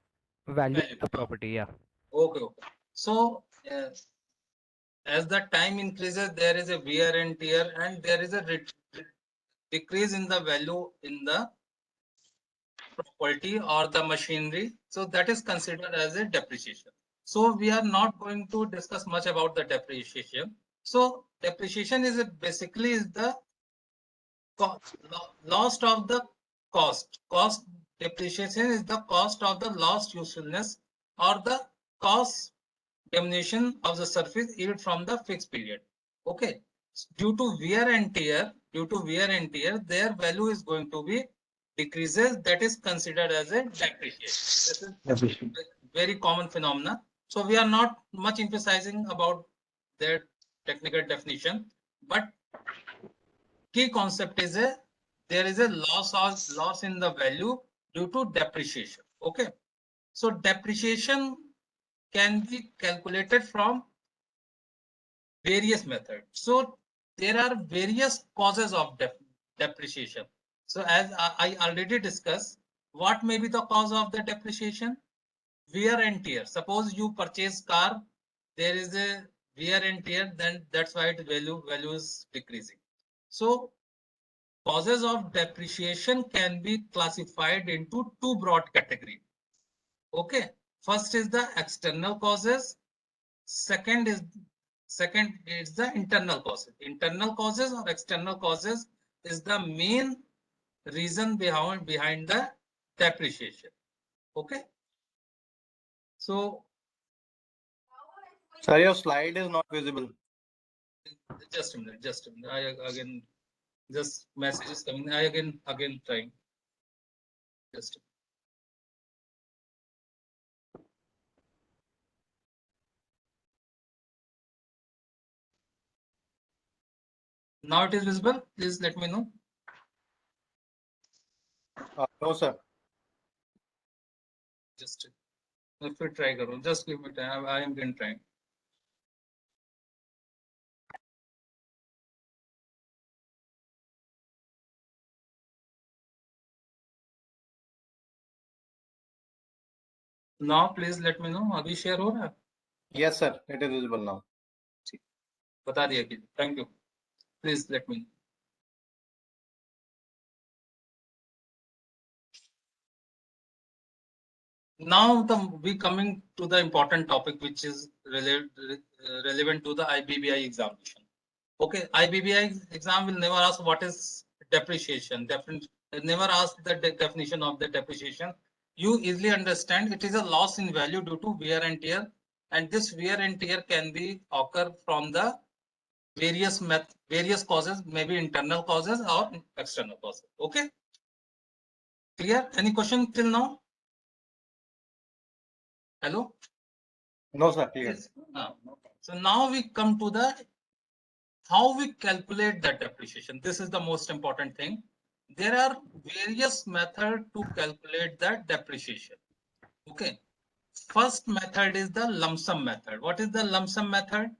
value of the property. Yeah. okay. So as the time increases, there is a wear and tear, and there is a decrease in the value in the property or the machinery. So that is considered as a depreciation. So we are not going to discuss much about the depreciation. So depreciation is basically the loss of the cost. Cost depreciation is the cost of the lost usefulness or the cost diminution of the surface yield from the fixed period. Okay. Due to wear and tear, their value is going to be decreases. That is considered as a depreciation. This is very common phenomena. So we are not much emphasizing about their technical definition, but key concept is there is a loss in the value due to depreciation. Okay. So depreciation can be calculated from various methods. So there are various causes of depreciation. So as I already discussed, what may be the cause of the depreciation? Wear and tear. Suppose you purchase car, there is a wear and tear, then that's why the value is decreasing. So causes of depreciation can be classified into two broad categories. Okay. First is the external causes. Second is the internal causes. Internal causes or external causes is the main reason behind the depreciation. Okay. So Sir, your slide is not visible. just a minute. I again just message is coming. I again trying. Just now it is visible. Please let me know. No, sir. Just if you try, karo. Just give me time. I am again trying. Now please let me know. अभी share हो रहा है? Yes, sir. It is visible now. बता दिया कि thank you. Please let me know. Now we coming to the important topic which is relevant to the IBBI examination. Okay, IBBI exam will never ask what is depreciation. Never ask the definition of the depreciation. You easily understand it is a loss in value due to wear and tear, and this wear and tear can be occur from the various causes, maybe internal causes or external causes. Okay, clear? Any question till now? Hello? No, sir. Clear. Yes. So now we come to the how we calculate the depreciation. This is the most important thing. There are various methods to calculate the depreciation. Okay. First method is the lump sum method. What is the lump sum method?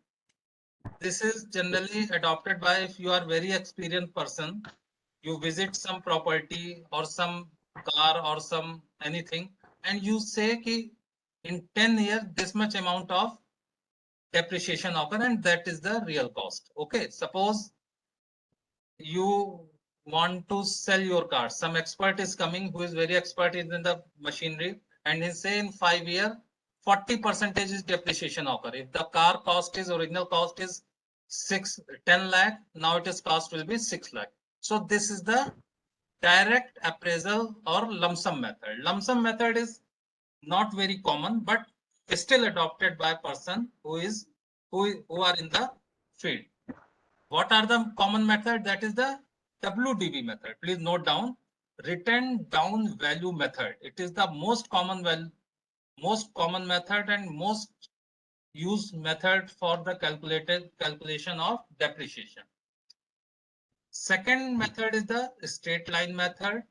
This is generally adopted by if you are very experienced person, you visit some property or some car or some anything, and you say ki in 10 years this much amount of depreciation occur, and that is the real cost. Okay, suppose you want to sell your car. Some expert is coming who is very expert in the machinery, and he say in 5 years, 40% is depreciation occur. If the car cost is original cost is 10 lakh, now it is cost will be 6 lakh. So this is the direct appraisal or lump sum method. Lump sum method is not very common, but still adopted by person who are in the field. What are the common method? That is the WDV method. Please note down, written down value method. It is the most common method and most used method for the calculation of depreciation. Second method is the straight line method,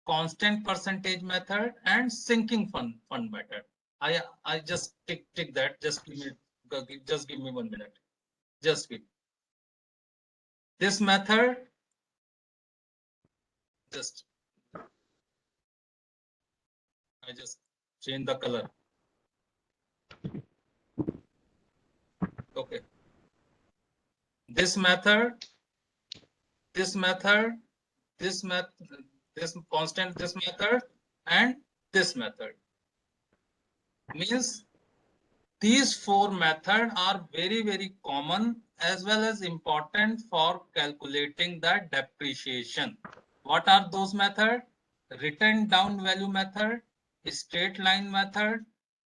constant percentage method, and sinking fund method. I just tick that. Just give me 1 minute. Just give. This method, I just change the color. Okay. This method, constant, this method, and this method means these 4 methods are very, very common as well as important for calculating the depreciation. What are those methods? Written down value method, straight line method,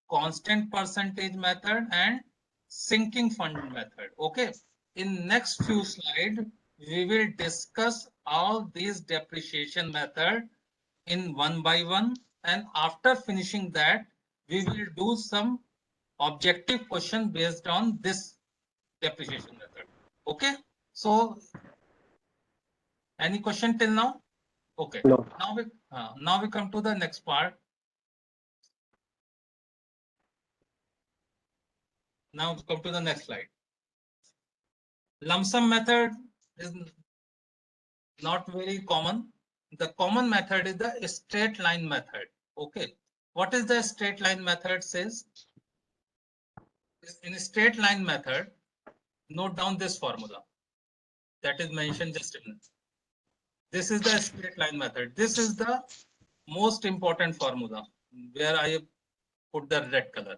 constant percentage method, and sinking fund method. Okay. In next few slides, we will discuss all these depreciation method in one by one, and after finishing that, we will do some objective question based on this depreciation method. Okay. So any question till now? Okay. No. Now we come to the next part. Now come to the next slide. Lump sum method is not very common. The common method is the straight line method. Okay. What is the straight line method says? In a straight line method, note down this formula that is mentioned just a minute. This is the straight line method. This is the most important formula where I put the red color.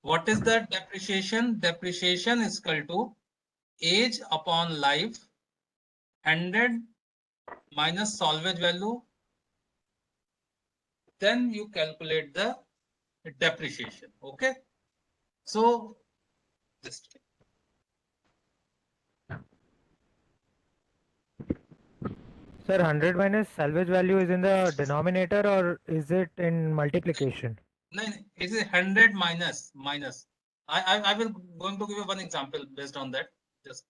What is the depreciation? Depreciation is equal to age upon life 100 minus salvage value. Then you calculate the depreciation. Okay. So just Sir, 100 minus salvage value is in the denominator or is it in multiplication? No, it is 100 minus. I will going to give you one example based on that. Just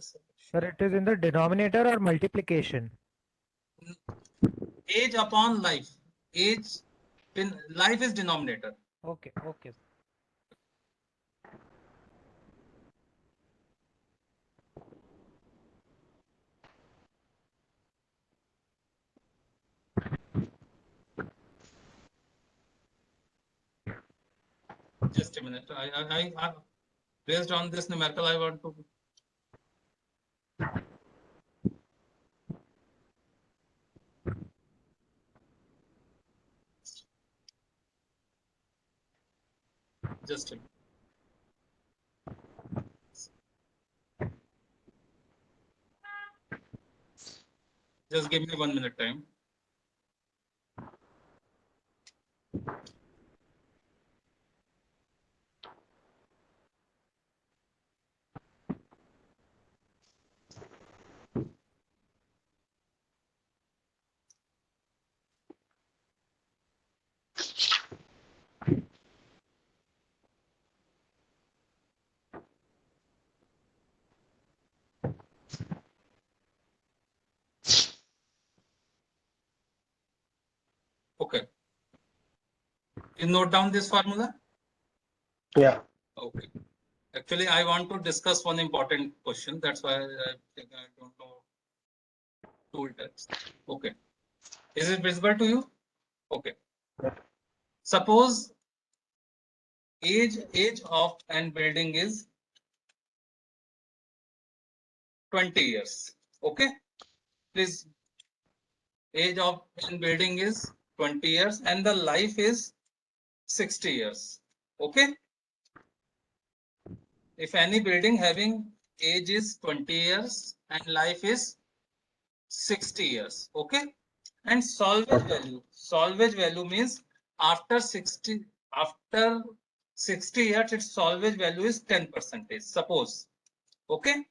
Sir, it is in the denominator or multiplication? age upon life. Life is denominator. Okay. Just a minute. I based on this numerical, I want to. Just a minute. Just give me 1 minute time. Okay. You note down this formula? Yeah. Okay. Actually, I want to discuss one important question. That's why I think I don't know tool text. Okay. Is it visible to you? Okay. Suppose age of an building is 20 years. Okay. please, age of an building is 20 years and the life is 60 years. Okay. If any building having age is 20 years and life is 60 years. Okay. And salvage value means after 60 years, its salvage value is 10%. Suppose. Okay.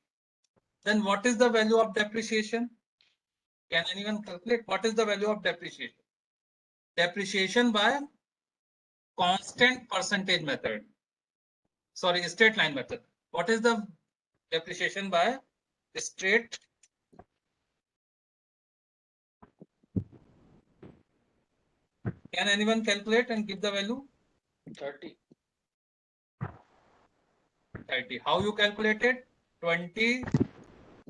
Then what is the value of depreciation? Can anyone calculate what is the value of depreciation? Depreciation by constant percentage method. Sorry, straight line method. What is the depreciation by straight? Can anyone calculate and give the value? 30. 30. How you calculate it? 20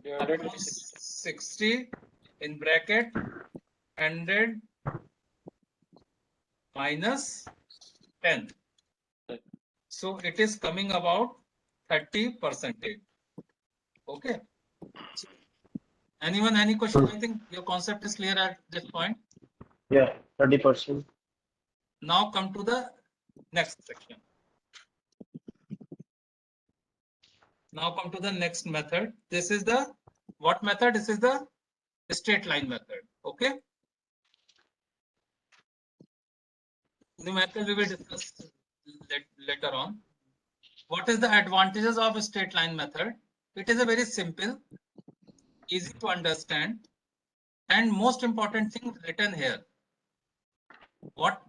divided by 60 in bracket 100 minus 10. So it is coming about 30%. Okay. Anyone, any question? I think your concept is clear at this point. Yeah, 30%. Now come to the next section. Now come to the next method. This is the what method? This is the straight line method. Okay. The method we will discuss later on. What is the advantages of a straight line method? It is a very simple, easy to understand, and most important thing written here. What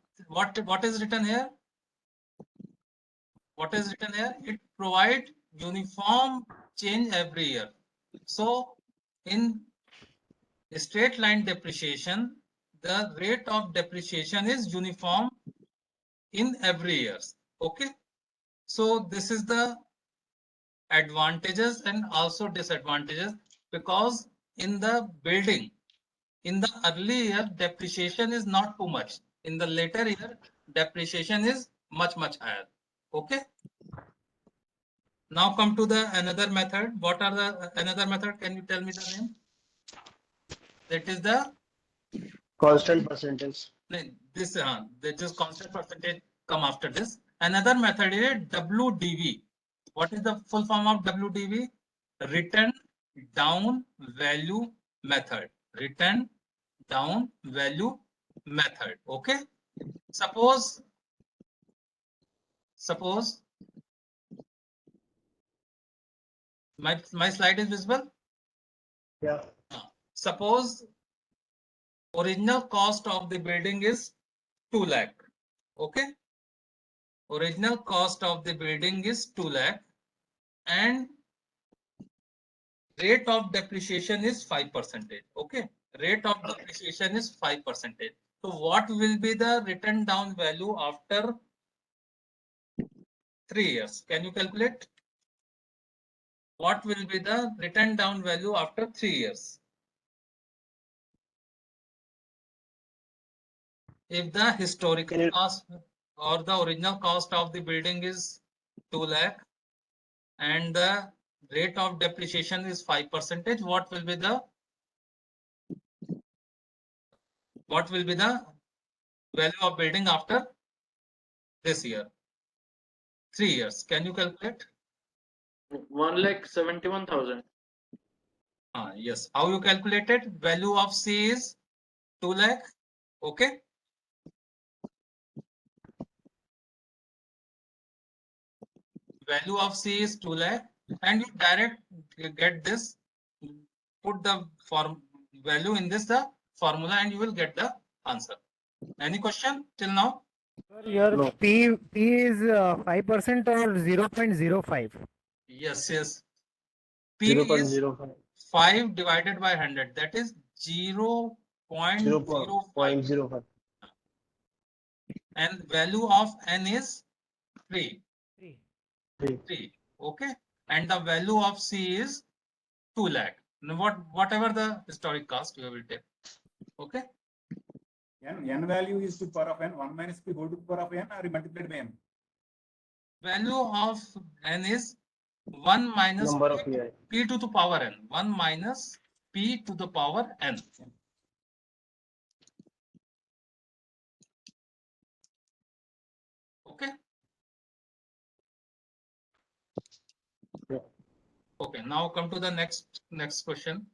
is written here? What is written here? It provides uniform change every year. So in straight line depreciation, the rate of depreciation is uniform in every year. Okay. So this is the advantages and also disadvantages, because in the building, in the early year, depreciation is not too much. In the later year, depreciation is much higher. Okay. Now come to the another method. What are the another method? Can you tell me the name? That is the Constant percentage. This constant percentage come after this. Another method is WDV. What is the full form of WDV? Written down value method. Written down value method. Okay. Suppose my slide is visible. Yeah. Suppose original cost of the building is 2 lakh. Okay. Original cost of the building is 2 lakh and rate of depreciation is 5%. Okay. Rate of depreciation is 5%. So what will be the written down value after 3 years? Can you calculate? What will be the written down value after 3 years? If the historical cost or the original cost of the building is 2 lakh and the rate of depreciation is 5%, what will be the value of building after this year? 3 years. Can you calculate? 1,71,000. Yes. How you calculated? Value of C is 2 lakh. Okay. Value of C is 2 lakh and you direct get this, put the value in this the formula and you will get the answer. Any question till now? Your P is 5% or 0.05? Yes. P is 5 divided by 100. That is 0.05. And value of N is 3. 3. Okay. And the value of C is 2 lakh. Whatever the historic cost you will take. Okay. N value is to power of n, 1 minus p whole to power of n or multiplied by n? Value of n is 1 minus number of PI. p to the power n. 1 minus p to the power n. Okay. Okay, now come to the next question.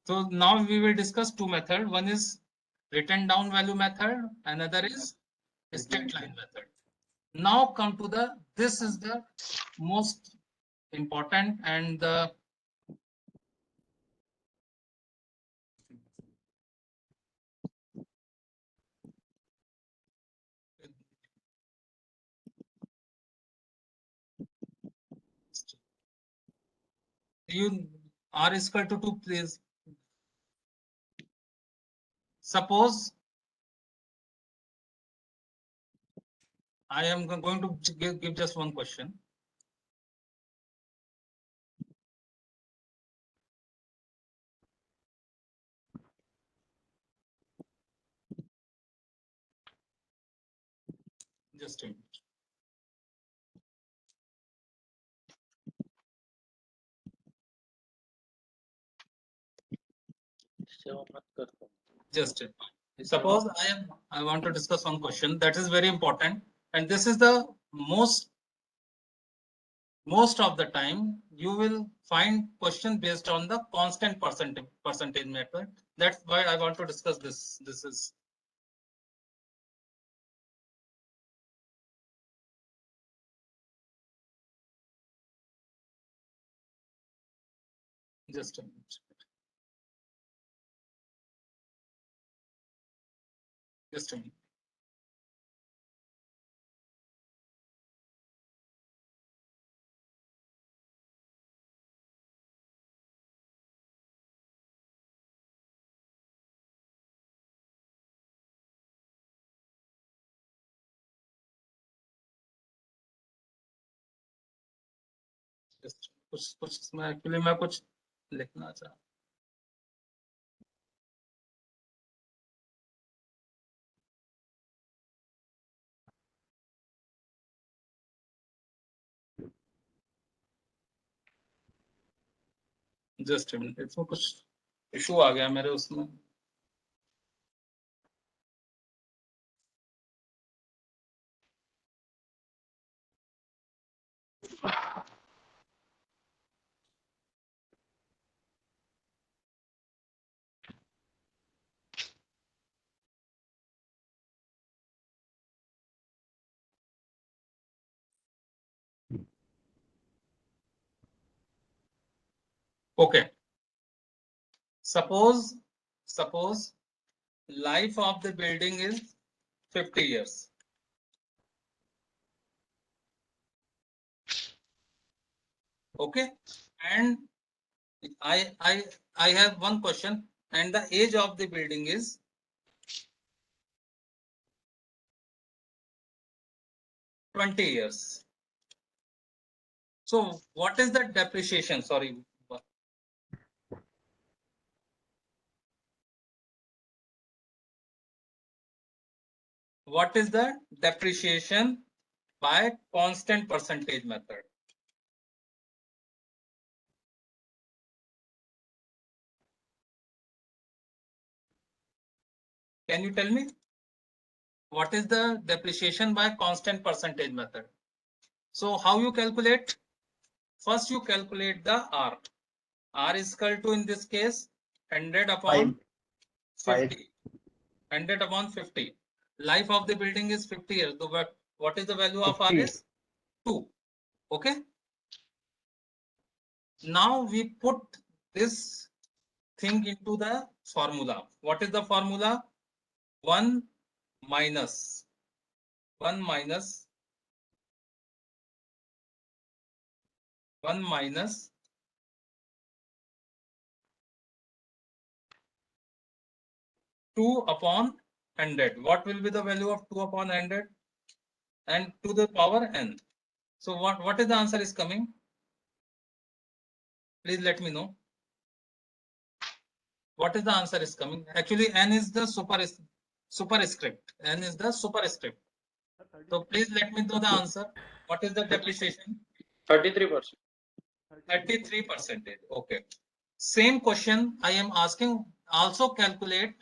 So now we will discuss two methods. One is written down value method, another is straight line method. Now come to this is the most important and the you r is equal to 2, please. Suppose I am going to give just one question. Just a minute. Just a suppose I want to discuss one question that is very important, and this is the most of the time you will find question based on the constant percentage method. That's why I want to discuss this. This is just a minute. Just a minute. कुछ मैं actually मैं कुछ लिखना चाह just a minute. इसमें कुछ issue आ गया मेरे उसमें. Okay. Suppose life of the building is 50 years. Okay, and I have one question, and the age of the building is 20 years. So what is the depreciation? Sorry. What is the depreciation by constant percentage method? Can you tell me? What is the depreciation by constant percentage method? So how you calculate? First you calculate the R. R is equal to, in this case, 100 upon 50. 100 upon 50. Life of the building is 50 years. So what is the value of R is 2. Okay. Now we put this thing into the formula. What is the formula? 1 minus 1 minus 2 upon 100. What will be the value of 2 upon 100? And to the power n. So what is the answer is coming? Please let me know. What is the answer is coming? Actually, n is the superscript. N is the superscript. So please let me know the answer. What is the depreciation? 33%. 33%. Okay. Same question I am asking. Also calculate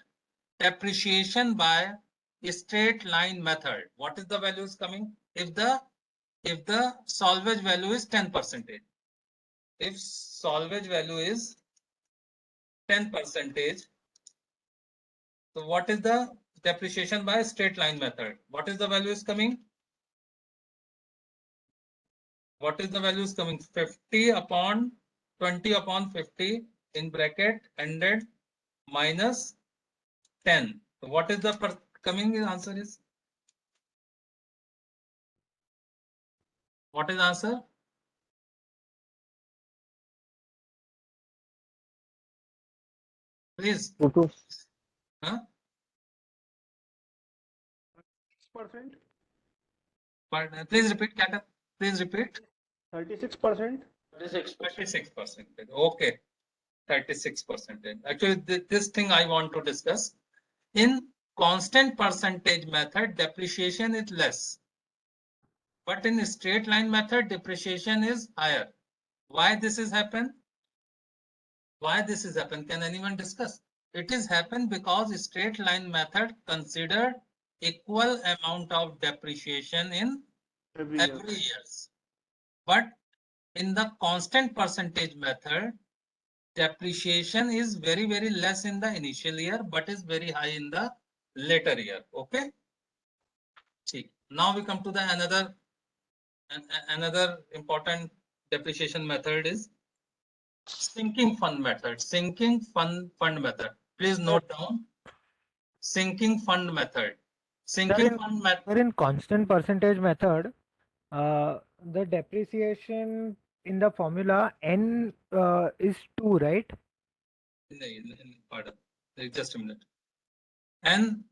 depreciation by straight line method. What is the value is coming? If the salvage value is 10%. If salvage value is 10%, so what is the depreciation by straight line method? What is the value is coming? What is the value is coming? 50 upon 20 upon 50 in bracket 100 minus 10. So what is the coming answer is? What is the answer? Please. Huh? 6%. Please repeat, Kata. Please repeat. 36%. 36%. Okay. 36%. Actually, this thing I want to discuss. In constant percentage method, depreciation is less. But in straight line method, depreciation is higher. Why this is happen? Why this is happen? Can anyone discuss? It is happen because straight line method considered equal amount of depreciation in every years. But in the constant percentage method, depreciation is very, very less in the initial year, but is very high in the later year. Okay. See, now we come to the another important depreciation method is sinking fund method. Sinking fund method. Please note down sinking fund method. Sinking fund method. In constant percentage method, the depreciation in the formula n is 2, right? Pardon. Just a minute. And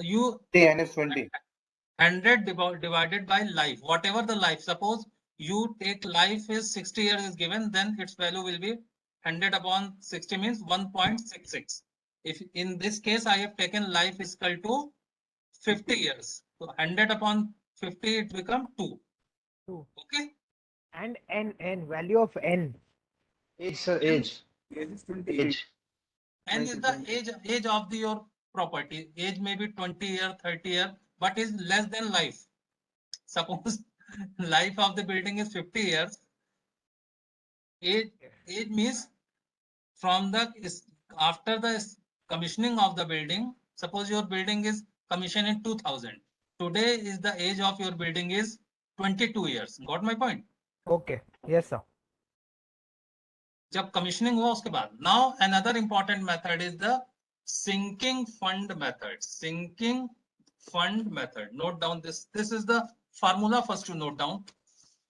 you N is 20. 100 divided by life, whatever the life. Suppose you take life is 60 years is given, then its value will be 100 upon 60 means 1.66. If in this case I have taken life is equal to 50 years, so 100 upon 50 it become 2. 2. Okay. And n value of n. Age, sir, age. Age. N is the age of your property. Age may be 20 year, 30 year, but is less than life. Suppose life of the building is 50 years. Age means from the after the commissioning of the building. Suppose your building is commissioned in 2000. Today is the age of your building is 22 years. Got my point? Okay. Yes, sir. जब commissioning हुआ उसके बाद. Now another important method is the sinking fund method. Sinking fund method. Note down this. This is the formula first to note down.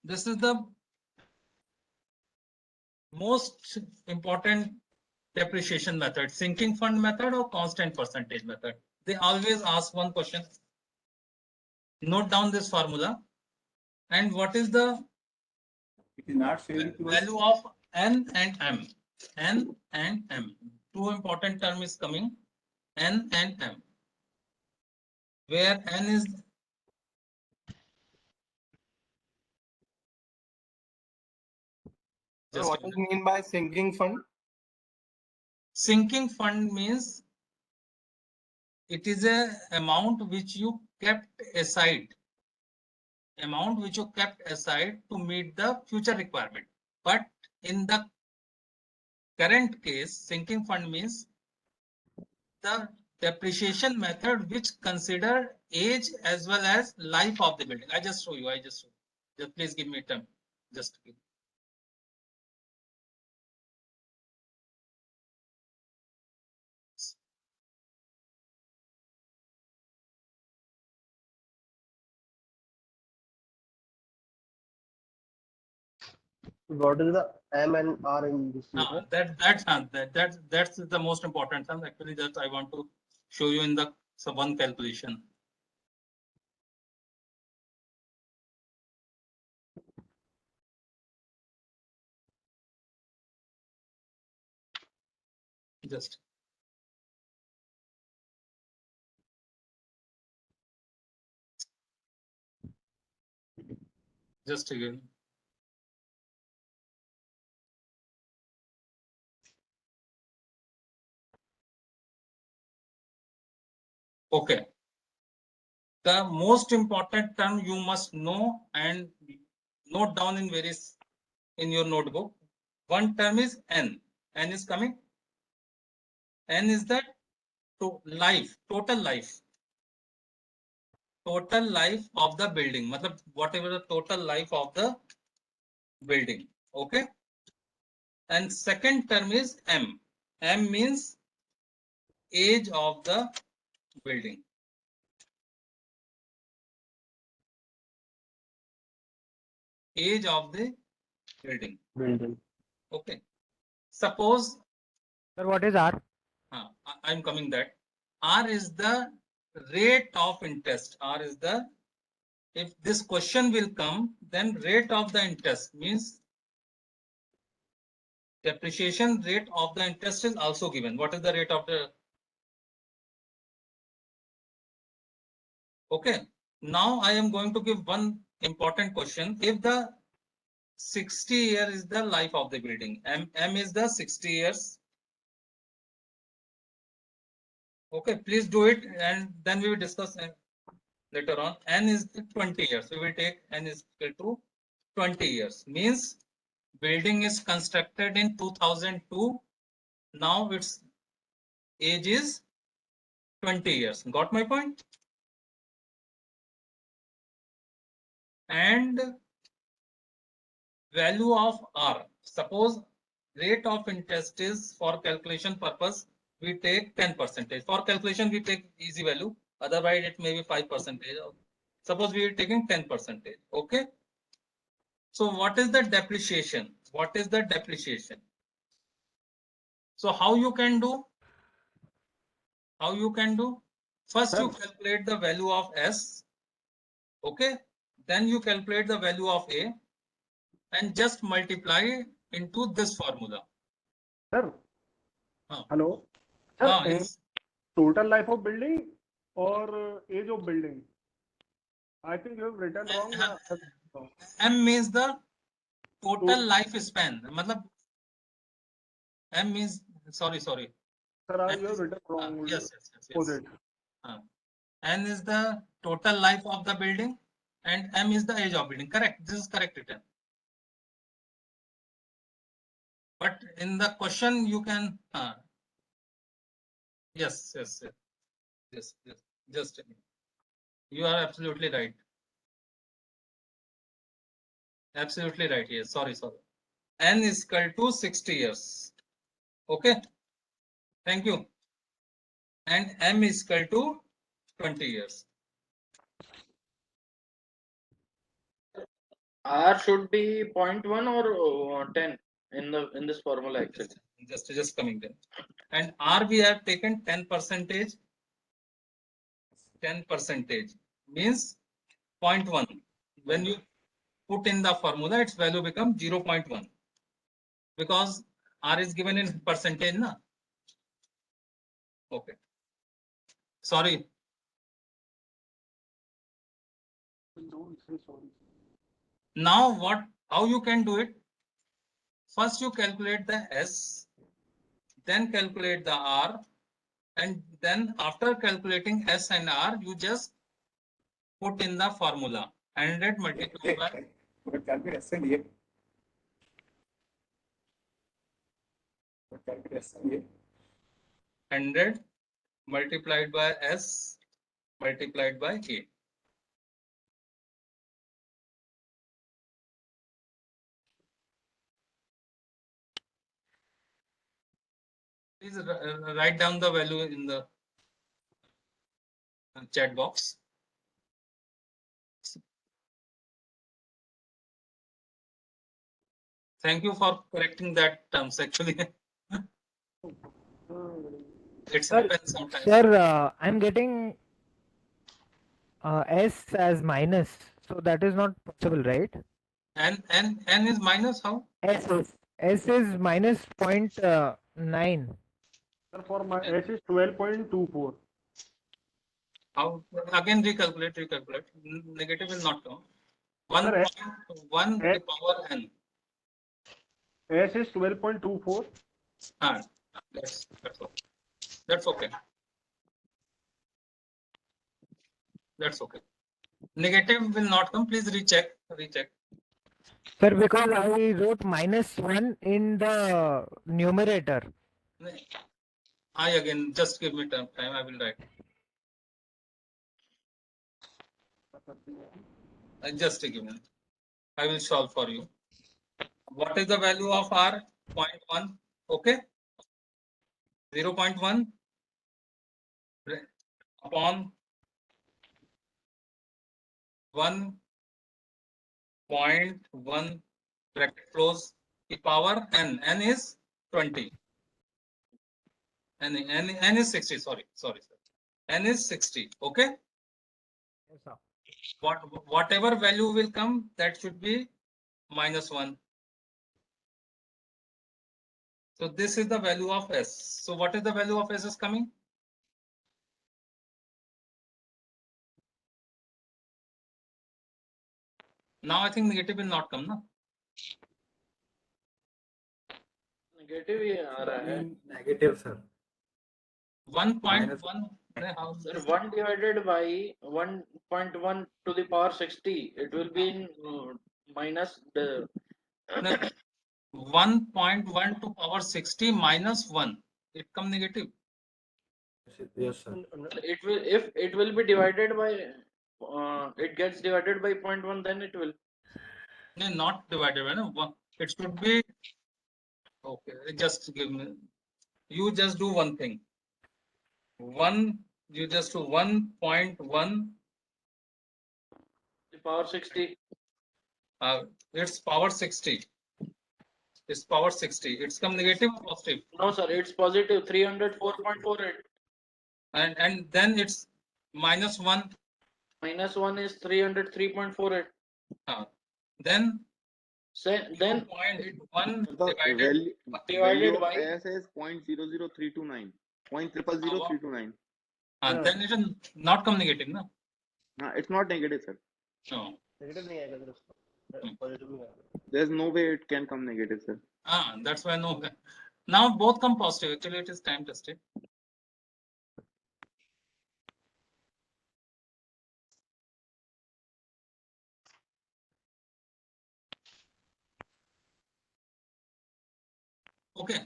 This is the most important depreciation method. Sinking fund method or constant percentage method. They always ask one question. Note down this formula. And what is the value of N and M? N and M. Two important term is coming. N and M. Where N is So what does it mean by sinking fund? Sinking fund means it is a amount which you kept aside. Amount which you kept aside to meet the future requirement. But in the current case, sinking fund means the depreciation method which consider age as well as life of the building. I just show you. Just please give me time. Just give. What is the M and R in this? That's the most important thing. Actually, that I want to show you in the one calculation. Just again. Okay. The most important term you must know and note down in your notebook. One term is N. N is coming. N is the life, total life. Total life of the building. Matlab, whatever the total life of the building. Okay. And second term is M. M means age of the building. Age of the building. Okay. Suppose. Sir, what is R? I'm coming that. R is the rate of interest. R is the, if this question will come, then rate of the interest means depreciation rate of the interest is also given. What is the rate of the? Okay. Now I am going to give one important question. If the 60 year is the life of the building, M is the 60 years. Okay, please do it and then we will discuss later on. N is 20 years. We will take N is equal to 20 years. Means building is constructed in 2002. Now its age is 20 years. Got my point? And value of R. Suppose rate of interest is, for calculation purpose, we take 10%. For calculation, we take easy value. Otherwise, it may be 5%. Suppose we are taking 10%. Okay. So what is the depreciation? What is the depreciation? So how you can do? How you can do? First, you calculate the value of S. Okay. Then you calculate the value of A and just multiply into this formula. Sir. Hello. Sir, Yes. total life of building or age of building? I think you have written wrong. M means the total lifespan. Matlab, M means, sorry. Sir, you have written wrong. Yes. N is the total life of the building and M is the age of building. Correct. This is correct written. But in the question you can, yes. Just a minute. You are absolutely right. Absolutely right. Yes. Sorry. N is equal to 60 years. Okay. Thank you. And M is equal to 20 years. R should be 0.1 or 10 in this formula actually. Just coming there. And R we have taken 10%. 10% means 0.1. When you put in the formula, its value becomes 0.1 because R is given in percentage, na? Okay. Sorry. Now how you can do it? First you calculate the S, then calculate the R, and then after calculating S and R, you just put in the formula 100 multiplied by 100 multiplied by S multiplied by A. Please write down the value in the chat box. Thank you for correcting that terms actually. It's happened sometimes. Sir, I'm getting S as minus, so that is not possible, right? And N is minus how? S is minus 0.9. Sir, for my S is 12.24. How? Again recalculate. Negative will not come. 1.1 to the power N. S is 12.24. That's okay. That's okay. Negative will not come. Please recheck. Sir, because I wrote -1 in the numerator. I again, just give me time. I will write. Just give me. I will solve for you. What is the value of R? 0.1. Okay. 0.1 upon 1.1 bracket close the power n. N is 20. N is 60. Sorry, sir. N is 60. Okay. Yes, sir. Whatever value will come, that should be -1. So this is the value of S. So what is the value of S is coming? Now I think negative will not come, no? Negative ही आ रहा है Negative, sir. 1.1. Sir, 1 divided by 1.1 to the power 60, it will be in minus the 1.1 to power 60 minus 1. It come negative. Yes, sir. it will, if it will be divided by it gets divided by 0.1, then it will No, not divided by no. It should be okay. Just give me. You just do one thing. You just do 1.1. the power 60. It's power 60. It's power 60. It's come negative or positive? No, sir, it's positive 304.48. And then it's -1. -1 is 303.48. Then then 0.1 The divided value by of S is 0.00329. 0.000329. Then it will not come negative, no? No, it's not negative, sir. No. Negative नहीं आएगा sir positive नहीं आएगा There's no way it can come negative, sir. That's why no. Now both come positive. Actually, it is time tested. Okay.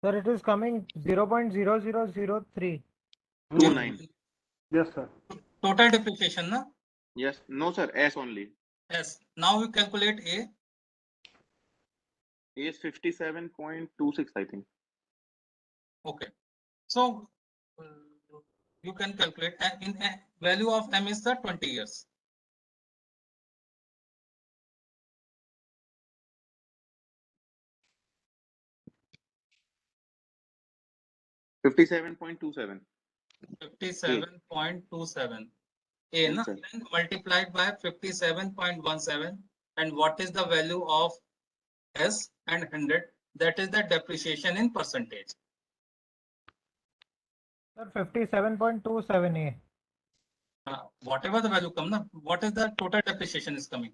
Sir, it is coming 0.0003. 29. Yes, sir. Total depreciation, na? Yes. No, sir. S only. Yes. Now we calculate A. A is 57.26, I think. Okay. So you can calculate in value of M is the 20 years. $57.27. 57.27. A, Yes, na? sir. Then multiplied by 57.17. And what is the value of S and 100? That is the depreciation in percentage. Sir, 57.27A. Whatever the value come, na? What is the total depreciation is coming?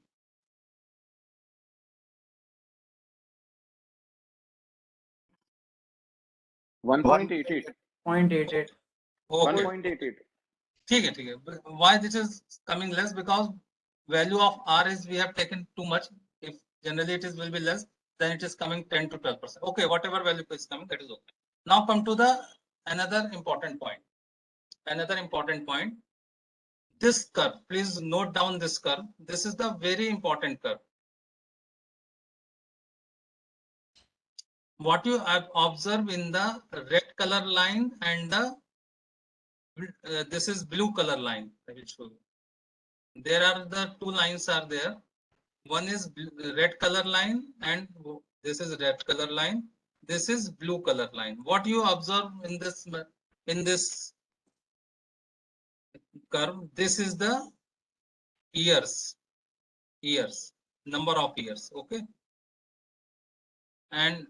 $1.88. 0.88. Okay. 1.88. ठीक है. Why this is coming less? Because value of R is we have taken too much. If generally it will be less, then it is coming 10 to 12%. Okay, whatever value is coming, that is okay. Now come to the another important point. This curve, please note down this curve. This is the very important curve. What you have observed in the red color line and the this is blue color line. I will show you. There are the two lines are there. One is red color line and this is red color line. This is blue color line. What you observe in this curve, this is the years, number of years. Okay. And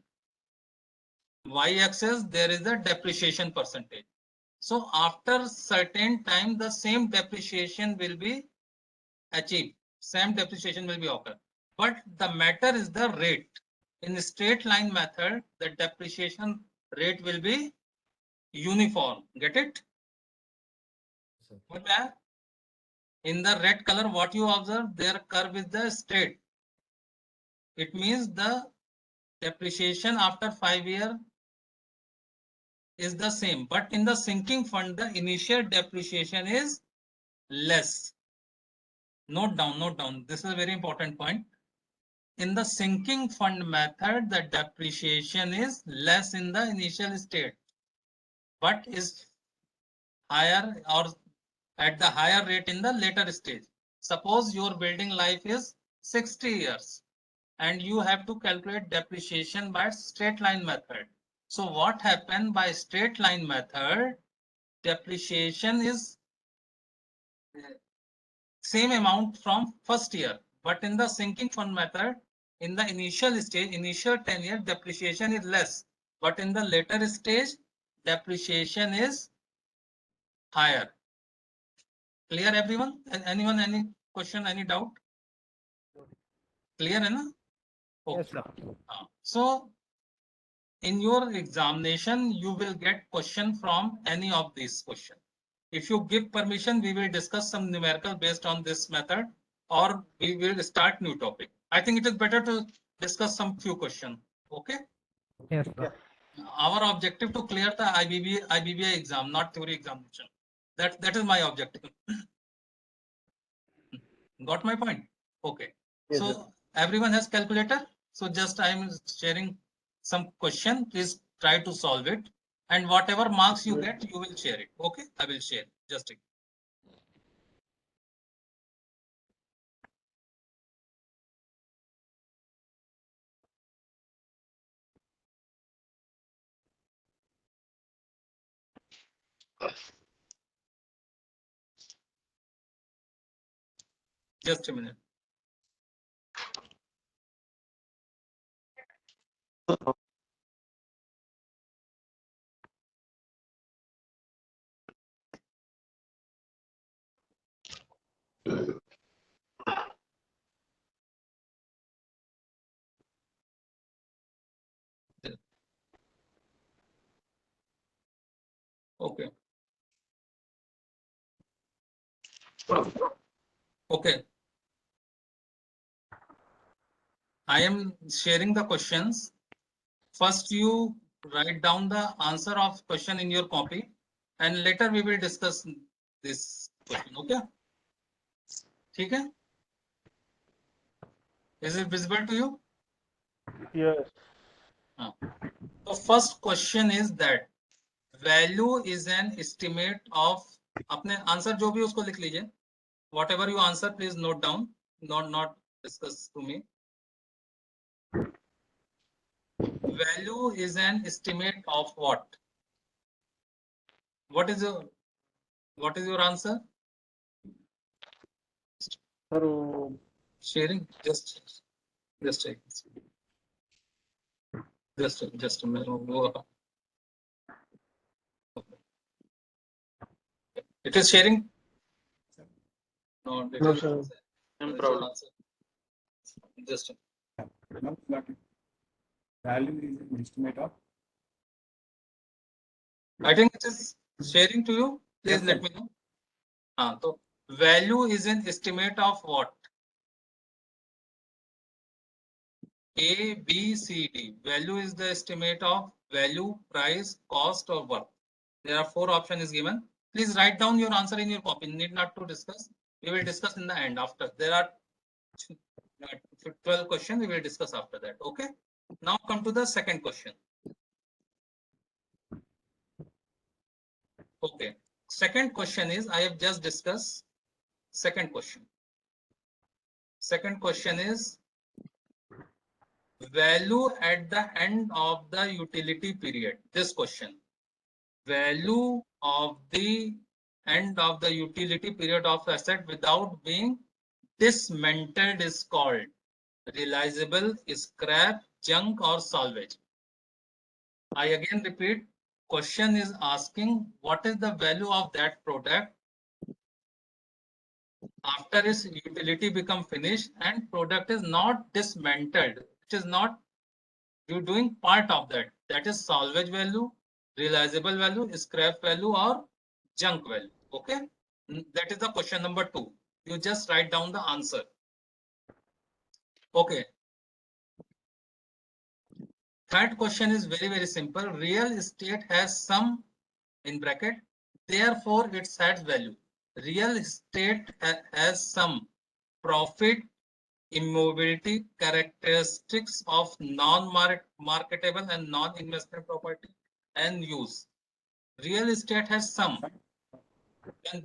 y-axis there is the depreciation percentage. So after certain time, the same depreciation will be achieved. Same depreciation will be occur. But the matter is the rate. In the straight line method, the depreciation rate will be uniform. Get it? What है? In the red color, what you observe, their curve is the straight. It means the depreciation after 5 years is the same, but in the sinking fund, the initial depreciation is less. Note down. This is a very important point. In the sinking fund method, the depreciation is less in the initial state, but is higher or at the higher rate in the later stage. Suppose your building life is 60 years and you have to calculate depreciation by straight line method. So what happened by straight line method? Depreciation is same amount from first year, but in the sinking fund method, in the initial stage, initial 10 year depreciation is less, but in the later stage, depreciation is higher. Clear everyone? Anyone, any question, any doubt? Clear, na? Okay. Yes, sir. So in your examination, you will get question from any of these questions. If you give permission, we will discuss some numerical based on this method, or we will start new topic. I think it is better to discuss some few questions. Okay. Yes, sir. Our objective to clear the IBBI exam, not theory examination. That is my objective. Got my point? Okay. Yes, so sir. everyone has calculator. So just I am sharing some question. Please try to solve it. And whatever marks you get, you will share it. Okay. I will share. Just a Just a minute. Okay. Okay. I am sharing the questions. First, you write down the answer of question in your copy, and later we will discuss this question. Okay. Okay. Is it visible to you? Yes. The first question is that value is an estimate of. अपने answer जो भी उसको लिख लीजिए. Whatever you answer, please note down. Not discuss to me. Value is an estimate of what? What is your answer? Sharing just a minute. It is sharing. No, sir. I'm proud. Just Value is an estimate of. I think it is sharing to you. Please let me know. So value is an estimate of what? A, B, C, D. Value is the estimate of value, price, cost, or worth. There are 4 options given. Please write down your answer in your copy. Need not to discuss. We will discuss in the end after. There are 12 questions. We will discuss after that. Okay. Now come to the second question. Okay. Second question is, I have just discussed second question. Second question is value at the end of the utility period. This question. Value of the end of the utility period of asset without being dismantled is called realizable, scrap, junk, or salvage. I again repeat, question is asking what is the value of that product after its utility become finished and product is not dismantled. It is not you doing part of that. That is salvage value, realizable value, scrap value, or junk value. Okay. That is the question number 2. You just write down the answer. Okay. Third question is very, very simple. Real estate has some, in bracket, therefore it has value. Real estate has some profit, immobility, characteristics of non-marketable and non-investment property and use. Real estate has some. And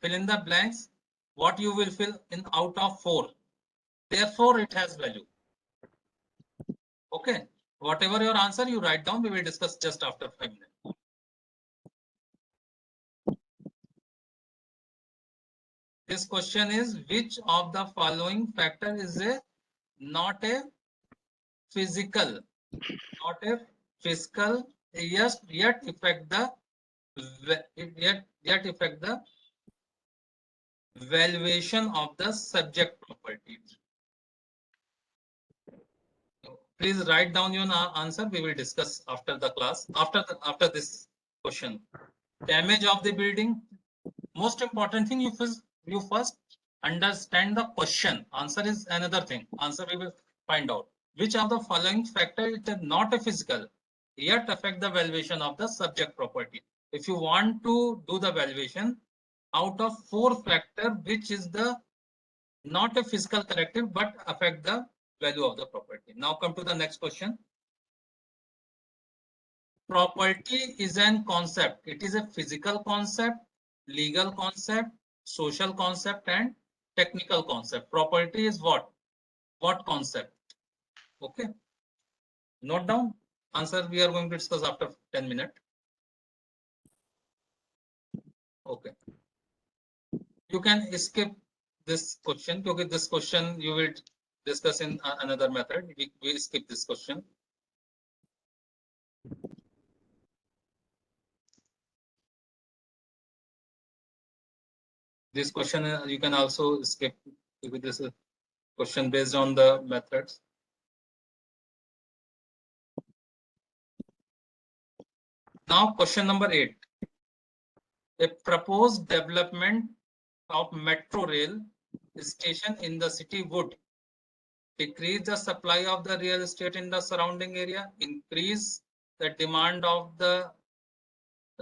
fill in the blanks, what you will fill in out of 4. Therefore, it has value. Okay. Whatever your answer, you write down. We will discuss just after 5 minutes. This question is, which of the following factor is not a physical, yes, yet affect the valuation of the subject property. Please write down your answer. We will discuss after the class, after this question. Damage of the building. Most important thing, you first understand the question. Answer is another thing. Answer we will find out. Which of the following factor is not a physical, yet affect the valuation of the subject property? If you want to do the valuation, out of 4 factor, which is the not a physical corrective but affect the value of the property. Now come to the next question. Property is an concept. It is a physical concept, legal concept, social concept, and technical concept. Property is what? What concept? Okay. Note down. Answer we are going to discuss after 10 minutes. Okay. You can skip this question because this question you will discuss in another method. We skip this question. This question you can also skip because this is a question based on the methods. Now question number 8. A proposed development of metro rail station in the city would decrease the supply of the real estate in the surrounding area, increase the demand of the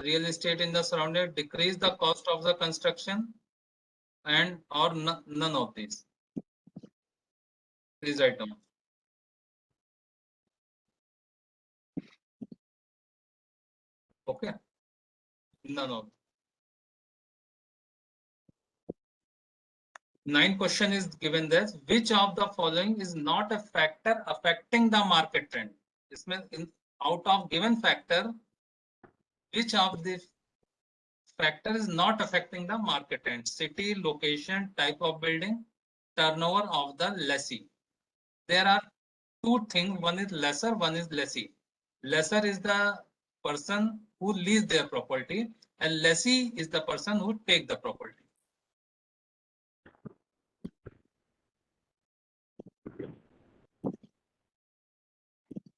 real estate in the surrounding, decrease the cost of the construction, and or none of these. Please write down. Okay. None of. 9 question is given this. Which of the following is not a factor affecting the market trend? This means out of given factor, which of the factor is not affecting the market trend? City, location, type of building, turnover of the lessee. There are 2 things. One is lesser, one is lessee. Lesser is the person who lease their property, and lessee is the person who take the property.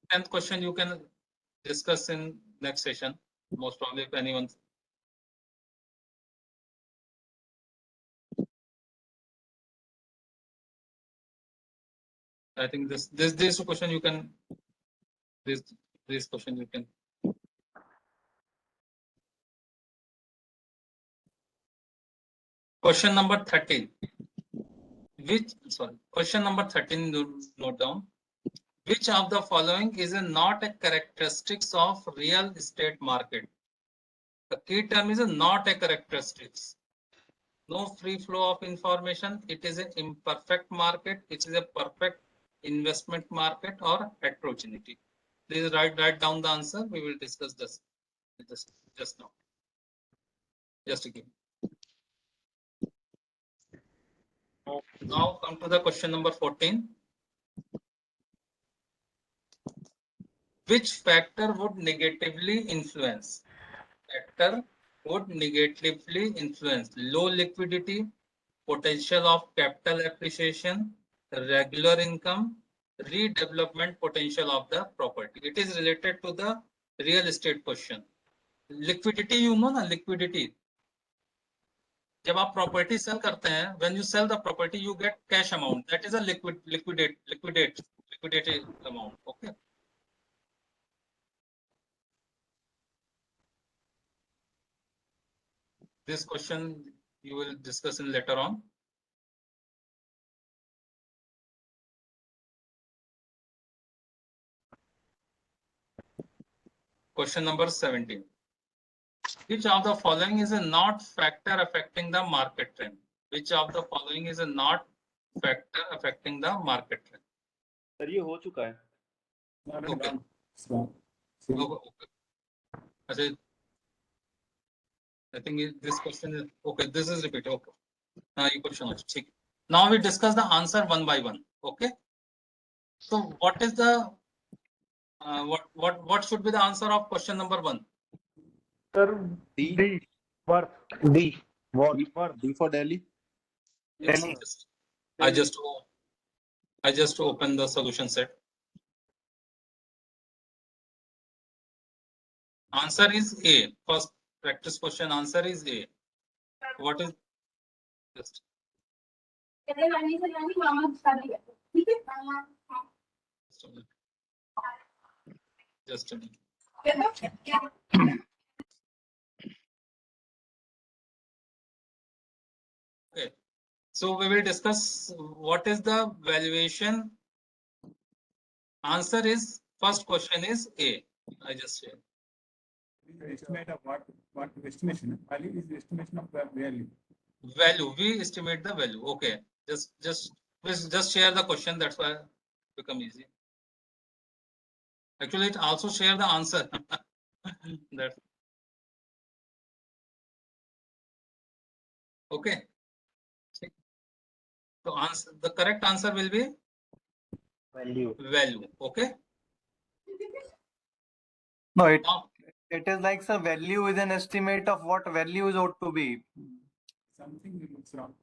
Tenth question you can discuss in next session, most probably, if anyone. I think this question you can this question you can. Question number 13. Question number 13, note down. Which of the following is not a characteristics of real estate market? The key term is not a characteristics. No free flow of information. It is an imperfect market. It is a perfect investment market or heterogeneity. Please write down the answer. We will discuss this just now. Just again. Now come to the question number 14. Which factor would negatively influence? Factor would negatively influence low liquidity, potential of capital appreciation, regular income, redevelopment potential of the property. It is related to the real estate question. Liquidity, you know, liquidity. जब आप property cell करते हैं, when you sell the property you get cash amount, that is a liquidated amount. Okay. This question you will discuss in later on. Question number 17. Which of the following is a not factor affecting the market trend? Which of the following is a not factor affecting the market trend? Sir ये हो चुका है. Okay. Okay. I think this question is okay. This is repeated. Okay. Now you question also. ठीक. Now we discuss the answer one by one. Okay. So what is the what should be the answer of question number 1? Sir, D. Worth. D. What? Worth. D for Delhi. Yes, I just opened the solution set. Answer is A. First practice question answer is A. What is just just a minute. Okay. So we will discuss what is the valuation. Answer is first question is A. I just said. Estimate of what estimation? Value is the estimation of the value. Value. We estimate the value. Okay. Please just share the question. That's why it become easy. Actually, it also share the answer. That's okay. So answer, the correct answer will be Value. Value. Okay. No, it is like, sir, value is an estimate of what value is ought to be. Something looks wrong.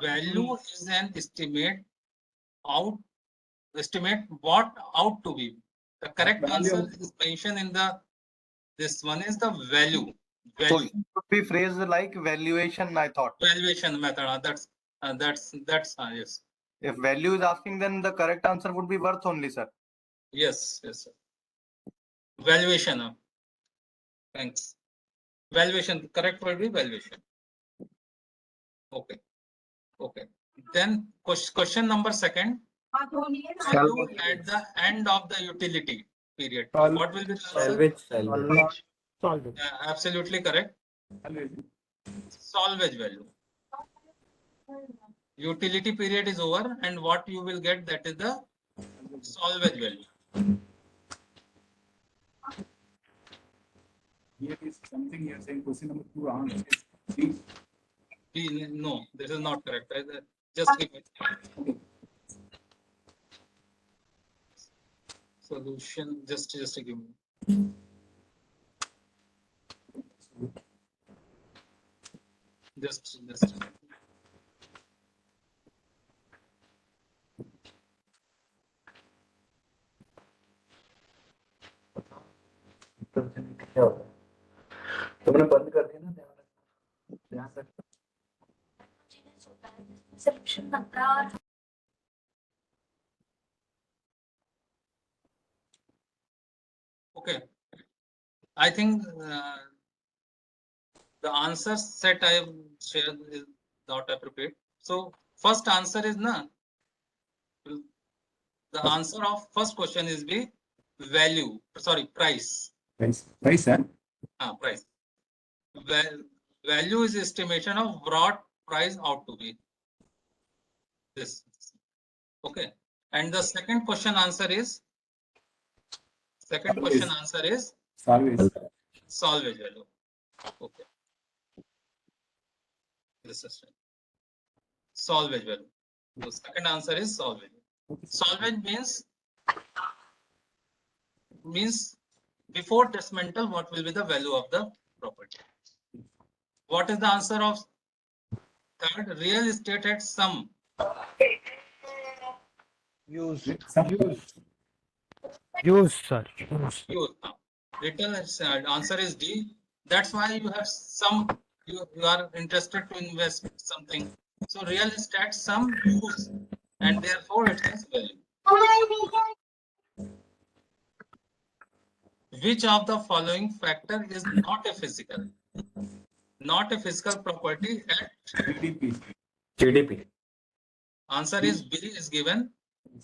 Value is an estimate what out to be. The correct answer is mentioned in this one is the value. So it should be phrased like valuation, I thought. Valuation method. That's yes. If value is asking, then the correct answer would be worth only, sir. Yes, sir. Valuation. Thanks. Valuation. Correct word will be valuation. Okay. Then question number 2. Value at the end of the utility period. What will be the answer? Salvage. Absolutely correct. Salvage value. Utility period is over, and what you will get, that is the salvage value. Here is something you are saying. Question number 2 answer is B. No, this is not correct. Just give it. Solution. Just give me. Just. तुमने बंद कर दिया ना, ध्यान रख। Okay, I think the answer set I have shared is not appropriate. So first answer is na. The answer of first question is B. Value. Sorry, price. Price, sir. Price. Value is estimation of what price ought to be. This. Okay. And the second question answer is salvage value. Okay. This is salvage value. The second answer is salvage. Salvage means before dismantle, what will be the value of the property? What is the answer of third? Real estate at some Use, sir. Use. Written answer is D. That's why you have some you are interested to invest something. So real estate some use, and therefore it has value. Which of the following factor is not a physical property at GDP. Answer is B is given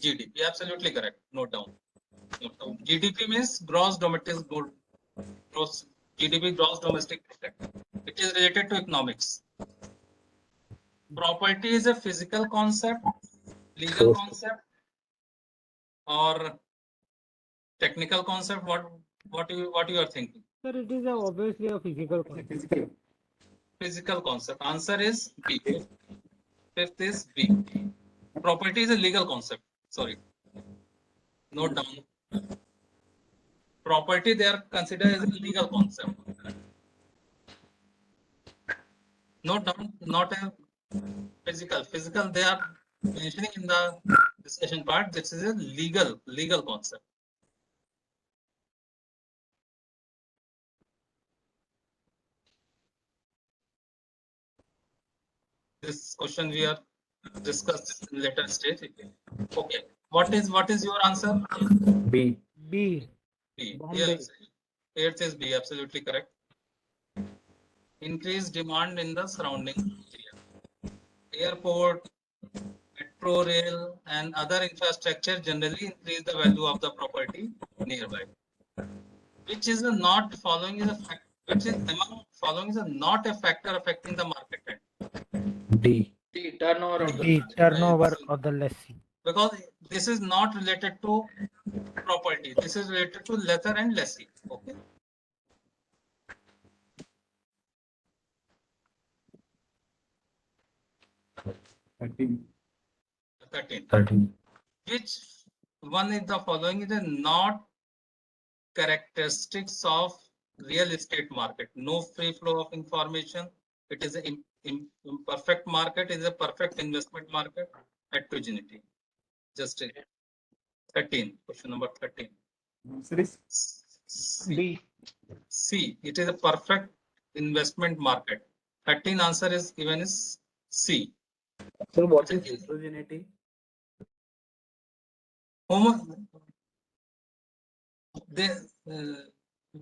GDP. Absolutely correct. Note down. GDP means gross domestic good. GDP, gross domestic product. It is related to economics. Property is a physical concept, legal concept, or technical concept. What you are thinking? Sir, it is obviously a physical concept. Physical concept. Answer is B. Fifth is B. Property is a legal concept. Sorry. Note down. Property they are considered as a legal concept. Note down, not a physical. Physical they are mentioning in the discussion part. This is a legal concept. This question we are discussed in later stage. Okay. What is your answer? B. B. B. Bombay. Yes. Eighth is B. Absolutely correct. Increased demand in the surrounding area. Airport, metro rail, and other infrastructure generally increase the value of the property nearby. Which is not following is a fact. Which is among following is not a factor affecting the market rent. D. The turnover of The turnover of the lessee. Because this is not related to property. This is related to lessor and lessee. Okay. Thirteen. 13. Which one is the following is a not characteristics of real estate market? No free flow of information. It is an imperfect market. It is a perfect investment market. Heterogeneity. Just 13. Question number 13. Answer is C. C. It is a perfect investment market. 13 answer is given is C. So what is heterogeneity?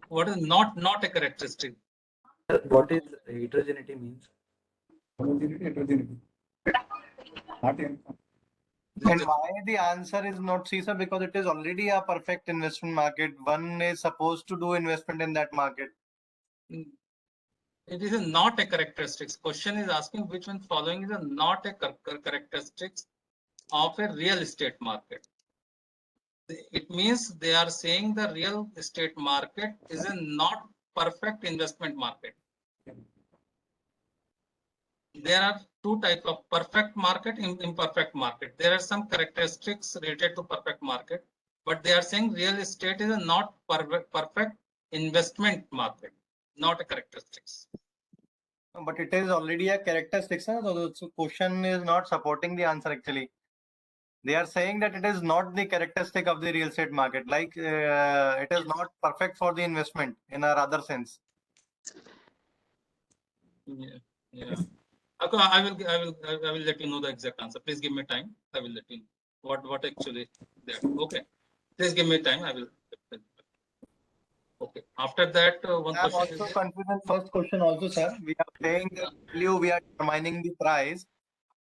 What is not a characteristic? What is heterogeneity means? heterogeneity. Not in. And why the answer is not C, sir? Because it is already a perfect investment market. One is supposed to do investment in that market. It is not a characteristics. Question is asking which one following is not a characteristics of a real estate market. It means they are saying the real estate market is a not perfect investment market. There are two types of perfect market and imperfect market. There are some characteristics related to perfect market, but they are saying real estate is a not perfect investment market, not a characteristics. But it is already a characteristic, sir. So the question is not supporting the answer actually. They are saying that it is not the characteristic of the real estate market. Like it is not perfect for the investment in a rather sense. Yeah. Okay, I will let you know the exact answer. Please give me time. I will let you know what actually there. Okay. Please give me time. I will. Okay. After that, one I'm question. also confused in first question also, sir. We are saying the value, we are determining the price,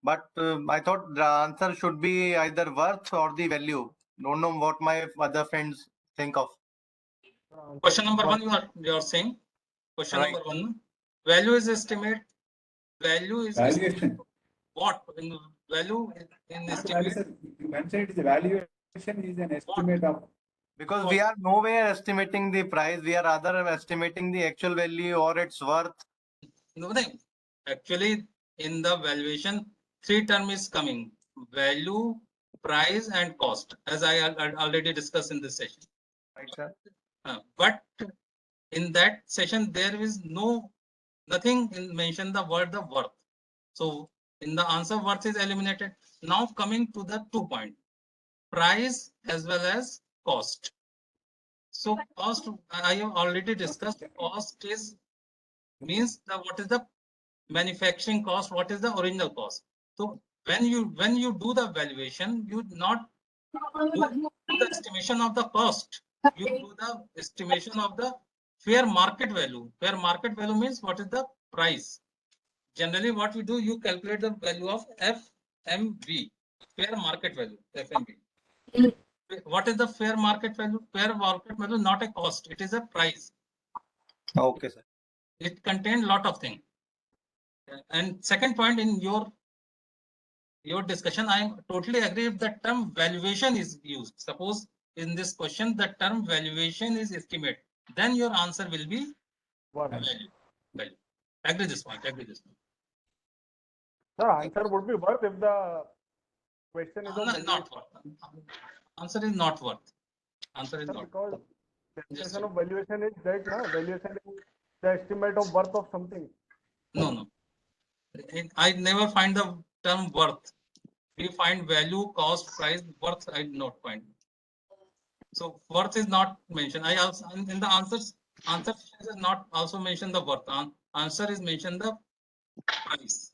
but I thought the answer should be either worth or the value. Don't know what my other friends think of. Question number 1, you are saying. Question Right. number 1. Value is estimate. Value is Valuation. what? In value in estimate. You mentioned it is a valuation is an estimate of. Because we are nowhere estimating the price, we are rather estimating the actual value or its worth. No, actually, in the valuation, 3 terms is coming: value, price, and cost, as I already discussed in this session. Right, sir. But in that session, there is nothing mention the word the worth. So in the answer, worth is eliminated. Now coming to the 2 point: price as well as cost. So cost, I have already discussed. Cost is means what is the manufacturing cost, what is the original cost. So when you do the valuation, you not do the estimation of the cost, you do the estimation of the fair market value. Fair market value means what is the price. Generally what we do, you calculate the value of FMV, fair market value, FMV. What is the fair market value? Fair market value not a cost, it is a price. Okay, sir. It contains lot of things. And second point in your discussion, I am totally agree if the term valuation is used. Suppose in this question the term valuation is estimate, then your answer will be value. Value. Agree this point. Agree this point. Sir, answer would be worth if the question is No, of valuation. not worth. Answer is not worth. Answer is Sir, not. because Yes, definition sir. of valuation is that valuation is the estimate of worth of something. No. I never find the term worth. We find value, cost, price, worth. I did not find. So worth is not mentioned. I also in the answer is not also mentioned the worth. Answer is mentioned the price.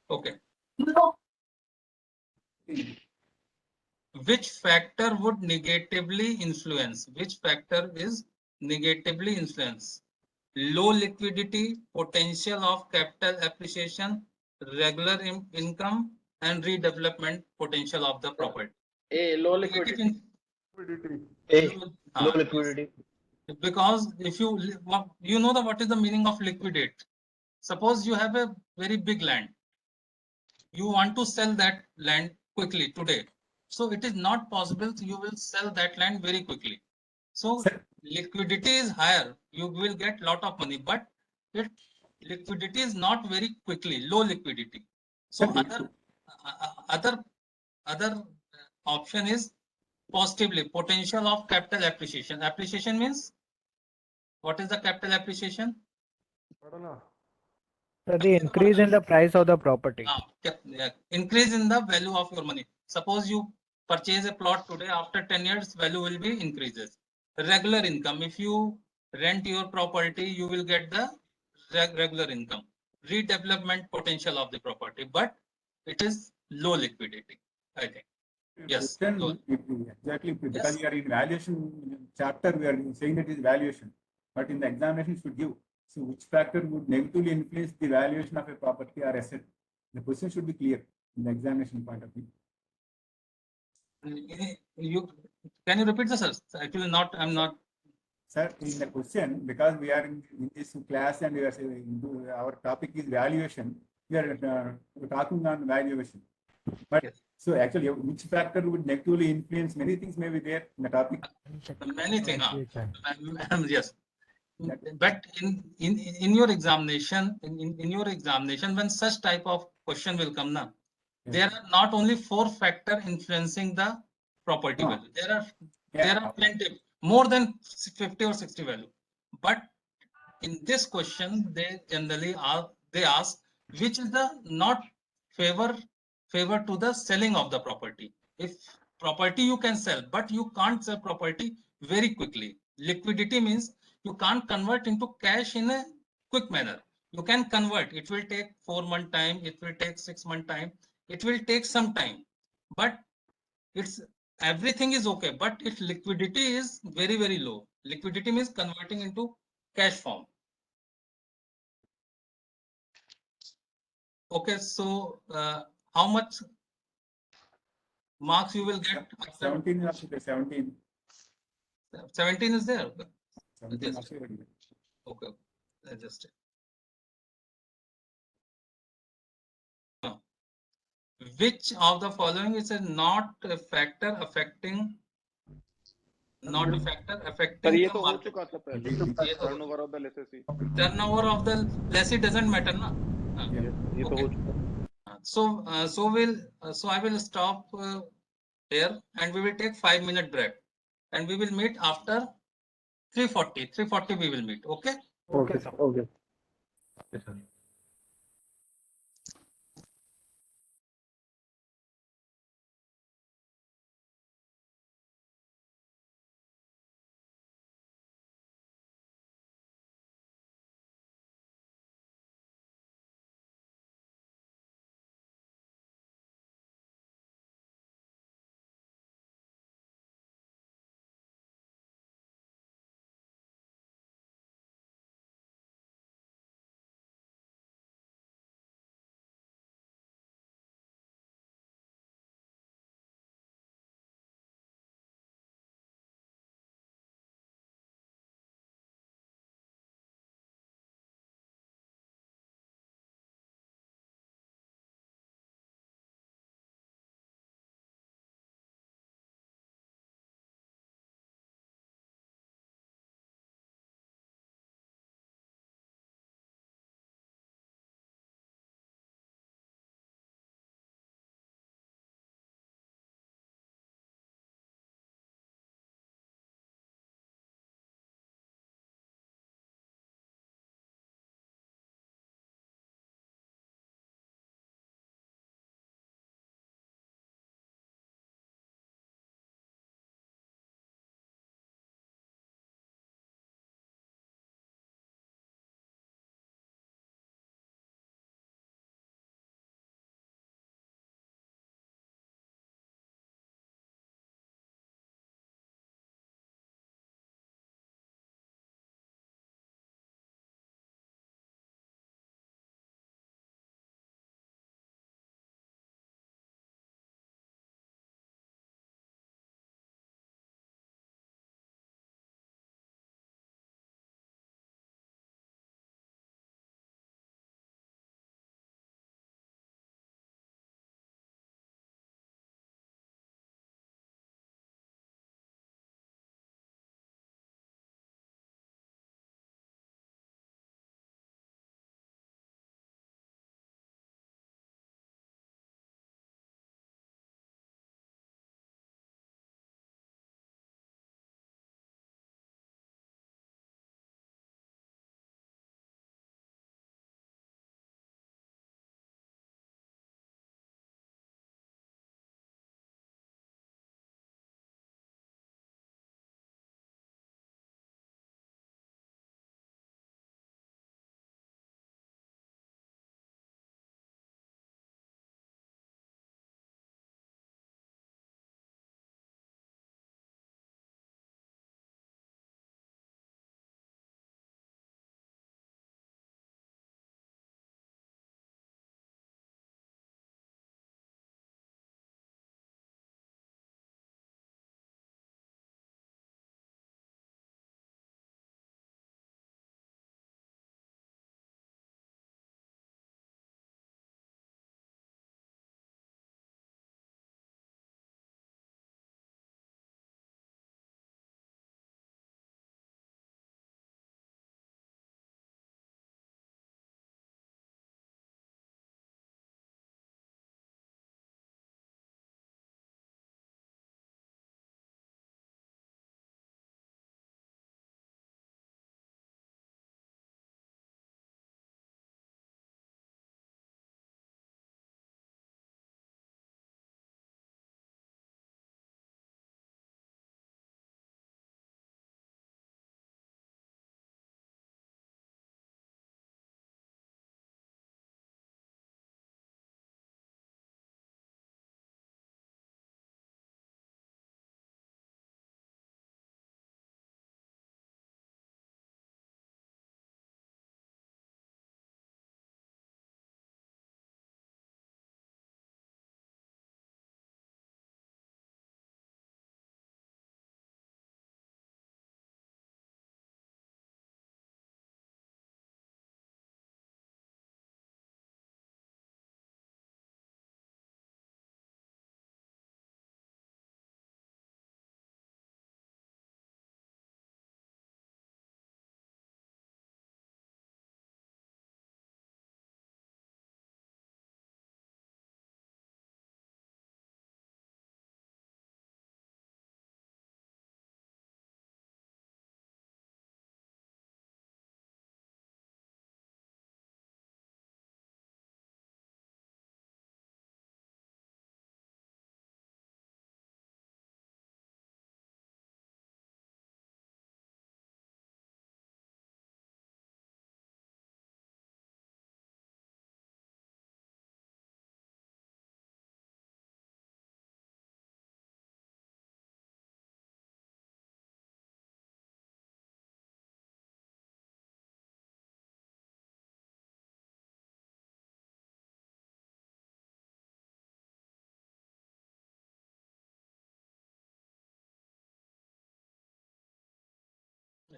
Okay. Which factor would negatively influence? Which factor is negatively influence? Low liquidity, potential of capital appreciation, regular income, and redevelopment potential of the property. A, low liquidity. Low liquidity. Because if you know what is the meaning of liquidate. Suppose you have a very big land. You want to sell that land quickly today. So it is not possible you will sell that land very quickly. So liquidity is higher. You will get lot of money, but liquidity is not very quickly, low liquidity. So other option is positively potential of capital appreciation. Appreciation means what is the capital appreciation? I don't know. So the increase in the price of the property. Increase in the value of your money. Suppose you purchase a plot today, after 10 years value will be increases. Regular income, if you rent your property, you will get the regular income. Redevelopment potential of the property, but it is low liquidity, I think. Yes. Exactly, because we are in valuation chapter, we are saying that is valuation, but in the examination should give. So which factor would negatively influence the valuation of a property or asset? The question should be clear in the examination point of view. Can you repeat this, sir? Actually, I'm not. Sir, in the question, because we are in this class and we are saying our topic is valuation, we are talking on valuation. But so actually, which factor would negatively influence? Many things may be there in the topic. Many things. Yes. But in your examination, in your examination, when such type of question will come now, there are not only 4 factors influencing the property value. There are plenty, more than 50 or 60 value. But in this question, they generally ask which is the not favor to the selling of the property. If property you can sell, but you can't sell property very quickly. Liquidity means you can't convert into cash in a quick manner. You can convert. It will take 4 month time. It will take 6 month time. It will take some time. But it's everything is okay. But its liquidity is very, very low. Liquidity means converting into cash form. Okay, so how much marks you will get? 17 is 17. 17 is there. Okay. 17 Just, okay. Just which of the following is a not a factor affecting not a factor sir affecting ये the तो हो market? चुका था पहले turnover of the lessee Turnover of the lessee doesn't matter, na? ये तो हो चुका So I will stop here and we will take 5-minute break and we will meet after 3:40 we will meet. Okay. Okay, sir. Okay. Yes, sir.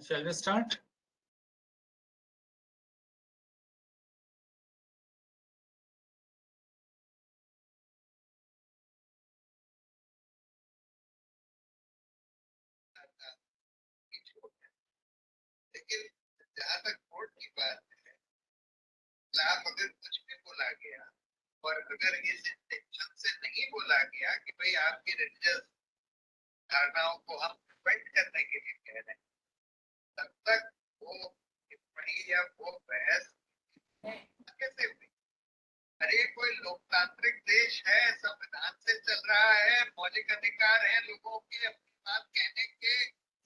Shall we start? लेकिन जहां तक court की बात है, खिलाफ अगर कुछ भी बोला गया और अगर इस इंटेंशन से नहीं बोला गया कि भाई आपकी रिलीजियस धारणाओं को हम डिफेंड करने के लिए कह रहे हैं, तब तक वो टिप्पणी या वो बहस कैसे हुई? अरे कोई लोकतांत्रिक देश है, संविधान से चल रहा है, मौलिक अधिकार है लोगों के अपनी बात कहने के,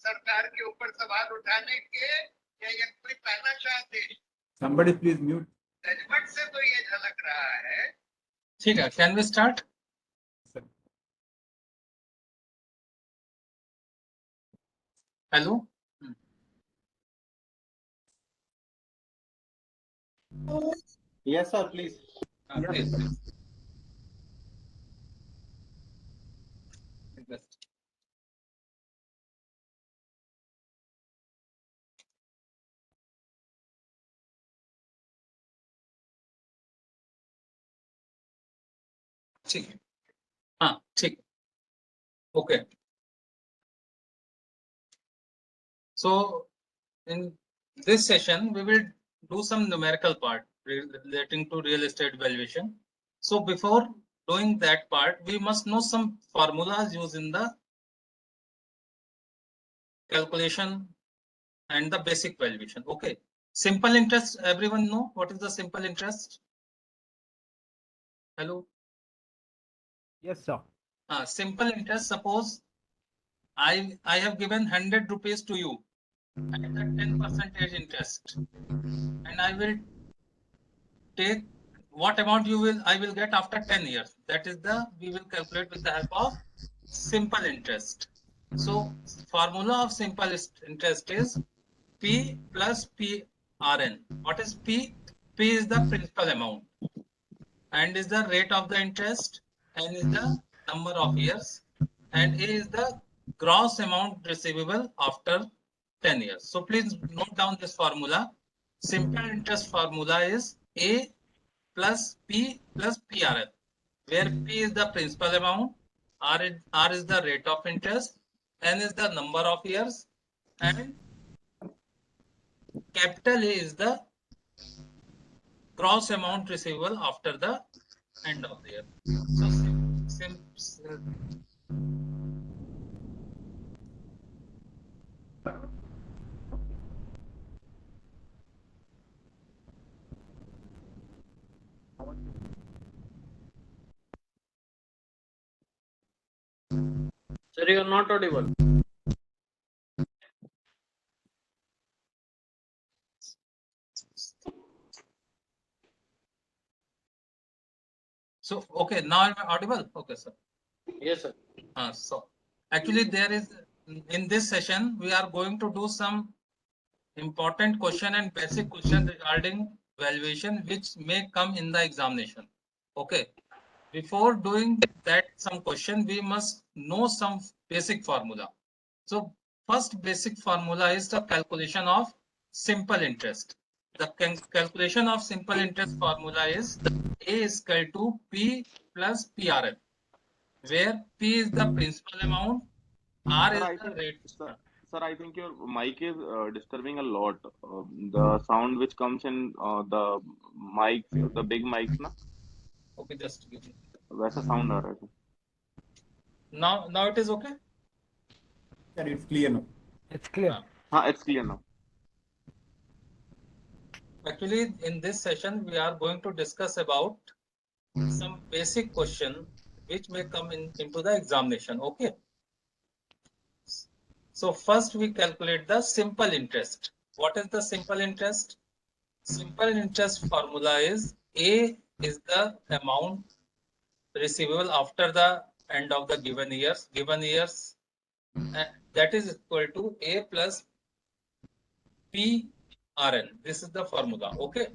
सरकार के ऊपर सवाल उठाने के, या ये कोई तानाशाह देश? Somebody please mute. जजमेंट से तो ये झलक रहा है। ठीक है, can we start? Hello, Yes, sir, please. please. ठीक है, हाँ ठीक, okay. So in this session we will do some numerical part relating to real estate valuation. So before doing that part, we must know some formulas used in the calculation and the basic valuation. Okay, simple interest, everyone know what is the simple interest? Hello. Yes, sir. Simple interest, suppose I have given 100 rupees to you at the 10% interest, and I will take what amount I will get after 10 years. That is we will calculate with the help of simple interest. So formula of simple interest is P plus PRN. What is P? P is the principal amount, and is the rate of the interest, N is the number of years, and A is the gross amount receivable after 10 years. So please note down this formula. Simple interest formula is A plus P plus PRN, where P is the principal amount, R is the rate of interest, N is the number of years, and capital A is the gross amount receivable after the end of the year. So Sir, you are not audible. So okay, now I'm audible. Okay, sir. Yes, sir. So actually there is, in this session we are going to do some important question and basic question regarding valuation which may come in the examination. Okay, before doing that some question, we must know some basic formula. So first basic formula is the calculation of simple interest. The calculation of simple interest formula is A is equal to P plus PRN, where P is the principal amount, R is the rate. Sir, I think your mic is disturbing a lot. The sound which comes in the mic, the big mics, na? Okay, just give me. वैसा sound आ रहा है. Now it is okay. And it's clear now. It's clear. It's clear now. Actually, in this session, we are going to discuss about some basic question which may come into the examination. Okay. So first we calculate the simple interest. What is the simple interest? Simple interest formula is A is the amount receivable after the end of the given years. That is equal to A plus PRN. This is the formula. Okay.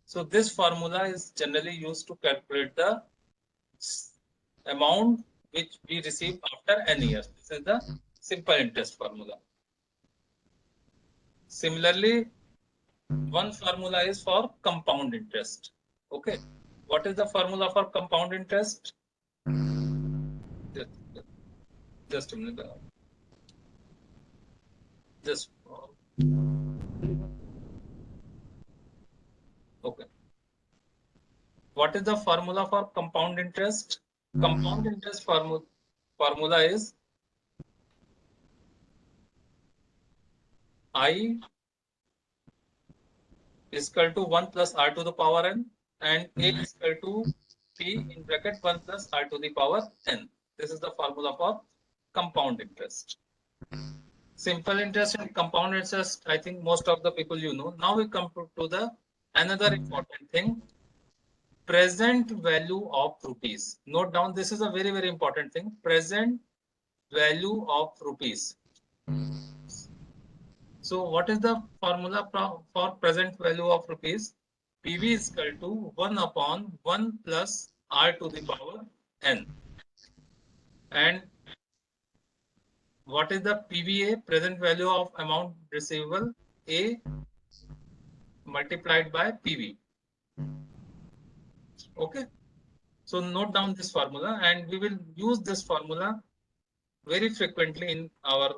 So this formula is generally used to calculate the amount which we receive after n years. This is the simple interest formula. Similarly, one formula is for compound interest. Okay. What is the formula for compound interest? Just a minute. Just okay. What is the formula for compound interest? Compound interest formula is I is equal to 1 plus r to the power n, and a is equal to p in bracket 1 plus r to the power n. This is the formula for compound interest. Simple interest and compound interest, I think most of the people you know. Now we come to the another important thing, present value of rupees. Note down, this is a very, very important thing, present value of rupees. So what is the formula for present value of rupees? PV is equal to 1 upon 1 plus r to the power n. And what is the PVA, present value of amount receivable? A multiplied by PV. Okay. So note down this formula, and we will use this formula very frequently in our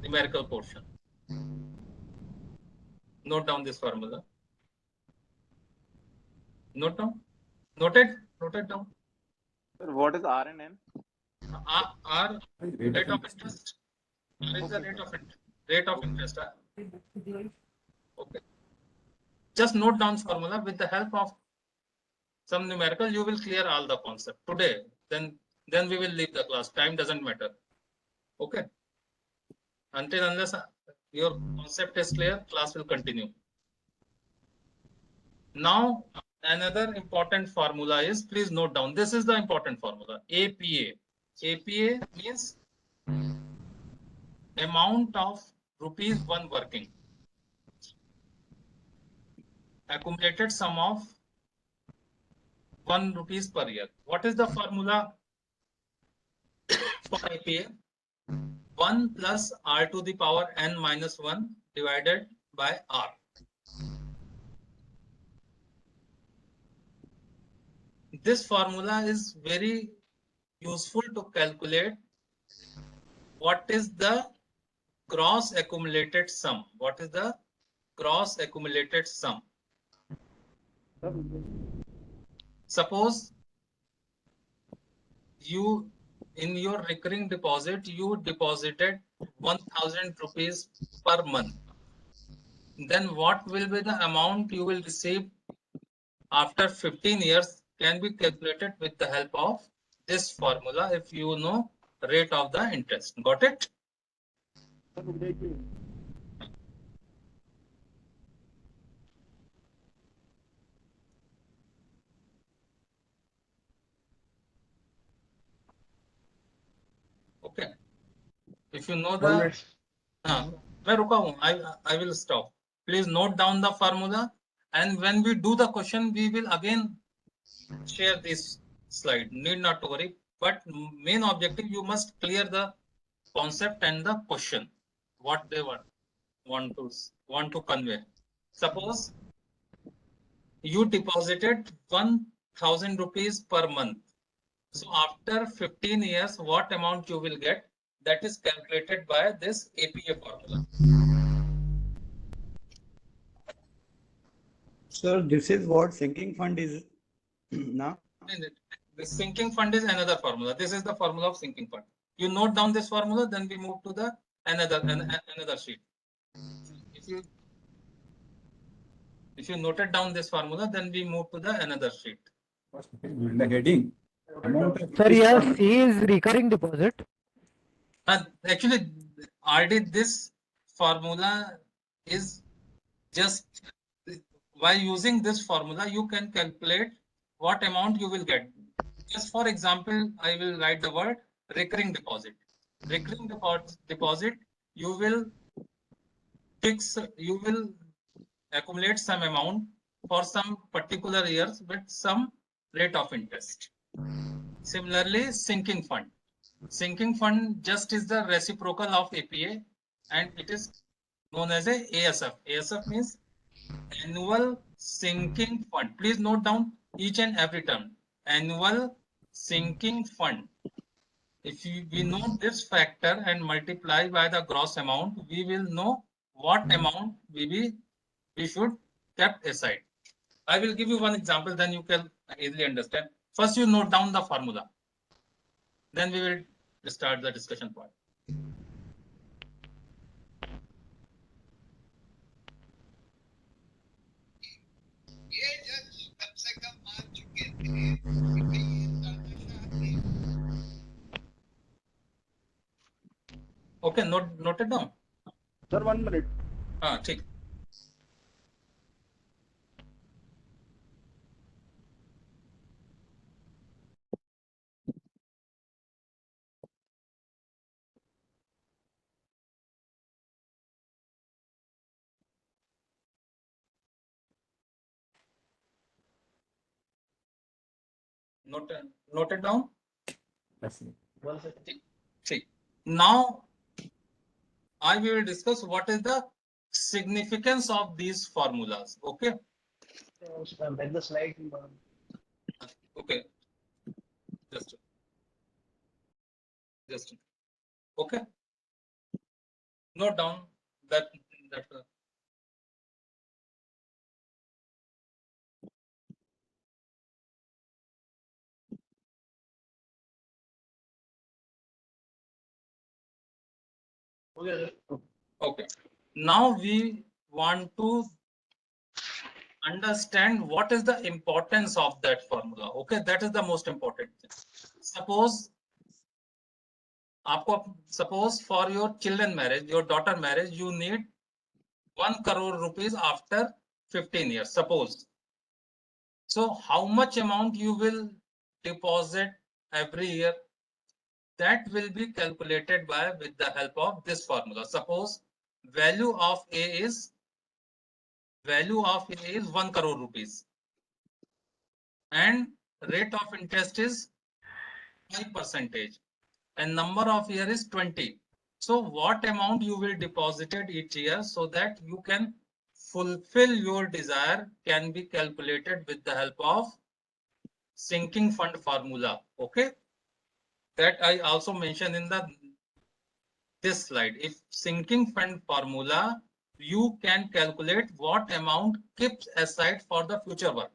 numerical portion. Note down this formula. Note down. Noted down. Sir, what is R and N? R rate of interest. R is the rate of interest. Okay. Just note down formula. With the help of some numerical, you will clear all the concept today. Then we will leave the class. Time doesn't matter. Okay. Until unless your concept is clear, class will continue. Now, another important formula is, please note down, this is the important formula, APA. APA means amount of rupees one working. Accumulated sum of 1 rupees per year. What is the formula for APA? 1 plus r to the power n minus 1 divided by r. This formula is very useful to calculate what is the gross accumulated sum. What is the gross accumulated sum? Suppose you, in your recurring deposit, you deposited 1000 rupees per month. Then what will be the amount you will receive after 15 years can be calculated with the help of this formula if you know rate of the interest. Got it? Okay. If you know the I will stop. Please note down the formula, and when we do the question, we will again share this slide. Need not to worry. But main objective, you must clear the concept and the question. What they want to convey. Suppose you deposited 1000 rupees per month. So after 15 years, what amount you will get? That is calculated by this APA formula. Sir, this is what sinking fund is now. The sinking fund is another formula. This is the formula of sinking fund. You note down this formula, then we move to the another sheet. If you noted down this formula, then we move to the another sheet. The heading. Sir, yes, C is recurring deposit. Actually, RD, this formula is just, while using this formula, you can calculate what amount you will get. Just for example, I will write the word recurring deposit. Recurring deposit, you will accumulate some amount for some particular years with some rate of interest. Similarly, sinking fund. Sinking fund just is the reciprocal of APA, and it is known as a ASF. ASF means annual sinking fund. Please note down each and every term. Annual sinking fund. If we know this factor and multiply by the gross amount, we will know what amount we should kept aside. I will give you one example, then you can easily understand. First, you note down the formula. Then we will start the discussion part. Okay, note it down. Sir, 1 minute. ठीक. Note it down. See, now I will discuss what is the significance of these formulas. Okay. Back the slide. Okay. Just. Okay. Note down that. Okay. Now we want to understand what is the importance of that formula. Okay, that is the most important thing. Suppose for your children marriage, your daughter marriage, you need 1 crore rupees after 15 years. Suppose. So how much amount you will deposit every year? That will be calculated with the help of this formula. Suppose value of A is 1 crore rupees and rate of interest is 5% and number of year is 20. So what amount you will deposit each year so that you can fulfill your desire can be calculated with the help of sinking fund formula. Okay, that I also mentioned in this slide. If sinking fund formula, you can calculate what amount keeps aside for the future work.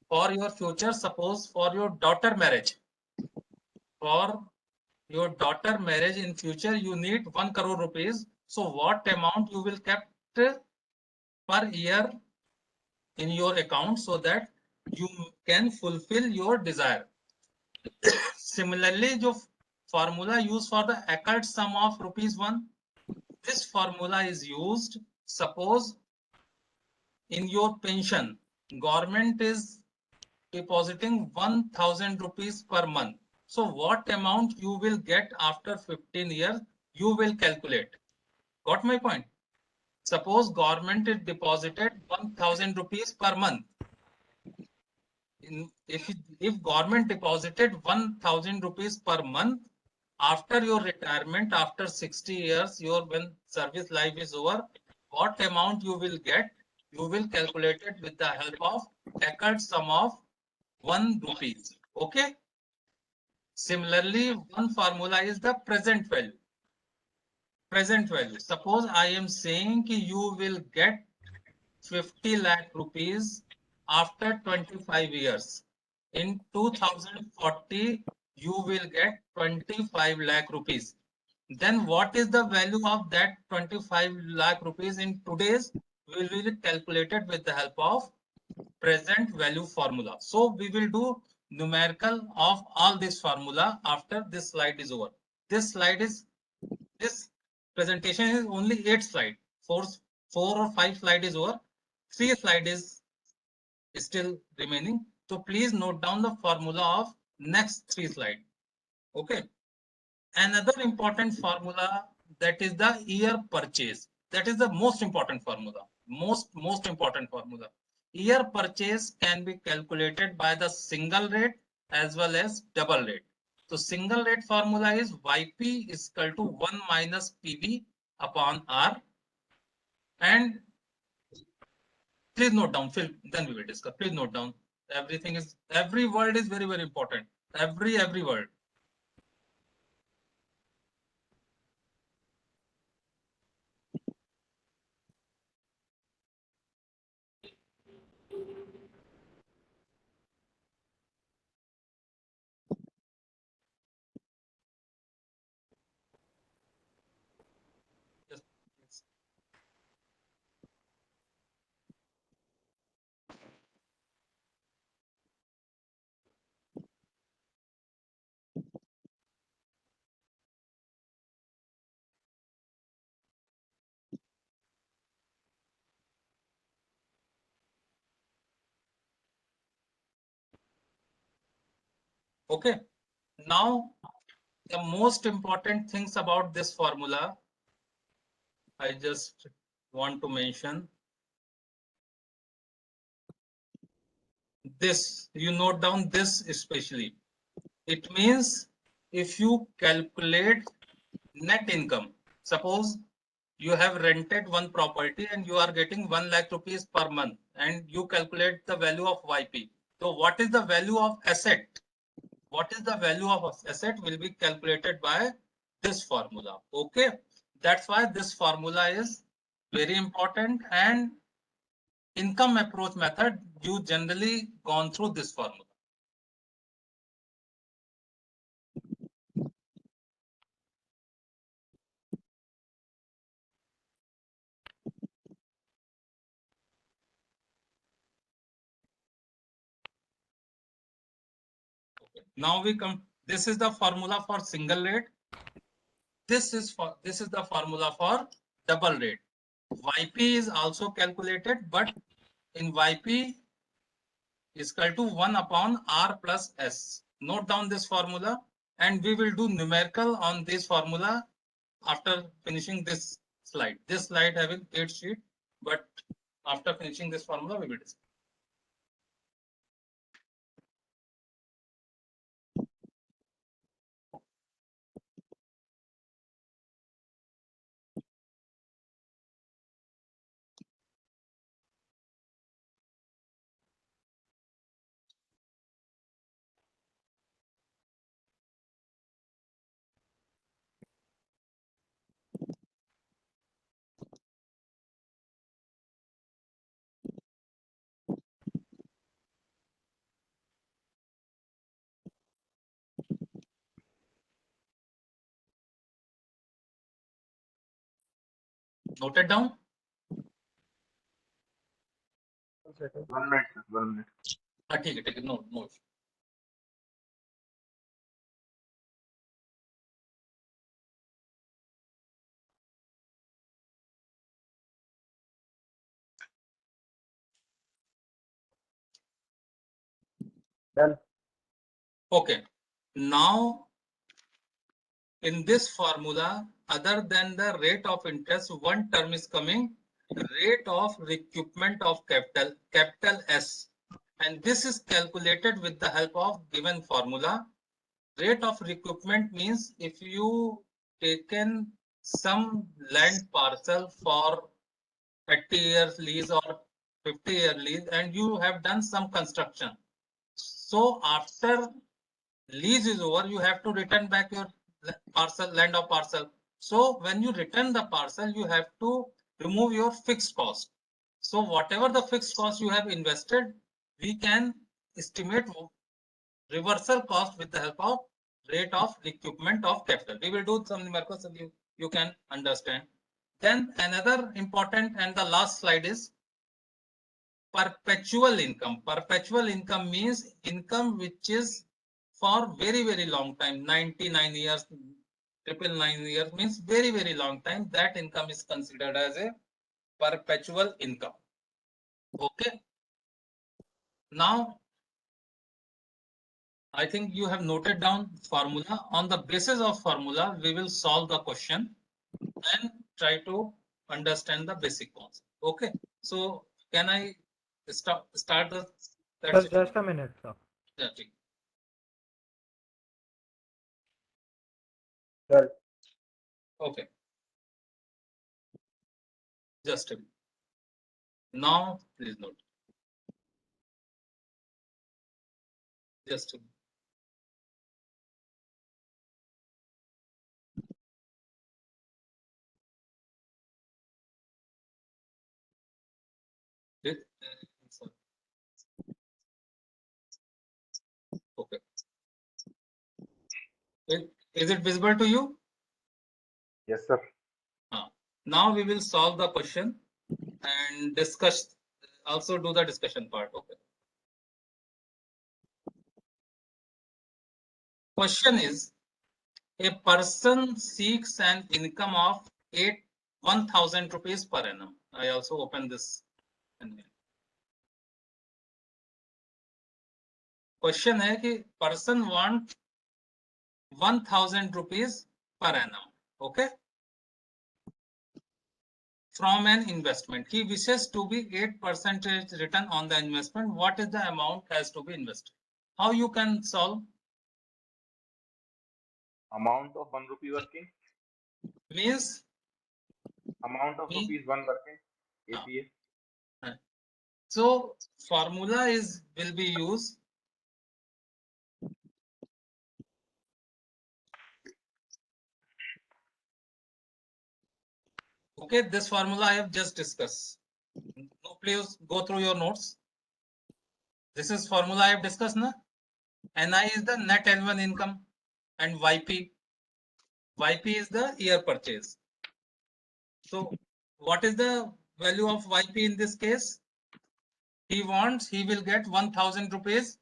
For your future, suppose for your daughter marriage. For your daughter marriage in future, you need 1 crore rupees. So what amount you will kept per year in your account so that you can fulfill your desire. Similarly, the formula used for the occult sum of ₹1. This formula is used. Suppose in your pension, government is depositing 1,000 rupees per month. So what amount you will get after 15 years, you will calculate. Got my point? Suppose government is deposited 1,000 rupees per month. If government deposited 1,000 rupees per month, after your retirement, after 60 years, when service life is over, what amount you will get, you will calculate it with the help of occult sum of 1 rupees. Okay. Similarly, one formula is the present value. Present value. Suppose I am saying you will get 50 lakh rupees after 25 years. In 2040, you will get 25 lakh rupees. Then what is the value of that 25 lakh rupees in today's? We will calculate it with the help of present value formula. So we will do numerical of all this formula after this slide is over. This presentation is only 8 slides. 4 or 5 slides is over. 3 slides is still remaining. So please note down the formula of next 3 slides. Okay. Another important formula, that is the year purchase. That is the most important formula. Most important formula. Year purchase can be calculated by the single rate as well as double rate. So single rate formula is YP is equal to 1 minus PV upon R. And please note down, Phil, then we will discuss. Please note down. Every word is very, very important. Every word. Yes. Okay. Now, the most important things about this formula, I just want to mention this. You note down this especially. It means if you calculate net income, suppose you have rented one property and you are getting 1 lakh rupees per month and you calculate the value of YP. So what is the value of asset? What is the value of asset will be calculated by this formula. Okay. That's why this formula is very important, and income approach method, you generally gone through this formula. Now we come, this is the formula for single rate. This is the formula for double rate. YP is also calculated, but in YP is equal to 1 upon R plus S. Note down this formula, and we will do numerical on this formula after finishing this slide. This slide having 8 sheet, but after finishing this formula, we will discuss. Noted down? 1 minute, sir, 1 minute. ठीक है, no issue. Done. Okay. Now, in this formula, other than the rate of interest, one term is coming, rate of recoupment of capital S. And this is calculated with the help of given formula. Rate of recoupment means if you taken some land parcel for 30 years lease or 50-year lease and you have done some construction. So after lease is over, you have to return back your parcel, land or parcel. So when you return the parcel, you have to remove your fixed cost. So whatever the fixed cost you have invested, we can estimate reversal cost with the help of rate of recoupment of capital. We will do some numericals so you can understand. Then another important and the last slide is perpetual income. Perpetual income means income which is for very, very long time, 99 years, 999 years means very, very long time. That income is considered as a perpetual income. Okay. Now, I think you have noted down formula. On the basis of formula, we will solve the question and try to understand the basic concept. Okay. So can I start the Just a minute, sir. Yeah, Done. okay. Just a minute. Now, please note. Just a minute. Sorry. Okay. Is it visible to you? Yes, sir. Now we will solve the question and discuss, also do the discussion part. Okay. Question is, a person seeks an income of 1,000 rupees per annum. I also open this. Question है कि person want 1,000 rupees per annum. Okay. From an investment, he wishes to be 8% return on the investment. What is the amount has to be invested? How you can solve? Amount of 1 rupee working. Means Amount of rupees 1 working. APA. So formula is will be used. Okay, this formula I have just discussed. No, please go through your notes. This is formula I have discussed, na? NI is the net annual income and YP. YP is the year purchase. So what is the value of YP in this case? He will get 1,000 rupees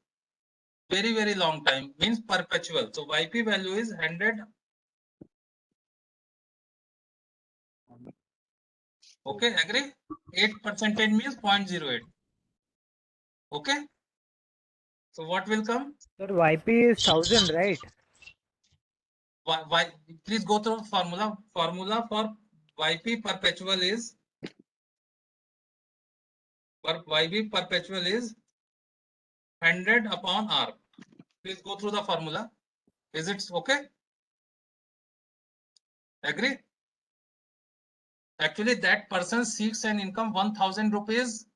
very, very long time, means perpetual. So YP value is 100. Okay, agree? 8% means 0.08. Okay. So what will come? Sir, YP is 1,000, right? Why? Please go through formula. Formula for YP perpetual is YP perpetual is 100 upon R. Please go through the formula. Is it okay? Agree? Actually, that person seeks an income 1,000 rupees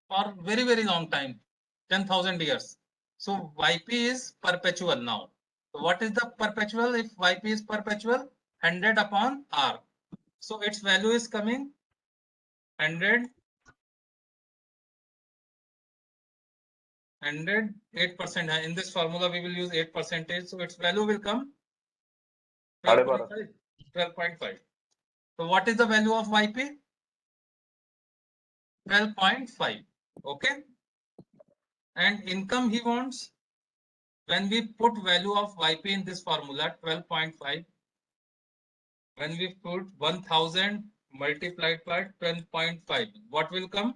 for very, very long time, 10,000 years. So YP is perpetual now. So what is the perpetual if YP is perpetual? 100 upon R. So its value is coming 100, 8%. In this formula, we will use 8%. So its value will come 12.5. 12.5. So what is the value of YP? 12.5. Okay. And income he wants. When we put value of YP in this formula, 12.5. When we put 1,000 multiplied by 12.5, what will come?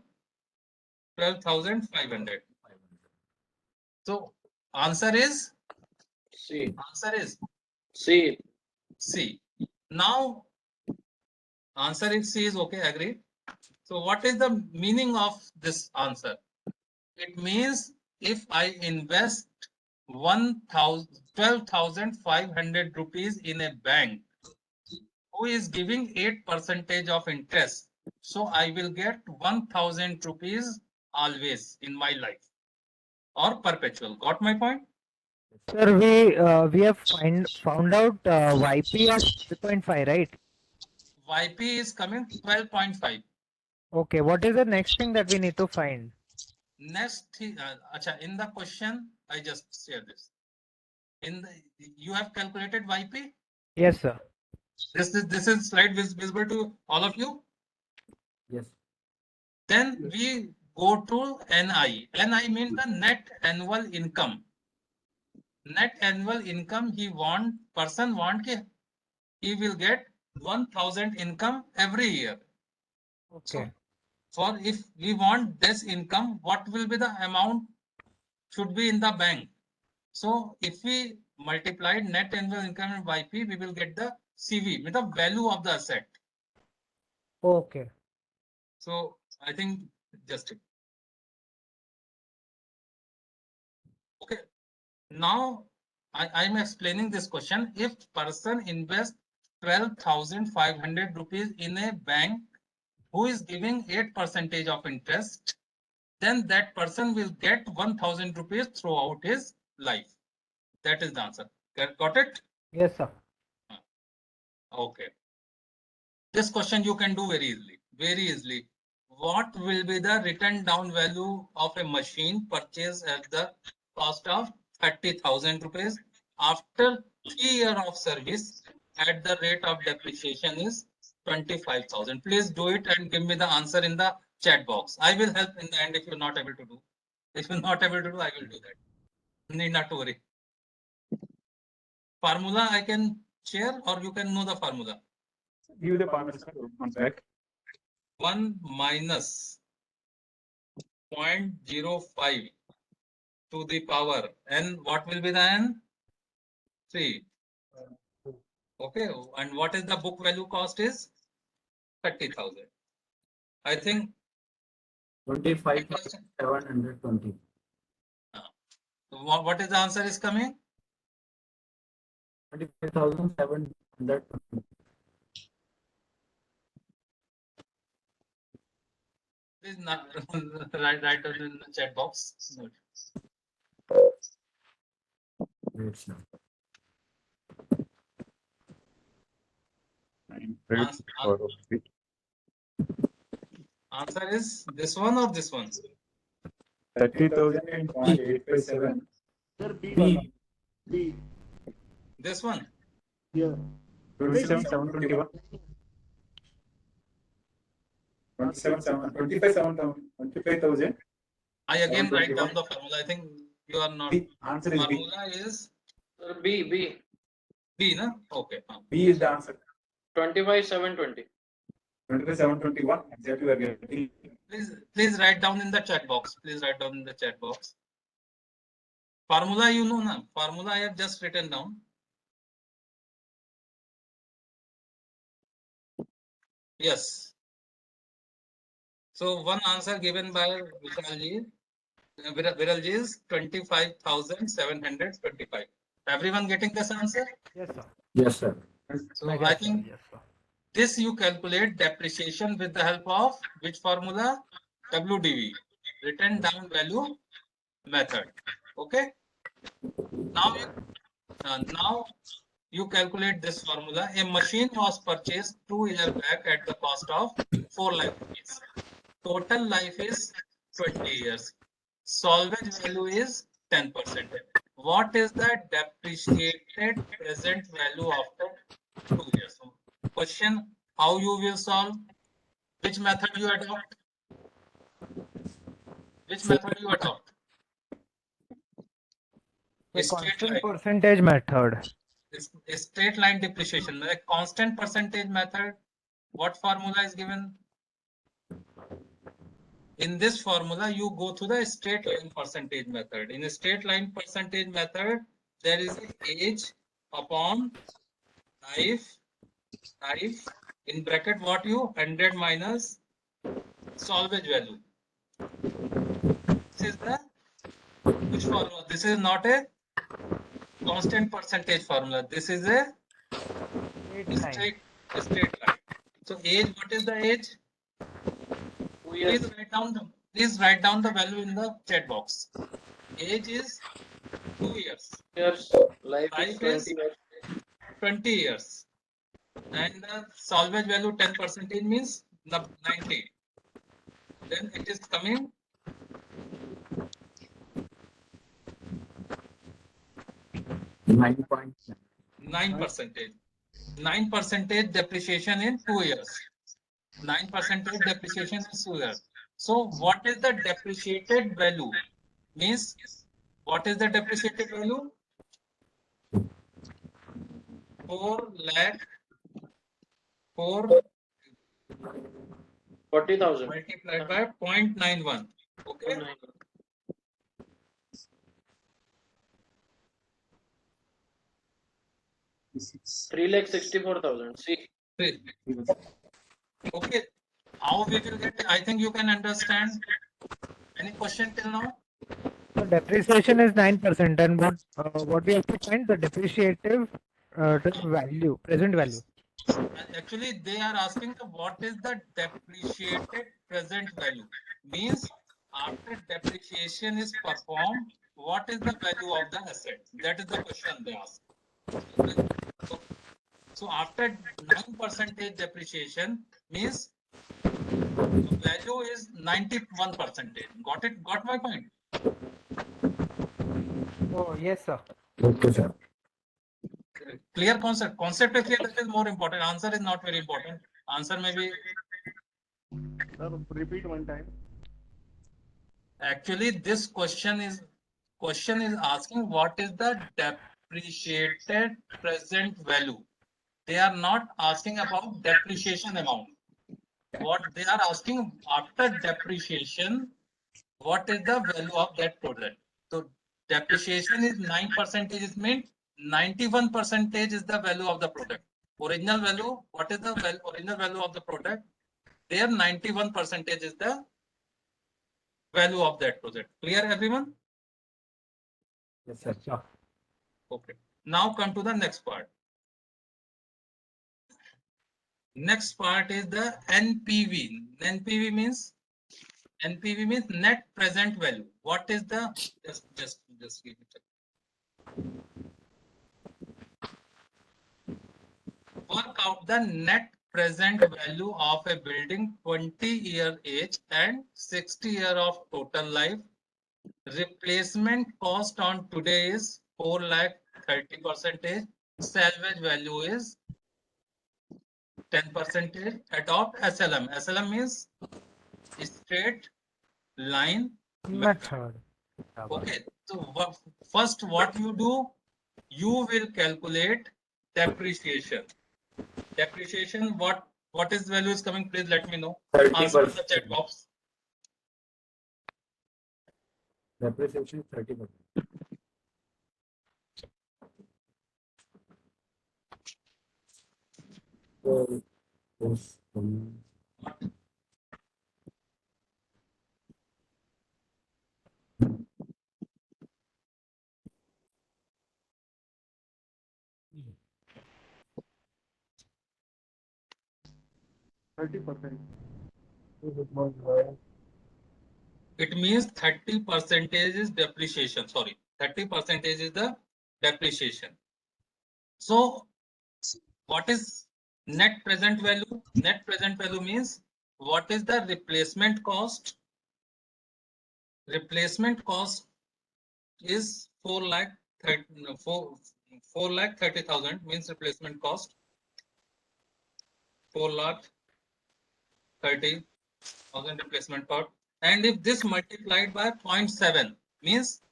12,500. So answer is C. Answer is C. C. Now answer is C is okay, agree. So what is the meaning of this answer? It means if I invest 12,500 rupees in a bank who is giving 8% of interest, so I will get 1,000 rupees always in my life or perpetual. Got my point? Sir, we have found out YP as 12.5, right? YP is coming 12.5. Okay, what is the next thing that we need to find? Next thing, in the question, I just share this. You have calculated YP? Yes, sir. This is slide visible to all of you? Yes. Then we go to NI. NI means the net annual income. Net annual income person want he will get 1,000 income every year. Okay. So if we want this income, what will be the amount should be in the bank? So if we multiply net annual income in YP, we will get the CV, with the value of the asset. Okay. So I think just okay. Now I am explaining this question. If person invests 12,500 rupees in a bank who is giving 8% of interest, then that person will get 1,000 rupees throughout his life. That is the answer. Got it? Yes, sir. Okay. This question you can do very easily. Very easily. What will be the written down value of a machine purchased at the cost of 30,000 rupees after 3 years of service at the rate of depreciation is 25,000. Please do it and give me the answer in the chat box. I will help in the end if you're not able to do. If you're not able to do, I will do that. Need not to worry. Formula I can share or you can know the formula. Give the formula one sec. 1 minus 0.05 to the power n. What will be the n? 3. Okay. And what is the book value cost is? 30,000. I think 25,720. What is the answer is coming? 25,720. Please not write down in the chat box. Answer is this one or this one? 30,857. Sir, B. This one? Yeah. 27,721. 25,000. I again write down the formula. I think you are not. Answer is B. Formula is B. B, na? Okay. B is the answer. 25,720. 25,721. Exactly we are getting. Please write down in the chat box. Please write down in the chat box. Formula you know na? Formula I have just written down. Yes. So one answer given by Viralji is 25,725. Everyone getting this answer? Yes, sir. Yes, sir. So I think this you calculate depreciation with the help of which formula? WDV, written down value method. Okay. Now you calculate this formula. A machine was purchased 2 years back at the cost of 4 lakh rupees. Total life is 20 years. Salvage value is 10%. What is the depreciated present value after 2 years? So question, how you will solve? Which method you adopt? Which method you adopt? The constant percentage method. A straight line depreciation. A constant percentage method. What formula is given? In this formula, you go to the straight line percentage method. In a straight line percentage method, there is age upon life, in bracket what you 100 minus salvage value. This is the which formula? This is not a constant percentage formula. This is a straight line. So age, what is the age? Please write down the value in the chat box. Age is 2 years. Life is 20 years. 20 years. And the salvage value 10% means 90. Then it is coming 9.9. 9%. 9% depreciation in 2 years. 9% depreciation in 2 years. So what is the depreciated value? Means what is the depreciated value? 40,000 multiplied by 0.91. Okay. 3,64,000. See. Okay. How we will get? I think you can understand. Any question till now? So depreciation is 9%, and what we have to find the depreciative value, present value. Actually, they are asking what is the depreciated present value. Means after depreciation is performed, what is the value of the asset? That is the question they ask. So after 9% depreciation means the value is 91%. Got it? Got my point? Oh, yes, sir. Okay, sir. Clear concept. Concept is clear. That is more important. Answer is not very important. Answer may be. Sir, repeat one time. Actually, this question is asking what is the depreciated present value. They are not asking about depreciation amount. What they are asking after depreciation, what is the value of that product? So depreciation is 9%, is meant 91% is the value of the product. Original value, what is the original value of the product? There 91% is the value of that project. Clear, everyone? Yes, sir. Okay. Now come to the next part. Next part is the NPV. NPV means net present value. What is the just give me a second. Work out the net present value of a building 20-year age and 60 year of total life. Replacement cost on today is 4 lakh 30%. Salvage value is 10%. Adopt SLM. SLM means straight line Method. Okay. So first what you do, you will calculate depreciation. Depreciation, what is value is coming? Please let me know. Answer in the chat box. Depreciation 30%. Yes. 30%. It means 30% is depreciation. Sorry, 30% is the depreciation. So what is net present value? Net present value means what is the replacement cost? Replacement cost is 4 lakh 30,000 means replacement cost 4 lakh 30,000 replacement cost. And if this multiplied by 0.7 means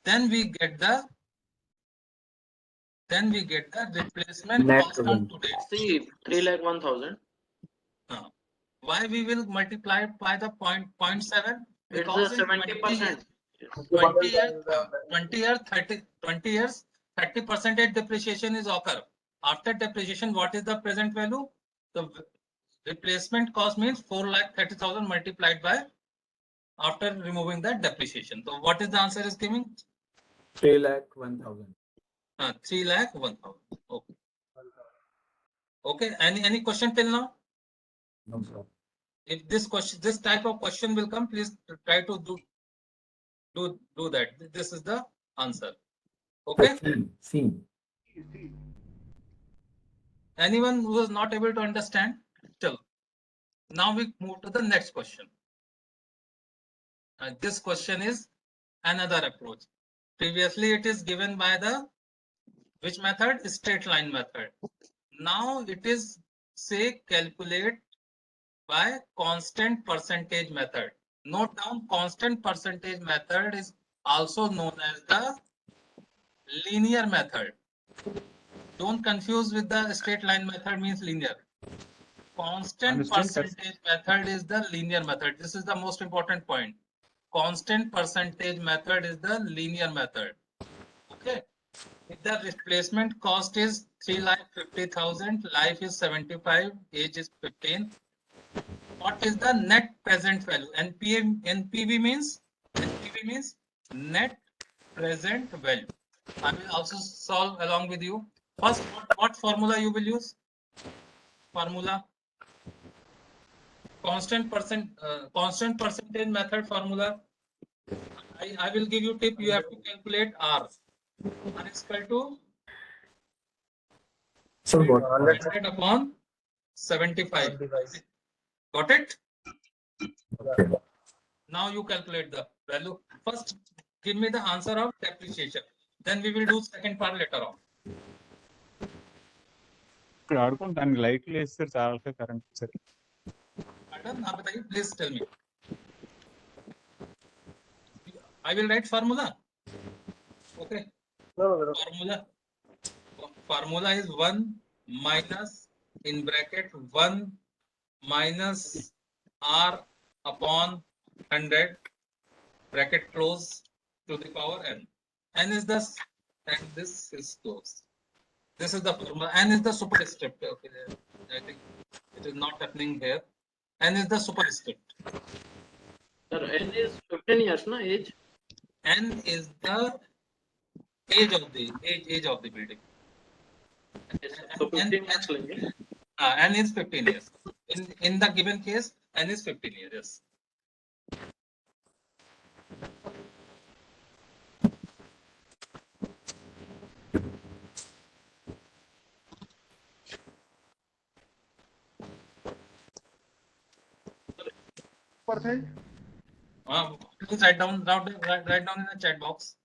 then we get the replacement Net cost on today. See, 3,01,000. Why we will multiply it by the 0.7? Because It's a 70%. 20 years, 30% depreciation is occur. After depreciation, what is the present value? The replacement cost means 4,30,000 multiplied by after removing the depreciation. So what is the answer is giving? 3,01,000. 3,01,000. Okay. Okay. Any question till now? No, sir. If this type of question will come, please try to do that. This is the answer. Okay. See. Anyone who is not able to understand, tell. Now we move to the next question. This question is another approach. Previously, it is given by the which method? Straight line method. Now it is say calculate by constant percentage method. Note down constant percentage method is also known as the linear method. Don't confuse with the straight line method means linear. Constant percentage method is the linear method. This is the most important point. Constant percentage method is the linear method. Okay. If the replacement cost is 3,50,000, life is 75, age is 15. What is the net present value? NPV means net present value. I will also solve along with you. First, what formula you will use? formula, constant percentage method formula. I will give you tip. You have to calculate R. R is equal to 100 upon 75. Got it? Now you calculate the value. First, give me the answer of depreciation. Then we will do second part later on. ఇక్కడ ఆడుకుంటే దానికి లైట్లు వేస్తారు చాలా current సరే Pardon? आप बताइए, please tell me. I will write formula. Okay. Formula is 1 minus in bracket 1 minus R upon 100 bracket close to the power n. N is this and this is close. This is the formula. N is the superscript. Okay, I think it is not happening here. N is the superscript. Sir, N is 15 years, na age? N is the age of the building. So 15 years lenge. N is 15 years. In the given case, N is 15 years. Yes. Please write down in the chat box.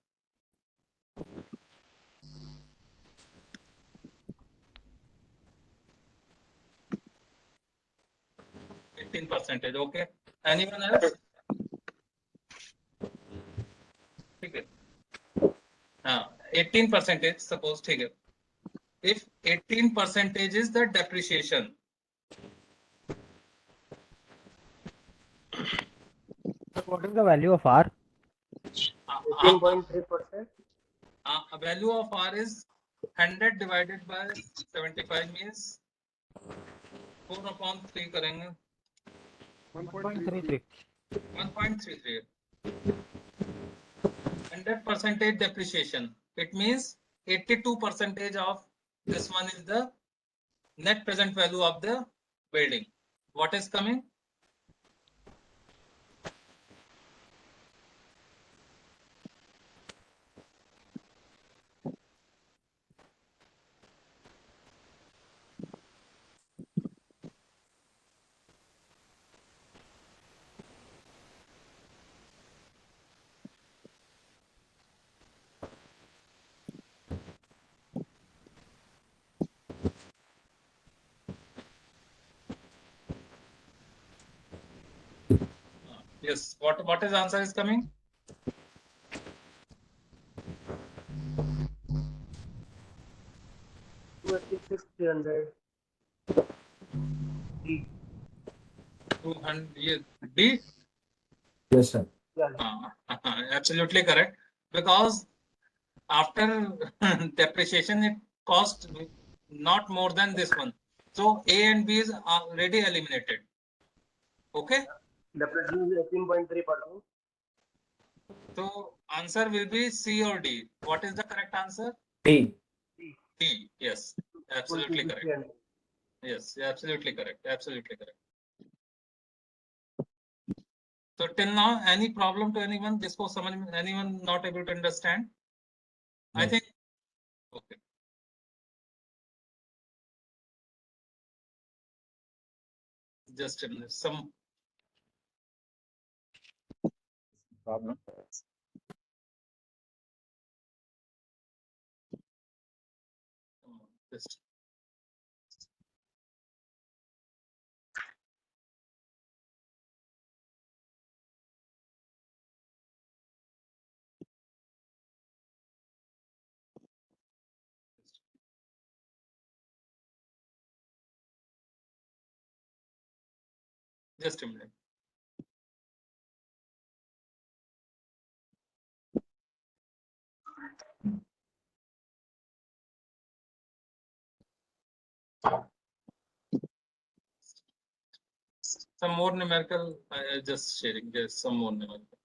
%. Okay. Anyone else? Okay. 18%. Suppose take it. If 18% is the depreciation. What is the value of R? 18.3%. A value of R is 100 divided by 75 means 4 upon 3 करेंगे 1.33. 1.33. 100% depreciation. It means 82% of this one is the net present value of the building. What is coming? Yes. What is answer is coming? D. 200. Yes. D. Yes, sir. Absolutely correct. Because after depreciation, it cost not more than this one. So A and B is already eliminated. Okay. Depreciation is 18.3%. So answer will be C or D. What is the correct answer? D. D. Yes. Absolutely correct. Yes. Absolutely correct. Absolutely correct. So till now, any problem to anyone? Anyone not able to understand? I think. Okay. Just a minute. Some problem. just a minute. Some more numerical. Just sharing. There's some more numerical.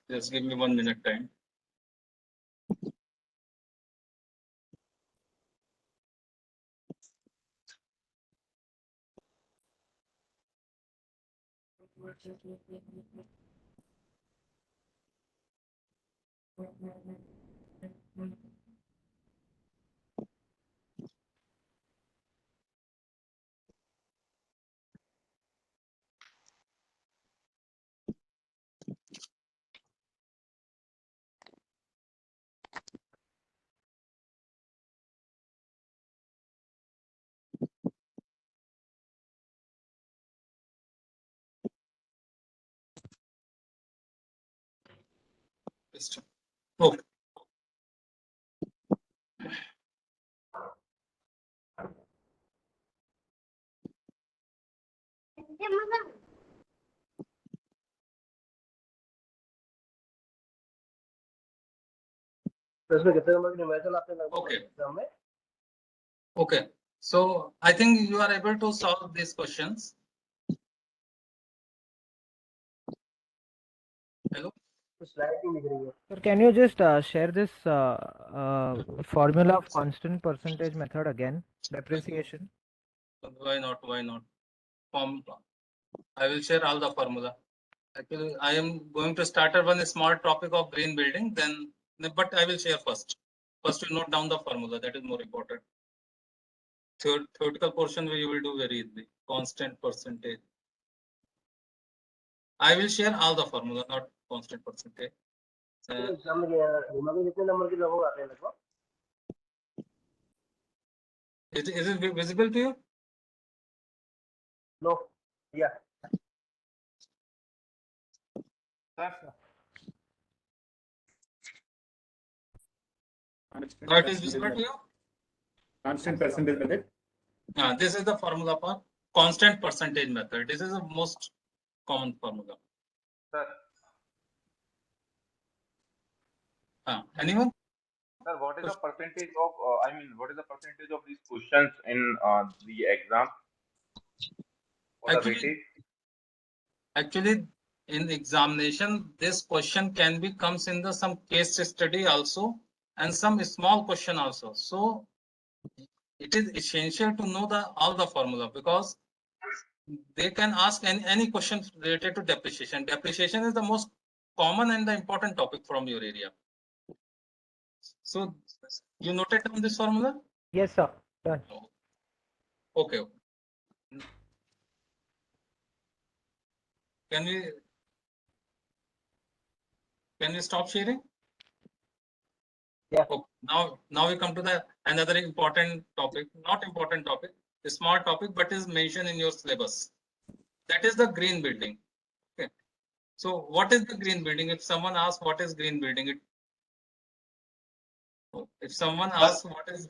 Just give me 1 minute time. Okay. इसमें कितने number की numerical आपने लगभग Okay. Exam में? Okay. So I think you are able to solve these questions. Hello. Slide नहीं दिख रही है. Sir, can you just share this formula of constant percentage method again? Depreciation. Why not? Why not? I will share all the formula. Actually, I am going to start at one small topic of green building, then, but I will share first. First, you note down the formula. That is more important. Theoretical portion we will do very easily. Constant percentage. I will share all the formula, not constant percentage. Exam में कितने number के लगभग आते हैं लगभग? Is it visible to you? No. Yeah. Now it is visible to you? Constant percentage method. This is the formula for constant percentage method. This is the most common formula. Sir, Anyone? sir, what is the percentage of, what is the percentage of these questions in the exam? Or the weightage? Actually, in examination, this question can be comes in the some case study also and some small question also. So it is essential to know all the formula because they can ask any question related to depreciation. Depreciation is the most common and the important topic from your area. So you noted down this formula? Yes, sir. Done. Okay. Can we stop sharing? Yeah. Okay. Now we come to the another important topic, not important topic, a small topic, but is mentioned in your syllabus. That is the green building. Okay. So what is the green building? If someone asks what is green building, if someone asks what is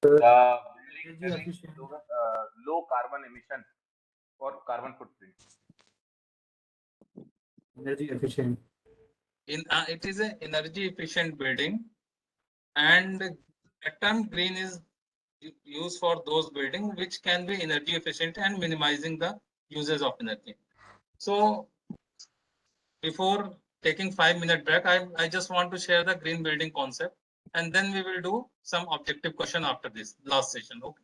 Building having low carbon emission or carbon footprint. Energy efficient. It is an energy efficient building, and the term green is used for those buildings which can be energy efficient and minimizing the uses of energy. So before taking 5-minute break, I just want to share the green building concept, and then we will do some objective question after this last session. Okay.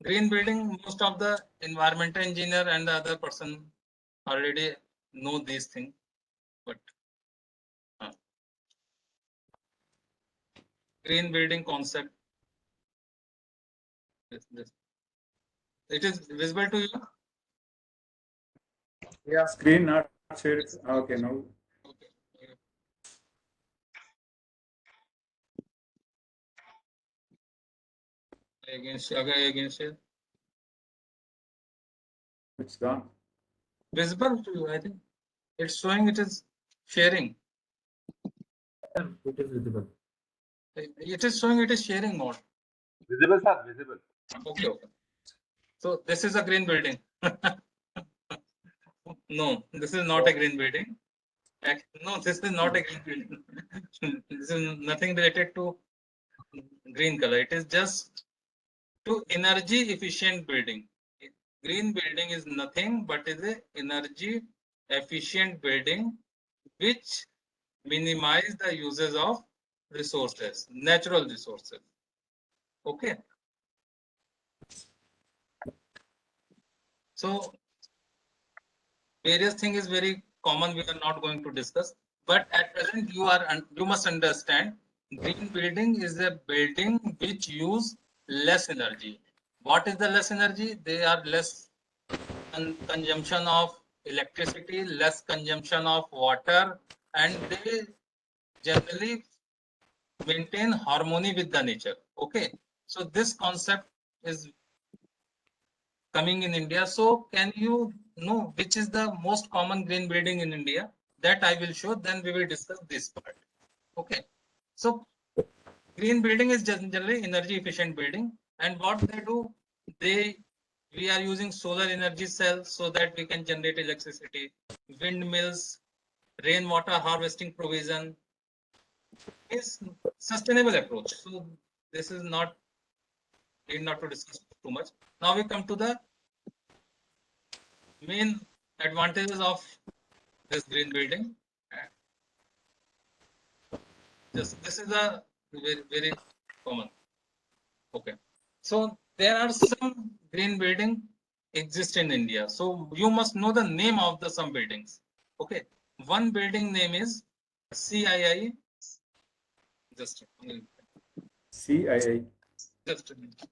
Green building, most of the environmental engineer and the other person already know these things, but green building concept. This. It is visible to you? Yeah. Screen not shared. Okay, now. Again share. It's gone. Visible to you, I think. It's showing it is sharing. It is visible. It is showing it is sharing mode. Visible, sir, visible. Okay. So this is a green building. No, this is not a green building. No, this is not a green building. This is nothing related to green color. It is just to energy efficient building. Green building is nothing but is a energy efficient building which minimize the uses of resources, natural resources. Okay. So various thing is very common. We are not going to discuss. But at present, you must understand, green building is a building which use less energy. What is the less energy? They are less consumption of electricity, less consumption of water, and they generally maintain harmony with the nature. Okay, so this concept is coming in India. So can you know which is the most common green building in India? That I will show, then we will discuss this part. Okay, so green building is generally energy efficient building, and what they do, we are using solar energy cells so that we can generate electricity, windmills, rainwater harvesting provision is sustainable approach. So this is not need not to discuss too much. Now we come to the main advantages of this green building. This is a very common. Okay, so there are some green building exist in India. So you must know the name of the some buildings. Okay, one building name is CII. Just a minute. CII. Just a minute.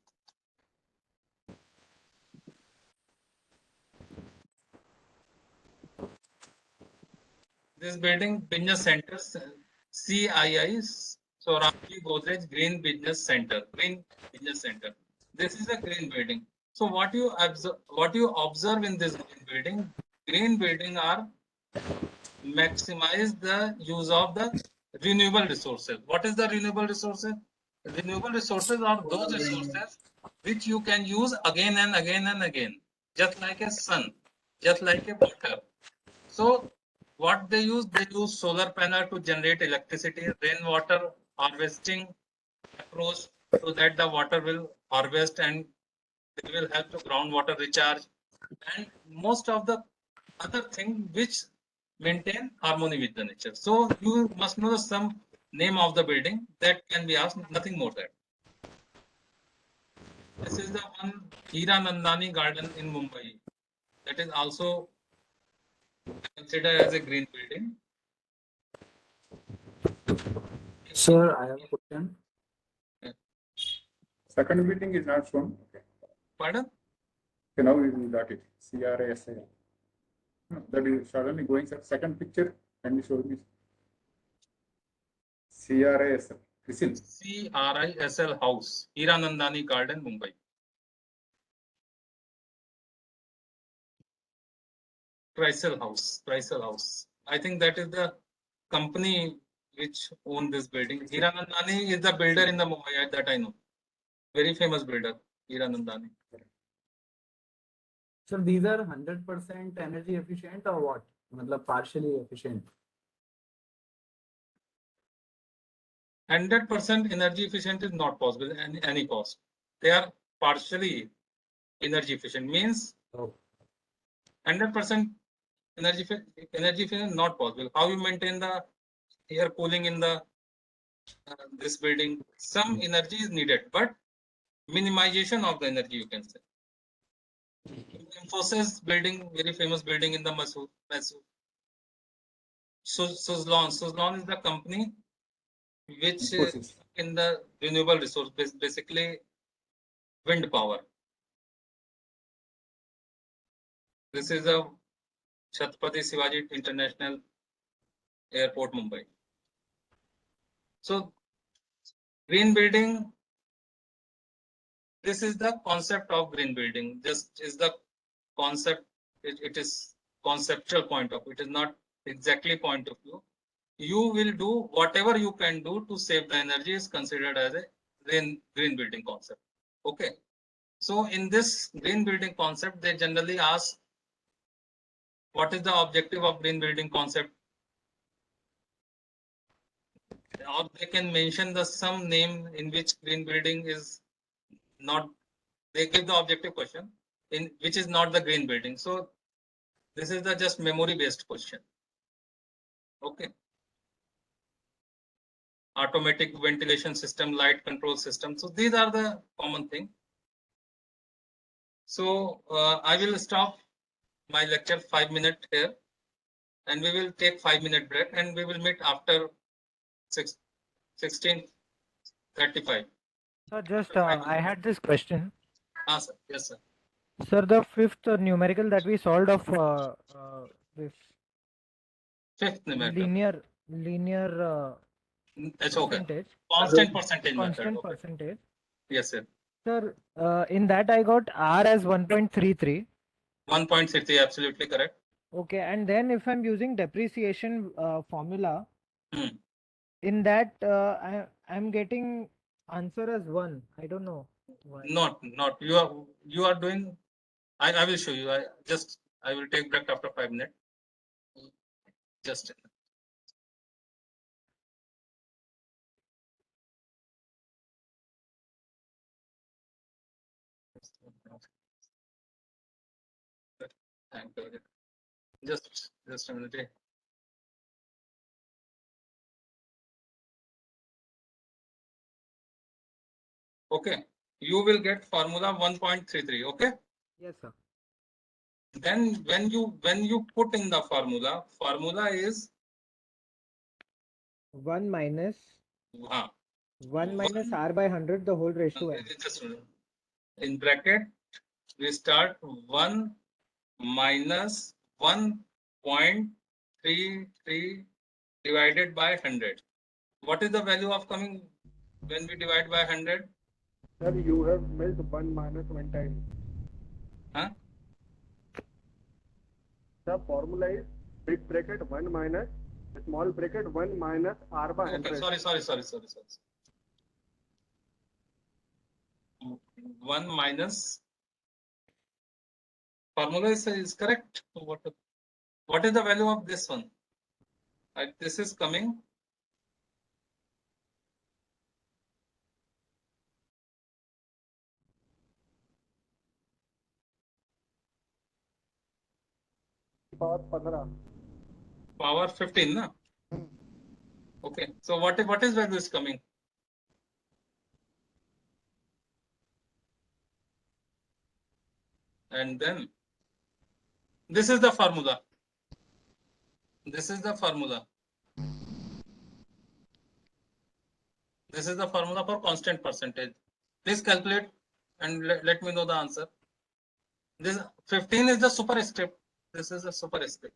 This building business center, CII, so Ramji Godrej Green Business Center, Green Business Center. This is a green building. So what you observe in this green building are maximize the use of the renewable resources. What is the renewable resources? Renewable resources are those resources which you can use again and again and again, just like a sun, just like a water. So what they use solar panel to generate electricity, rainwater harvesting approach, so that the water will harvest and it will help the groundwater recharge, and most of the other thing which maintain harmony with the nature. So you must know some name of the building that can be asked, nothing more that. This is the one Hiranandani Garden in Mumbai. That is also considered as a green building. Sir, I have a question. Second building is not shown. Okay. Pardon? Okay, now we got it. CRASL. No, that is suddenly going second picture. Can you show me? CRASL. CRISL House, Hiranandani Garden, Mumbai. Chrysler House. I think that is the company which own this building. Hiranandani is the builder in the Mumbai, that I know. Very famous builder, Hiranandani. So these are 100% energy efficient or what? मतलब partially efficient. 100% energy efficient is not possible at any cost. They are partially energy efficient. Means 100% energy efficient is not possible. How you maintain the air cooling in the this building? Some energy is needed, but minimization of the energy, you can say. Infosys building, very famous building in the Mysore. Suzlon is the company which in the renewable resource, basically wind power. This is a Chhatrapati Shivaji International Airport, Mumbai. So green building, this is the concept of green building. This is the concept. It is conceptual point of view. It is not exactly point of view. You will do whatever you can do to save the energy is considered as a green building concept. Okay. So in this green building concept, they generally ask, what is the objective of green building concept? Or they can mention the some name in which green building is not, they give the objective question in which is not the green building. So this is the just memory based question. Okay. Automatic ventilation system, light control system. So these are the common thing. So I will stop my lecture 5 minutes here, and we will take 5-minute break, and we will meet after 16:35. Sir, just I had this question. Sir. Yes, sir. Sir, the fifth numerical that we solved of this Fifth numerical. linear It's okay. percentage. Constant percentage method. Constant Okay. percentage. Yes, sir. Sir, in that I got R as 1.33. 1.63, absolutely correct. Okay, and then if I'm using depreciation formula, Hmm. in that I'm getting answer as 1. I don't know why. Not. You are doing. I will show you. I will take break after 5 minutes. Just. Thank you. Just a minute. Okay, you will get formula 1.33. Okay. Yes, sir. Then when you put in the formula is 1 minus uh, 1 minus R by 100 the whole raised to n. just in bracket we start 1 minus 1.33 divided by 100. What is the value of coming when we divide by 100? Sir, you have missed 1 minus 1 time. Huh? The formula is big bracket 1 minus small bracket 1 minus R by 100. Okay, sorry. 1 minus formula is correct. What is the value of this one? This is coming. Power 15. Power 15, na? Okay. So what is value is coming? And then this is the formula. This is the formula. This is the formula for constant percentage. Please calculate and let me know the answer. This 15 is the superscript. This is the superscript.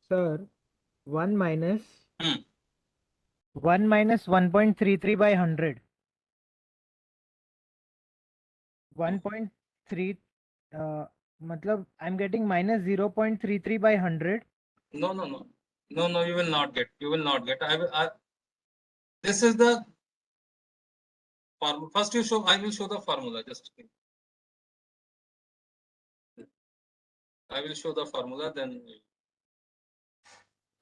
Sir, 1 minus 1.33 by 100. 1.3 matlab I'm getting minus 0.33 by 100. No, you will not get. This is the formula. First I will show the formula. I will show the formula, then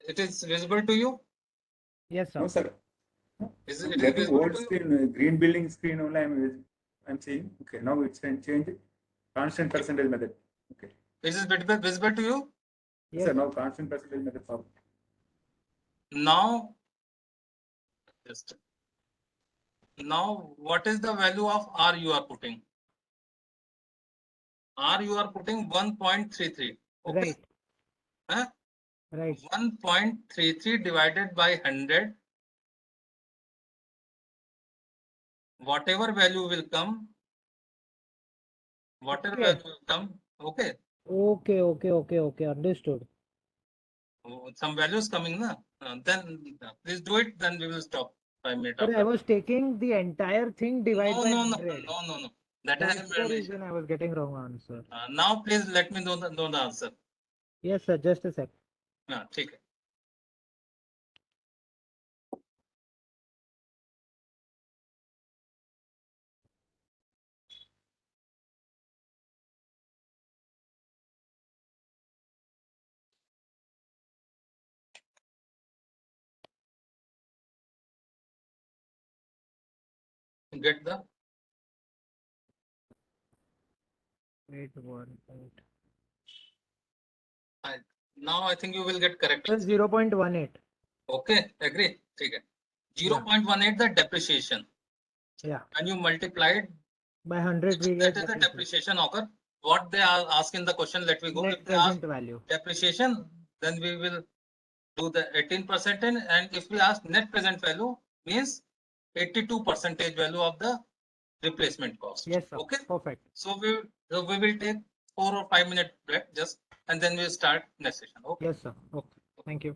it is visible to you? Yes, sir. No, sir. Is it That is visible old to you? screen, green building screen only I'm seeing. Okay, now it's can change constant percentage method. Okay. Is it visible to you? Yes, sir. Now constant percentage method. Now what is the value of R you are putting? R you are putting 1.33. Okay. Right. Huh? Right. 1.33 divided by 100. Whatever value will come. Okay. Value will come. Okay. Okay. Understood. Some values coming, na? Then please do it. Then we will stop 5 minutes But after. I was taking the entire thing divided by No. 100. That is That's the reason I was getting wrong answer. now please let me know the answer. Yes, sir. Just a sec. ठीक है. Get the Wait. now I think you will get correct. 0.18. Okay, agree. ठीक है. 0.18 the depreciation. Yeah. When you multiply it, By 100 we that get is the depreciation occur. What they are asking the question, let me go. net If they ask present value. depreciation, then we will do the 18%, and if we ask net present value, means 82% value of the replacement cost. Yes, sir. Okay. Perfect. So we will take 4 or 5 minute break just, and then we'll start next session. Okay. Yes, sir. Okay. Thank you.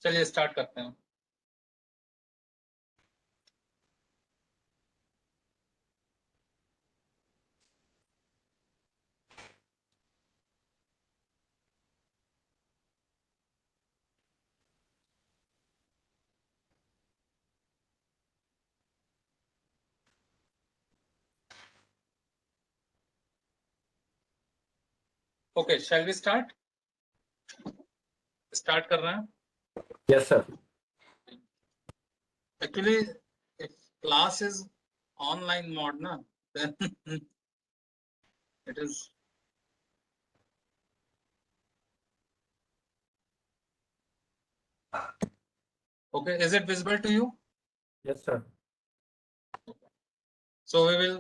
चलिए start करते हैं. Okay, shall we start? Start कर रहे हैं. Yes, sir. Actually, if class is online mode, na, then it is. Okay, is it visible to you? Yes, sir. So we will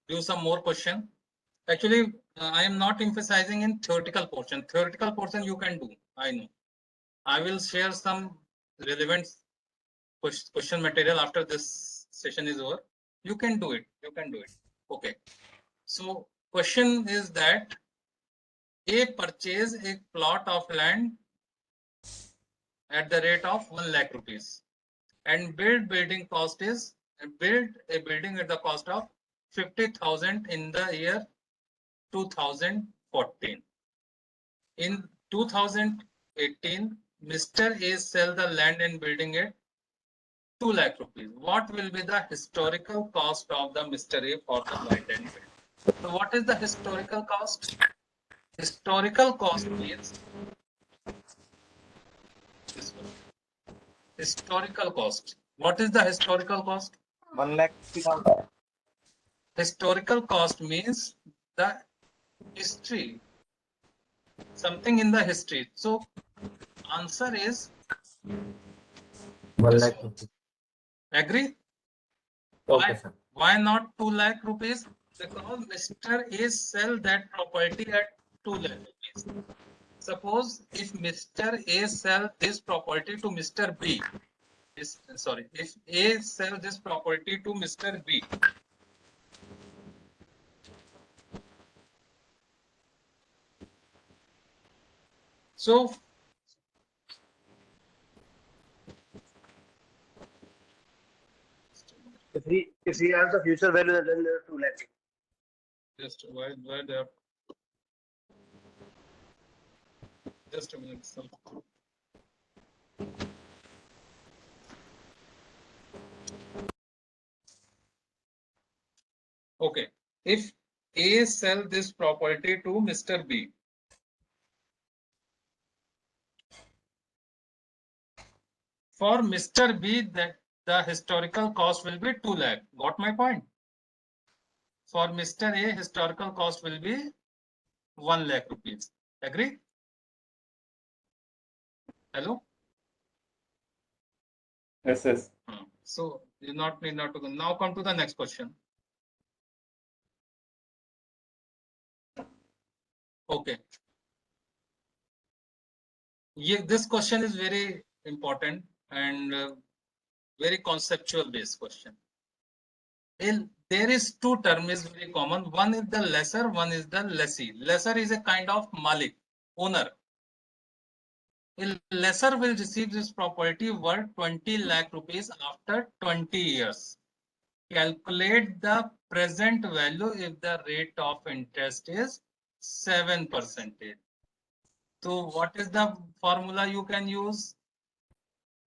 do some more question. Actually, I am not emphasizing in theoretical portion. Theoretical portion you can do, I know. I will share some relevant question material after this session is over. You can do it. You can do it. Okay. So question is that A purchase a plot of land at the rate of 1 lakh rupees and build a building at the cost of 50,000 in the year 2014. In 2018, Mr. A sell the land and building at 2 lakh rupees. What will be the historical cost of the Mr. A for the land and building? So what is the historical cost? Historical cost means this one. Historical cost. What is the historical cost? 1,50,000. Historical cost means the history, something in the history. So answer is 1 lakh rupees. agree? Okay, sir. Why not 2 lakh rupees? Because Mr. A sell that property at 2 lakh rupees. Suppose if Mr. A sell this property to Mr. B, if A sell this property to Mr. B, so If he has the future value, then 2 lakhs. just why they are just a minute. So. Okay, if A sell this property to Mr. B, for Mr. B, that the historical cost will be 2 lakh. Got my point? For Mr. A, historical cost will be 1 lakh rupees. Agree? Hello? Yes. So you need not to go. Now come to the next question. Okay. This question is very important and very conceptual based question. There is two terms is very common. One is the lesser, one is the lessee. Lesser is a kind of malik, owner. A lesser will receive this property worth 20 lakh rupees after 20 years. Calculate the present value if the rate of interest is 7%. So what is the formula you can use?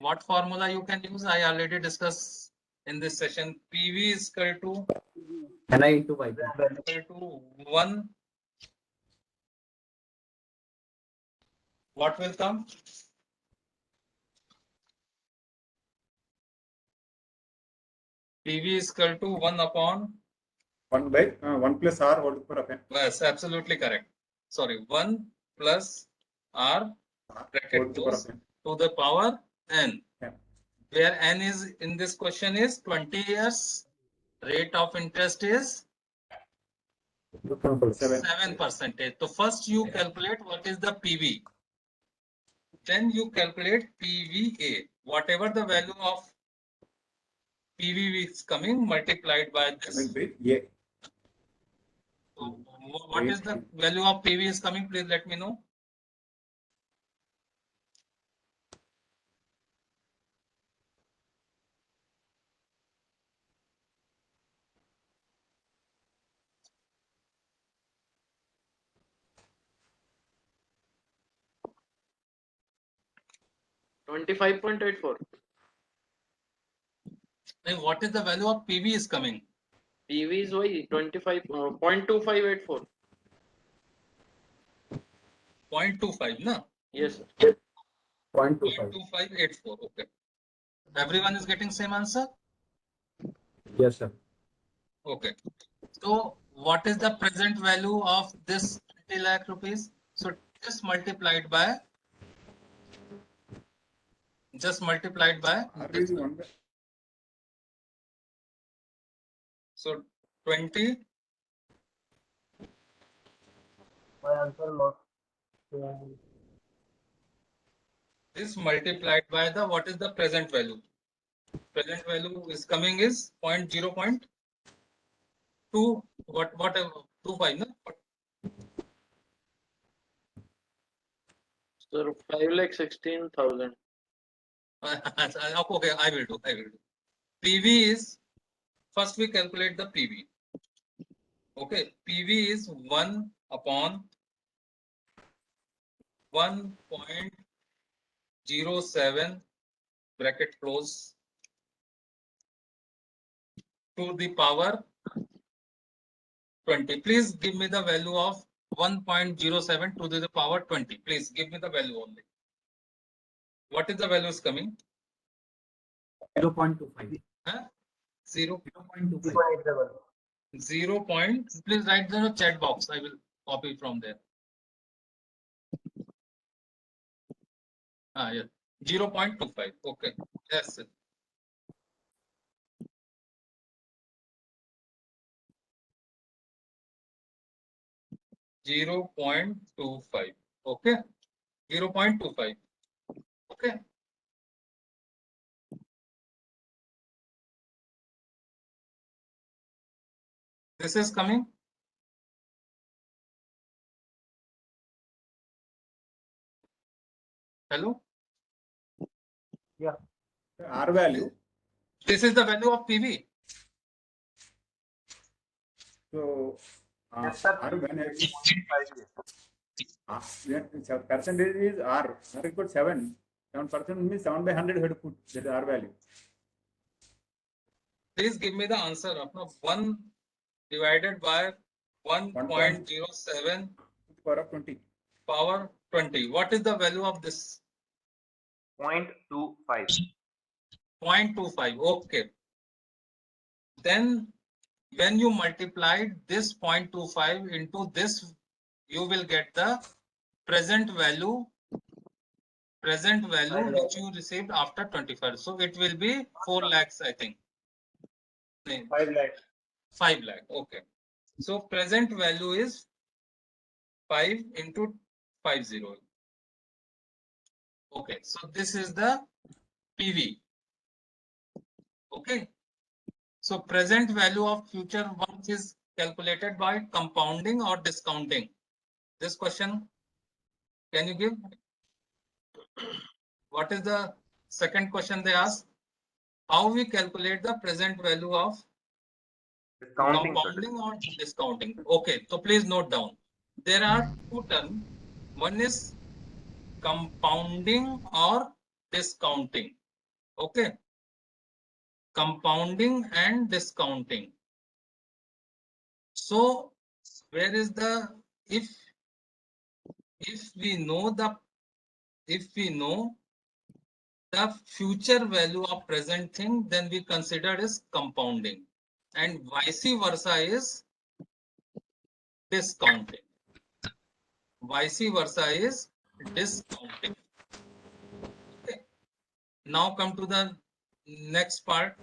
What formula you can use? I already discussed in this session. PV is equal to NI into Y. Equal to 1. What will come? PV is equal to 1 upon 1 by 1 plus R whole power of n. Yes, absolutely correct. Sorry, 1 plus R bracket goes to the power n. Yeah. Where n is in this question is 20 years. Rate of interest is 7%. So first you calculate what is the PV. Then you calculate PVA. Whatever the value of PV is coming multiplied by this. Yeah. So what is the value of PV is coming? Please let me know. $25.84. What is the value of PV is coming? PV is why 0.2584. 0.25, no? Yes, sir. 0.2584. Okay. Everyone is getting same answer? Yes, sir. Okay. So what is the present value of this 20 lakh rupees? So just multiplied by this one. So 20 My answer lost. is multiplied by the what is the present value? Present value is coming is 0.2 whatever 25, no? Sir, 5,16,000. Okay, I will do. PV is first we calculate the PV. Okay, PV is 1 upon 1.07 bracket close to the power 20. Please give me the value of 1.07 to the power 20. Please give me the value only. What is the value is coming? 0.25. Huh? 0. 0.25. 0. Please write in the chat box. I will copy from there. Yeah. 0.25. Okay. Yes. Sir. .25. Okay. 0.25. Okay. This is coming. Hello. Yeah. R value. This is the value of PV. So, Yes, sir. R when percentage is R. R equals 7. 7% means 7 by 100 had to put that R value. Please give me the answer of 1 divided by 1.07 power of 20. Power 20. What is the value of this? 0.25. 0.25. Okay. Then when you multiply this 0.25 into this, you will get the present value which you received after 25. So it will be 4 lakhs, I think. 5 lakhs. 5 lakh. Okay. So present value is 5 into 50. Okay. So this is the PV. Okay. So present value of future ones is calculated by compounding or discounting. This question, can you give? What is the second question they ask? How we calculate the present value of compounding or discounting? Okay, so please note down. There are two terms. One is compounding or discounting. Okay. Compounding and discounting. So where is the if we know the future value of present thing, then we consider is compounding, and vice versa is discounting. Vice versa is discounting. Okay. Now come to the next part.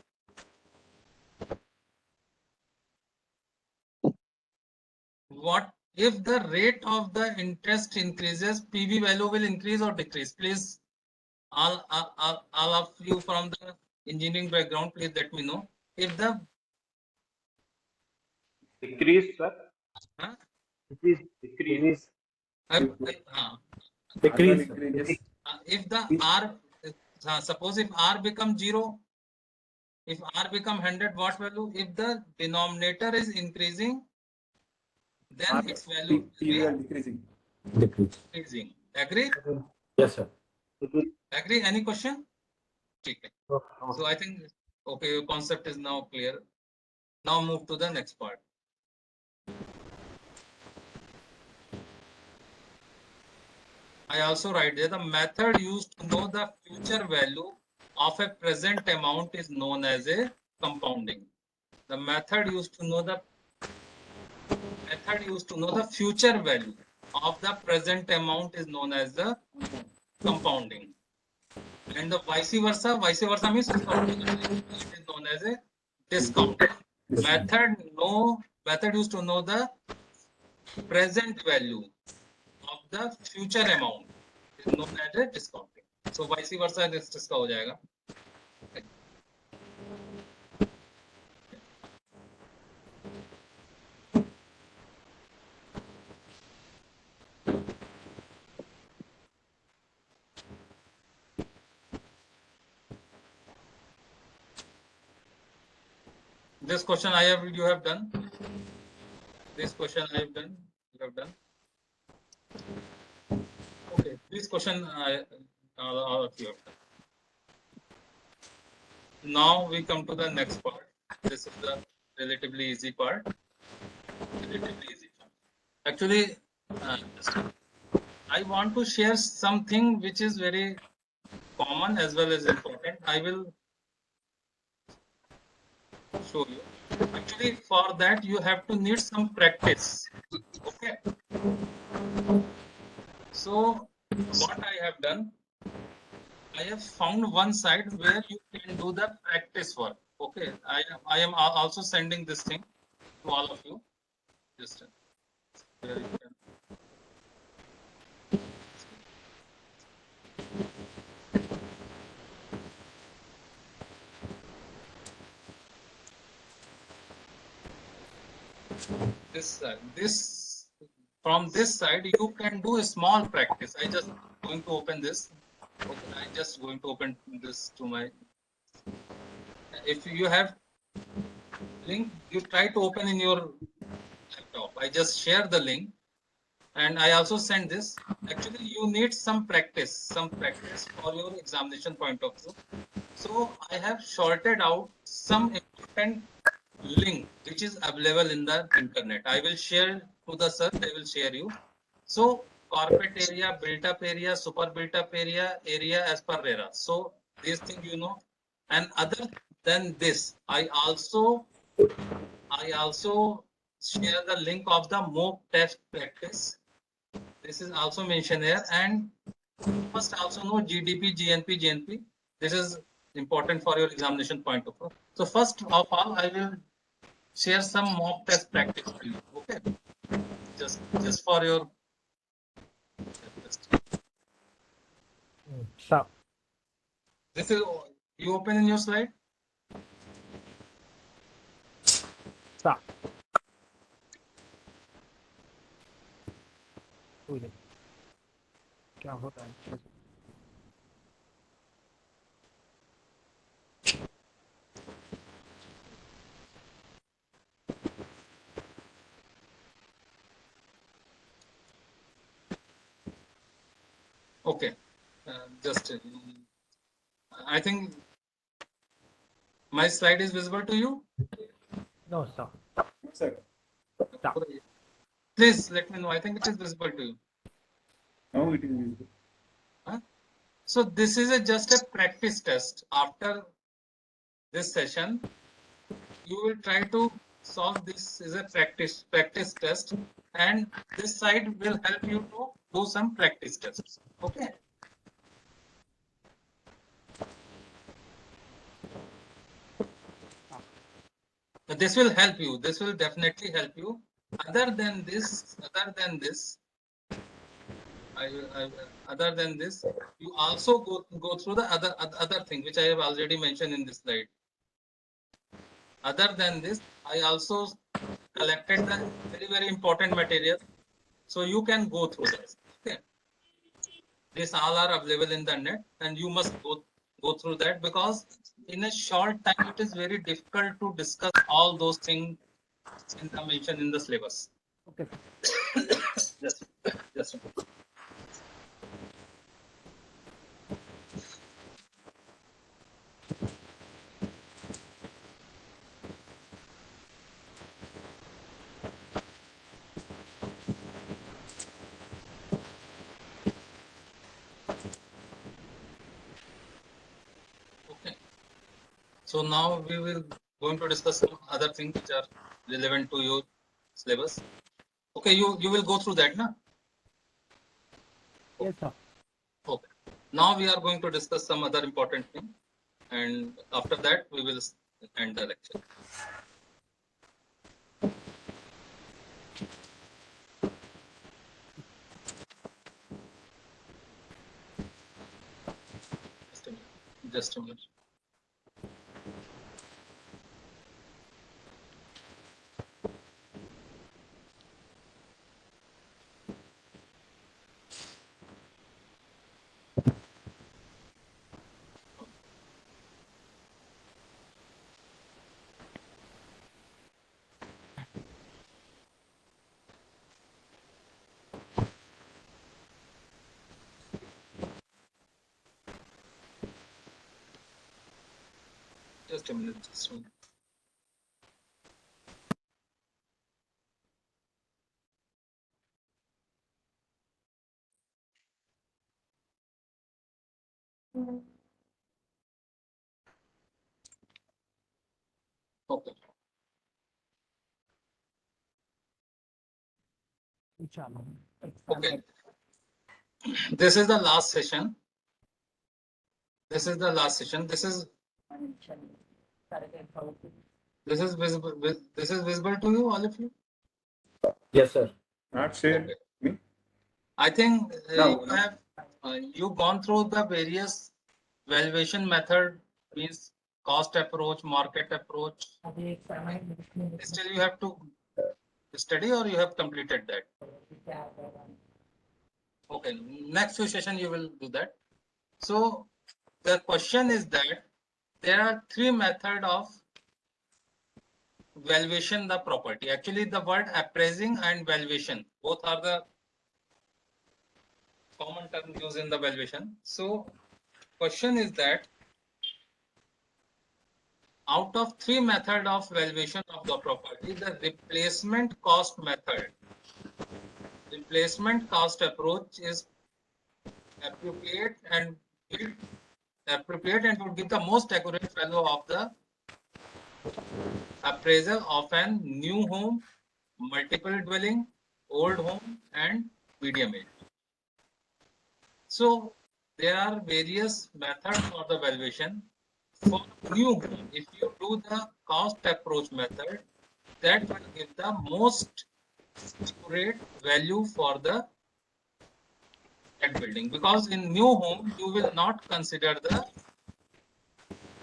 What if the rate of the interest increases, PV value will increase or decrease? Please, all of you from the engineering background, please let me know. If the Decrease, sir. Huh? Decrease. Decrease. If the R, suppose if R becomes 0, if R become 100, what value? If the denominator is increasing, then its value will be decreasing. Agree? Yes, sir. Agree? Any question? Okay. So I think, okay, your concept is now clear. Now move to the next part. I also write there the method used to know the future value of a present amount is known as a compounding. The method used to know the future value of the present amount is known as the compounding. And the vice versa means it is known as a discount. Method used to know the present value of the future amount is known as a discounting. So vice versa this का हो जाएगा. This question you have done. This question I have done. You have done. Okay. This question all of you have done. Now we come to the next part. This is the relatively easy part. Relatively easy part. Actually, I want to share something which is very common as well as important. I will show you. Actually, for that you have to need some practice. Okay. So what I have done, I have found one site where you can do the practice work. Okay. I am also sending this thing to all of you. Just where you can. This from this side you can do a small practice. I just going to open this. Okay, I just going to open this to my. If you have link, you try to open in your laptop. I just share the link, and I also send this. Actually, you need some practice for your examination point of view. So I have sorted out some important link which is available in the internet. I will share to the search. I will share you. So corporate area, built up area, super built up area as per RERA. So this thing you know, and other than this, I also share the link of the mock test practice. This is also mentioned here, and you must also know GDP, GNP, GNP. This is important for your examination point of view. So first of all, I will share some mock test practice to you. Okay, just for your. Sure. This is you open in your slide. Sure. क्या होता है? Okay, just I think my slide is visible to you. No, sir. Sir. Please let me know. I think it is visible to you. Now it is visible. So this is just a practice test. After this session, you will try to solve this is a practice test, and this side will help you to do some practice tests. Okay. But this will help you. This will definitely help you. Other than this, you also go through the other thing which I have already mentioned in this slide. Other than this, I also collected the very important material, so you can go through this. Okay, these all are available in the net, and you must go through that, because in a short time it is very difficult to discuss all those things mentioned in the syllabus. Okay. just a moment. So now we will going to discuss some other things which are relevant to your syllabus. Okay, you will go through that, na? Yes, sir. Okay. Now we are going to discuss some other important thing, and after that we will end the lecture. Just a minute. Just a minute. Just a minute. Okay. Okay. This is the last session. This is the last session. This is visible. This is visible to you, all of you. Yes, sir. Not share me. I think No, you no. have you gone through the various valuation method, means cost approach, market approach. Still, you have to study, or you have completed that. Okay, next few session you will do that. So the question is that there are three methods of valuation the property. Actually, the word appraising and valuation both are the common term used in the valuation. So question is that out of three method of valuation of the property, the replacement cost method, replacement cost approach is appropriate and would give the most accurate value of the appraisal of an new home, multiple dwelling, old home, and medium age. So there are various methods for the valuation. For new home, if you do the cost approach method, that will give the most accurate value for the that building, because in new home you will not consider the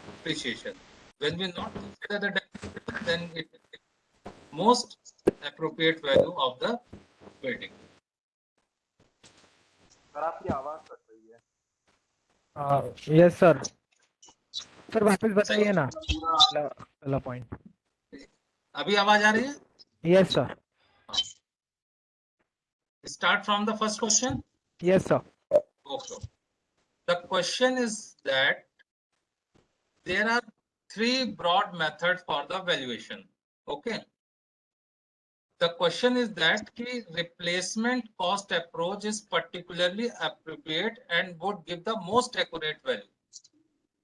depreciation. When we not consider the depreciation, then it is most appropriate value of the building. Sir आपकी आवाज cut रही है. Yes sir. Sir वापस बताइए ना पहला point. अभी आवाज आ रही है? Yes sir. Start from the first question. Yes, sir. Okay. The question is that there are three broad methods for the valuation. Okay. The question is that the replacement cost approach is particularly appropriate and would give the most accurate value.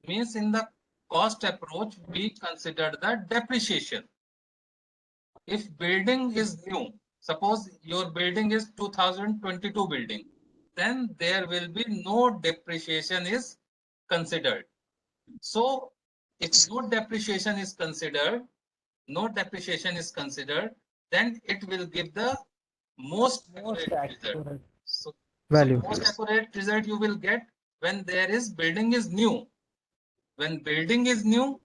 Means in the cost approach, we consider the depreciation. If building is new, suppose your building is 2022 building, then there will be no depreciation is considered. So if no depreciation is considered, then it will give the most accurate result. So most accurate result you will get when building is new. When building is new,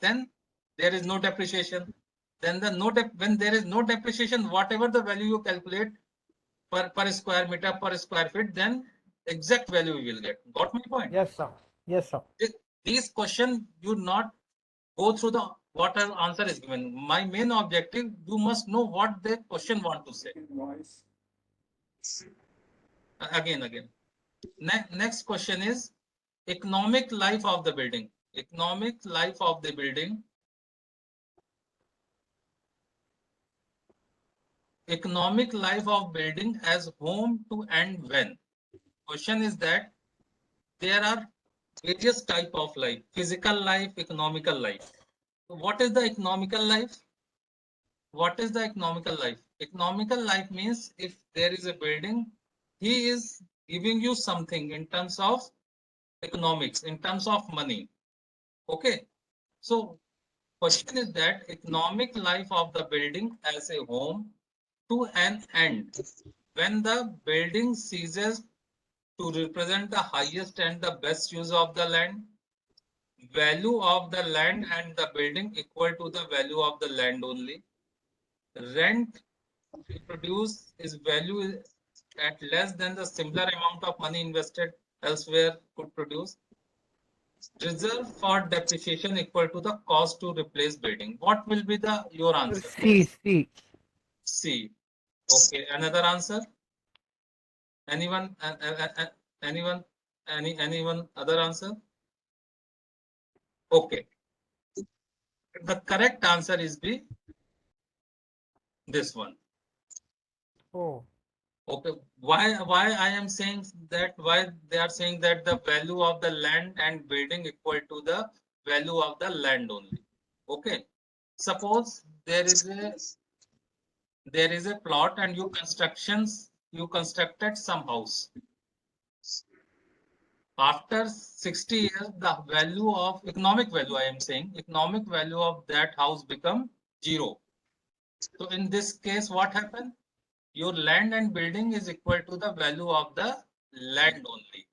then there is no depreciation. Then when there is no depreciation, whatever the value you calculate per square meter, per square feet, then exact value you will get. Got my point? Yes, sir. Yes, sir. These questions you not go through the what answer is given. My main objective, you must know what the question want to say. Again. Next question is economic life of the building. Economic life of the building. Economic life of building as home to end when. Question is that there are various type of life: physical life, economical life. So what is the economical life? What is the economical life? Economical life means if there is a building, he is giving you something in terms of economics, in terms of money. Okay. So question is that economic life of the building as a home to an end, when the building ceases to represent the highest and the best use of the land, value of the land and the building equal to the value of the land only, rent to produce is value at less than the similar amount of money invested elsewhere could produce, reserve for depreciation equal to the cost to replace building. What will be your answer? C. Okay, another answer? Anyone? Anyone other answer? Okay. the correct answer is B. This one. Oh. Okay. Why I am saying that? Why they are saying that the value of the land and building equal to the value of the land only. Okay. Suppose there is a plot and you constructed some house. After 60 years, the value of economic value, I am saying, economic value of that house become 0. So in this case, what happened? Your land and building is equal to the value of the land only.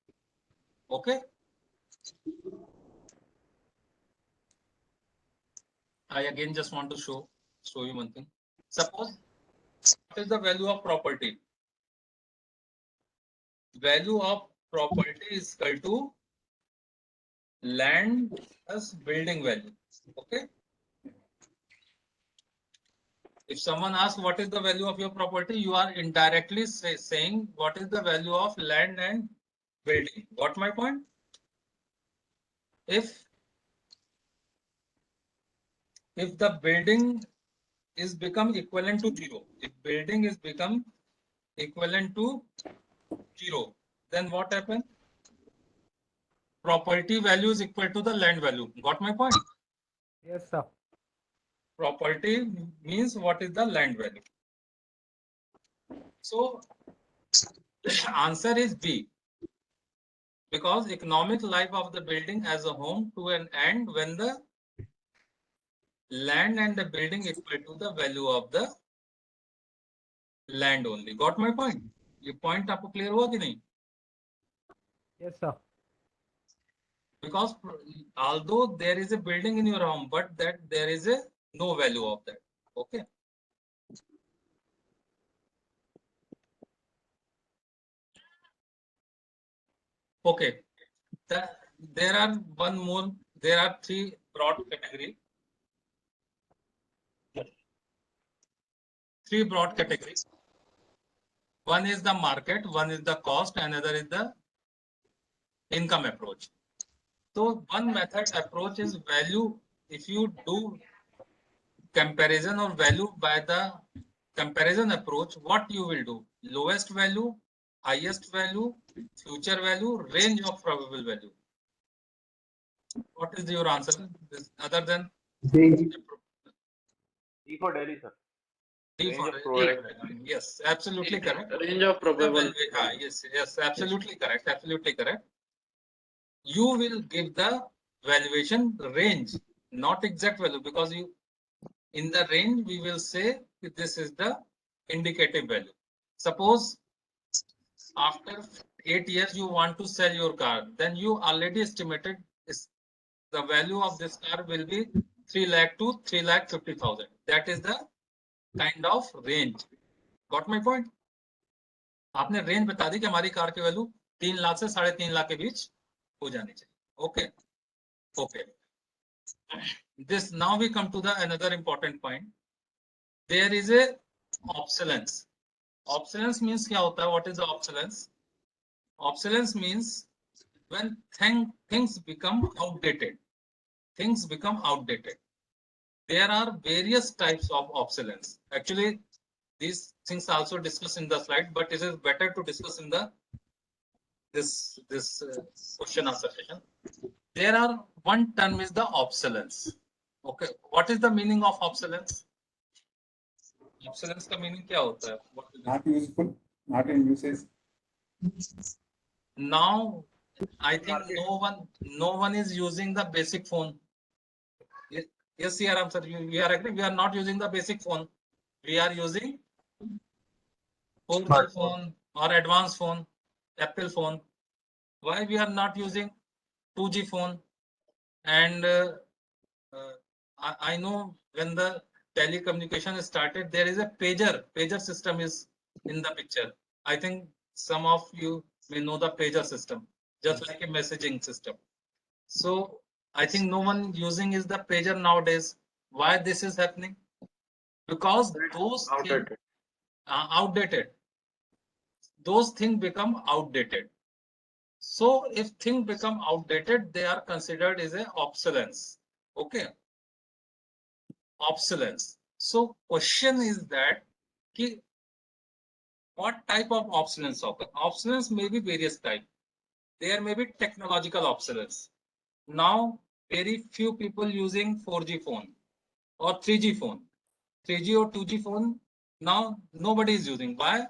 Okay. I again just want to show you one thing. Suppose what is the value of property? Value of property is equal to land plus building value. Okay. If someone asks what is the value of your property, you are indirectly saying what is the value of land and building. Got my point? If the building is become equivalent to 0, if building is become equivalent to 0, then what happens? Property value is equal to the land value. Got my point? Yes, sir. Property means what is the land value. So answer is B, because economic life of the building as a home to an end when the land and the building equal to the value of the land only. Got my point? ये point आपको clear हुआ कि नहीं? Yes, sir. Because although there is a building in your home, but that there is a no value of that. Okay. Okay. There are one more. There are 3 broad categories. 3 broad categories. One is the market, one is the cost, another is the income approach. So one method approach is value. If you do comparison or value by the comparison approach, what you will do? Lowest value, highest value, future value, range of probable value. What is your answer? Other than D for Delhi, sir. D for yes, absolutely correct. Range of probable. Yes, absolutely correct. Absolutely correct. You will give the valuation range, not exact value, because you in the range we will say that this is the indicative value. Suppose after 8 years you want to sell your car, then you already estimated the value of this car will be 3 lakh to 3,50,000. That is the kind of range. Got my point? आपने range बता दी कि हमारी car की value 3 lakh से 3.5 लाख के बीच हो जानी चाहिए. Okay. Okay. This now we come to the another important point. There is a obsolescence. Obsolescence means क्या होता है? What is the obsolescence? Obsolescence means when things become outdated. Things become outdated. There are various types of obsolescence. Actually, these things are also discussed in the slide, but it is better to discuss in the this question answer session. There are one term is the obsolescence. Okay, what is the meaning of obsolescence? Obsolescence का meaning क्या होता है? Not useful, not in usage. Now, I think no one is using the basic phone. Yes, Siaram sir, we are agree. We are not using the basic phone. We are using 4G phone or advanced phone, Apple phone. Why we are not using 2G phone? And I know when the telecommunication started, there is a pager system is in the picture. I think some of you may know the pager system, just like a messaging system. So I think no one using is the pager nowadays. Why this is happening? Because those outdated. Those things become outdated. So if things become outdated, they are considered as a obsolescence. Okay. obsolescence. So question is that what type of obsolescence occur? Obsolescence may be various type. There may be technological obsolescence. Now very few people using 4G phone or 3G phone. 3G or 2G phone now nobody is using. Why?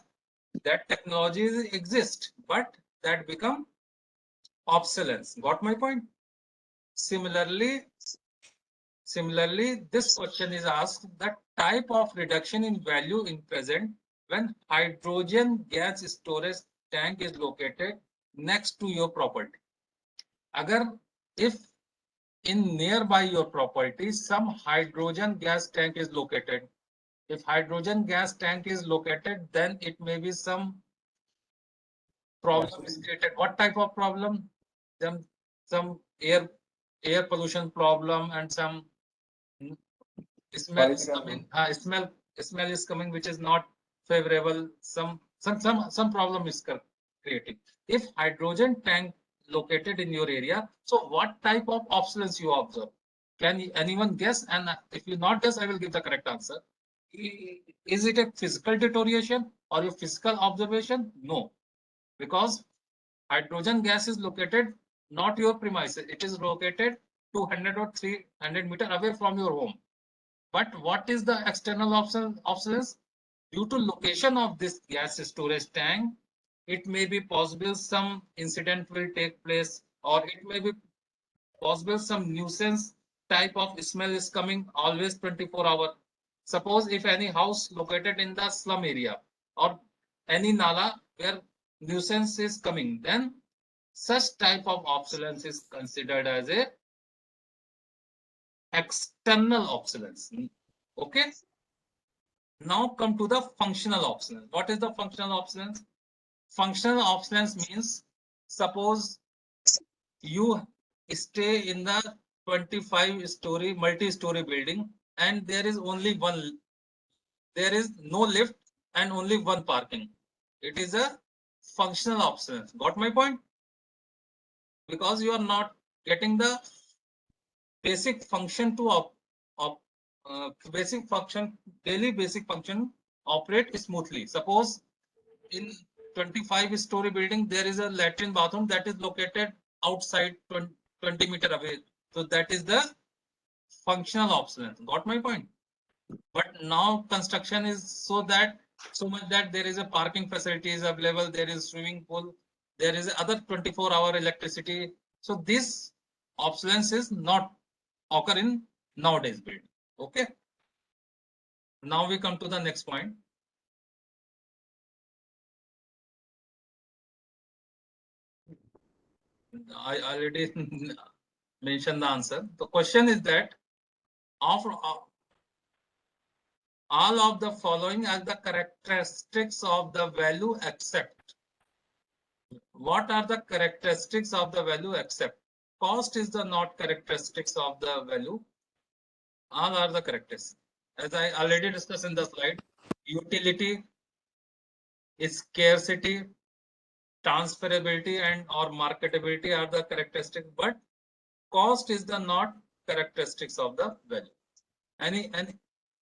That technology exists, but that become obsolescence. Got my point? Similarly, this question is asked the type of reduction in value in present when hydrogen gas storage tank is located next to your property. If in nearby your property some hydrogen gas tank is located, if hydrogen gas tank is located, then it may be some problem is created. What type of problem? Some air pollution problem and some smell is coming. Smell is coming, which is not favorable. Some problem is creating. If hydrogen tank located in your area, so what type of obsolescence you observe? Can anyone guess? And if you not guess, I will give the correct answer. Is it a physical deterioration or a physical observation? No, because hydrogen gas is located not your premises. It is located 200 or 300 meter away from your home. But what is the external obsolescence? Due to location of this gas storage tank, it may be possible some incident will take place, or it may be possible some nuisance type of smell is coming always 24 hours. Suppose if any house located in the slum area or any nala where nuisance is coming, then such type of obsolescence is considered as a external obsolescence. Okay. Now come to the functional obsolescence. What is the functional obsolescence? Functional obsolescence means suppose you stay in the 25-story multi-story building and there is only one, there is no lift and only one parking. It is a functional obsolescence. Got my point? Because you are not getting the basic function to daily basic function operate smoothly. Suppose in 25-story building there is a latrine bathroom that is located outside 20 meter away. So that is the functional obsolescence. Got my point? But now construction is so much that there is a parking facility is available, there is swimming pool, there is other 24-hour electricity. So this obsolescence is not occur in nowadays building. Okay. Now we come to the next point. I already mentioned the answer. The question is that of all of the following are the characteristics of the value except. What are the characteristics of the value except? Cost is the not characteristics of the value. All are the characteristics. As I already discussed in the slide, utility, scarcity, transferability and or marketability are the characteristics, but cost is the not characteristics of the value.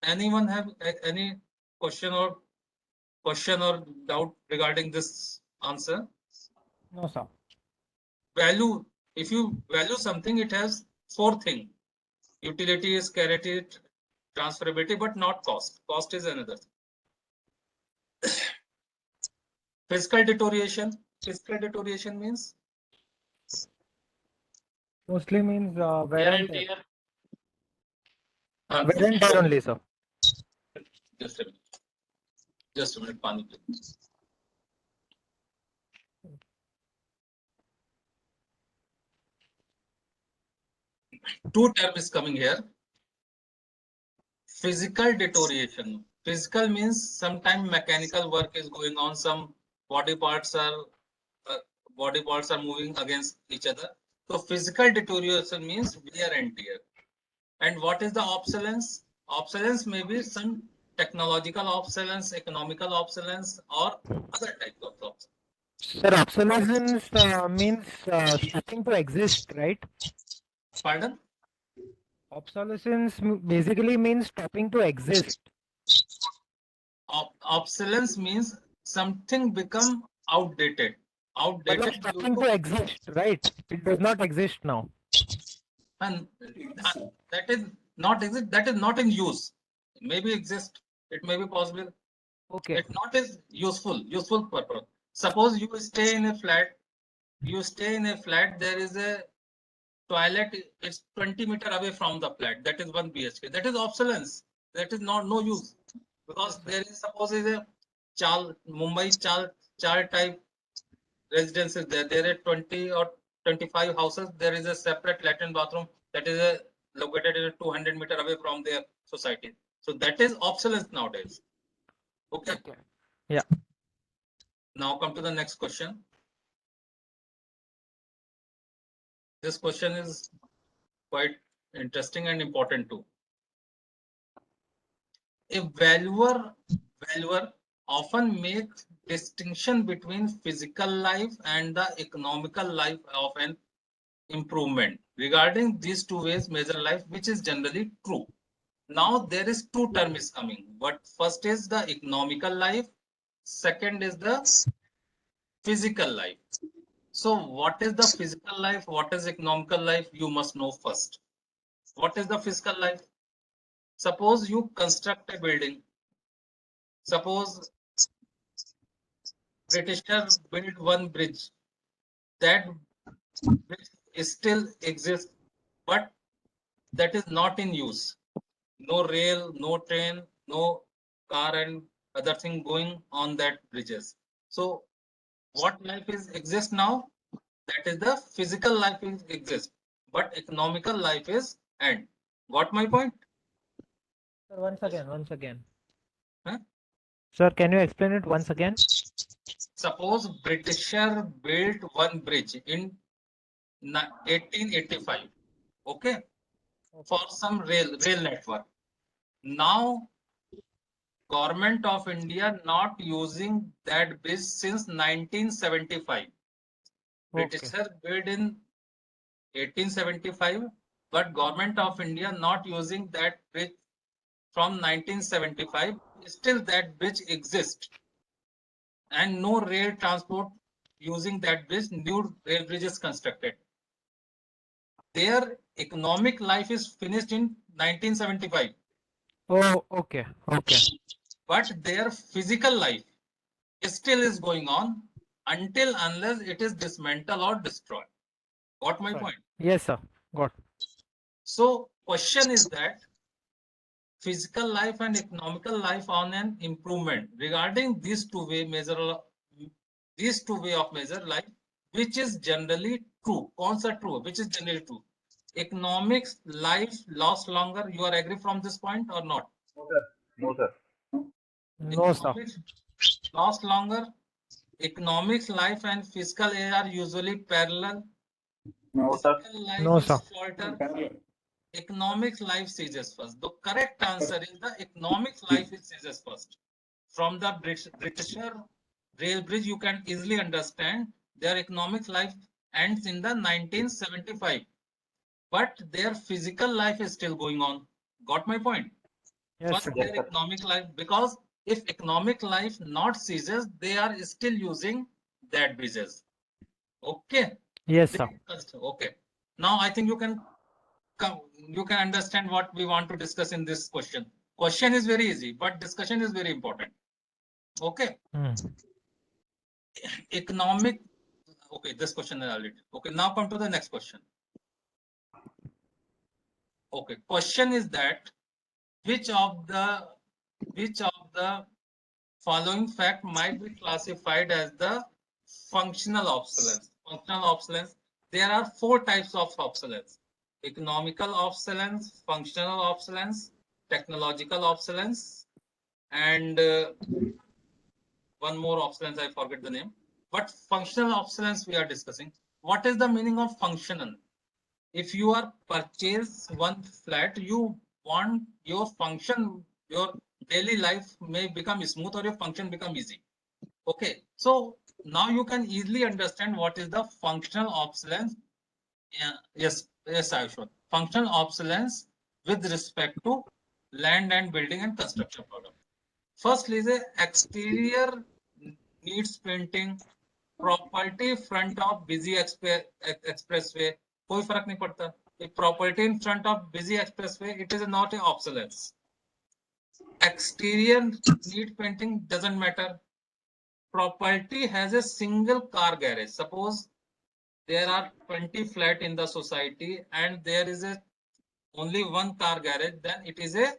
Anyone have any question or doubt regarding this answer? No, sir. Value, if you value something, it has 4 things: utility, scarcity, transferability, but not cost. Cost is another thing. Physical deterioration. Physical deterioration means Mostly means wear and tear. Wear and tear only, sir. Just a minute, Pani, please. Two terms coming here. Physical deterioration. Physical means sometimes mechanical work is going on. Some body parts are moving against each other. So physical deterioration means wear and tear. And what is the obsolescence? Obsolescence may be some technological obsolescence, economical obsolescence, or other types of obsolescence. Sir, obsolescence means stopping to exist, right? Pardon? Obsolescence basically means stopping to exist. Obsolescence means something become outdated. But Outdated stopping to exist, right? It does not exist now. and that is not exist. That is not in use. It maybe exist. It may be possible. Okay. It not is useful purpose. Suppose you stay in a flat. You stay in a flat. There is a toilet. It's 20 meter away from the flat. That is 1 BHK. That is obsolescence. That is not no use because there is suppose is a Mumbai chal type residences there. There are 20 or 25 houses. There is a separate Latin bathroom that is located in 200 meter away from their society. So that is obsolescence nowadays. Okay. Yeah. Now come to the next question. This question is quite interesting and important too. A valuer often makes distinction between physical life and the economical life of an improvement. Regarding these two ways measure life, which is generally true. Now there is two terms coming. But first is the economical life. Second is the physical life. So what is the physical life? What is economical life? You must know first. What is the physical life? Suppose you construct a building. Suppose Britishers built one bridge. That bridge still exists, but that is not in use. No rail, no train, no car and other thing going on that bridges. So what life is exist now? That is the physical life is exist, but economical life is end. Got my point? Sir, once again. Huh? Sir, can you explain it once again? Suppose Britisher built one bridge in 1885. Okay, for some rail network. Now Government of India not using that bridge since 1975. Britisher built in 1875, but Government of India not using that bridge from 1975. Still that bridge exists, and no rail transport using that bridge. New rail bridges constructed. Their economic life is finished in 1975. Oh, okay. But their physical life still is going on until unless it is dismantled or destroyed. Got my point? Yes, sir. Got. So question is that physical life and economical life on an improvement regarding these two way of measure life, which is generally true. Concept true, which is generally true. Economics life lasts longer. You are agree from this point or not? No, sir. No, sir. Last longer. Economics life and physical age are usually parallel. No, sir. Physical life No, is sir. shorter. Economics life ceases first. The correct answer is the economics life is ceases first. From the Britisher rail bridge, you can easily understand their economic life ends in the 1975. But their physical life is still going on. Got my point? Yes, First, sir. their economic life, because if economic life not ceases, they are still using that bridges. Okay. Yes, sir. Okay. Now I think you can understand what we want to discuss in this question. Question is very easy, but discussion is very important. Okay. Economic. Okay, this question is already. Okay, now come to the next question. Okay, question is that which of the following fact might be classified as the functional obsolescence? Functional obsolescence. There are 4 types of obsolescence: economical obsolescence, functional obsolescence, technological obsolescence, and one more obsolescence, I forget the name. But functional obsolescence we are discussing. What is the meaning of functional? If you are purchase one flat, you want your function, your daily life may become smooth or your function become easy. Okay, so now you can easily understand what is the functional obsolescence. Yeah, yes, Ayushwant. Functional obsolescence with respect to land and building and construction product. Firstly, is a exterior needs painting, property front of busy expressway. कोई फर्क नहीं पड़ता. If property in front of busy expressway, it is not a obsolescence. Exterior need painting doesn't matter. Property has a single car garage. Suppose there are 20 flat in the society and there is only one car garage, then it is a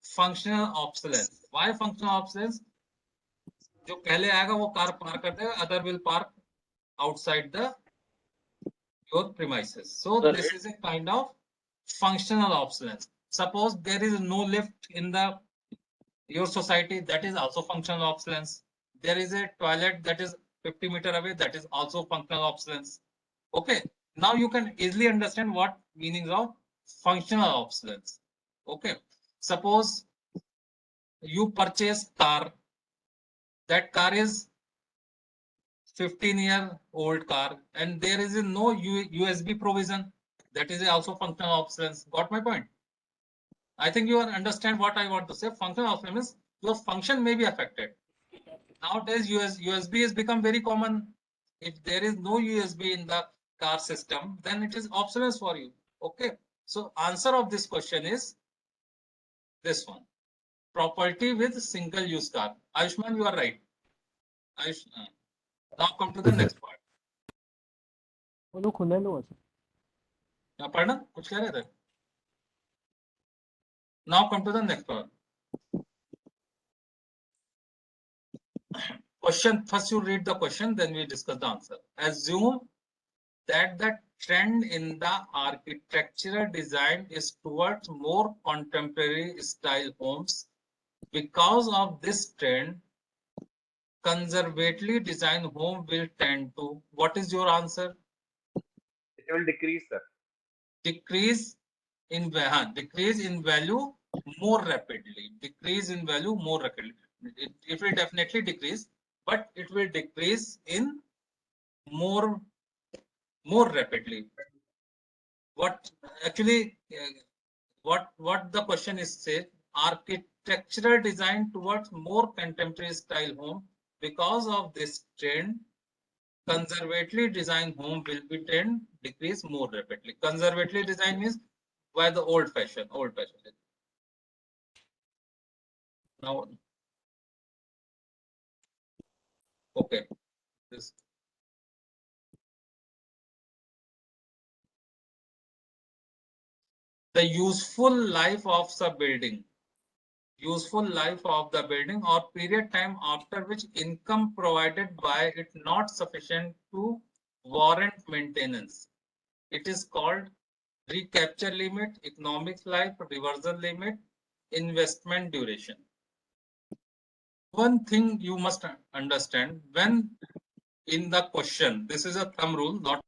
functional obsolescence. Why functional obsolescence? जो पहले आएगा वो car park कर देगा, other will park outside your premises. So this is a kind of functional obsolescence. Suppose there is no lift in your society, that is also functional obsolescence. There is a toilet that is 50 meters away, that is also functional obsolescence. Okay, now you can easily understand what meanings of functional obsolescence. Okay, suppose you purchase car, that car is 15-year-old car and there is no USB provision, that is also functional obsolescence. Got my point? I think you understand what I want to say. Functional obsolescence means your function may be affected. Nowadays USB has become very common. If there is no USB in the car system, then it is obsolescence for you. Okay, so answer of this question is this one: property with single use car. Ayushman, you are right. Now come to the next part. पढ़ना कुछ कह रहे थे? Now come to the next part. Question, first you read the question, then we discuss the answer. Assume that the trend in the architectural design is towards more contemporary style homes. Because of this trend, conservatively designed home will tend to, what is your answer? It will decrease, sir. Decrease in value more rapidly. Decrease in value more rapidly. It will definitely decrease, but it will decrease in more rapidly. What actually what the question is say, architectural design towards more contemporary style home. Because of this trend, conservatively designed home will be decrease more rapidly. Conservatively designed means by the old fashion. Now, okay, this. The useful life of the building. Useful life of the building or period time after which income provided by it not sufficient to warrant maintenance. It is called recapture limit, economic life, reversal limit, investment duration. One thing you must understand, when in the question, this is a thumb rule, not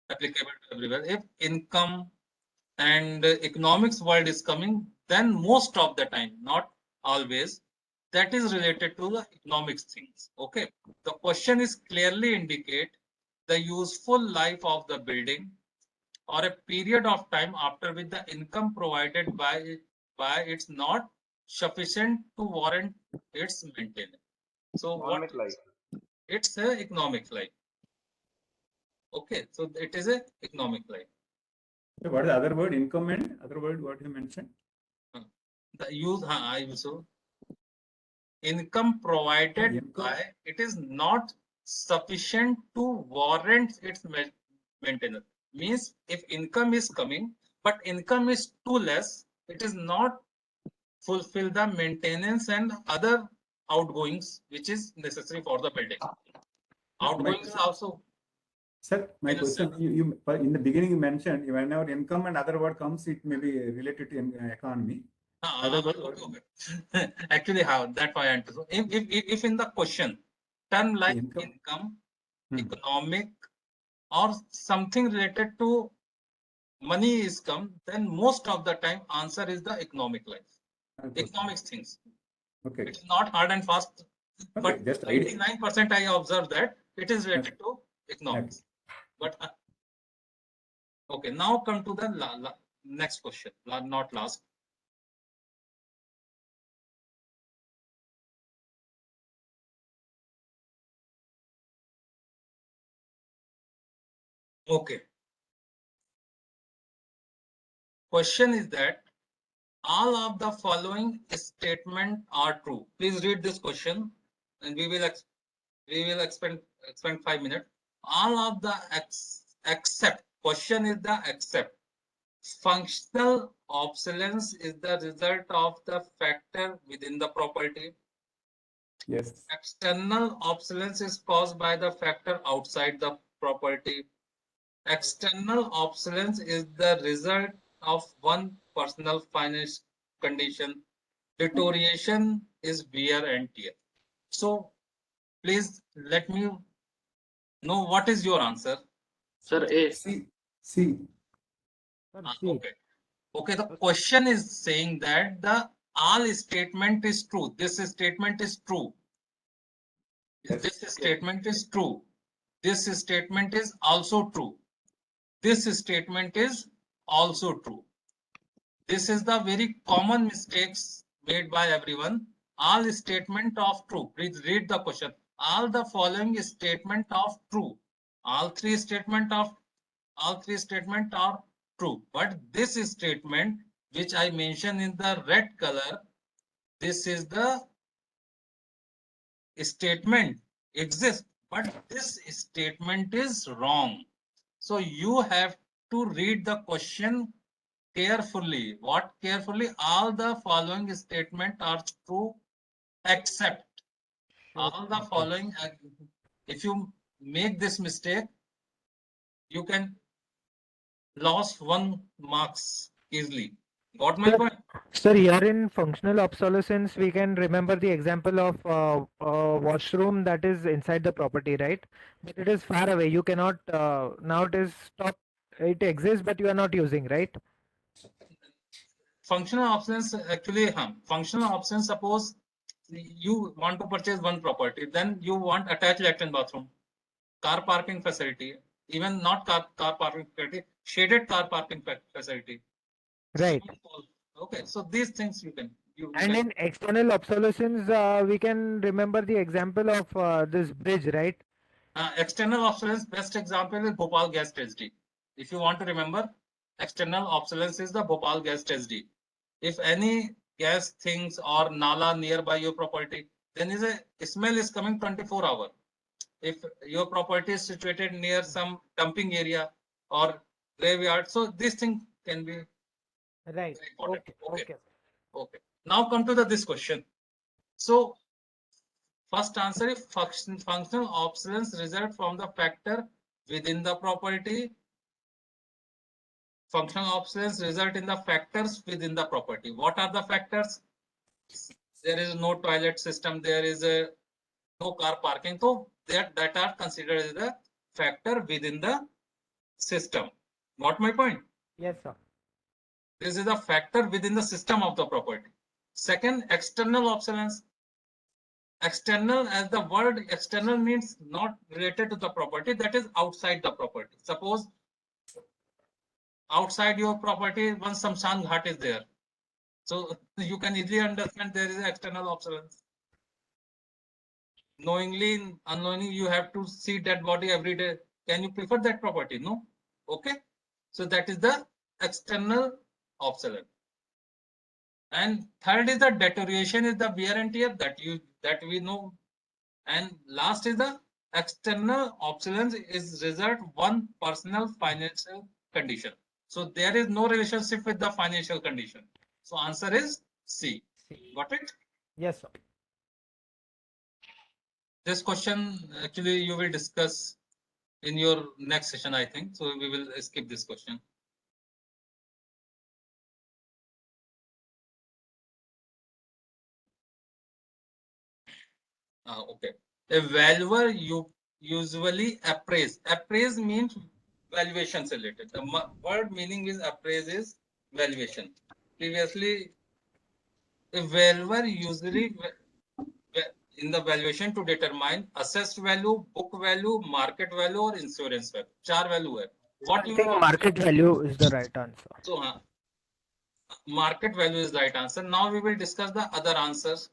applicable to everywhere. If income and economics word is coming, then most of the time, not always, that is related to the economics things. Okay, the question is clearly indicate the useful life of the building or a period of time after which the income provided by it's not sufficient to warrant its maintenance. So Economic life. It's a economic life. Okay, so it is a economic life. So what is the other word? Income and other word what you mentioned? The use I also income provided by it is not sufficient to warrant its maintenance. Means if income is coming but income is too less, it is not fulfill the maintenance and other outgoings which is necessary for the building. Outgoings also. Sir, my question, you in the beginning you mentioned whenever income and other word comes, it may be related to economy. Okay. Actually, how that why I answer. So if in the question term like income, economic, or something related to money is come, then most of the time answer is the economic life. Economics things. Okay. It is not hard and fast, okay, but just 99% I observe that it is related to economics. But okay, now come to the next question, not last. Okay. Question is that all of the following statement are true. Please read this question, and we will expend 5 minutes. All of the except, question is the except. Functional obsolescence is the result of the factor within the property. Yes. External obsolescence is caused by the factor outside the property. External obsolescence is the result of one personal finance condition. Deterioration is wear and tear. So please let me know what is your answer. Sir, A. C. Okay. Okay, the question is saying that the all statement is true. This statement is true. This statement is true. This statement is also true. This statement is also true. This is the very common mistakes made by everyone. All statement of true. Please read the question. All the following statement of true. All three statement are true. But this statement, which I mentioned in the red color, this is the statement exists, but this statement is wrong. So you have to read the question carefully. What carefully? All the following statement are true except. All the following. If you make this mistake, you can lose 1 marks easily. Got my point? Sir, here in functional obsolescence, we can remember the example of washroom that is inside the property, right? But it is far away. You cannot, now it is stopped. It exists, but you are not using, right? Functional obsolescence actually, functional obsolescence, suppose you want to purchase one property, then you want attached latrine bathroom, car parking facility, even not car parking facility, shaded car parking facility. Right. Okay, so these things you can. And in external obsolescence, we can remember the example of this bridge, right? External obsolescence, best example is Bhopal gas tragedy. If you want to remember, external obsolescence is the Bhopal gas tragedy. If any gas things or nala nearby your property, then is a smell is coming 24 hours. If your property is situated near some dumping area or graveyard, so this thing can be right. Okay. Now come to this question. So first answer is functional obsolescence result from the factor within the property. Functional obsolescence result in the factors within the property. What are the factors? There is no toilet system. There is no car parking. So that are considered as the factor within the system. Got my point? Yes, sir. This is a factor within the system of the property. Second, external obsolescence. External, as the word external means not related to the property, that is outside the property. Suppose outside your property, one Samshan Ghat is there. So you can easily understand there is an external obsolescence. Knowingly, unknowingly, you have to see that body every day. Can you prefer that property? No. Okay. So that is the external obsolescence. And third is the deterioration, is the wear and tear that we know. And last is the external obsolescence is result one personal financial condition. So there is no relationship with the financial condition. So answer is C. Got it? Yes, sir. This question actually you will discuss in your next session, I think. So we will skip this question. Okay. A valuer you usually appraise. Appraise means valuations related. The word meaning is appraise is valuation. Previously, a valuer usually in the valuation to determine assessed value, book value, market value, or insurance value. 4 value है. What I you think want? market value is the right answer. So market value is the right answer. Now we will discuss the other answers.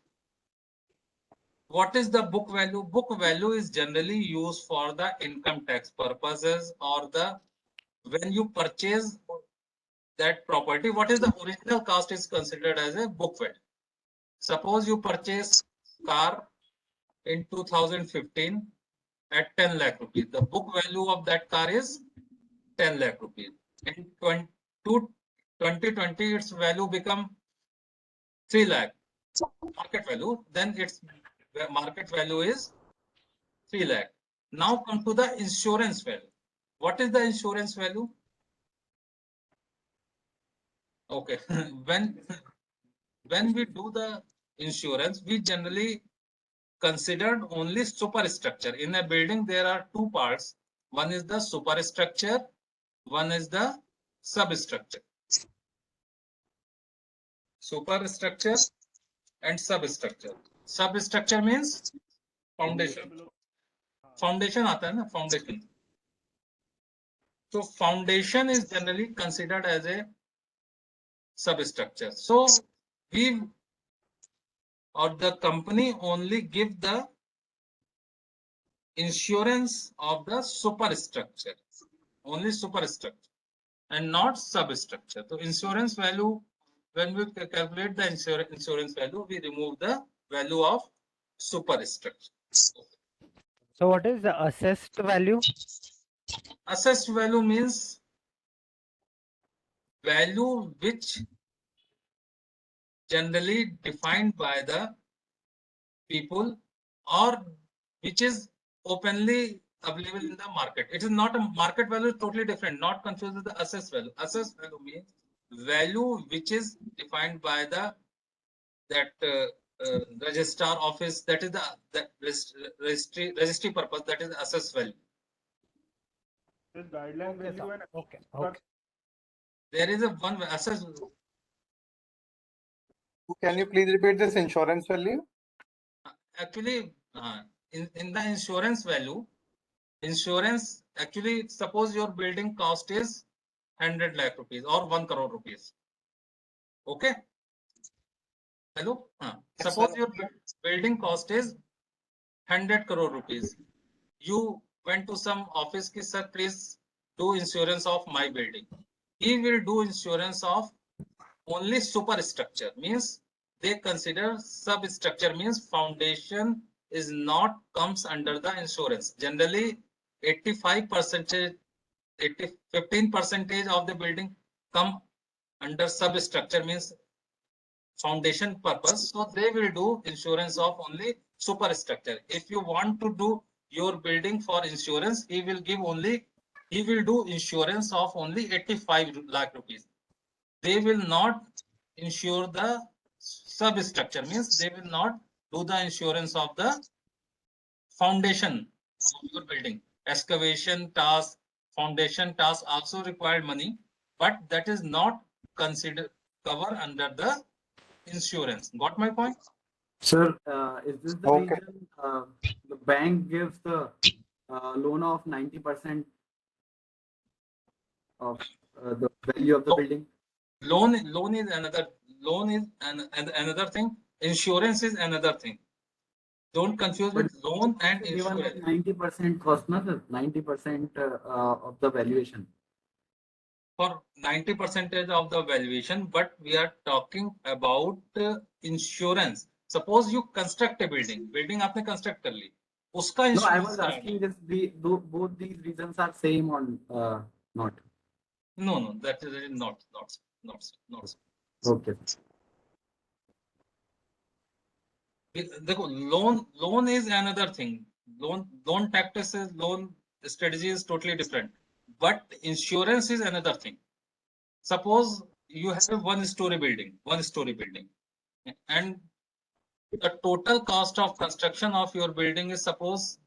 What is the book value? Book value is generally used for the income tax purposes or the when you purchase that property. What is the original cost is considered as a book value. Suppose you purchase car in 2015 at 10 lakh rupees. The book value of that car is 10 lakh rupees. In 2020, its value become 3 lakh market value. Then its market value is 3 lakh. Now come to the insurance value. What is the insurance value? Okay, when we do the insurance, we generally considered only superstructure. In a building, there are two parts. One is the superstructure, one is the substructure. Superstructure and substructure. Substructure means foundation. Foundation आता है ना, foundation. So foundation is generally considered as a substructure. So we or the company only give the insurance of the superstructure, only superstructure and not substructure. So insurance value, when we calculate the insurance value, we remove the value of superstructure. So what is the assessed value? Assessed value means value which generally defined by the people or which is openly available in the market. It is not a market value, totally different, not confused with the assessed value. Assessed value means value which is defined by the registrar office, that is the registry purpose, that is the assessed value. This guideline value and okay. There is a one assessed. Can you please repeat this insurance value? Actually, in the insurance value, insurance actually, suppose your building cost is 100 lakh rupees or 1 crore rupees. Okay. Hello. Suppose your building cost is 100 crore rupees. You went to some office ki, sir, please do insurance of my building. He will do insurance of only superstructure, means they consider substructure means foundation is not comes under the insurance. Generally 15% of the building come under substructure means foundation purpose. So they will do insurance of only superstructure. If you want to do your building for insurance, he will do insurance of only 85 lakh rupees. They will not insure the substructure, means they will not do the insurance of the foundation of your building. Excavation task, foundation task also required money, but that is not considered cover under the insurance. Got my point? Sir, is this the reason the bank gives the loan of 90% of the value of the building? Loan is another. Loan is another thing. Insurance is another thing. Don't confuse with loan and insurance. 90% cost, not 90% of the valuation. For 90% of the valuation, but we are talking about insurance. Suppose you construct a building. Building आपने construct कर ली. उसका No, I insurance was asking this. Both these reasons are same on not. No, that is not. Okay. देखो, loan is another thing. Loan practices, loan strategy is totally different. But insurance is another thing. Suppose you have a one-story building, and the total cost of construction of your building is suppose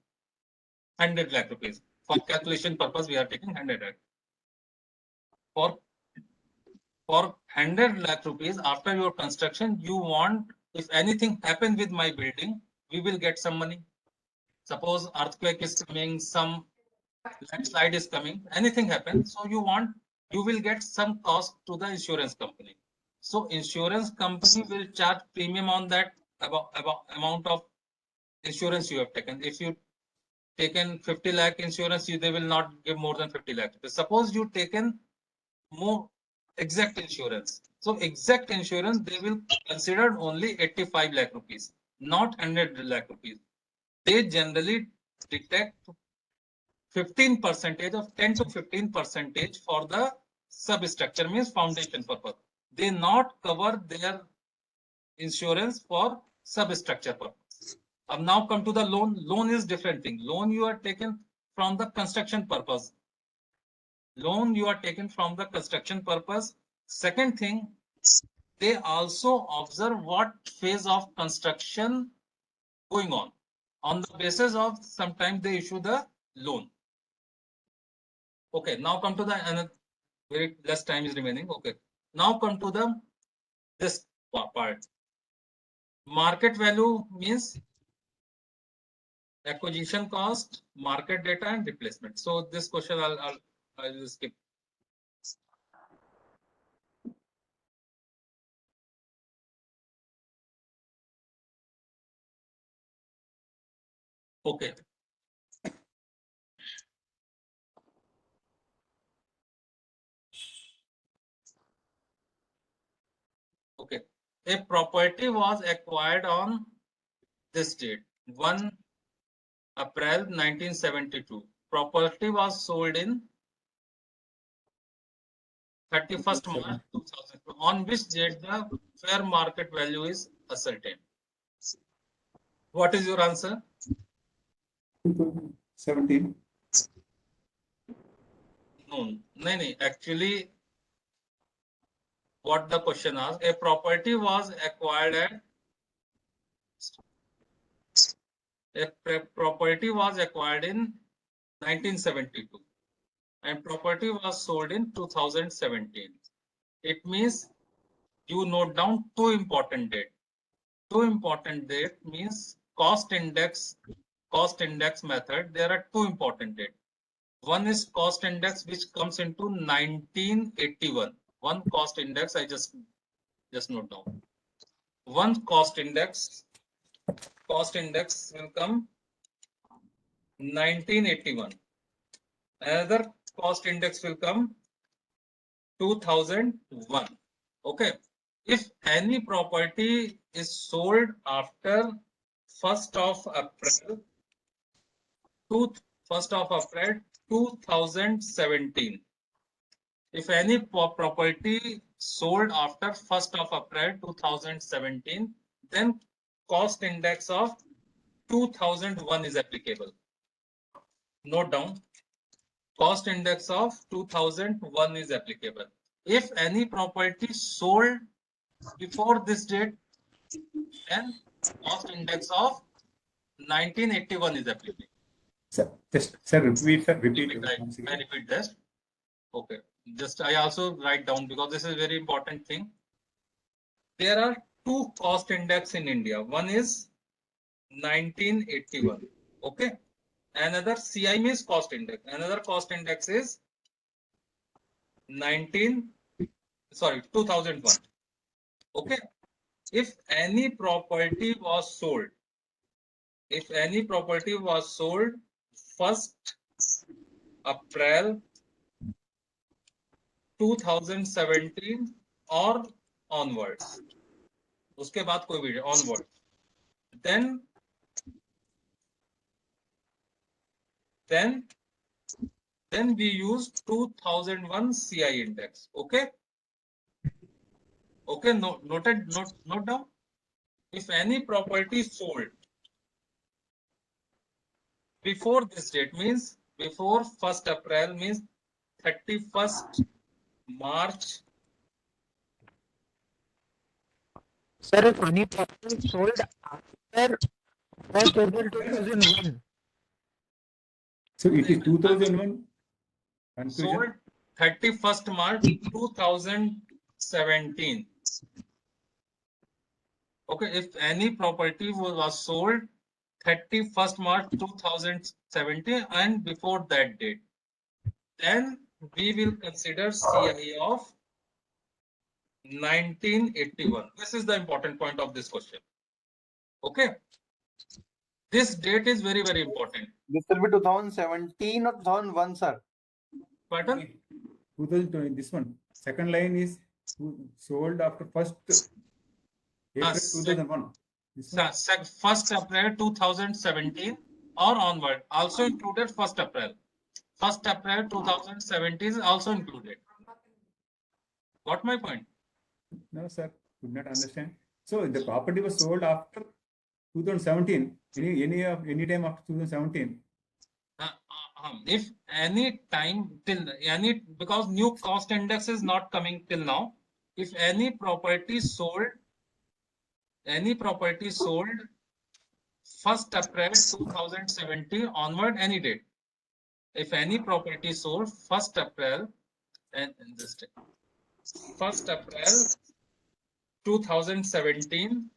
100 lakh rupees. For calculation purpose, we are taking 100 lakh. For 100 lakh rupees after your construction, you want, if anything happen with my building, we will get some money. Suppose earthquake is coming, some landslide is coming, anything happens, so you will get some cost to the insurance company. So insurance company will charge premium on that about amount of insurance you have taken. If you taken 50 lakh insurance, they will not give more than 50 lakh. But suppose you taken more exact insurance. So exact insurance, they will consider only 85 lakh rupees, not 100 lakh rupees. They generally detect 15% of 10 to 15% for the substructure, means foundation purpose. They not cover their insurance for substructure purpose. Now come to the loan. Loan is different thing. Loan you are taken from the construction purpose. Loan you are taken from the construction purpose. Second thing, they also observe what phase of construction going on. On the basis of sometimes they issue the loan. Okay, now come to the very less time is remaining. Okay, now come to the this part. Market value means acquisition cost, market data, and replacement. So this question I'll skip. Okay. Okay. A property was acquired on this date, 1 April 1972. Property was sold in 31st March 2002. On which date the fair market value is ascertained? What is your answer? 2017. No. Actually, what the question asks, a property was acquired at property was acquired in 1972 and property was sold in 2017. It means you note down two important dates. Two important date means cost index method. There are two important dates. One is cost index which comes into 1981. One cost index, I just note down. One cost index will come 1981. Another cost index will come 2001. Okay. If any property is sold after 1st of April 2017. If any property sold after 1st of April 2017, then cost index of 2001 is applicable. Note down, cost index of 2001 is applicable. If any property sold before this date, then cost index of 1981 is applicable. Sir, repeat. I repeat this. Okay. Just I also write down because this is a very important thing. There are two cost index in India. One is 1981. Okay. Another CI means cost index. Another cost index is 2001. Okay. If any property was sold 1st April 2017 or onwards, उसके बाद कोई भी onward, then we use 2001 CI index. Okay. Okay. Note down. If any property sold before this date means before 1st April means 31st March. Sir, if any property sold after 1st April 2001. So it is 2001. Sold 31st March 2017. Okay, if any property was sold 31st March 2017 and before that date, then we will consider CI of 1981. This is the important point of this question. Okay. This date is very, very important. This will be 2017 or 2001, sir. Pardon? 2020, this one. Second line is sold after first April 2001. This one. 1st April 2017 or onward. Also included 1st April. 1st April 2017 is also included. Got my point? No, sir. Could not understand. So the property was sold after 2017. Any time after 2017. If any time till any, because new cost index is not coming till now. If any property sold 1st April 2017 onward, any date. If any property sold 1st April and this day, 1st April 2017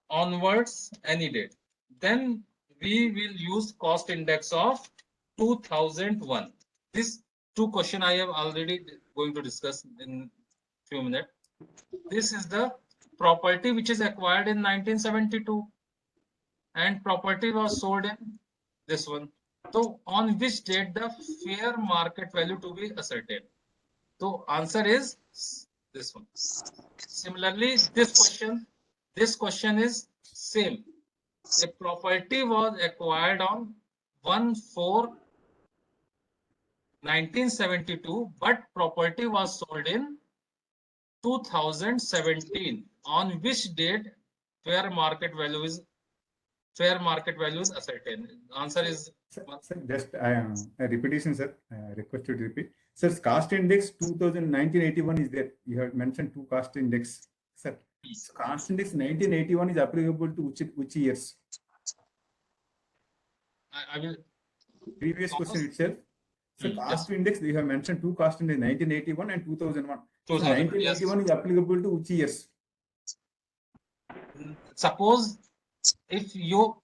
onwards, any date, then we will use cost index of 2001. This two question I have already going to discuss in few minutes. This is the property which is acquired in 1972 and property was sold in this one. So on which date the fair market value to be ascertained? So answer is this one. Similarly, this question is same. The property was acquired on 1/4/1972, but property was sold in 2017. On which date fair market value is ascertained? Answer is Sir, just a repetition, sir. Request you to repeat. Sir, cost index 1981 is there. You have mentioned two cost index. Sir, so cost index 1981 is applicable to which years? I will. Previous question itself. So cost index, you have mentioned two cost index 1981 and 2001. So 1981 is applicable to which years? Suppose if your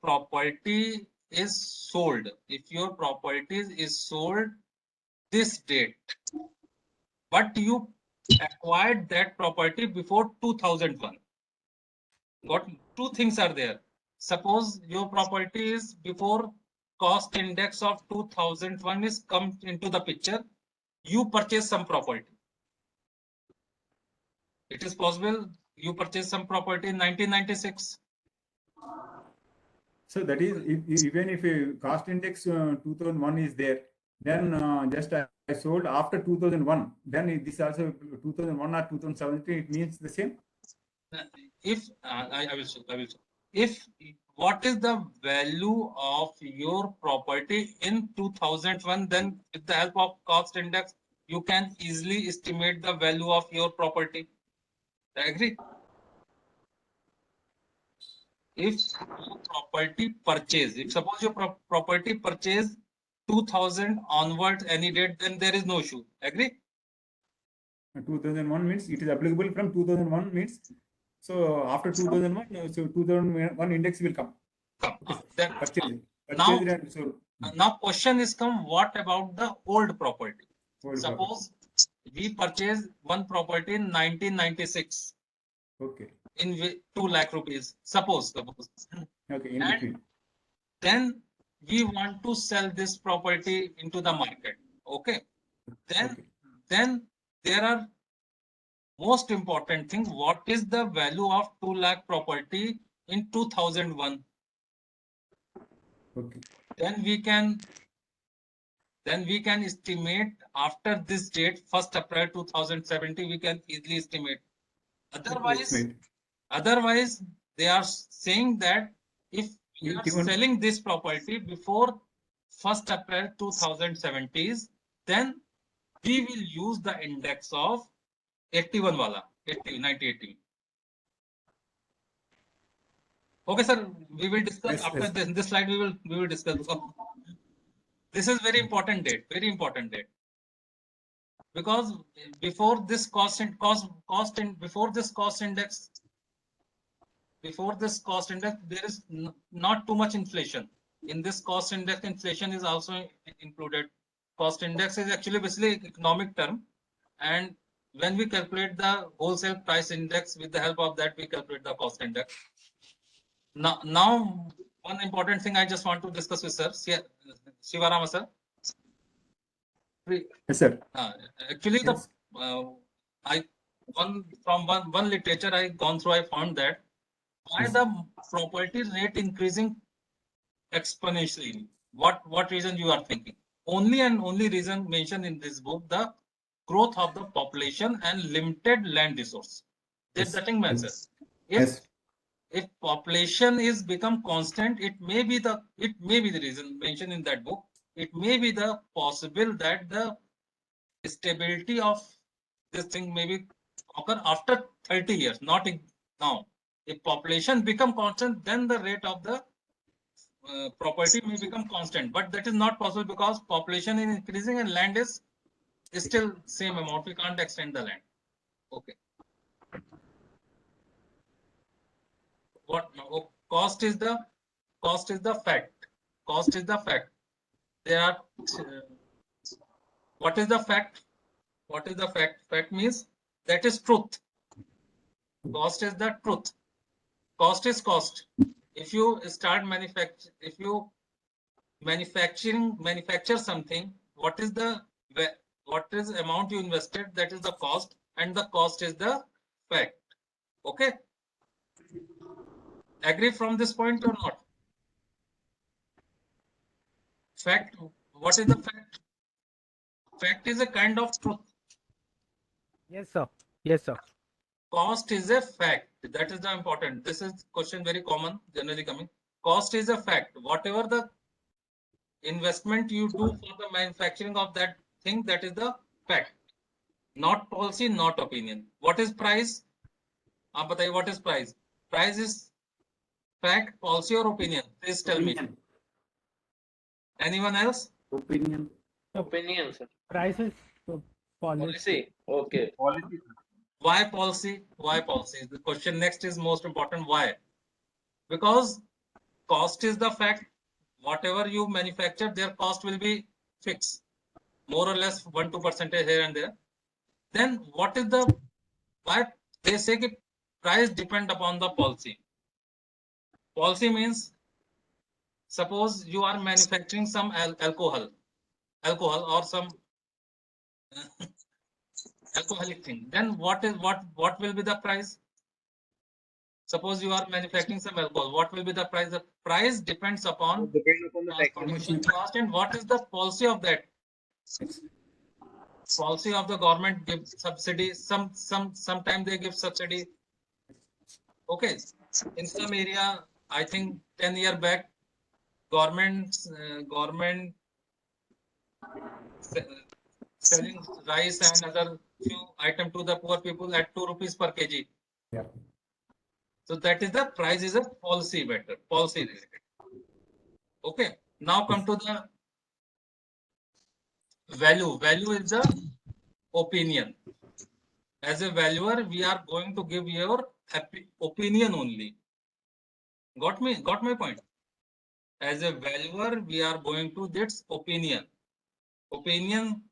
property is sold, this date, but you acquired that property before 2001. Got two things are there. Suppose your property is before cost index of 2001 is come into the picture, you purchase some property. It is possible you purchase some property in 1996. So that is, even if a cost index 2001 is there, then just I sold after 2001, then this also 2001 or 2017, it means the same? If I will show. If what is the value of your property in 2001, then with the help of cost index, you can easily estimate the value of your property. I agree. If your property purchase, if suppose your property purchase 2000 onwards any date, then there is no issue. Agree? 2001 means it is applicable from 2001 means. So after 2001, so 2001 index will come. Then, now question is come, what about the old property? Suppose we purchased one property in 1996. Okay. In 2 lakh rupees. Suppose. Okay. In and between. Then we want to sell this property into the market. Okay. Then there are most important thing. What is the value of 2 lakh property in 2001? Okay. Then we can estimate after this date, 1st April 2017, we can easily estimate. Otherwise, they are saying that if you are selling this property before 1st April 2017, then we will use the index of 81 wala, 1980. Okay, sir, we will discuss after this slide. We will discuss. This is very important date. Because before this cost index, there is not too much inflation. In this cost index, inflation is also included. Cost index is actually basically economic term, and when we calculate the wholesale price index, with the help of that, we calculate the cost index. Now one important thing I just want to discuss with sir, Shivarama sir. Yes, sir. Actually, Yes. from one literature I gone through, I found that why the property rate increasing exponentially. What reason you are thinking? Only and only reason mentioned in this book, the growth of the population and limited land resource. There's nothing matter. If population is become constant, it may be the reason mentioned in that book. It may be the possible that the stability of this thing may be occur after 30 years, not now. If population become constant, then the rate of the property may become constant, but that is not possible because population is increasing and land is still same amount. We can't extend the land. Okay. What cost is the fact. Cost is the fact. There are what is the fact? What is the fact? Fact means that is truth. Cost is the truth. Cost is cost. If you start manufacture something, what is amount you invested? That is the cost, and the cost is the fact. Okay. Agree from this point or not? Fact. What is the fact? Fact is a kind of truth. Yes, sir. Yes, sir. Cost is a fact. That is the important. This is question very common, generally coming. Cost is a fact. Whatever the investment you do for the manufacturing of that thing, that is the fact. Not policy, not opinion. What is price? What is price? Price is fact, policy, or opinion? Please tell me. Anyone else? Opinion. Opinion, sir. Price is Policy. Okay. Policy. Why policy? Why policy? The question next is most important. Why? Because cost is the fact. Whatever you manufacture, their cost will be fixed, more or less 1-2% here and there. Then what is the why they say that price depend upon the policy? Policy means suppose you are manufacturing some alcohol or some alcoholic thing. Then what will be the price? Suppose you are manufacturing some alcohol. What will be the price? The price depends upon transformation cost and what is the policy of that. Policy of the government gives subsidy. Sometimes they give subsidy. Okay, in some area, I think 10 years back, government selling rice and other few items to the poor people at 2 rupees per kg. Yeah. So that is the price is a policy matter, policy related. Okay. Now come to the value. Value is the opinion. As a valuer, we are going to give your opinion only. Got me? Got my point? As a valuer, we are going to this opinion. Opinion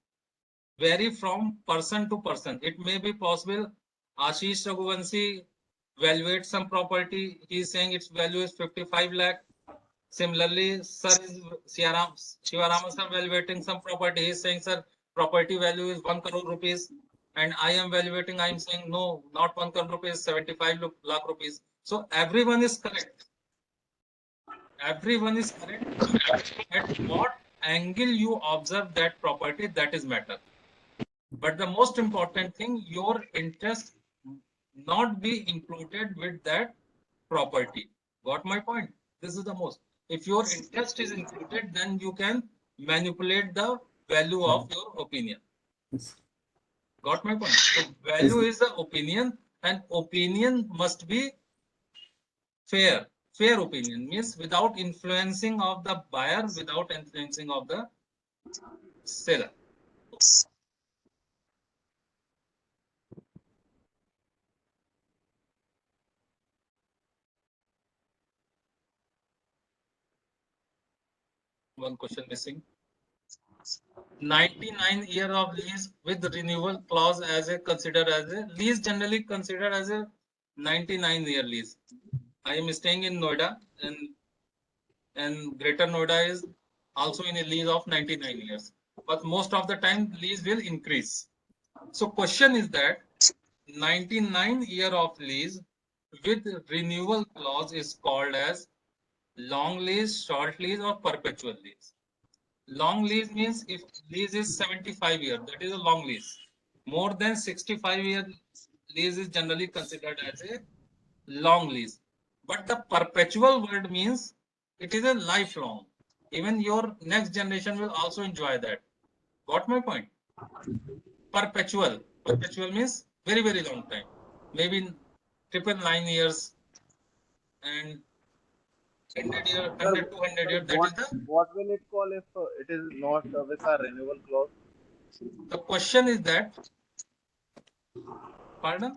vary from person to person. It may be possible Ashish Raghuvanshi valuate some property. He is saying its value is 55 lakh. Similarly, sir is Shivarama sir valuating some property. He is saying, sir, property value is 1 crore rupees. And I am valuating, I am saying, no, not 1 crore rupees, 75 lakh rupees. So everyone is correct. Everyone is correct. At what angle you observe that property, that is matter. But the most important thing, your interest not be included with that property. Got my point? This is the most. If your interest is included, then you can manipulate the value of your opinion. Got my point? So value is the opinion, and opinion must be fair. Fair opinion means without influencing of the buyer, without influencing of the seller. One question missing. 99 year of lease with renewal clause as a considered as a lease, generally considered as a 99-year lease. I am staying in Noida, and Greater Noida is also in a lease of 99 years. But most of the time lease will increase. So question is that 99-year of lease with renewal clause is called as long lease, short lease, or perpetual lease. Long lease means if lease is 75 years, that is a long lease. More than 65-year lease is generally considered as a long lease. But the perpetual word means it is a lifelong. Even your next generation will also enjoy that. Got my point? Perpetual. Perpetual means very, very long time. Maybe 999 years and 100 years, 100, 200 years. That is the. What will it call if it is not with a renewal clause? The question is that. Pardon?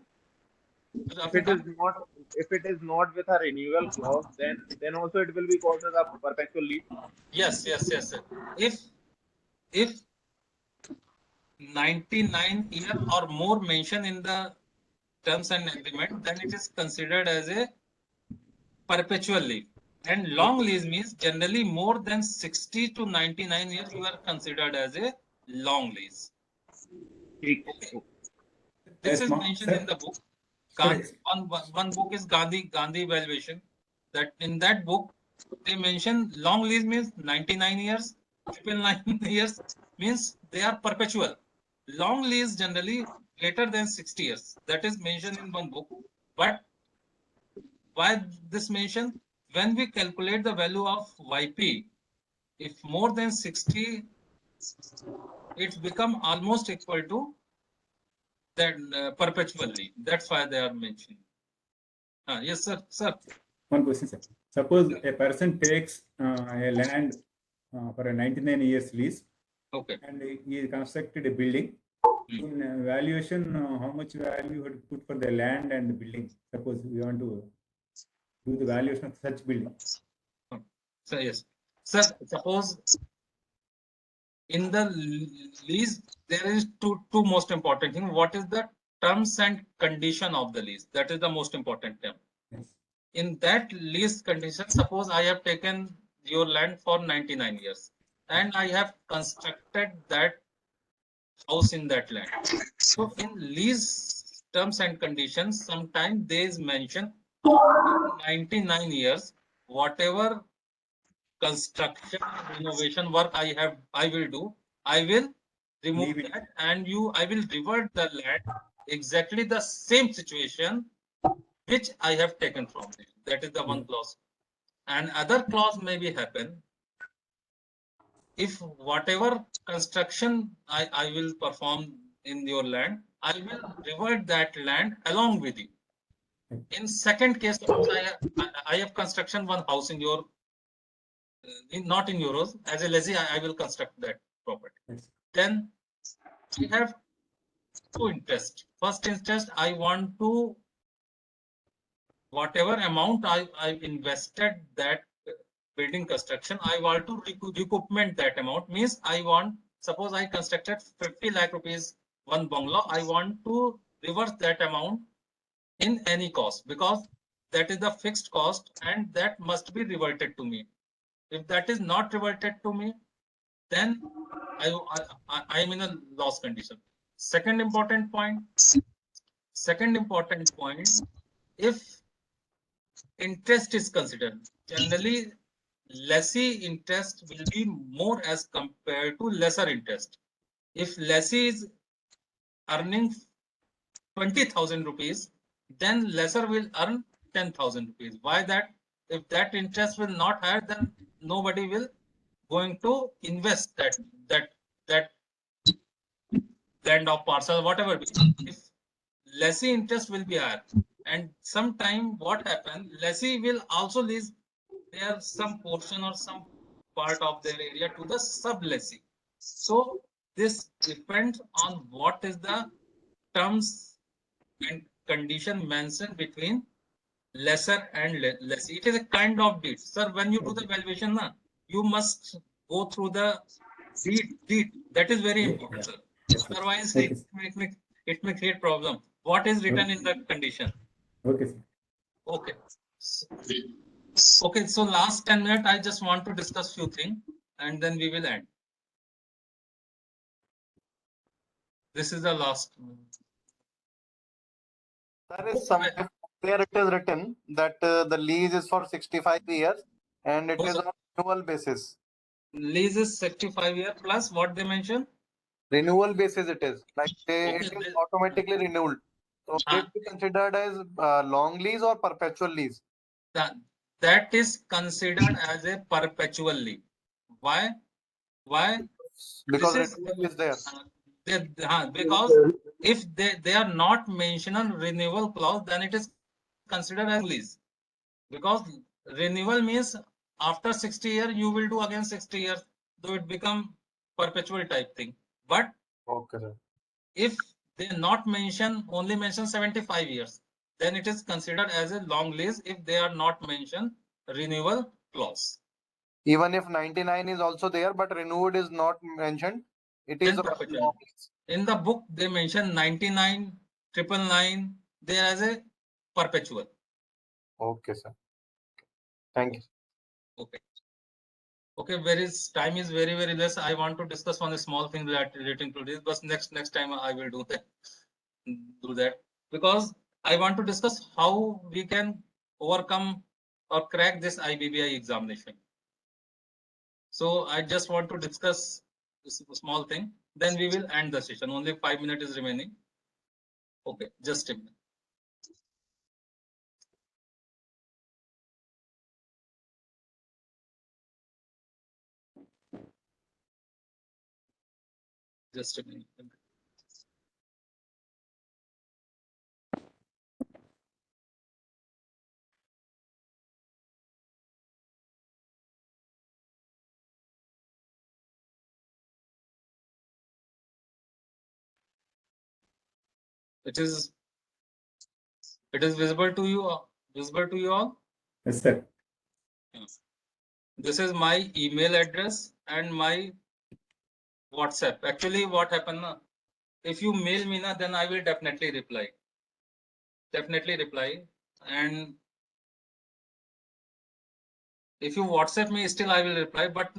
If it is not with a renewal clause, then also it will be called as a perpetual lease. Yes. If 99 year or more mentioned in the terms and agreement, then it is considered as a perpetual lease. And long lease means generally more than 60 to 99 years you are considered as a long lease. Okay. This is mentioned in the book. One book is Gandhi Valuation. That in that book they mention long lease means 99 years, 999 years means they are perpetual. Long lease generally greater than 60 years. That is mentioned in one book. But why this mention? When we calculate the value of YP, if more than 60, it's become almost equal to that perpetually. That's why they are mentioning. Yes, sir. One question, sir. Suppose a person takes a land for a 99 years lease. Okay. And he constructed a building. In valuation, how much value would put for the land and the building? Suppose we want to do the valuation of such building. So yes, sir. Suppose in the lease there is two most important things. What is the terms and condition of the lease? That is the most important term. Yes. In that lease condition, suppose I have taken your land for 99 years and I have constructed that house in that land. So in lease terms and conditions, sometimes there is mention 99 years, whatever construction renovation work I will do, I will remove that and I will revert the land exactly the same situation which I have taken from it. That is the one clause. And other clause may be happen if whatever construction I will perform in your land, I will revert that land along with you. In second case, suppose I have construction one house in your, not in euros, as a lessee, I will construct that property. Yes. Then we have two interests. First interest, I want to, whatever amount I invested that building construction, I want to recoupment that amount. Means I want, suppose I constructed 50 lakh rupees one bungalow, I want to reverse that amount in any cost, because that is the fixed cost and that must be reverted to me. If that is not reverted to me, then I am in a loss condition. Second important point, if interest is considered, generally lessee interest will be more as compared to lesser interest. If lessee is earning 20,000 rupees, then lesser will earn 10,000 rupees. Why that? If that interest will not higher, then nobody will going to invest that land of parcel, whatever. If lessee interest will be higher, and sometime what happen, lessee will also lease their some portion or some part of their area to the sub lessee. So this depends on what is the terms and condition mentioned between lesser and lessee. It is a kind of deed. Sir, when you do the valuation, you must go through the Read. That is very Yeah, important, sir. yes, sir. Otherwise, Okay, sir. it may create problem. What is written in the condition? Okay, sir. Okay. Okay, so last 10 minutes, I just want to discuss few things and then we will end. This is the last. There is somewhere there it is written that the lease is for 65 years and it is on renewal basis. Lease is 65 years plus what they mention? Renewal basis it is. Like it is automatically renewed. So will it be considered as long lease or perpetual lease? That is considered as a perpetual lease. Why? Because This renewal is there. Because if they are not mentioned on renewal clause, then it is considered as lease. Because renewal means after 60 years you will do again 60 years, so it become perpetual type thing. But okay, sir. If they not mention, only mention 75 years, then it is considered as a long lease if they are not mentioned renewal clause. Even if 99 is also there, but renewed is not mentioned, it is perpetual. In the book, they mention 99, 999, there as a perpetual. Okay, sir. Thank you. Okay. Okay, time is very, very less. I want to discuss one small thing relating to this, but next time I will do that because I want to discuss how we can overcome or crack this IBBI examination. So I just want to discuss this small thing. Then we will end the session. Only 5 minutes is remaining. Okay, just a minute. Just a minute. It is visible to you. Visible to you all? Yes, sir. Yes. This is my email address and my WhatsApp. Actually, what happened? If you mail me, then I will definitely reply. And if you WhatsApp me, still I will reply. But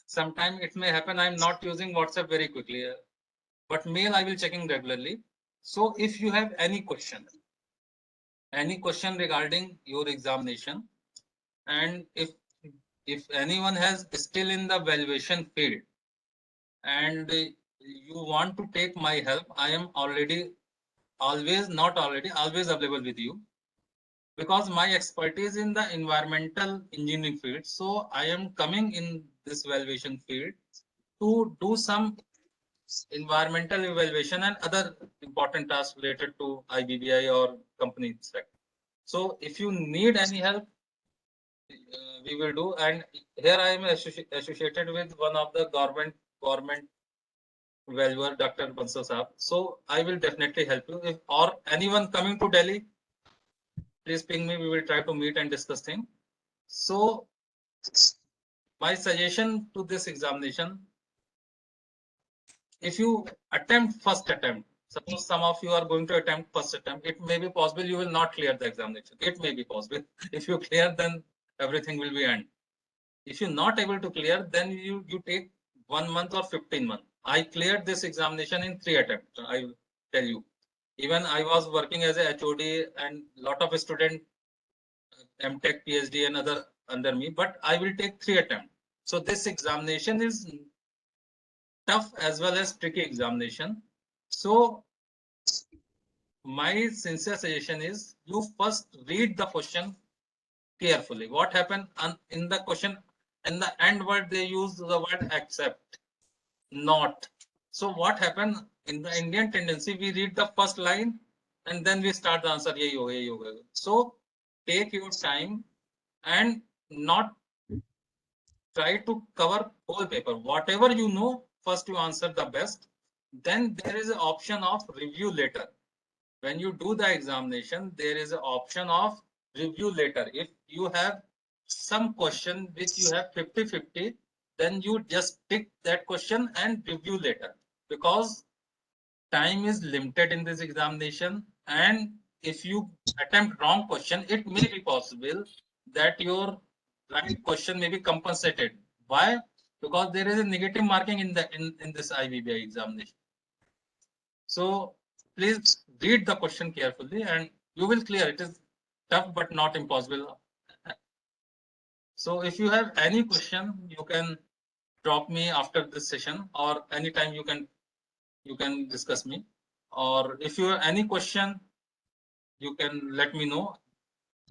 sometime it may happen I'm not using WhatsApp very quickly. But mail I will checking regularly. So if you have any question regarding your examination, and if anyone has still in the valuation field and you want to take my help, I am always available with you because my expertise in the environmental engineering field. So I am coming in this valuation field to do some environmental evaluation and other important tasks related to IBBI or company inspect. So if you need any help, we will do. And here I am associated with one of the government valuer, Dr. Bansal Saab. So I will definitely help you. If or anyone coming to Delhi, please ping me. We will try to meet and discuss things. So my suggestion to this examination, if you attempt first attempt, suppose some of you are going to attempt first attempt, it may be possible you will not clear the examination. It may be possible. If you clear, then everything will be end. If you're not able to clear, then you take 1 month or 15 months. I cleared this examination in 3 attempts. I tell you. Even I was working as a HOD and lot of student MTech, PhD and other under me, but I will take 3 attempts. So this examination is tough as well as tricky examination. So my sincere suggestion is you first read the question carefully. What happened in the question, in the end word they use the word accept, not. So what happened in the Indian tendency, we read the first line and then we start the answer. Yehi hoga, yehi hoga. So take your time and not try to cover whole paper. Whatever you know, first you answer the best. Then there is an option of review later. When you do the examination, there is an option of review later. If you have some question which you have 50-50, then you just pick that question and review later, because time is limited in this examination, and if you attempt wrong question, it may be possible that your right question may be compensated. Why? Because there is a negative marking in this IBBI examination. So please read the question carefully and you will clear. It is tough but not impossible. So if you have any question, you can drop me after this session, or anytime you can discuss me. Or if you have any question, you can let me know.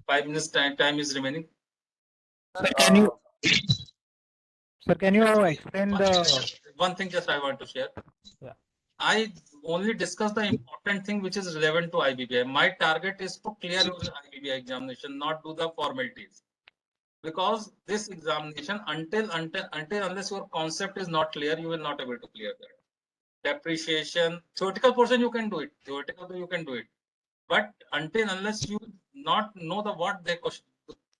5 minutes time is remaining. Sir, can you explain the? One thing just I want to share. Yeah. I only discuss the important thing which is relevant to IBBI. My target is to clear your IBBI examination, not do the formalities. Because this examination, until unless your concept is not clear, you will not able to clear that. Depreciation, theoretical portion you can do it. Theoretical you can do it. But unless you not know what the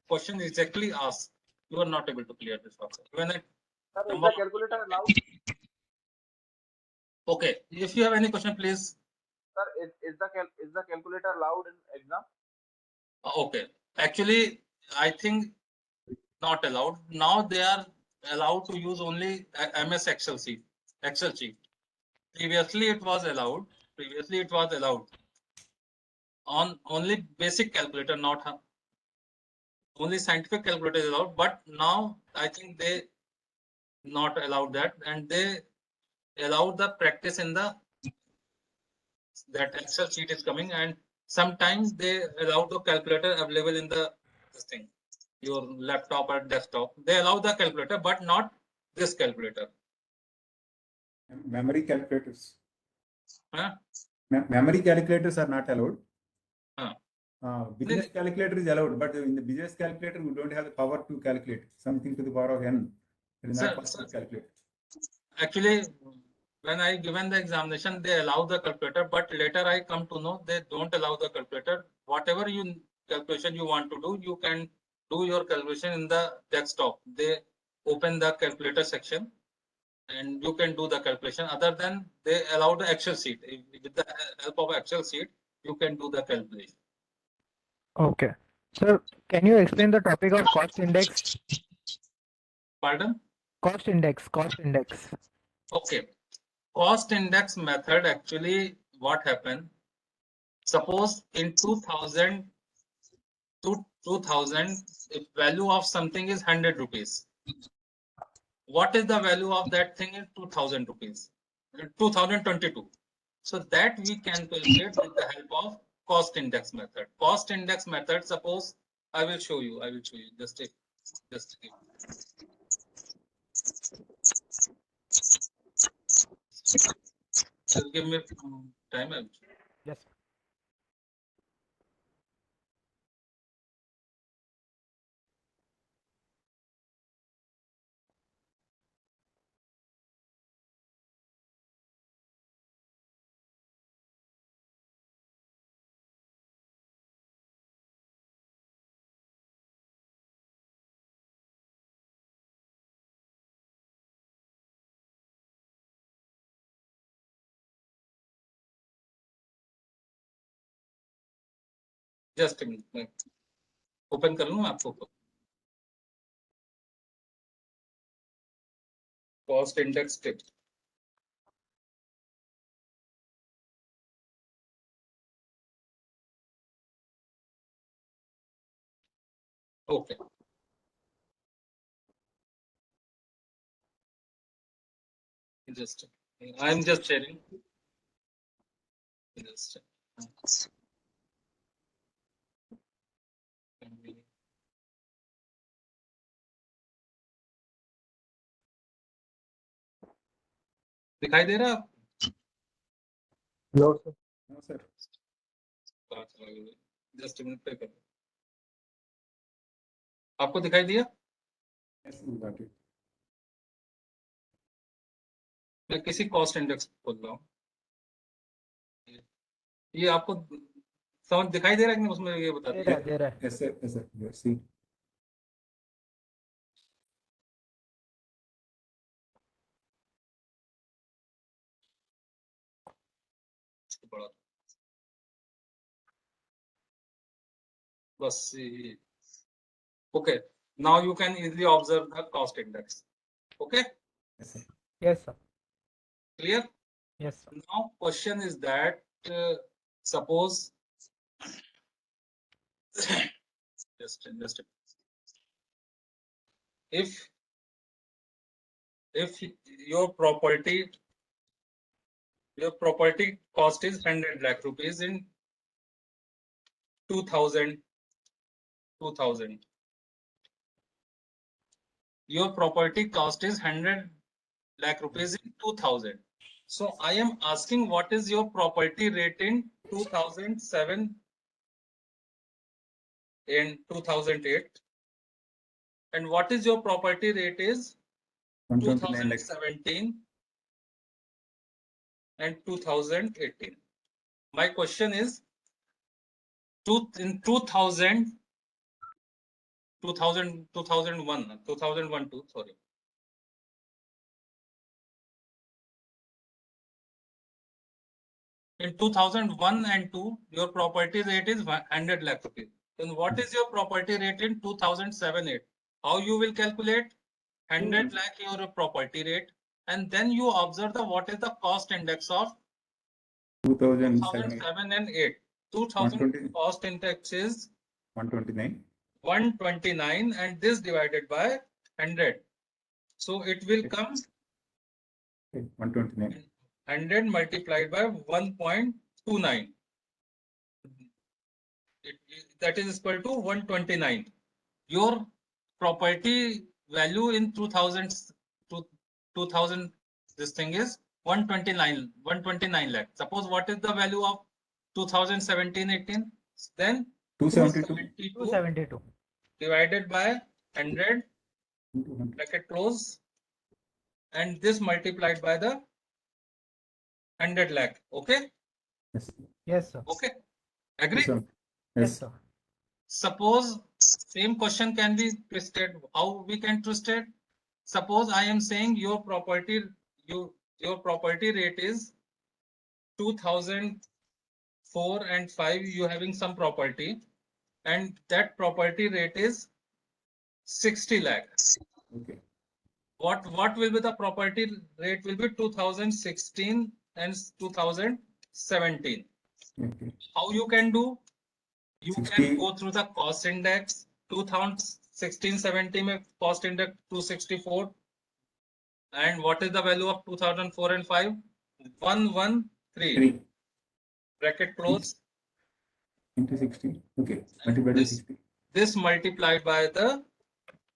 question exactly asks, you are not able to clear this also. When Sir, is the calculator allowed? Okay, if you have any question, please. Sir, is the calculator allowed in exam? Okay, actually, I think not allowed. Now they are allowed to use only MS Excel sheet. Previously it was allowed. On only basic calculator, not only scientific calculator is allowed. But now I think they not allowed that, and they allowed the practice in that Excel sheet is coming, and sometimes they allow the calculator available in this thing, your laptop or desktop. They allow the calculator, but not this calculator. Memory calculators. Huh? Memory calculators are not allowed. Huh. Business calculator is allowed, but in the business calculator, we don't have the power to calculate something to the power of n. It is not possible to calculate. Actually, when I given the examination, they allow the calculator, but later I come to know they don't allow the calculator. Whatever calculation you want to do, you can do your calculation in the desktop. They open the calculator section and you can do the calculation. Other than they allow the Excel sheet. With the help of Excel sheet, you can do the calculation. Okay. Sir, can you explain the topic of cost index? Pardon? Cost index. Okay. Cost index method, actually what happened? Suppose in 2000, if value of something is 100 rupees. What is the value of that thing in 2000 rupees? 2022. So that we can calculate with the help of cost index method. Cost index method, suppose I will show you. Just give me time. Yes. Just a minute. Open कर लूं मैं आपको cost index tip okay I'm just sharing दिखाई दे रहा है No, sir. Just minute पे कर आपको दिखाई दिया Yes, we got it. मैं किसी कॉस्ट इंडेक्स खोल रहा हूँ ये आपको समझ दिखाई दे रहा है कि नहीं उसमें ये बता दे रहा है Yes, sir. Yes, sir. Yes, see. plus C. Okay, now you can easily observe the cost index. Okay, Yes, sir. clear? Yes, sir. Now question is that suppose just if your property cost is 100 lakh rupees in 2000. Your property cost is 100 lakh rupees in 2000. So I am asking what is your property rate in 2007 and 2008, and what is your property rate is 129 lakhs. 2017 and 2018. My question is, in 2001, sorry. In 2001 and 2, your property rate is 100 lakh rupees. Then what is your property rate in 2007-8? How you will calculate 100 lakh your property rate, and then you observe what is the cost index of 2007 and 8. 2000 cost index is 129. 129, and this divided by 100. So it will come 129. 100 multiplied by 1.29. That is equal to 129. Your property value in 2000, this thing is 129 lakh. Suppose what is the value of 2017-18? Then 272 divided by 100, bracket close, and this multiplied by the 100 lakh. Okay? Yes, sir. Okay. Agree? Yes, sir. Suppose same question can be twisted. How we can twist it? Suppose I am saying your property rate is 2004 and 5. You having some property, and that property rate is 60 lakh. Okay. What will be the property rate? Will be 2016 and 2017. Okay. How you can do? You 60. can go through the cost index. 2016-17 में cost index 264, and what is the value of 2004 and 5? 113. Bracket close. Into 60. Okay. Multiplied by 60. This multiplied by the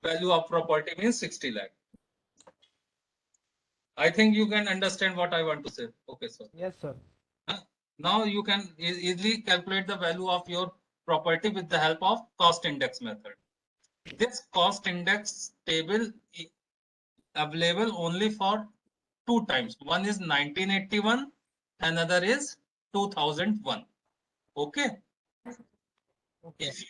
value of property means 60 lakh. I think you can understand what I want to say. Okay, sir. Yes, sir. Now you can easily calculate the value of your property with the help of cost index method. This cost index table is available only for 2 times. One is 1981, another is 2001. Okay. If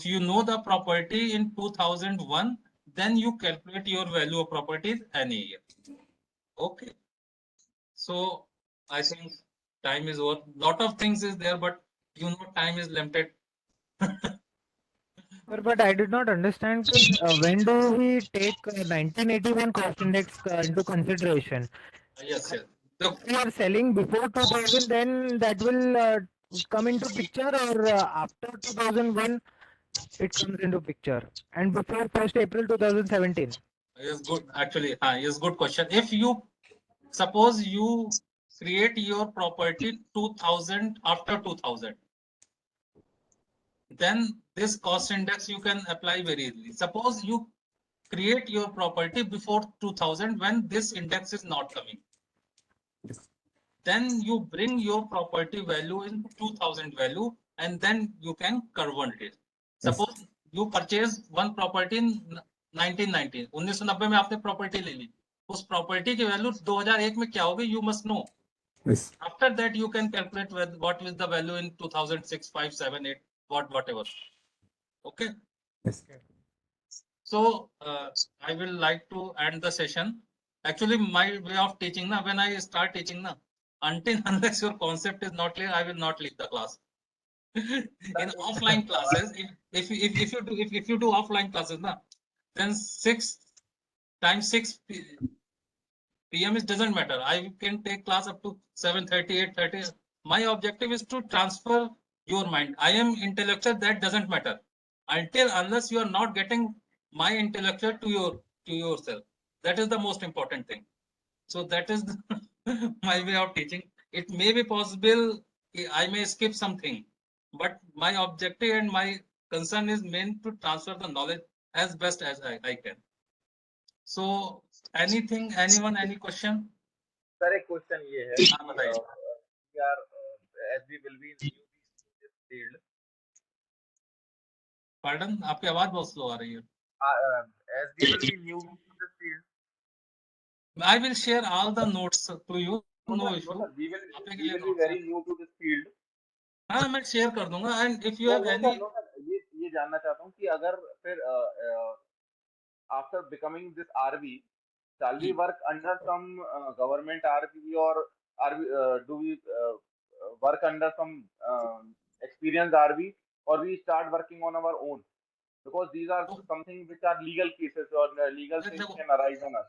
you know the property in 2001, then you calculate your value of properties any year. Okay. So I think time is over. Lot of things is there, but you know time is limited. Sir, but I did not understand when do we take 1981 cost index into consideration? Yes, yes. If we are selling before 2000, then that will come into picture, or after 2001 it comes into picture, and before 1st April 2017. Yes, good. Actually, yes, good question. If you suppose you create your property 2000 after 2000, then this cost index you can apply very easily. Suppose you create your property before 2000 when this index is not coming. Then you bring your property value in 2000 value, and then you can convert it. Suppose you purchase one property in 1990. 1990 में आपने property ले ली. उस property की value 2001 में क्या होगी? You must know. Yes. After that, you can calculate what is the value in 2006, 5, 7, 8, whatever. Okay. Yes. So I will like to end the session. Actually, my way of teaching, when I start teaching, until unless your concept is not clear, I will not leave the class. In offline classes, if you do offline classes, na, then 6 times 6 PM, it doesn't matter. I can take class up to 7:30, 8:30. My objective is to transfer your mind. I am intellectual, that doesn't matter. Unless you are not getting my intellectual to yourself. That is the most important thing. So that is my way of teaching. It may be possible I may skip something, but my objective and my concern is meant to transfer the knowledge as best as I can. So anything, anyone, any question? Sir एक question ये है हाँ, बताइए। we are as we will be new in this field. Pardon, आपकी आवाज बहुत slow आ रही है। As we will be new in this field. I will share all the notes to you. No issue. We will be very new to this field. हाँ, मैं share कर दूंगा. And if you have any, ये जानना चाहता हूँ कि अगर फिर after becoming this RV, shall we work under some government RV, or do we work under some experienced RV, or we start working on our own? Because these are something which are legal cases, or legal things can arise on us.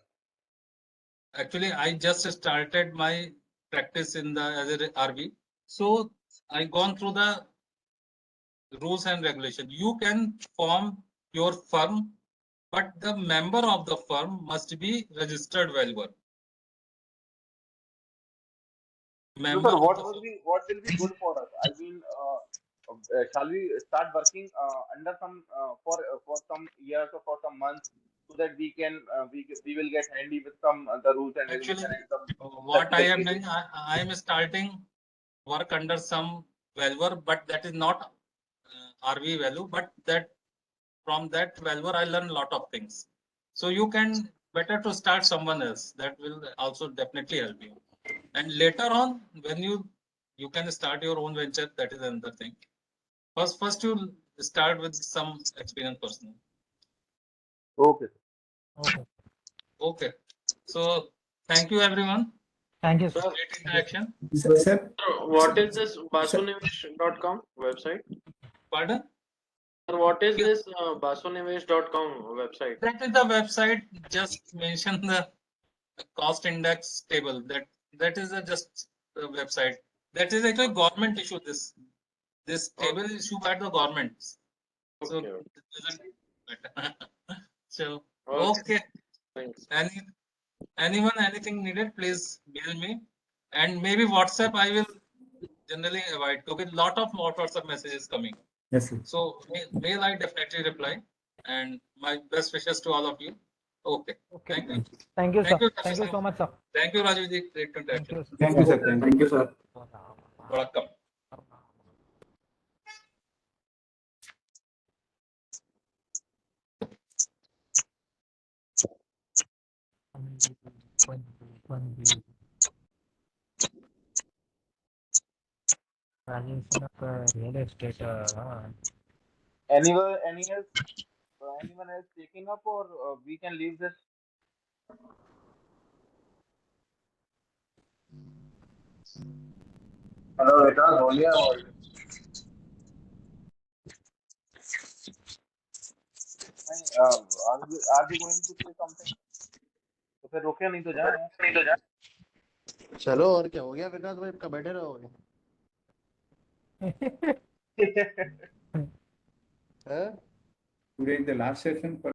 Actually, I just started my practice in the as a RV, so I gone through the rules and regulations. You can form your firm, but the member of the firm must be registered valuer. So, sir, what will be good for us? I mean, shall we start working under some for some years or for some months, so that we can we will get handy with some the rules and regulations and some. What I am doing, I am starting work under some valuer, but that is not RV value, but that from that valuer I learn a lot of things. So you can better to start someone else. That will also definitely help you. And later on, when you can start your own venture, that is another thing. First you start with some experienced person. Okay. Okay. So thank you everyone. Thank you, sir. Great interaction. Sir, What is this basunivesh.com website? Pardon? Sir, what is this basunivesh.com website? That is the website. Just mention the cost index table. That is just the website. That is actually government issue. This table is issued by the government. So Okay. it doesn't matter. So Okay. okay. Thanks. Anyone, anything needed, please mail me. And maybe WhatsApp I will generally avoid because lot of more WhatsApp messages coming. Yes, sir. So mail I definitely reply. And my best wishes to all of you. Okay. Thank you. Thank you, sir. Thank you, Thank you so much, sir. Thank you, Rajuji. Great interaction. Thank you, sir. Thank you, sir. Welcome. Real estate. Anyone else taking up, or we can leave this? Hello, Vikas, बोलिए और are we going to say something? तो फिर रोके नहीं तो जाए. चलो और क्या हो गया विकास भाई, आपका बैठे रहोगे. Today is the last session for